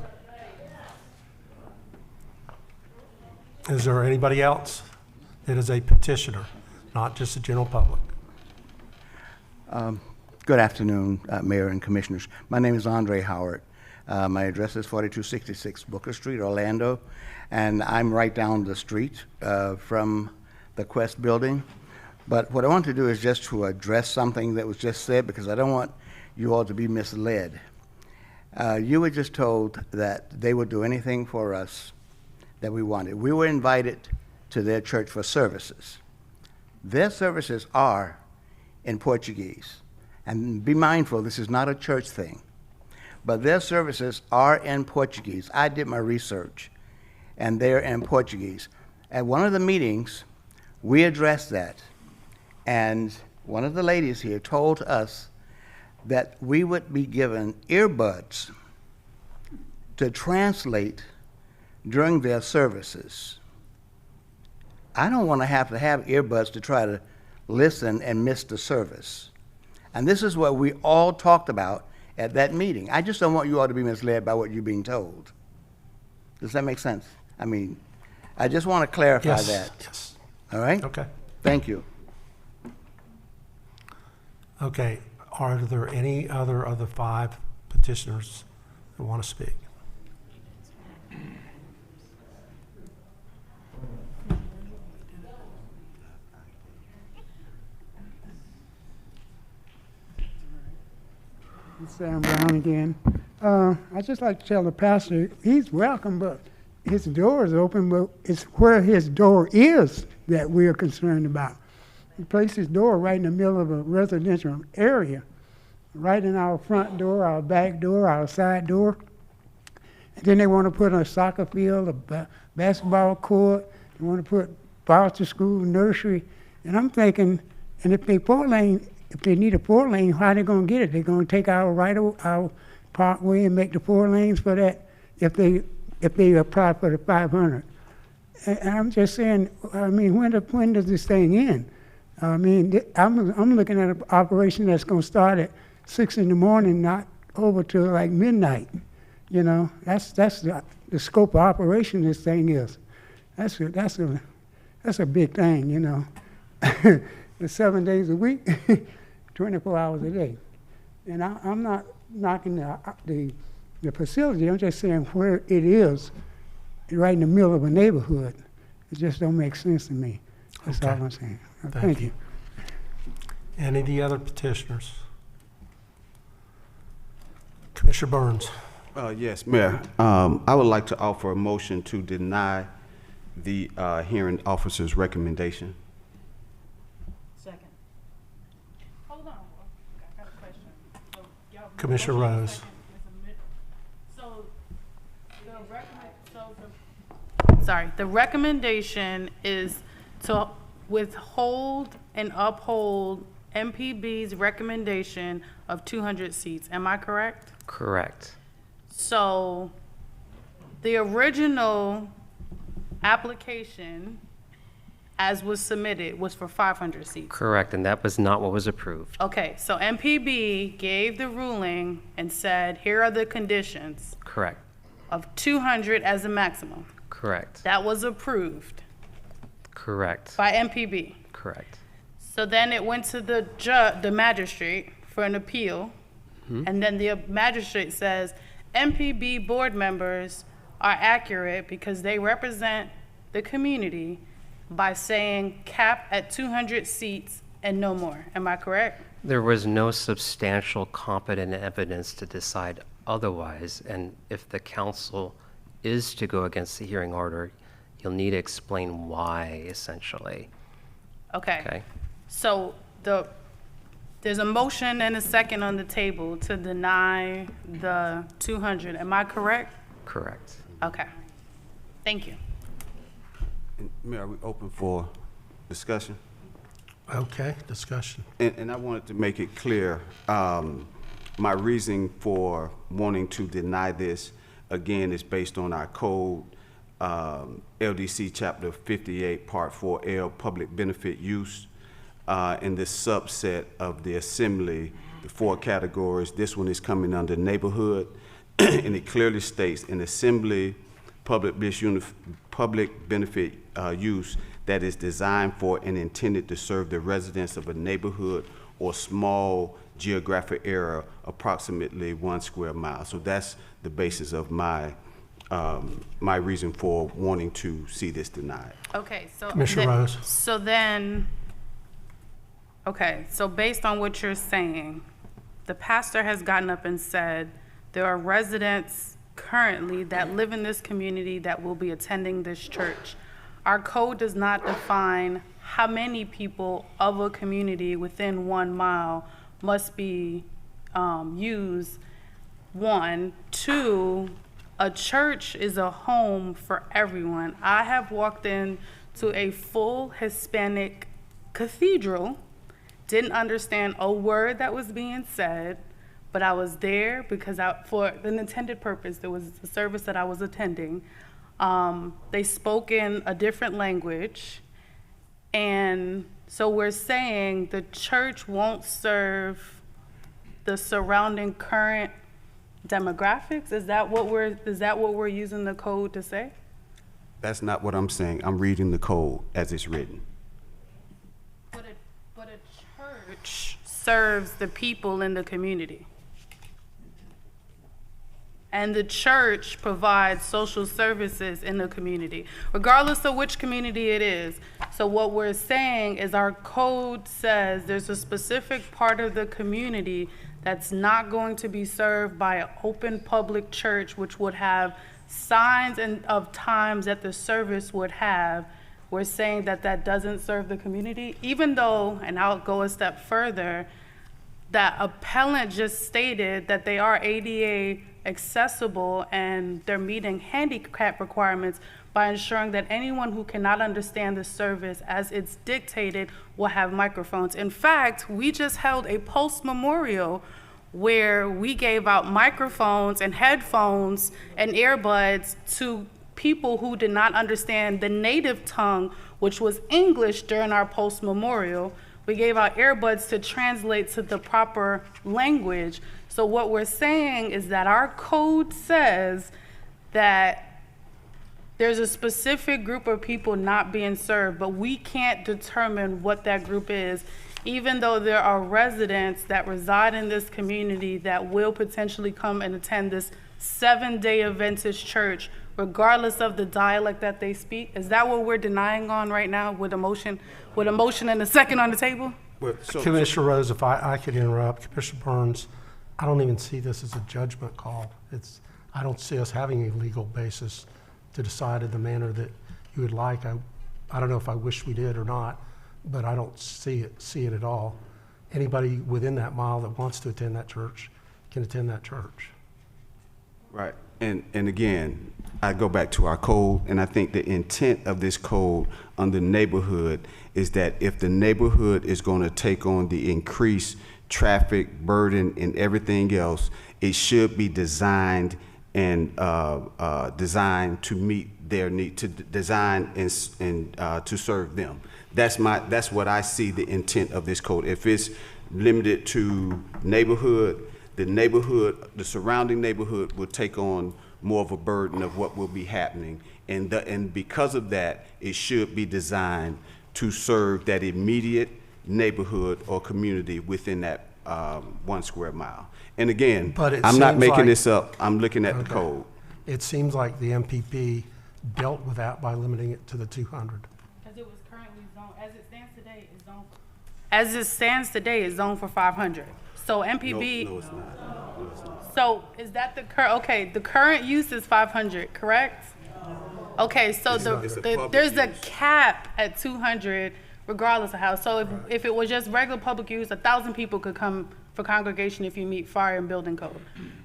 Is there anybody else? It is a petitioner, not just the general public. Good afternoon, Mayor and Commissioners. My name is Andre Howard. My address is 4266 Booker Street, Orlando, and I'm right down the street from the Quest building. But what I want to do is just to address something that was just said, because I don't want you all to be misled. You were just told that they would do anything for us that we wanted. We were invited to their church for services. Their services are in Portuguese. And be mindful, this is not a church thing. But their services are in Portuguese. I did my research, and they're in Portuguese. At one of the meetings, we addressed that. And one of the ladies here told us that we would be given earbuds to translate during their services. I don't want to have earbuds to try to listen and miss the service. And this is what we all talked about at that meeting. I just don't want you all to be misled by what you're being told. Does that make sense? I mean, I just want to clarify that. Yes. All right? Okay. Thank you. Okay, are there any other of the 5 petitioners that want to speak? Sam Brown again. I'd just like to tell the pastor he's welcome, but his door is open, but it's where his door is that we're concerned about. He placed his door right in the middle of a residential area, right in our front door, our back door, our side door. And then they want to put a soccer field, a basketball court, they want to put Foster School, nursery. And I'm thinking, and if they need a 4-lane, how are they going to get it? They're going to take our parkway and make the 4 lanes for that if they apply for the 500. And I'm just saying, I mean, when does this thing end? I mean, I'm looking at an operation that's going to start at 6 in the morning, not over to like midnight. You know, that's the scope of operation this thing is. That's a big thing, you know. The 7 days a week, 24 hours a day. And I'm not knocking the facility, I'm just saying where it is, right in the middle of a neighborhood. It just don't make sense to me. That's all I'm saying. Thank you. Any of the other petitioners? Commissioner Burns. Yes, Mayor. I would like to offer a motion to deny the hearing officer's recommendation. Second. Hold on. I got a question. Commissioner Rose. The recommendation is to withhold and uphold MPB's recommendation of 200 seats. Am I correct? Correct. So the original application as was submitted, was for 500 seats. Correct, and that was not what was approved. Okay, so MPB gave the ruling and said, here are the conditions Correct, of 200 as a maximum. correct, That was approved correct, by MPB. correct. So then it went to the the magistrate for an appeal, and then the magistrate says, MPB board members are accurate because they represent the community by saying cap at 200 seats and no more. Am I correct? There was no substantial competent evidence to decide otherwise, and if the council is to go against the hearing order, you'll need to explain why, essentially. Okay. Okay. So there's a motion and a second on the table to deny the 200. Am I correct? Correct. Okay. Thank you. And Mayor, are we open for discussion? Okay, discussion. And I wanted to make it clear, my reasoning for wanting to deny this, again, is based on our code, LDC Chapter 58, Part 4L, Public Benefit Use, in this subset of the assembly, the 4 categories. This one is coming under neighborhood, and it clearly states an assembly public benefit use that is designed for and intended to serve the residents of a neighborhood or small geographic area approximately 1 square mile. So that's the basis of my my reason for wanting to see this denied. Okay, so Commissioner Rose. So then, okay, so based on what you're saying, the pastor has gotten up and said there are residents currently that live in this community that will be attending this church. Our code does not define how many people of a community within 1 mile must be used. 1, 2, a church is a home for everyone. I have walked into a full Hispanic cathedral, didn't understand a word that was being said, but I was there because for an intended purpose. There was a service that I was attending. They spoke in a different language. And so we're saying the church won't serve the surrounding current demographics? Is that what we're using the code to say? That's not what I'm saying. I'm reading the code as it's written. But a church serves the people in the community. And the church provides social services in the community, regardless of which community it is. So what we're saying is our code says there's a specific part of the community that's not going to be served by an open public church, which would have signs of times that the service would have. We're saying that that doesn't serve the community, even though, and I'll go a step further, that appellant just stated that they are ADA accessible and they're meeting handicap requirements by ensuring that anyone who cannot understand the service as it's dictated will have microphones. In fact, we just held a post-memorial where we gave out microphones and headphones and earbuds to people who did not understand the native tongue, which was English, during our post-memorial. We gave out earbuds to translate to the proper language. So what we're saying is that our code says that there's a specific group of people not being served, but we can't determine what that group is, even though there are residents that reside in this community that will potentially come and attend this 7-day Adventist church, regardless of the dialect that they speak. Is that what we're denying on right now with a motion and a second on the table? Commissioner Rose, if I could interrupt, Commissioner Burns, I don't even see this as a judgment call. I don't see us having a legal basis to decide in the manner that you would like. I don't know if I wish we did or not, but I don't see it at all. Anybody within that mile that wants to attend that church can attend that church. Right. And again, I go back to our code, and I think the intent of this code under neighborhood is that if the neighborhood is going to take on the increased traffic burden and everything else, it should be designed and designed to meet their need, to design and to serve them. That's what I see the intent of this code. If it's limited to neighborhood, the surrounding neighborhood will take on more of a burden of what will be happening. And because of that, it should be designed to serve that immediate neighborhood or community within that 1 square mile. And again, But it I'm not seems making like- this up. I'm looking at the Okay. code. It seems like the MPP dealt with that by limiting it to the 200. Because it was currently zoned, as it stands today, it's zoned. As it stands today, it's zoned for 500. So MPB. No, it's not. No, it's not. So is that the current, okay, the current use is 500, correct? Okay, so It's a public there's a use. cap at 200 regardless of how. So if it was just regular public use, 1,000 people could come for congregation if you meet fire and building code.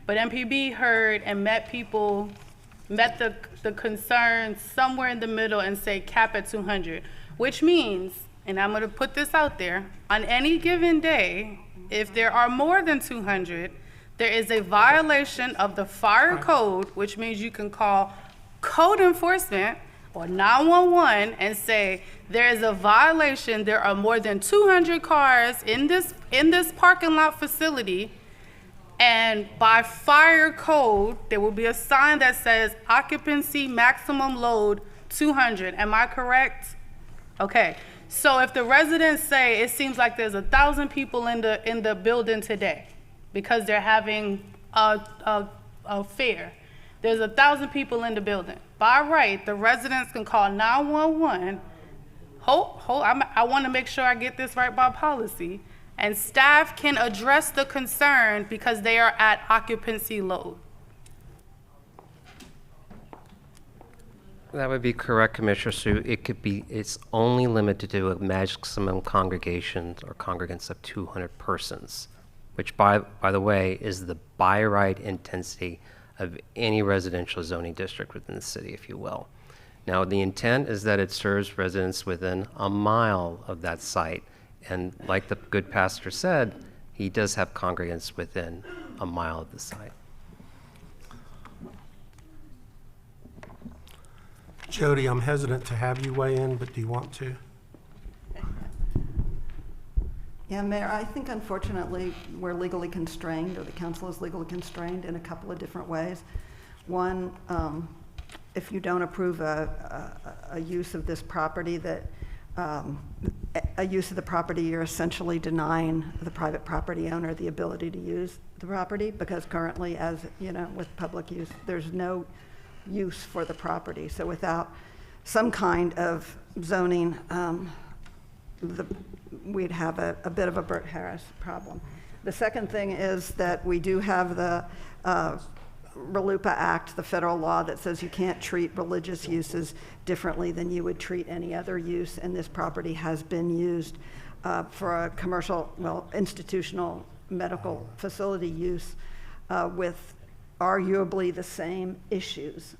But MPB heard and met the concerns somewhere in the middle and say cap at 200, which means, and I'm gonna put this out there, on any given day, if there are more than 200, there is a violation of the fire code, which means you can call code enforcement or 911 and say, there is a violation, there are more than 200 cars in this parking lot facility, and by fire code, there will be a sign that says occupancy maximum load 200. Am I correct? Okay. So if the residents say it seems like there's 1,000 people in the building today because they're having a fair, there's 1,000 people in the building. By right, the residents can call 911. I want to make sure I get this right by policy. And staff can address the concern because they are at occupancy load. That would be correct, Commissioner Sue. It's only limited to a maximum congregation or congregants of 200 persons, which by the way, is the by right intensity of any residential zoning district within the city, if you will. Now, the intent is that it serves residents within a mile of that site. And like the good pastor said, he does have congregants within a mile of the site. Jody, I'm hesitant to have you weigh in, but do you want to? Yeah, Mayor, I think unfortunately we're legally constrained, or the council is legally constrained in a couple of different ways. One, if you don't approve a use of this property that a use of the property, you're essentially denying the private property owner the ability to use the property, because currently, as you know, with public use, there's no use for the property. So without some kind of zoning, we'd have a bit of a Bert Harris problem. The second thing is that we do have the RLUIPA Act, the federal law that says you can't treat religious uses differently than you would treat any other use, and this property has been used for a commercial, institutional medical facility use with arguably the same issues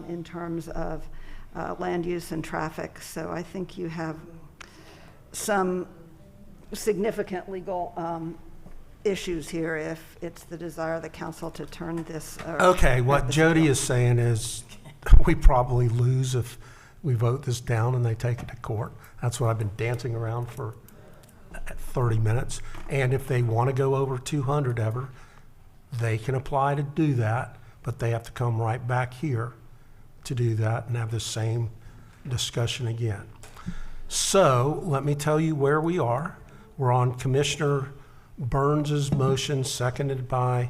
in terms of land use and traffic. So I think you have some significant legal issues here if it's the desire of the council to turn this. Okay, what Jody is saying is we probably lose if we vote this down and they take it to court. That's what I've been dancing around for 30 minutes. And if they want to go over 200 ever, they can apply to do that, but they have to come right back here to do that and have the same discussion again. So let me tell you where we are. We're on Commissioner Burns's motion, seconded by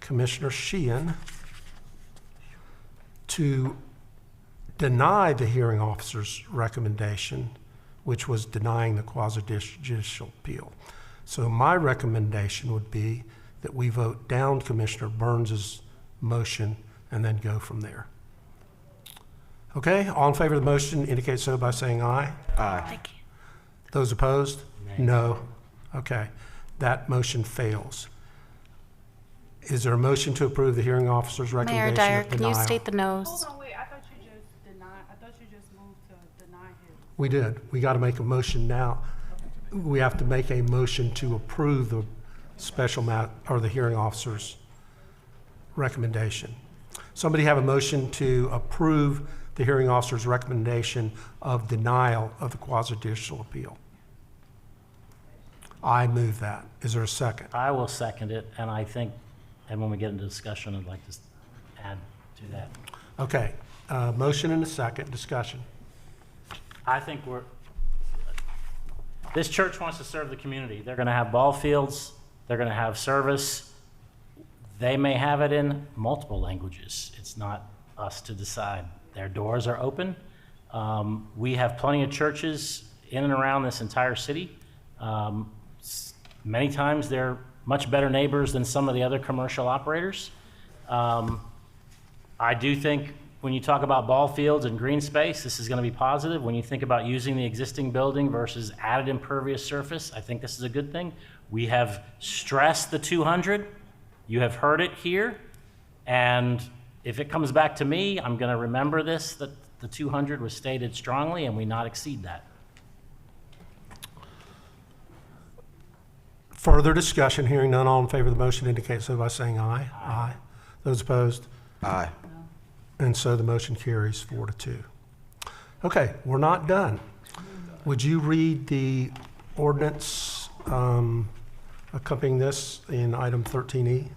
Commissioner Sheehan, to deny the hearing officer's recommendation, which was denying the quasi-judicial appeal. So my recommendation would be that we vote down Commissioner Burns's motion and then go from there. Okay, all in favor of the motion indicate so by saying aye. Aye. Those opposed? No. Okay, that motion fails. Is there a motion to approve the hearing officer's Mayor recommendation Dyer, of can denial? you state the no's? Hold on, wait, I thought you just moved to deny his. We did. We got to make a motion now. We have to make a motion to approve the special or the hearing officer's recommendation. Somebody have a motion to approve the hearing officer's recommendation of denial of the quasi-judicial appeal? I move that. Is there a second? I will second it, and I think, and when we get into discussion, I'd like to add to that. Okay, motion and a second, discussion. I think this church wants to serve the community. They're going to have ball fields. They're going to have service. They may have it in multiple languages. It's not us to decide. Their doors are open. We have plenty of churches in and around this entire city. Many times they're much better neighbors than some of the other commercial operators. I do think when you talk about ball fields and green space, this is going to be positive. When you think about using the existing building versus added impervious surface, I think this is a good thing. We have stressed the 200. You have heard it here. And if it comes back to me, I'm going to remember this, that the 200 was stated strongly and we not exceed that. Further discussion, hearing none, all in favor of the motion indicate so by saying aye. Aye. Those opposed? Aye. And so the motion carries 4-2. Okay, we're not done. Would you read the ordinance accompanying this in item 13E?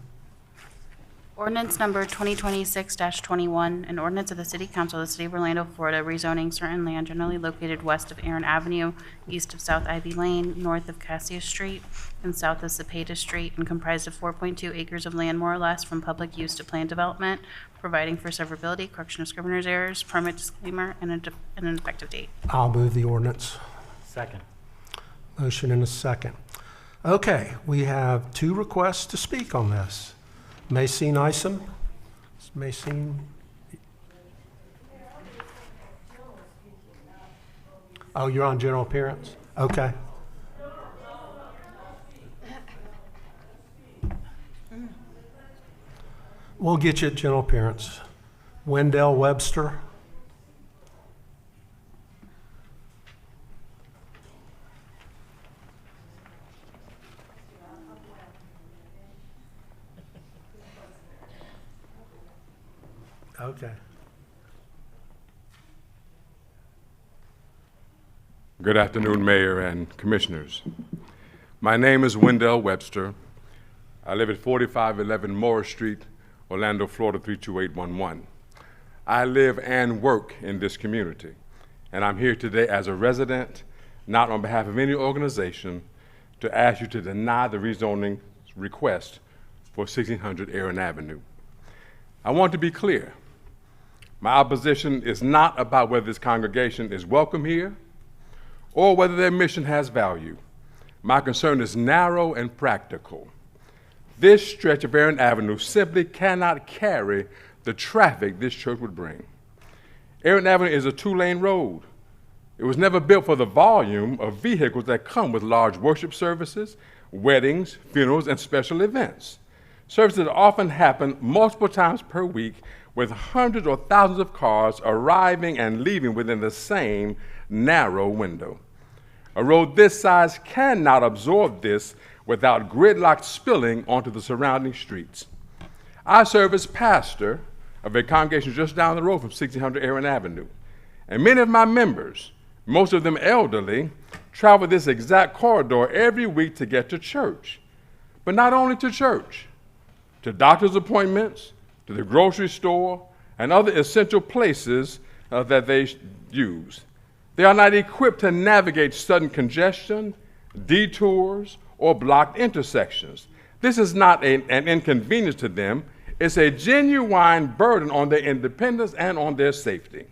Ordinance number 2026-21, an ordinance of the City Council of the City of Orlando, Florida, rezoning certain land generally located west of Aaron Avenue, east of South Ivy Lane, north of Cassius Street, and south of Cepeda Street, and comprised of 4.2 acres of land more or less from public use to planned development, providing for severability, correction of scrivener's errors, permit disclaimer, and an effective date. I'll move the ordinance. Second. Motion and a second. Okay, we have two requests to speak on this. Maycene Isom. Maycene. Oh, you're on general appearance? Okay. We'll get you at general appearance. Wendell Webster. Okay. Good afternoon, Mayor and Commissioners. My name is Wendell Webster. I live at 4511 Morris Street, Orlando, Florida 32811. I live and work in this community, and I'm here today as a resident, not on behalf of any organization, to ask you to deny the rezoning request for 1600 Aaron Avenue. I want to be clear. My opposition is not about whether this congregation is welcome here or whether their mission has value. My concern is narrow and practical. This stretch of Aaron Avenue simply cannot carry the traffic this church would bring. Aaron Avenue is a two-lane road. It was never built for the volume of vehicles that come with large worship services, weddings, funerals, and special events. Services often happen multiple times per week with hundreds or thousands of cars arriving and leaving within the same narrow window. A road this size cannot absorb this without gridlock spilling onto the surrounding streets. I serve as pastor of a congregation just down the road from 1600 Aaron Avenue, and many of my members, most of them elderly, travel this exact corridor every week to get to church. But not only to church, to doctor's appointments, to the grocery store, and other essential places that they use. They are not equipped to navigate sudden congestion, detours, or blocked intersections. This is not an inconvenience to them. It's a genuine burden on their independence and on their safety.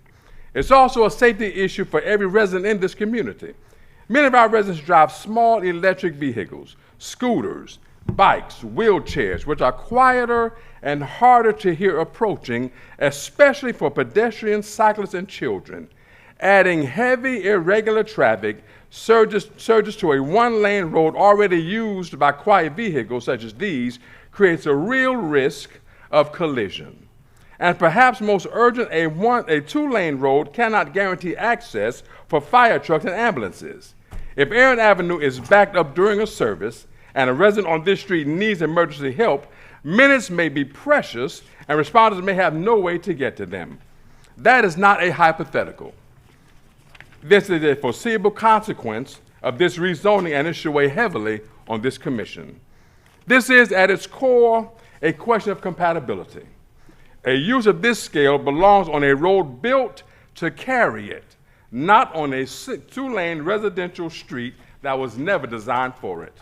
It's also a safety issue for every resident in this community. Many of our residents drive small electric vehicles, scooters, bikes, wheelchairs, which are quieter and harder to hear approaching, especially for pedestrians, cyclists, and children. Adding heavy, irregular traffic surges to a one-lane road already used by quiet vehicles such as these creates a real risk of collision. And perhaps most urgent, a two-lane road cannot guarantee access for fire trucks and ambulances. If Aaron Avenue is backed up during a service, and a resident on this street needs emergency help, minutes may be precious and responders may have no way to get to them. That is not a hypothetical. This is a foreseeable consequence of this rezoning, and it should weigh heavily on this commission. This is, at its core, a question of compatibility. A use of this scale belongs on a road built to carry it, not on a two-lane residential street that was never designed for it.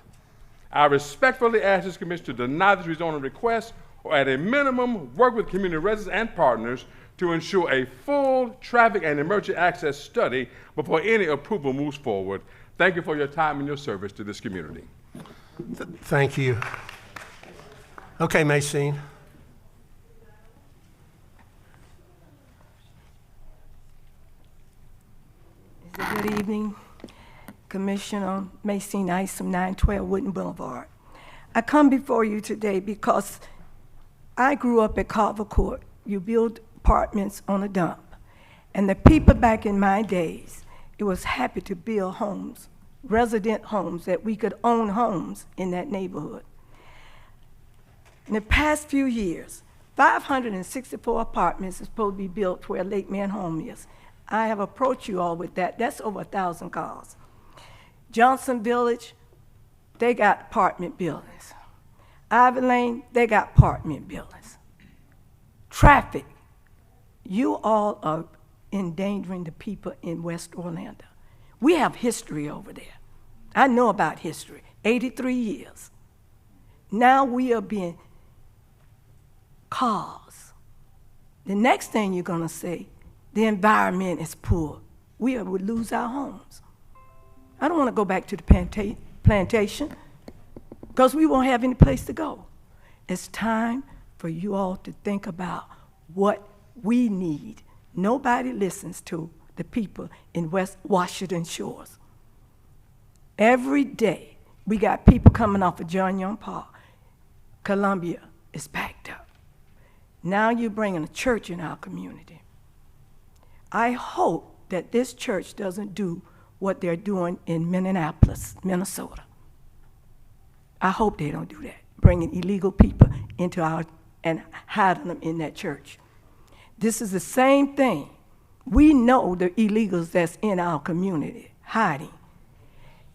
I respectfully ask this commission to deny this rezoning request, or at a minimum, work with community residents and partners to ensure a full traffic and emergency access study before any approval moves forward. Thank you for your time and your service to this community. Thank you. Okay, Maxine. Good evening, Commissioner Maxine Isom, 912 Wooden Boulevard. I come before you today because I grew up at Carver Court. You build apartments on a dump. And the people back in my days, it was happy to build homes, resident homes, that we could own homes in that neighborhood. In the past few years, 564 apartments is supposed to be built where Lake Man Home is. I have approached you all with that. That's over 1,000 cars. Johnson Village, they got apartment buildings. Ivy Lane, they got apartment buildings. Traffic, you all are endangering the people in West Orlando. We have history over there. I know about history, 83 years. Now we are being cars. The next thing you're gonna say, the environment is poor. We would lose our homes. I don't want to go back to the plantation because we won't have any place to go. It's time for you all to think about what we need. Nobody listens to the people in West Washington Shores. Every day, we got people coming off of John Young Park. Columbia is packed up. Now you're bringing a church in our community. I hope that this church doesn't do what they're doing in Minneapolis, Minnesota. I hope they don't do that, bringing illegal people into our, and hiding them in that church. This is the same thing. We know the illegals that's in our community, hiding.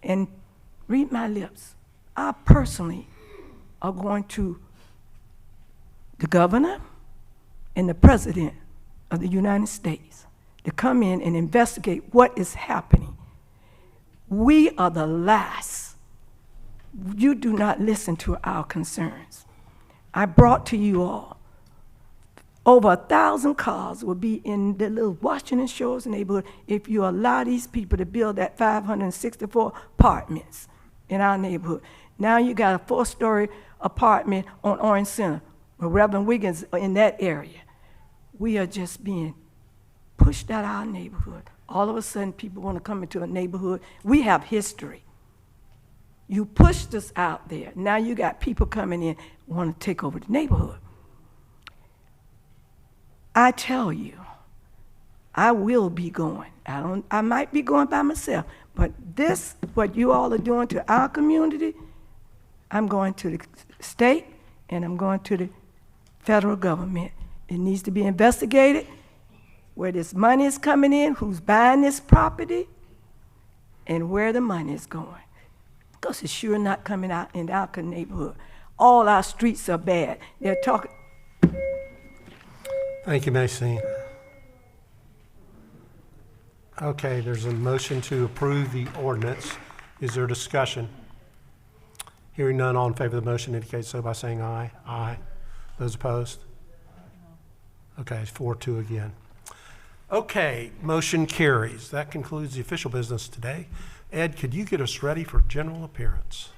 And read my lips, I personally are going to the governor and the president of the United States to come in and investigate what is happening. We are the last. You do not listen to our concerns. I brought to you all over 1,000 cars will be in the little Washington Shores neighborhood if you allow these people to build that 564 apartments in our neighborhood. Now you got a 4-story apartment on Orange Center with Reverend Wiggins in that area. We are just being pushed out of our neighborhood. All of a sudden, people want to come into a neighborhood. We have history. You pushed us out there. Now you got people coming in want to take over the neighborhood. I tell you, I will be going. I might be going by myself, but this, what you all are doing to our community, I'm going to the state and I'm going to the federal government. It needs to be investigated where this money is coming in, who's buying this property, and where the money is going. Because it's sure not coming out in our neighborhood. All our streets are bad. They're talking. Thank you, Maxine. Okay, there's a motion to approve the ordinance. Is there discussion? Hearing none, all in favor of the motion indicate so by saying aye. Aye. Those opposed? Okay, it's 4-2 again. Okay, motion carries. That concludes the official business today. Ed, could you get us ready for general appearance?